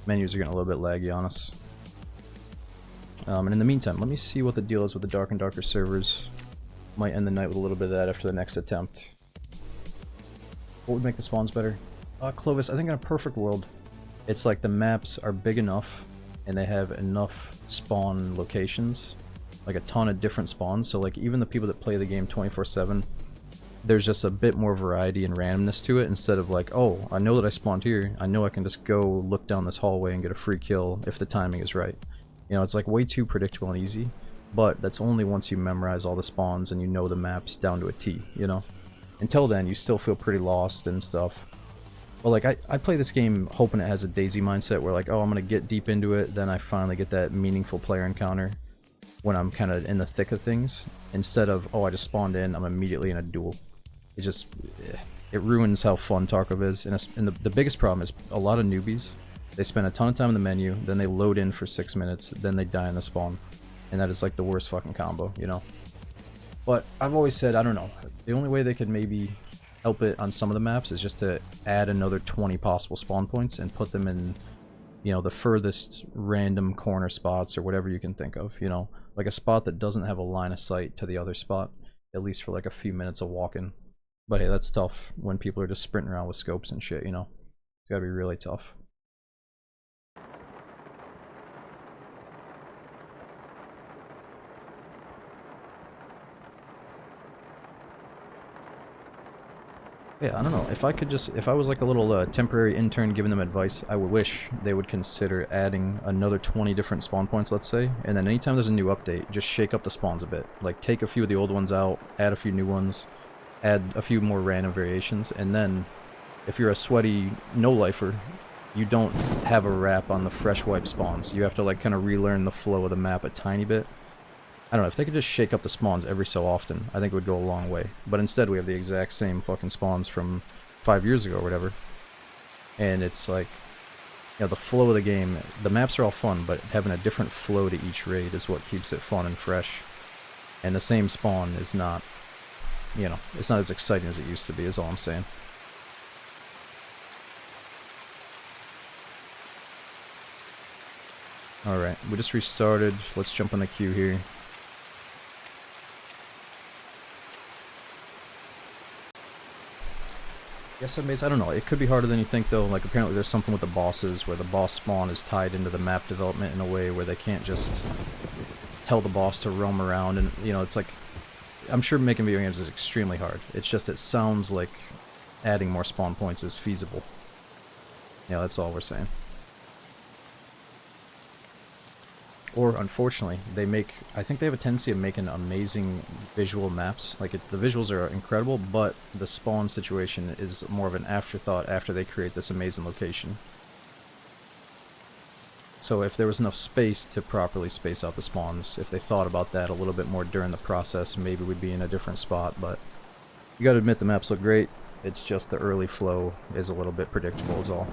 S2: Menus are getting a little bit laggy on us. And in the meantime, let me see what the deal is with the Dark and Darker servers. Might end the night with a little bit of that after the next attempt. What would make the spawns better? Clovis, I think in a perfect world, it's like the maps are big enough and they have enough spawn locations. Like a ton of different spawns, so like even the people that play the game 24/7, there's just a bit more variety and randomness to it, instead of like, oh, I know that I spawned here, I know I can just go look down this hallway and get a free kill if the timing is right. You know, it's like way too predictable and easy, but that's only once you memorize all the spawns and you know the maps down to a T, you know? Until then, you still feel pretty lost and stuff. Well, like, I play this game hoping it has a Daisy mindset where like, oh, I'm gonna get deep into it, then I finally get that meaningful player encounter when I'm kind of in the thick of things, instead of, oh, I just spawned in, I'm immediately in a duel. It just... It ruins how fun Tarkov is, and the biggest problem is a lot of newbies. They spend a ton of time in the menu, then they load in for 6 minutes, then they die in the spawn. And that is like the worst fucking combo, you know? But I've always said, I don't know, the only way they could maybe help it on some of the maps is just to add another 20 possible spawn points and put them in, you know, the furthest random corner spots or whatever you can think of, you know? Like a spot that doesn't have a line of sight to the other spot, at least for like a few minutes of walking. But hey, that's tough when people are just sprinting around with scopes and shit, you know? It's gotta be really tough. Yeah, I don't know. If I was like a little temporary intern giving them advice, I would wish they would consider adding another 20 different spawn points, let's say, and then anytime there's a new update, just shake up the spawns a bit. Like, take a few of the old ones out, add a few new ones, add a few more random variations, and then, if you're a sweaty no-lifer, you don't have a wrap on the fresh wipe spawns. You have to, like, kind of relearn the flow of the map a tiny bit. I don't know, if they could just shake up the spawns every so often, I think it would go a long way. But instead we have the exact same fucking spawns from 5 years ago or whatever. And it's like, you know, the flow of the game, the maps are all fun, but having a different flow to each raid is what keeps it fun and fresh. And the same spawn is not, you know, it's not as exciting as it used to be, is all I'm saying. Alright, we just restarted. Let's jump in the queue here. Yes, I don't know. It could be harder than you think, though. Like, apparently there's something with the bosses where the boss spawn is tied into the map development in a way where they can't just tell the boss to roam around. And, you know, it's like, I'm sure making video games is extremely hard. It's just, it sounds like adding more spawn points is feasible. Yeah, that's all we're saying. Or, unfortunately, I think they have a tendency of making amazing visual maps. Like, the visuals are incredible, but the spawn situation is more of an afterthought after they create this amazing location. So if there was enough space to properly space out the spawns, if they thought about that a little bit more during the process, maybe we'd be in a different spot, but you gotta admit the maps look great. It's just the early flow is a little bit predictable is all.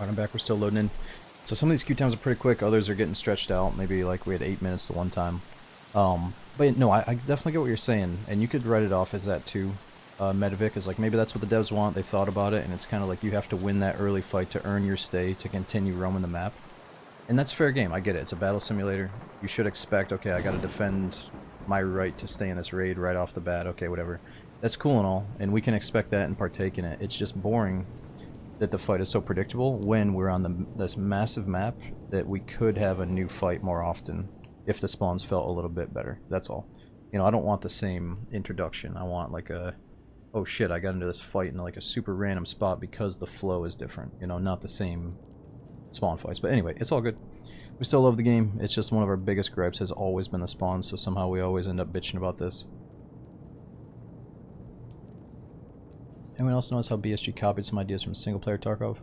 S2: Alright, I'm back. We're still loading in. So some of these queue times are pretty quick. Others are getting stretched out. Maybe like we had 8 minutes to one time. But no, I definitely get what you're saying. And you could write it off as that too. Medivic is like, maybe that's what the devs want. They've thought about it. And it's kind of like you have to win that early fight to earn your stay to continue roaming the map. And that's fair game. I get it. It's a battle simulator. You should expect, okay, I gotta defend my right to stay in this raid right off the bat. Okay, whatever. That's cool and all. And we can expect that and partake in it. It's just boring that the fight is so predictable when we're on this massive map that we could have a new fight more often if the spawns felt a little bit better. That's all. You know, I don't want the same introduction. I want like a, oh shit, I got into this fight in like a super random spot because the flow is different. You know, not the same spawn fights. But anyway, it's all good. We still love the game. It's just one of our biggest gripes has always been the spawns, so somehow we always end up bitching about this. Anyone else notice how BSG copied some ideas from single-player Tarkov?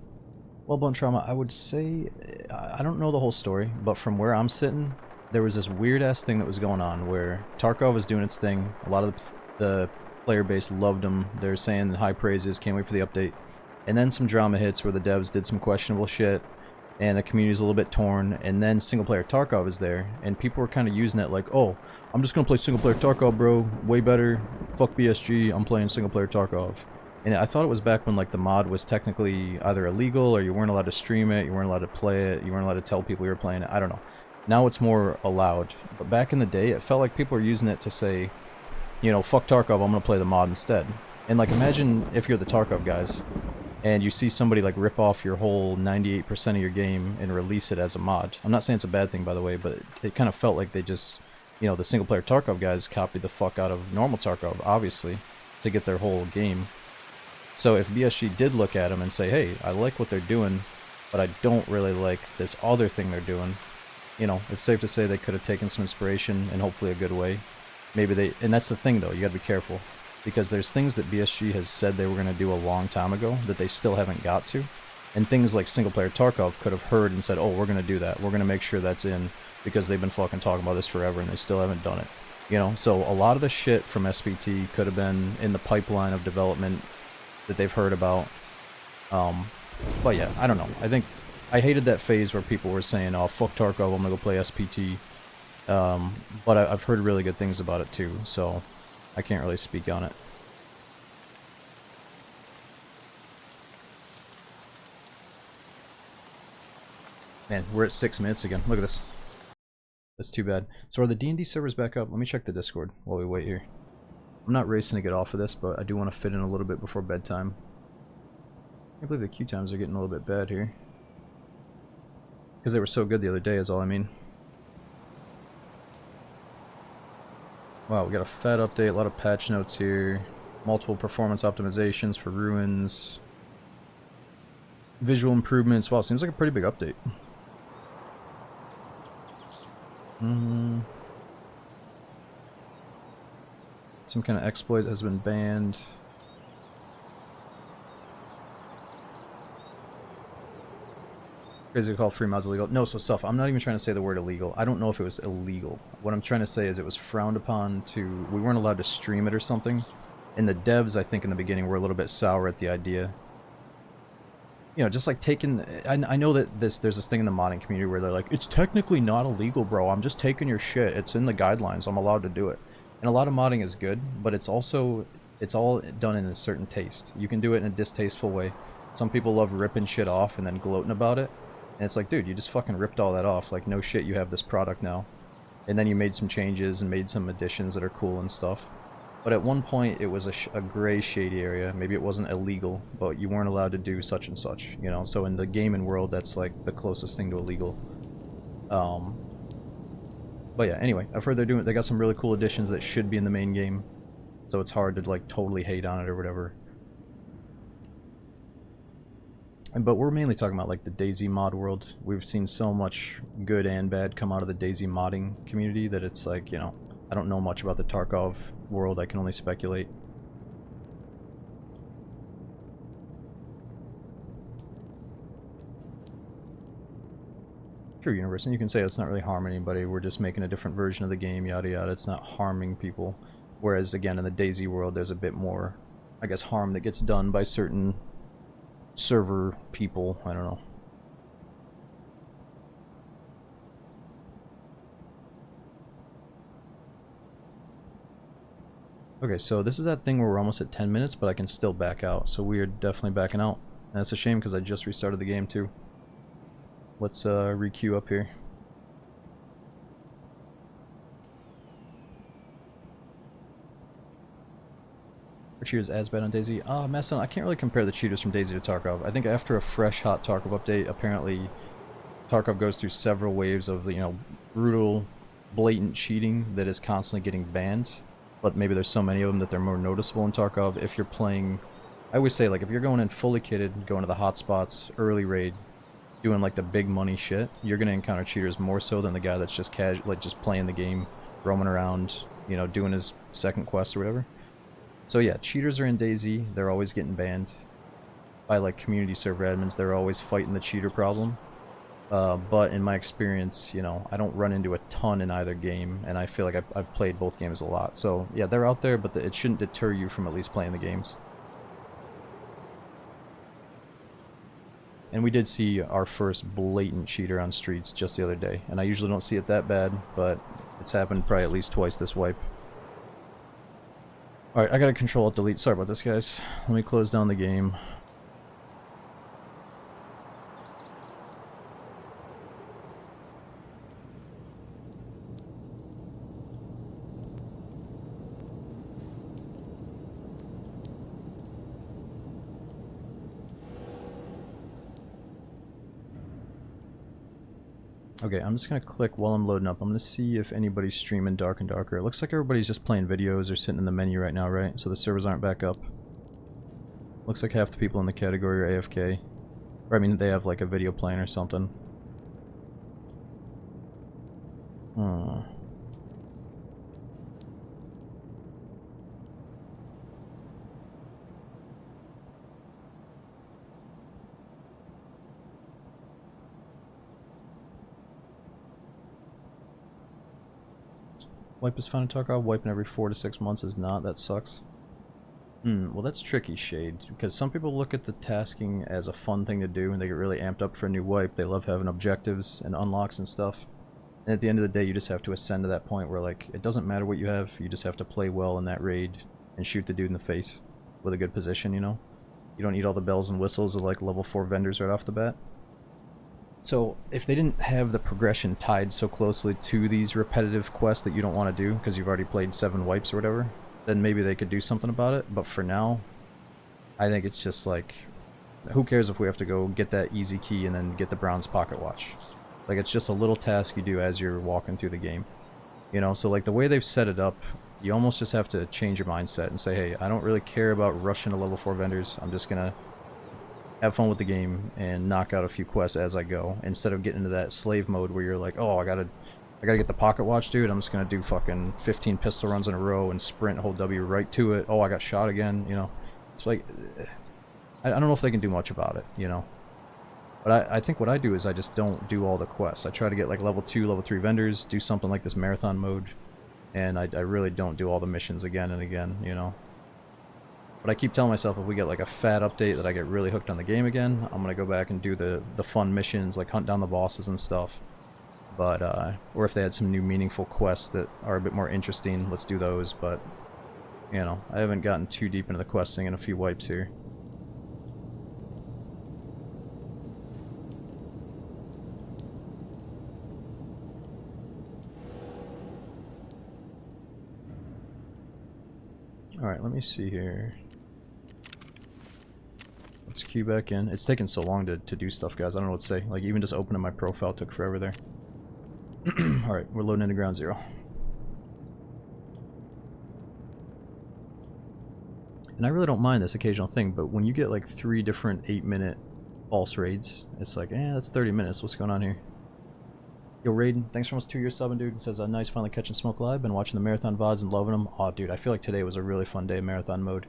S2: Well, Blunt Trauma, I would say, I don't know the whole story, but from where I'm sitting, there was this weird-ass thing that was going on where Tarkov was doing its thing. A lot of the player base loved them. They're saying high praises, can't wait for the update. And then some drama hits where the devs did some questionable shit, and the community's a little bit torn, and then single-player Tarkov is there, and people were kind of using it like, oh, I'm just gonna play single-player Tarkov, bro, way better, fuck BSG, I'm playing single-player Tarkov. And I thought it was back when like the mod was technically either illegal or you weren't allowed to stream it, you weren't allowed to play it, you weren't allowed to tell people you were playing it, I don't know. Now it's more allowed, but back in the day it felt like people were using it to say, you know, fuck Tarkov, I'm gonna play the mod instead. And like imagine if you're the Tarkov guys and you see somebody like rip off your whole 98% of your game and release it as a mod. I'm not saying it's a bad thing by the way, but it kind of felt like they just, you know, the single player Tarkov guys copied the fuck out of normal Tarkov, obviously, to get their whole game. So if BSG did look at them and say, hey, I like what they're doing, but I don't really like this other thing they're doing, you know, it's safe to say they could have taken some inspiration in hopefully a good way. Maybe they, and that's the thing though, you gotta be careful, because there's things that BSG has said they were gonna do a long time ago that they still haven't got to, and things like single player Tarkov could have heard and said, oh, we're gonna do that, we're gonna make sure that's in, because they've been fucking talking about this forever and they still haven't done it. You know, so a lot of the shit from SPT could have been in the pipeline of development that they've heard about. But yeah, I don't know. I think I hated that phase where people were saying, oh, fuck Tarkov, I'm gonna go play SPT. But I've heard really good things about it too, so I can't really speak on it. Man, we're at 6 minutes again. Look at this. That's too bad. So are the D&D servers back up? Let me check the Discord while we wait here. I'm not racing to get off of this, but I do want to fit in a little bit before bedtime. I can't believe the queue times are getting a little bit bad here. Because they were so good the other day is all I mean. Wow, we got a fat update, a lot of patch notes here. Multiple performance optimizations for ruins. Visual improvements. Wow, seems like a pretty big update. Some kind of exploit has been banned. Crazy to call free mods illegal. No, so stuff. I'm not even trying to say the word illegal. I don't know if it was illegal. What I'm trying to say is it was frowned upon to... We weren't allowed to stream it or something. And the devs, I think, in the beginning were a little bit sour at the idea. You know, just like taking... I know that there's this thing in the modding community where they're like, it's technically not illegal, bro. I'm just taking your shit. It's in the guidelines. I'm allowed to do it. And a lot of modding is good, but it's also... It's all done in a certain taste. You can do it in a distasteful way. Some people love ripping shit off and then gloating about it. And it's like, dude, you just fucking ripped all that off. Like, no shit, you have this product now. And then you made some changes and made some additions that are cool and stuff. But at one point, it was a gray, shady area. Maybe it wasn't illegal, but you weren't allowed to do such and such, you know? So in the gaming world, that's like the closest thing to illegal. But yeah, anyway, I've heard they got some really cool additions that should be in the main game. So it's hard to, like, totally hate on it or whatever. But we're mainly talking about like the DayZ mod world. We've seen so much good and bad come out of the DayZ modding community that it's like, you know, I don't know much about the Tarkov world. I can only speculate. True, Universe, and you can say it's not really harming anybody. We're just making a different version of the game, yada yada. It's not harming people. Whereas again, in the DayZ world, there's a bit more, I guess, harm that gets done by certain server people. I don't know. Okay, so this is that thing where we're almost at 10 minutes, but I can still back out. So we are definitely backing out. And that's a shame because I just restarted the game too. Let's re-queue up here. Are cheaters as bad on DayZ? Masson, I can't really compare the cheaters from DayZ to Tarkov. I think after a fresh, hot Tarkov update, apparently Tarkov goes through several waves of, you know, brutal, blatant cheating that is constantly getting banned. But maybe there's so many of them that they're more noticeable in Tarkov. If you're playing, I always say, like, if you're going in fully kitted, going to the hotspots, early raid, doing like the big money shit, you're gonna encounter cheaters more so than the guy that's just casual, like just playing the game, roaming around, you know, doing his second quest or whatever. So yeah, cheaters are in DayZ. They're always getting banned by like community server admins. They're always fighting the cheater problem. But in my experience, you know, I don't run into a ton in either game, and I feel like I've played both games a lot. So yeah, they're out there, but it shouldn't deter you from at least playing the games. And we did see our first blatant cheater on streets just the other day, and I usually don't see it that bad, but it's happened probably at least twice this wipe. Alright, I gotta Control-Alt-Delete. Sorry about this, guys. Let me close down the game. Okay, I'm just gonna click while I'm loading up. I'm gonna see if anybody's streaming Dark and Darker. It looks like everybody's just playing videos or sitting in the menu right now, right? So the servers aren't back up. Looks like half the people in the category are AFK. Or I mean, they have like a video playing or something. Wipe is fun to Tarkov. Wiping every 4 to 6 months is not. That sucks. Well that's tricky, Shade, because some people look at the tasking as a fun thing to do and they get really amped up for a new wipe. They love having objectives and unlocks and stuff. And at the end of the day, you just have to ascend to that point where, like, it doesn't matter what you have, you just have to play well in that raid and shoot the dude in the face with a good position, you know? You don't need all the bells and whistles of, like, level 4 vendors right off the bat. So, if they didn't have the progression tied so closely to these repetitive quests that you don't want to do, because you've already played 7 wipes or whatever, then maybe they could do something about it. But for now, I think it's just like, who cares if we have to go get that easy key and then get the bronze pocket watch? Like, it's just a little task you do as you're walking through the game. You know, so like the way they've set it up, you almost just have to change your mindset and say, hey, I don't really care about rushing to level 4 vendors. I'm just gonna have fun with the game and knock out a few quests as I go, instead of getting into that slave mode where you're like, oh, I gotta get the pocket watch, dude. I'm just gonna do fucking 15 pistol runs in a row and sprint, hold W right to it. Oh, I got shot again, you know. It's like, I don't know if they can do much about it, you know. But I think what I do is I just don't do all the quests. I try to get like level 2, level 3 vendors, do something like this marathon mode, and I really don't do all the missions again and again, you know. But I keep telling myself if we get like a fat update that I get really hooked on the game again, I'm gonna go back and do the fun missions, like hunt down the bosses and stuff. But or if they had some new meaningful quests that are a bit more interesting, let's do those. But you know, I haven't gotten too deep into the questing in a few wipes here. Alright, let me see here. Let's queue back in. It's taking so long to do stuff, guys. I don't know what to say. Like, even just opening my profile took forever there. Alright, we're loading into ground zero. And I really don't mind this occasional thing, but when you get like 3 different 8-minute false raids, it's like, that's 30 minutes. What's going on here? Yo, Raiden, thanks for almost 2 years subbing, dude. It says, nice finally catching Smoke live. Been watching the marathon VODs and loving them. Aw, dude, I feel like today was a really fun day of marathon mode,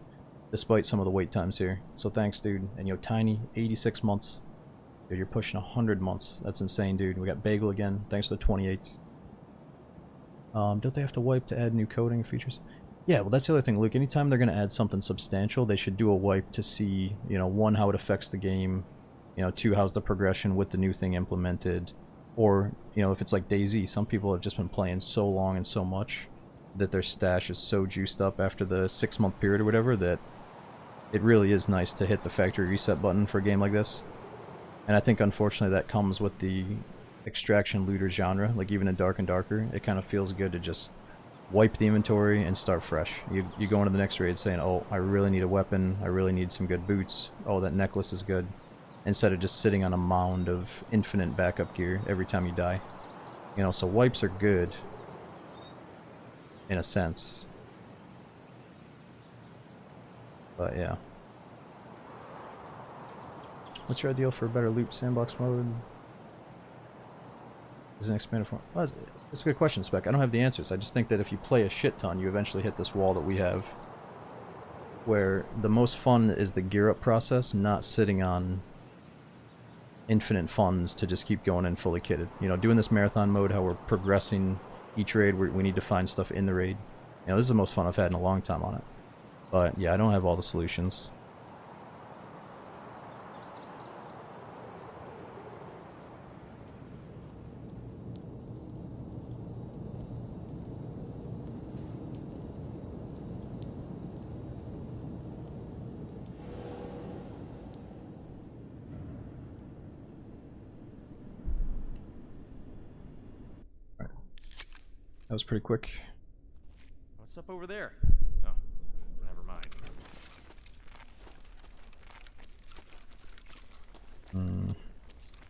S2: despite some of the wait times here. So thanks, dude. And yo, Tiny, 86 months. Dude, you're pushing 100 months. That's insane, dude. We got Bagel again. Thanks for the 28. Don't they have to wipe to add new coding features? Yeah, well, that's the other thing, Luke. Anytime they're going to add something substantial, they should do a wipe to see, you know, 1, how it affects the game. You know, 2, how's the progression with the new thing implemented. Or, you know, if it's like DayZ, some people have just been playing so long and so much that their stash is so juiced up after the 6-month period or whatever that it really is nice to hit the factory reset button for a game like this. And I think unfortunately that comes with the extraction looter genre. Like even in Dark and Darker, it kind of feels good to just wipe the inventory and start fresh. You go into the next raid saying, oh, I really need a weapon, I really need some good boots, oh, that necklace is good, instead of just sitting on a mound of infinite backup gear every time you die. You know, so wipes are good in a sense. But yeah. What's your ideal for a better loot sandbox mode? Is an expanded form? Well, that's a good question, Spec. I don't have the answers. I just think that if you play a shit ton, you eventually hit this wall that we have, where the most fun is the gear up process, not sitting on infinite funds to just keep going in fully kitted. You know, doing this marathon mode, how we're progressing each raid, we need to find stuff in the raid. You know, this is the most fun I've had in a long time on it. But yeah, I don't have all the solutions. That was pretty quick.
S1: What's up over there? Oh, never mind.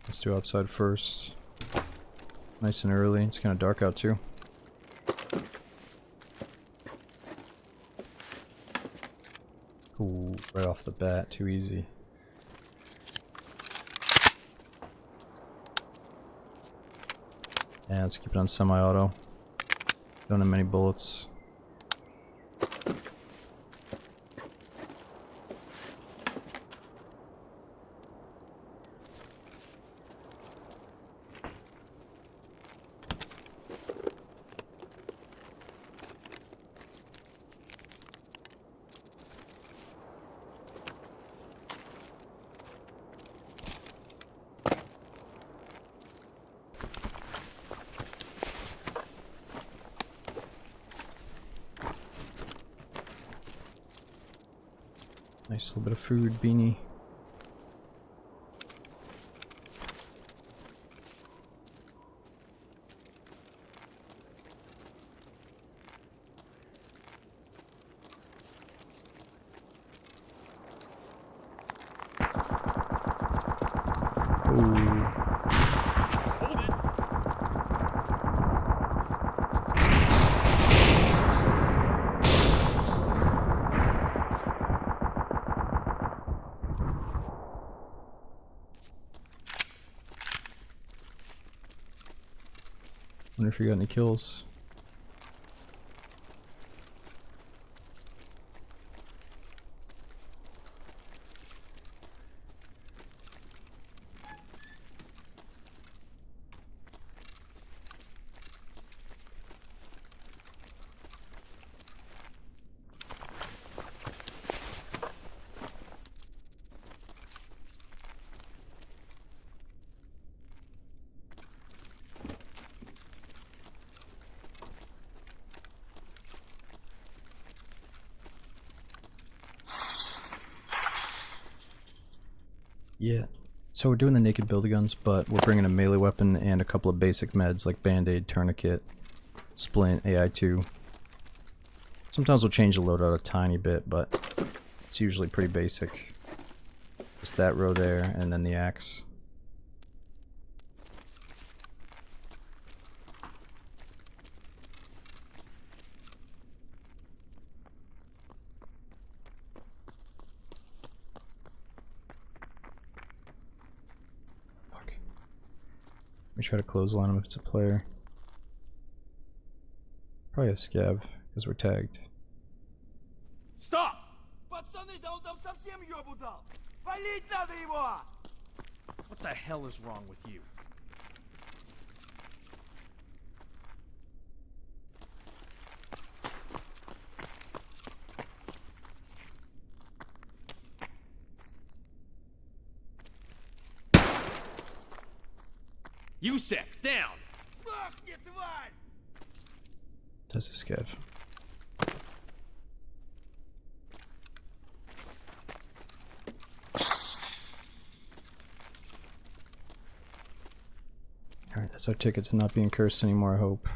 S2: Let's do outside first. Nice and early. It's kind of dark out too. Ooh, right off the bat, too easy. Yeah, let's keep it on semi-auto. Don't have many bullets. Nice little bit of food, beanie. Ooh.
S1: Hold it!
S2: Wonder if you got any kills. Yeah. So we're doing the naked build-a-guns, but we're bringing a melee weapon and a couple of basic meds like Band-Aid, Tourniquet, Splint, AI2. Sometimes we'll change the loadout a tiny bit, but it's usually pretty basic. Just that row there, and then the axe. Let me try to clothesline him if it's a player. Probably a scav, because we're tagged.
S1: Stop!
S6: Пацаны, да он там совсем ёбу дал! Валить надо его!
S1: What the hell is wrong with you? Yusek, down!
S6: Сдохни, тварь!
S2: That's a scav. Alright, that's our ticket to not being cursed anymore, I hope.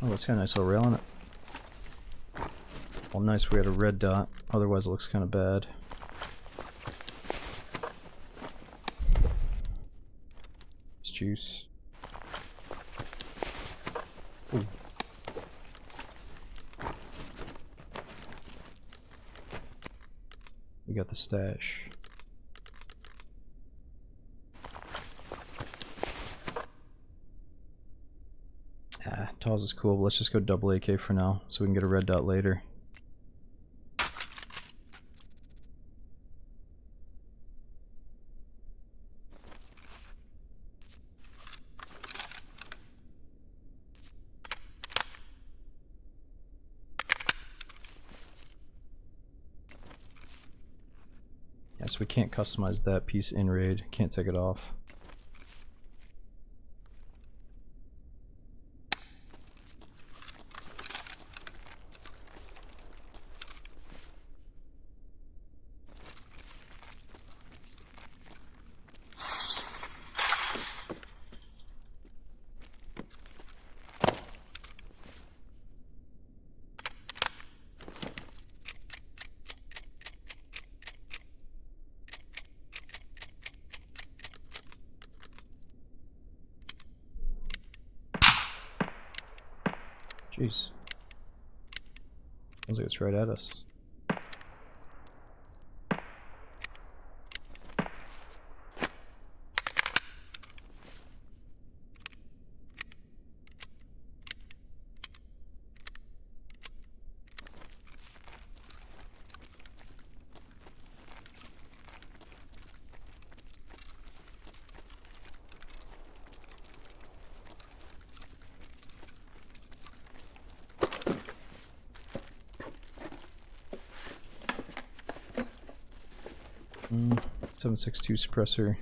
S2: Oh, that's got a nice little rail on it. Well, nice we had a red dot, otherwise it looks kind of bad. It's juice. Ooh. We got the stash. Ah, Taz is cool, but let's just go double AK for now, so we can get a red dot later. Yes, we can't customize that piece in raid, can't take it off. Jeez. Sounds like it's right at us. Mm, 7.62 suppressor.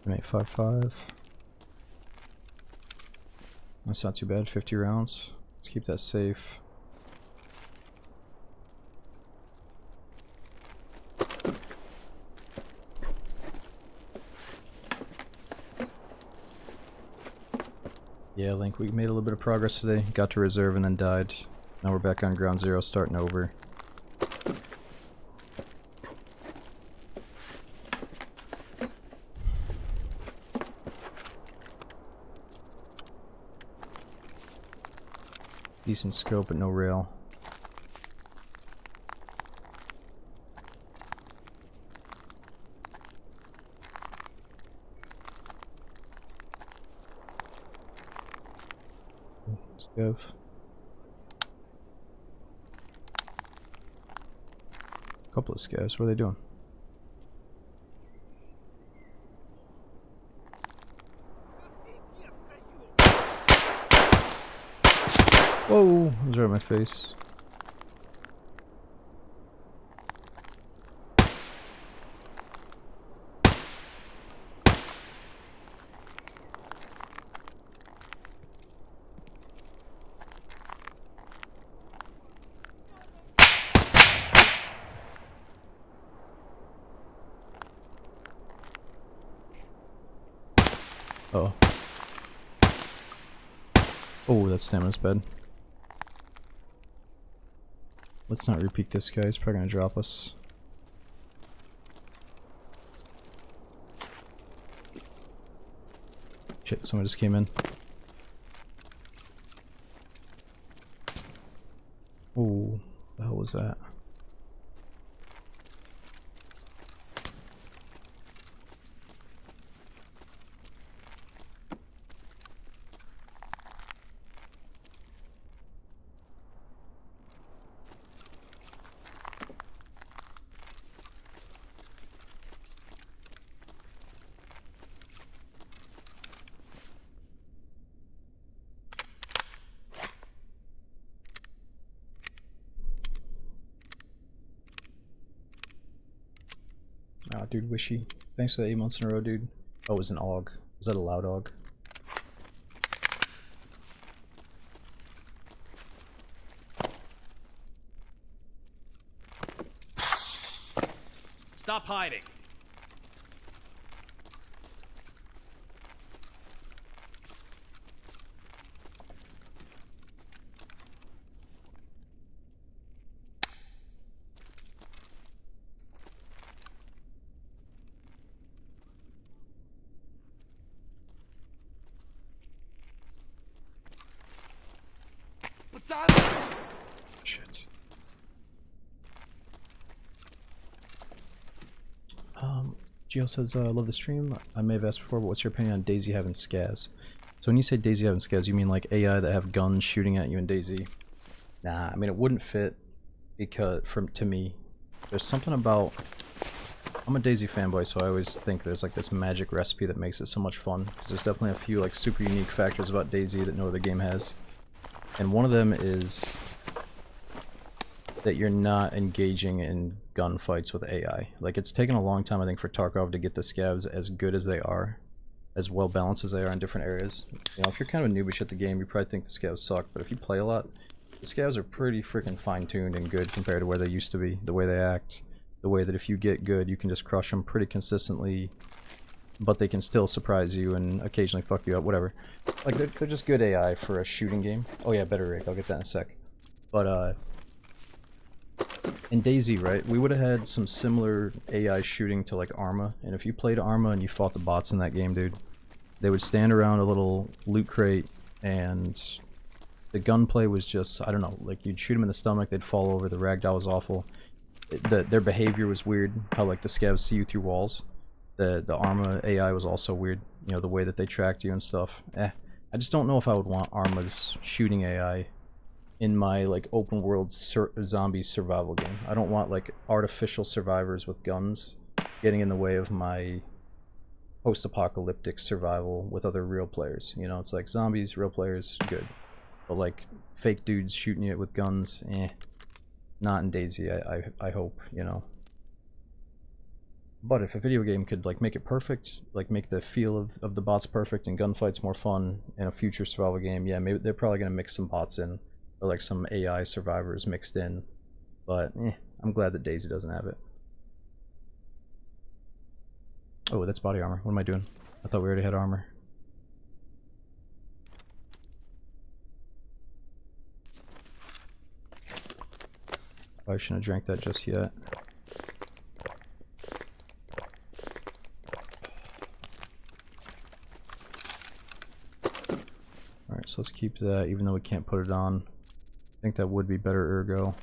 S2: .855. That's not too bad, 50 rounds. Let's keep that safe. Yeah, Link, we made a little bit of progress today. Got to reserve and then died. Now we're back on ground zero, starting over. Decent scope, but no rail. Scav. Couple of scavs, what are they doing? Whoa, it was right in my face. Uh oh. Oh, that stamina's bad. Let's not repeat this guy, he's probably gonna drop us. Shit, someone just came in. Oh, the hell was that? Aw, dude, Wishy. Thanks for the 8 months in a row, dude. Oh, it was an AUG. Was that a loud AUG?
S1: Stop hiding.
S2: Shit. Gio says, love the stream. I may have asked before, but what's your opinion on DayZ having scavs? So when you say DayZ having scavs, you mean like AI that have guns shooting at you in DayZ? Nah, I mean, it wouldn't fit because, to me, there's something about... I'm a DayZ fanboy, so I always think there's like this magic recipe that makes it so much fun. Because there's definitely a few like super unique factors about DayZ that no other game has. And one of them is that you're not engaging in gunfights with AI. Like, it's taken a long time, I think, for Tarkov to get the scavs as good as they are, as well balanced as they are in different areas. You know, if you're kind of a noobish at the game, you probably think the scavs suck, but if you play a lot, the scavs are pretty freaking fine-tuned and good compared to where they used to be. The way they act, the way that if you get good, you can just crush them pretty consistently, but they can still surprise you and occasionally fuck you up, whatever. Like, they're just good AI for a shooting game. Oh yeah, better rig, I'll get that in a sec. But, in DayZ, right, we would have had some similar AI shooting to like Arma, and if you played Arma and you fought the bots in that game, dude, they would stand around a little loot crate, and the gunplay was just, I don't know, like you'd shoot them in the stomach, they'd fall over, the ragdoll was awful. Their behavior was weird, how like the scavs see you through walls. The Arma AI was also weird, you know, the way that they tracked you and stuff. I just don't know if I would want Arma's shooting AI in my like open world zombie survival game. I don't want like artificial survivors with guns getting in the way of my post-apocalyptic survival with other real players. You know, it's like zombies, real players, good. But like fake dudes shooting you with guns, not in DayZ, I hope, you know. But if a video game could like make it perfect, like make the feel of the bots perfect and gunfights more fun in a future survival game, yeah, maybe they're probably gonna mix some bots in, or like some AI survivors mixed in. But I'm glad that DayZ doesn't have it. Oh, that's body armor. What am I doing? I thought we already had armor. I shouldn't have drank that just yet. Alright, so let's keep that, even though we can't put it on. I think that would be better ergo.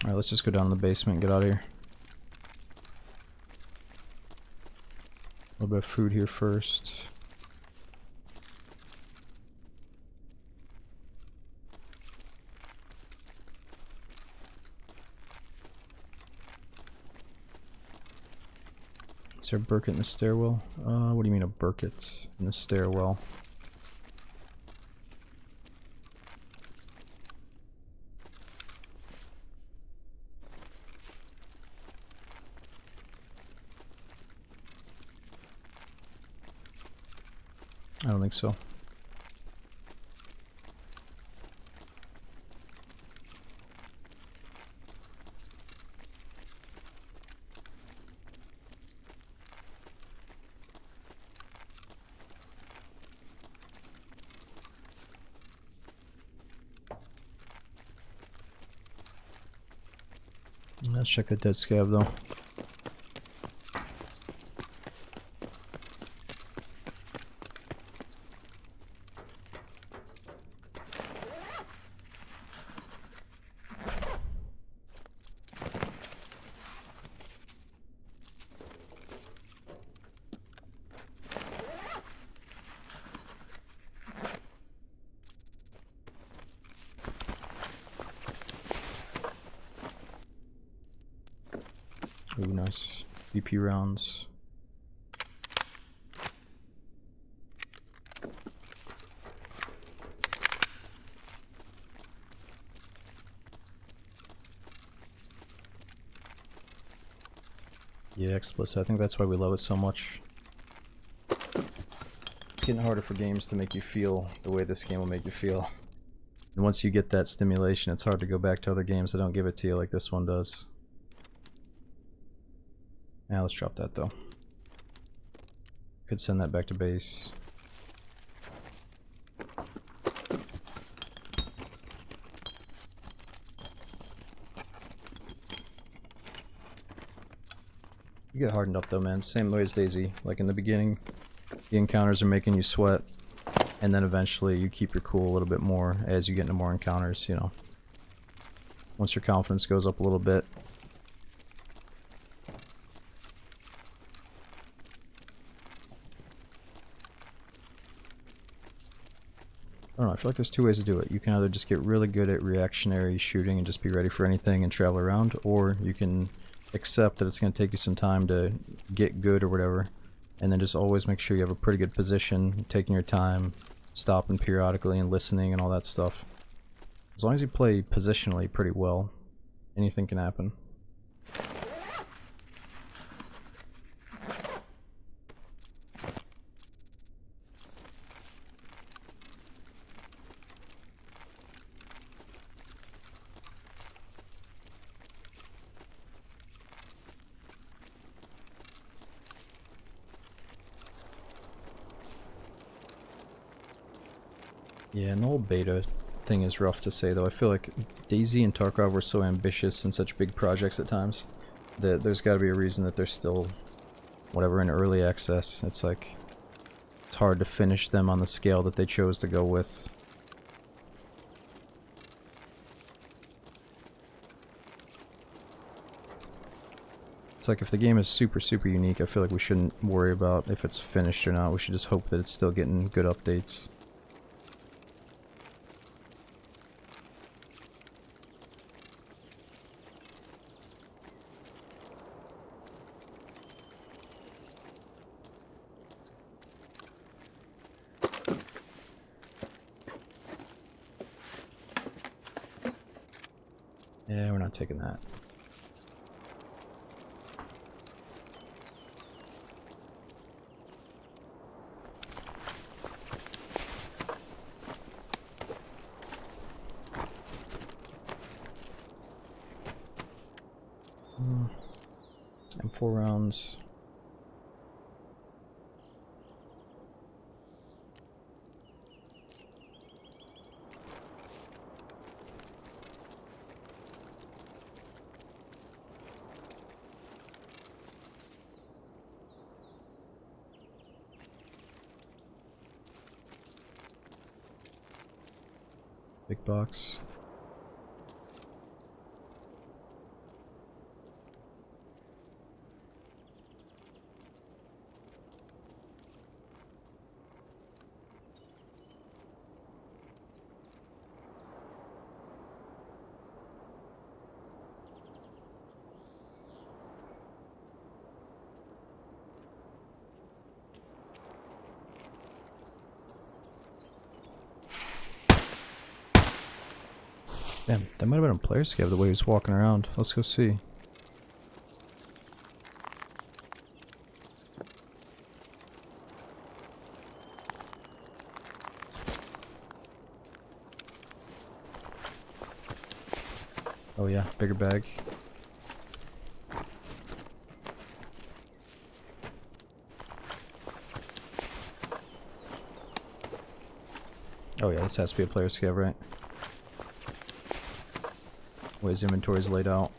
S2: Alright, let's just go down in the basement and get out of here. A little bit of food here first. Is there a Burkett in the stairwell? What do you mean a Burkett in the stairwell? I don't think so. Let's check the dead scav though. Ooh, nice. BP rounds. Yeah, explicit. I think that's why we love it so much. It's getting harder for games to make you feel the way this game will make you feel. And once you get that stimulation, it's hard to go back to other games that don't give it to you like this one does. Now let's drop that though. Could send that back to base. You get hardened up though, man. Same way as Daisy. Like in the beginning, the encounters are making you sweat, and then eventually you keep your cool a little bit more as you get into more encounters, you know. Once your confidence goes up a little bit. I don't know, I feel like there's two ways to do it. You can either just get really good at reactionary shooting and just be ready for anything and travel around, or you can accept that it's going to take you some time to get good or whatever, and then just always make sure you have a pretty good position, taking your time, stopping periodically and listening and all that stuff. As long as you play positionally pretty well, anything can happen. Yeah, and the whole beta thing is rough to say though. I feel like Daisy and Tarkov were so ambitious and such big projects at times that there's got to be a reason that they're still, whatever, in early access. It's like, it's hard to finish them on the scale that they chose to go with. It's like if the game is super unique, I feel like we shouldn't worry about if it's finished or not. We should just hope that it's still getting good updates. Yeah, we're not taking that. M4 rounds. Big box. Damn, that might have been a player scav the way he was walking around. Let's go see. Oh yeah, bigger bag. Oh yeah, this has to be a player scav, right? Way his inventory's laid out.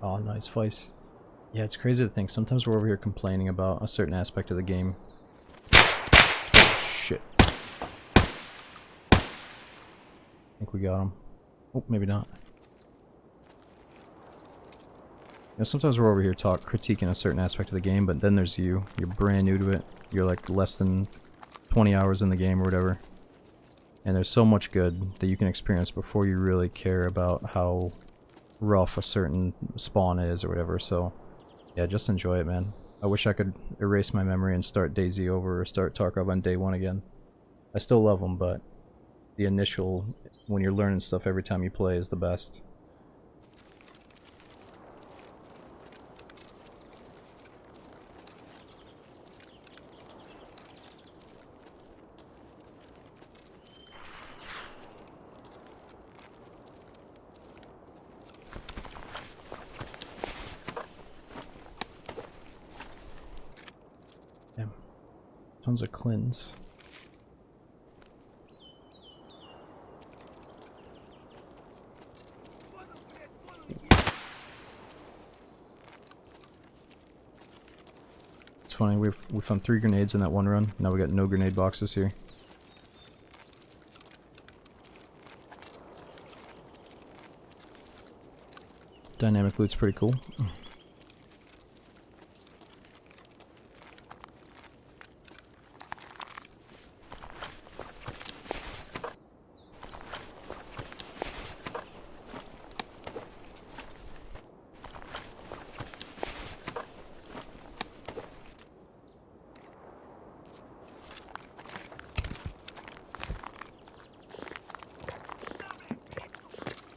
S2: Oh, nice Vice. Yeah, it's crazy to think. Sometimes we're over here complaining about a certain aspect of the game. Shit. I think we got him. Oh, maybe not. You know, sometimes we're over here critiquing a certain aspect of the game, but then there's you. You're brand new to it. You're like less than 20 hours in the game or whatever. And there's so much good that you can experience before you really care about how rough a certain spawn is or whatever. So, yeah, just enjoy it, man. I wish I could erase my memory and start DayZ over or start Tarkov on day one again. I still love them, but the initial, when you're learning stuff every time you play, is the best. Damn. Tons of cleanse. It's funny, we found 3 grenades in that one run. Now we got no grenade boxes here. Dynamic loot's pretty cool.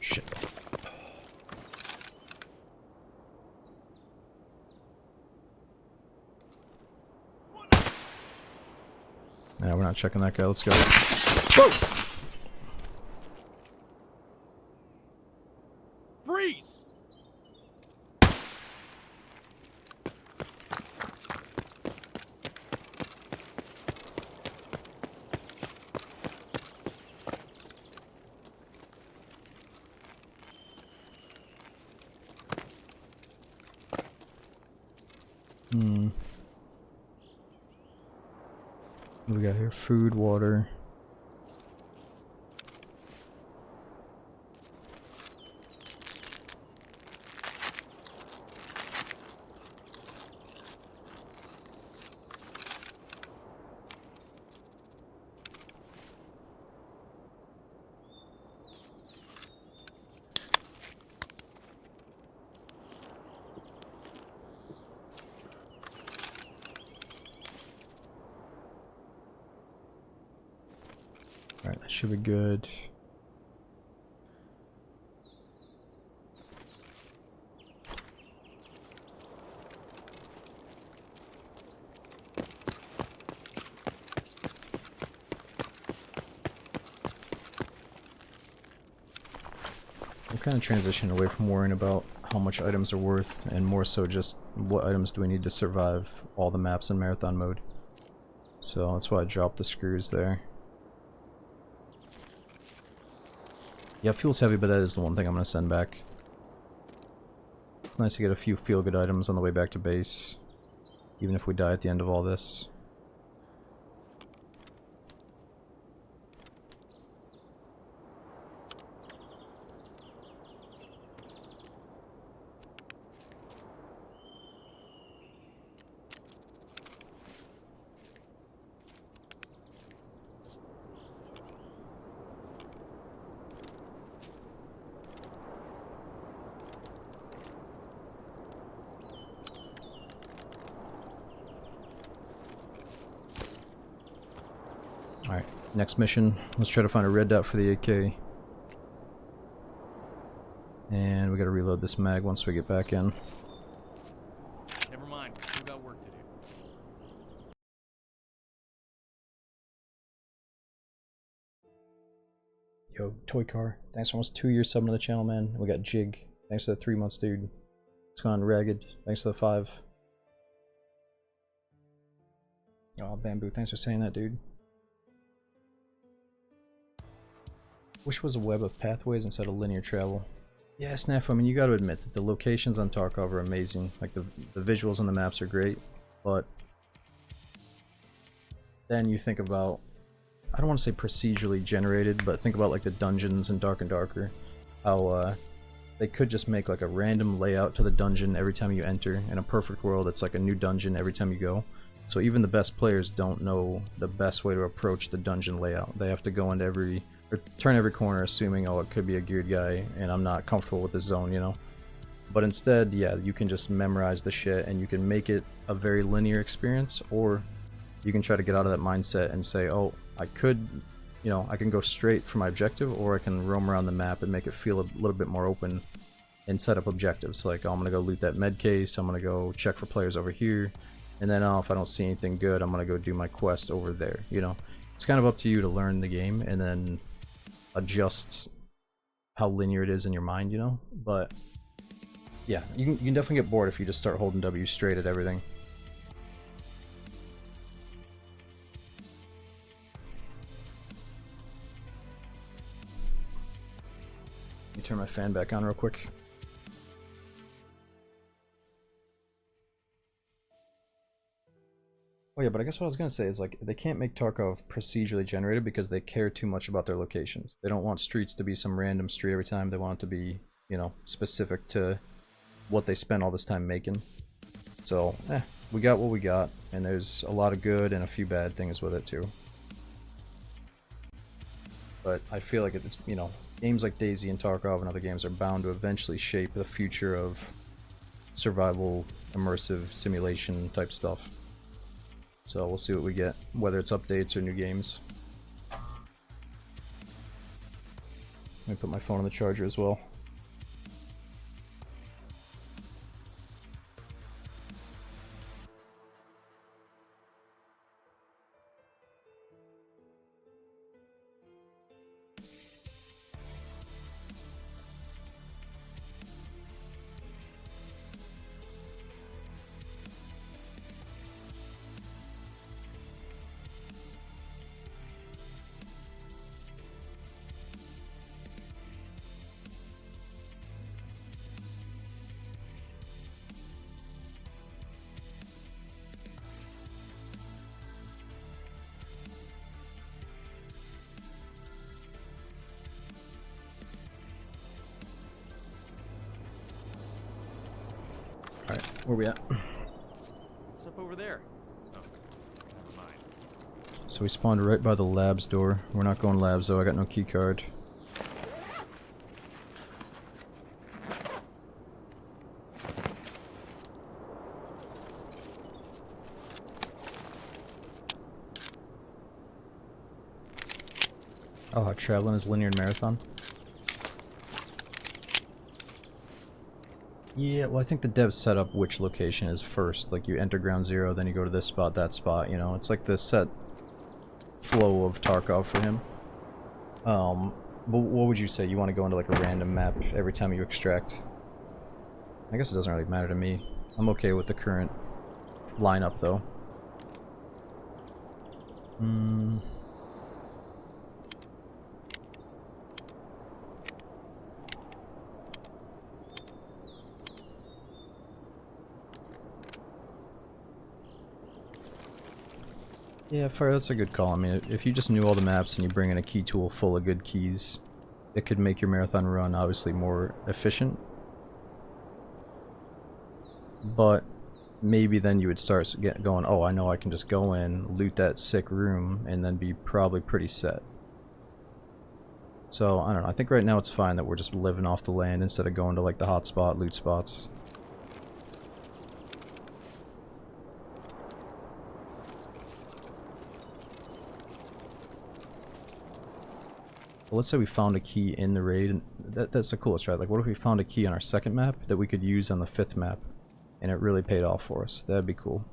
S2: Shit. Yeah, we're not checking that guy. Let's go. Whoa!
S1: Freeze!
S2: What do we got here? Food, water. Alright, that should be good. I'm kind of transitioning away from worrying about how much items are worth and more so just what items do we need to survive all the maps in marathon mode. So that's why I dropped the screws there. Yeah, fuel's heavy, but that is the one thing I'm going to send back. It's nice to get a few feel-good items on the way back to base, even if we die at the end of all this. Alright, next mission. Let's try to find a red dot for the AK. And we gotta reload this mag once we get back in.
S1: Never mind, we still got work to do.
S2: Yo, Toy Car, thanks for almost 2 years subbing to the channel, man. We got Jig, thanks for the 3 months, dude. It's gone Ragged, thanks for the 5. Oh, Bamboo, thanks for saying that, dude. Wish it was a web of pathways instead of linear travel. Yeah, Snafu, I mean, you gotta admit that the locations on Tarkov are amazing. Like, the visuals on the maps are great, but then you think about, I don't want to say procedurally generated, but think about like the dungeons in Dark and Darker. How they could just make like a random layout to the dungeon every time you enter. In a perfect world, it's like a new dungeon every time you go. So even the best players don't know the best way to approach the dungeon layout. They have to go into or turn every corner assuming, oh, it could be a geared guy and I'm not comfortable with this zone, you know? But instead, yeah, you can just memorize the shit and you can make it a very linear experience, or you can try to get out of that mindset and say, oh, I could, you know, I can go straight for my objective, or I can roam around the map and make it feel a little bit more open and set up objectives. Like, oh, I'm gonna go loot that med case, I'm gonna go check for players over here, and then if I don't see anything good, I'm gonna go do my quest over there, you know? It's kind of up to you to learn the game and then adjust how linear it is in your mind, you know? But yeah, you can definitely get bored if you just start holding W straight at everything. Let me turn my fan back on real quick. Oh yeah, but I guess what I was gonna say is, like, they can't make Tarkov procedurally generated because they care too much about their locations. They don't want streets to be some random street every time. They want it to be, you know, specific to what they spent all this time making. So, we got what we got, and there's a lot of good and a few bad things with it too. But I feel like it's, you know, games like DayZ and Tarkov and other games are bound to eventually shape the future of survival, immersive simulation type stuff. So we'll see what we get, whether it's updates or new games. Let me put my phone on the charger as well. Alright, where we at?
S1: What's up over there? Oh, never mind.
S2: So we spawned right by the labs door. We're not going labs though, I got no key card. Oh, how traveling is linear marathon? Yeah, well I think the devs set up which location is first. Like, you enter ground zero, then you go to this spot, that spot, you know? It's like the set flow of Tarkov for him. But what would you say? You want to go into like a random map every time you extract? I guess it doesn't really matter to me. I'm okay with the current lineup though. Yeah, Fire, that's a good call. I mean, if you just knew all the maps and you bring in a key tool full of good keys, it could make your marathon run obviously more efficient. But maybe then you would start going, oh, I know I can just go in, loot that sick room, and then be probably pretty set. So, I don't know, I think right now it's fine that we're just living off the land instead of going to like the hotspot loot spots. Well, let's say we found a key in the raid, and that's the coolest, right? Like, what if we found a key on our second map that we could use on the 5th map, and it really paid off for us? That'd be cool.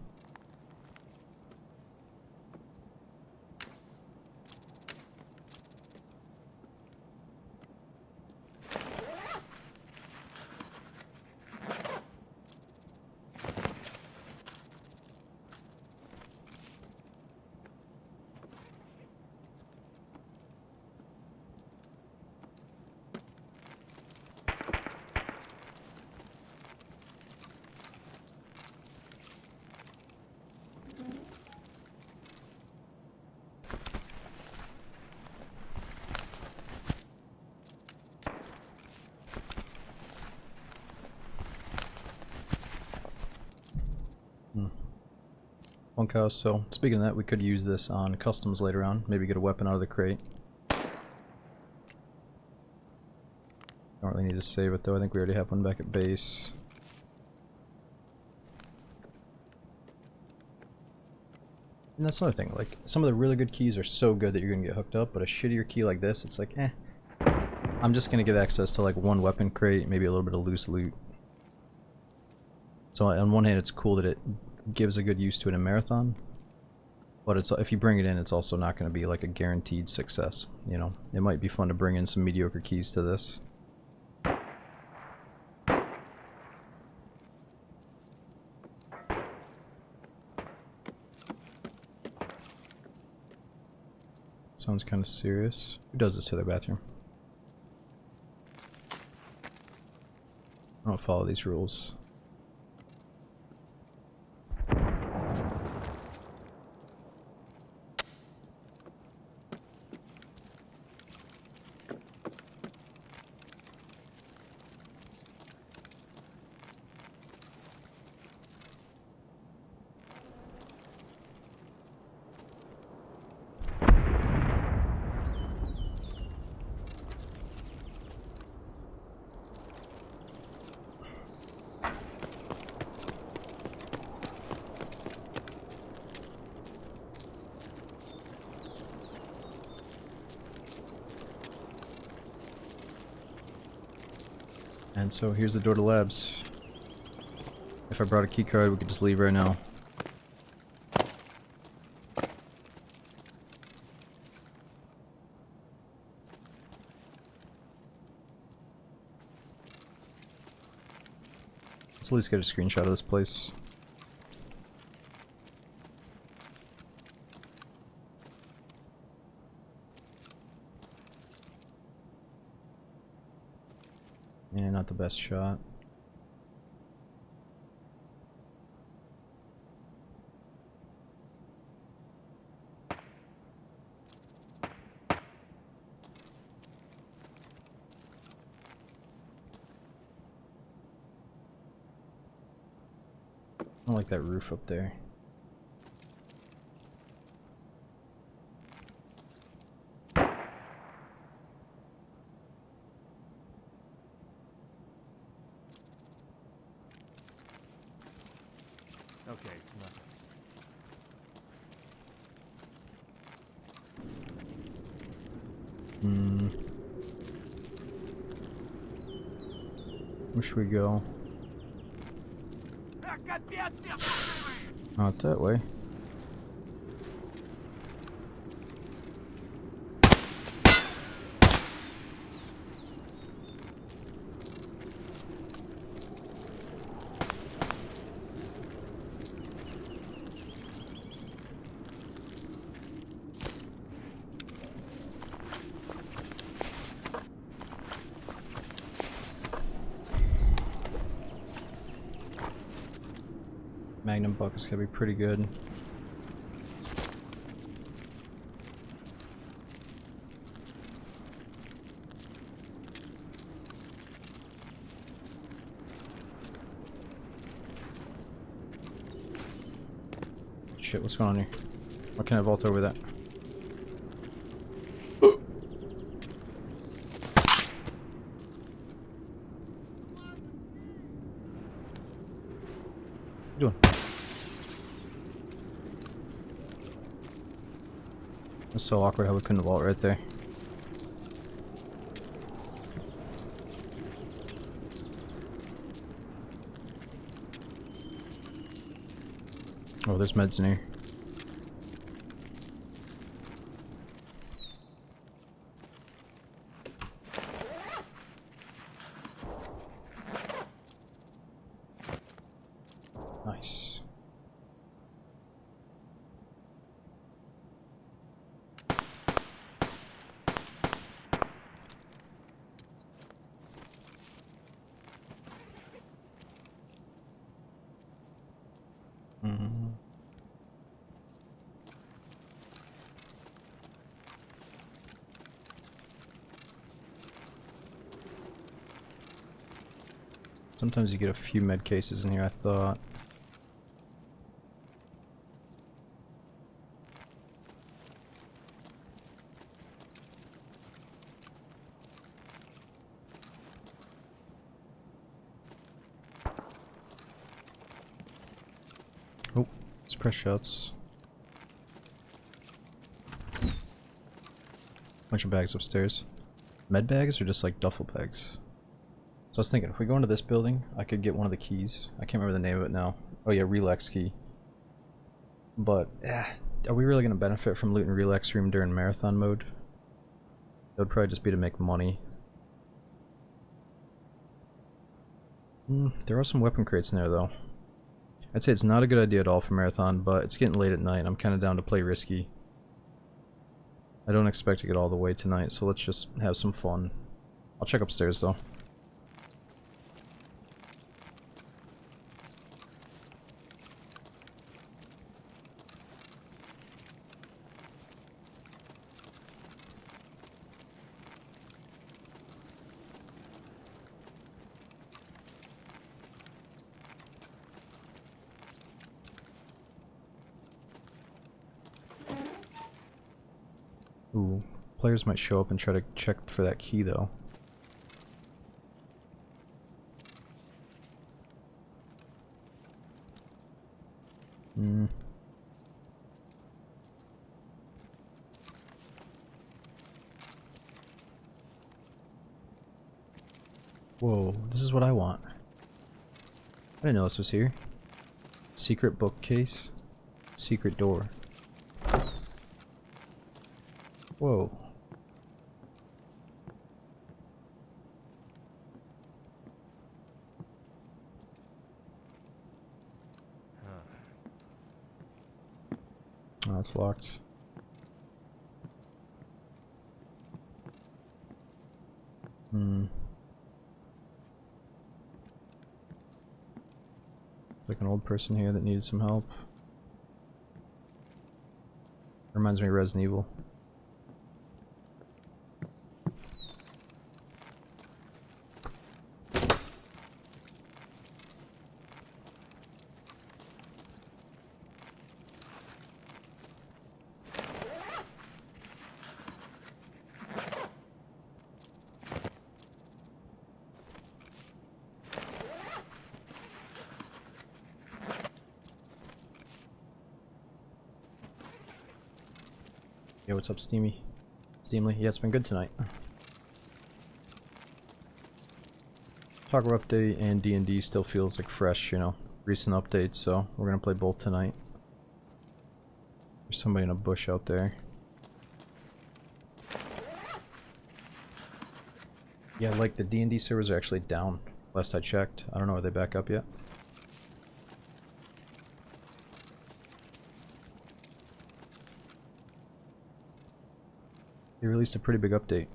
S2: bunkhouse. So speaking of that, we could use this on customs later on. Maybe get a weapon out of the crate. Don't really need to save it though. I think we already have one back at base. And that's another thing, like, some of the really good keys are so good that you're gonna get hooked up, but a shittier key like this, it's like, eh. I'm just gonna get access to like one weapon crate, maybe a little bit of loose loot. So on one hand, it's cool that it gives a good use to it in marathon, but it's, if you bring it in, it's also not gonna be like a guaranteed success, you know? It might be fun to bring in some mediocre keys to this. Sounds kind of serious. Who does this to their bathroom? I don't follow these rules. And so here's the door to labs. If I brought a key card, we could just leave right now. Let's at least get a screenshot of this place. Yeah, not the best shot. I don't like that roof up there.
S1: Okay, it's nothing.
S2: Where should we go? Not that way. Magnum bucket's gonna be pretty good. Shit, what's going on here? Why can't I vault over that? What are you doing? It's so awkward how we couldn't vault right there. Oh, there's meds in here. Nice. Sometimes you get a few med cases in here, I thought. Oh, let's press shots. Bunch of bags upstairs. Med bags or just like duffel bags? So I was thinking, if we go into this building, I could get one of the keys. I can't remember the name of it now. Oh yeah, Relax key. But, are we really going to benefit from looting Relax room during marathon mode? That would probably just be to make money. There are some weapon crates in there though. I'd say it's not a good idea at all for marathon, but it's getting late at night. I'm kind of down to play risky. I don't expect to get all the way tonight, so let's just have some fun. I'll check upstairs though. Ooh, players might show up and try to check for that key though. Whoa, this is what I want. I didn't know this was here. Secret bookcase. Secret door. Whoa. Oh, it's locked. It's like an old person here that needed some help. Reminds me of Resident Evil. Yeah, what's up, Steamy? Steamly? Yeah, it's been good tonight. Tarkov update and D&D still feels like fresh, you know, recent updates, so we're gonna play both tonight. There's somebody in a bush out there. Yeah, like the D&D servers are actually down, last I checked. I don't know, are they back up yet? They released a pretty big update.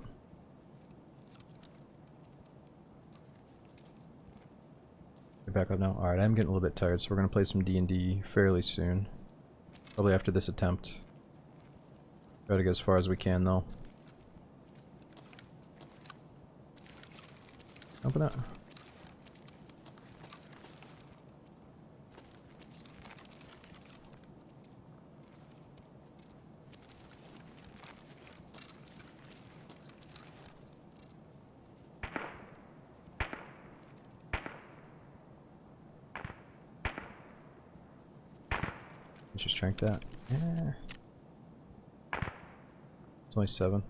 S2: They're back up now? Alright, I'm getting a little bit tired, so we're gonna play some D&D fairly soon. Probably after this attempt. Try to get as far as we can, though. Open it. Let's just drink that. Yeah. It's only 7.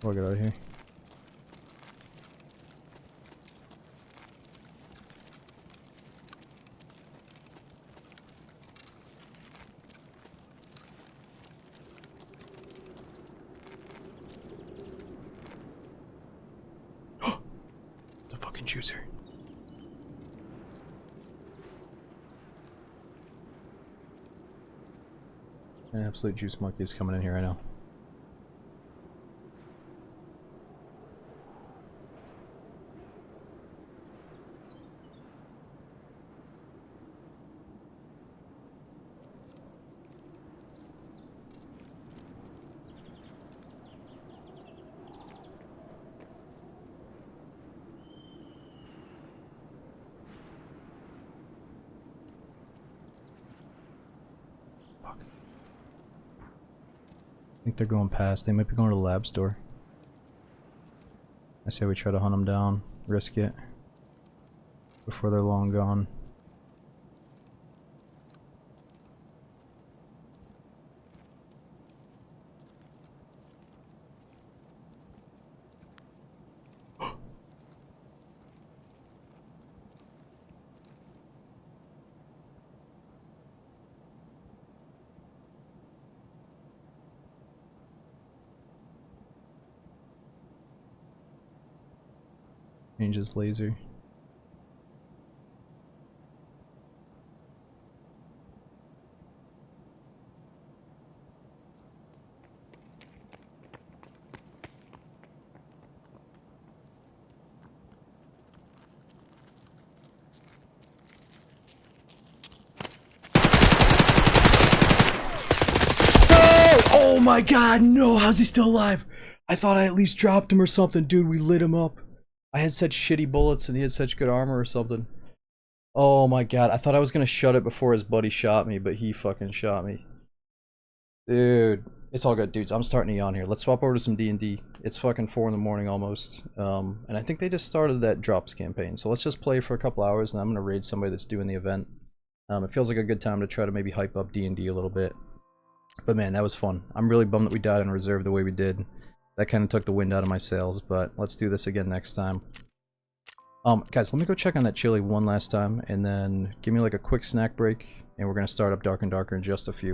S2: I'll get out of here. The fucking juicer. An absolute juice monkey is coming in here right now. I think they're going past. They might be going to the lab store. I say we try to hunt them down, risk it before they're long gone. Changes laser. Oh my god, no! How's he still alive? I thought I at least dropped him or something. Dude, we lit him up. I had such shitty bullets and he had such good armor or something. Oh my god, I thought I was gonna shut it before his buddy shot me, but he fucking shot me. Dude, it's all good, dudes. I'm starting to yawn here. Let's swap over to some D&D. It's fucking 4 in the morning almost. And I think they just started that drops campaign. So let's just play for a couple hours and I'm gonna raid somebody that's doing the event. It feels like a good time to try to maybe hype up D&D a little bit. But man, that was fun. I'm really bummed that we died in reserve the way we did. That kind of took the wind out of my sails, but let's do this again next time. Guys, let me go check on that chili one last time, and then give me like a quick snack break, and we're gonna start up Dark and Darker in just a few.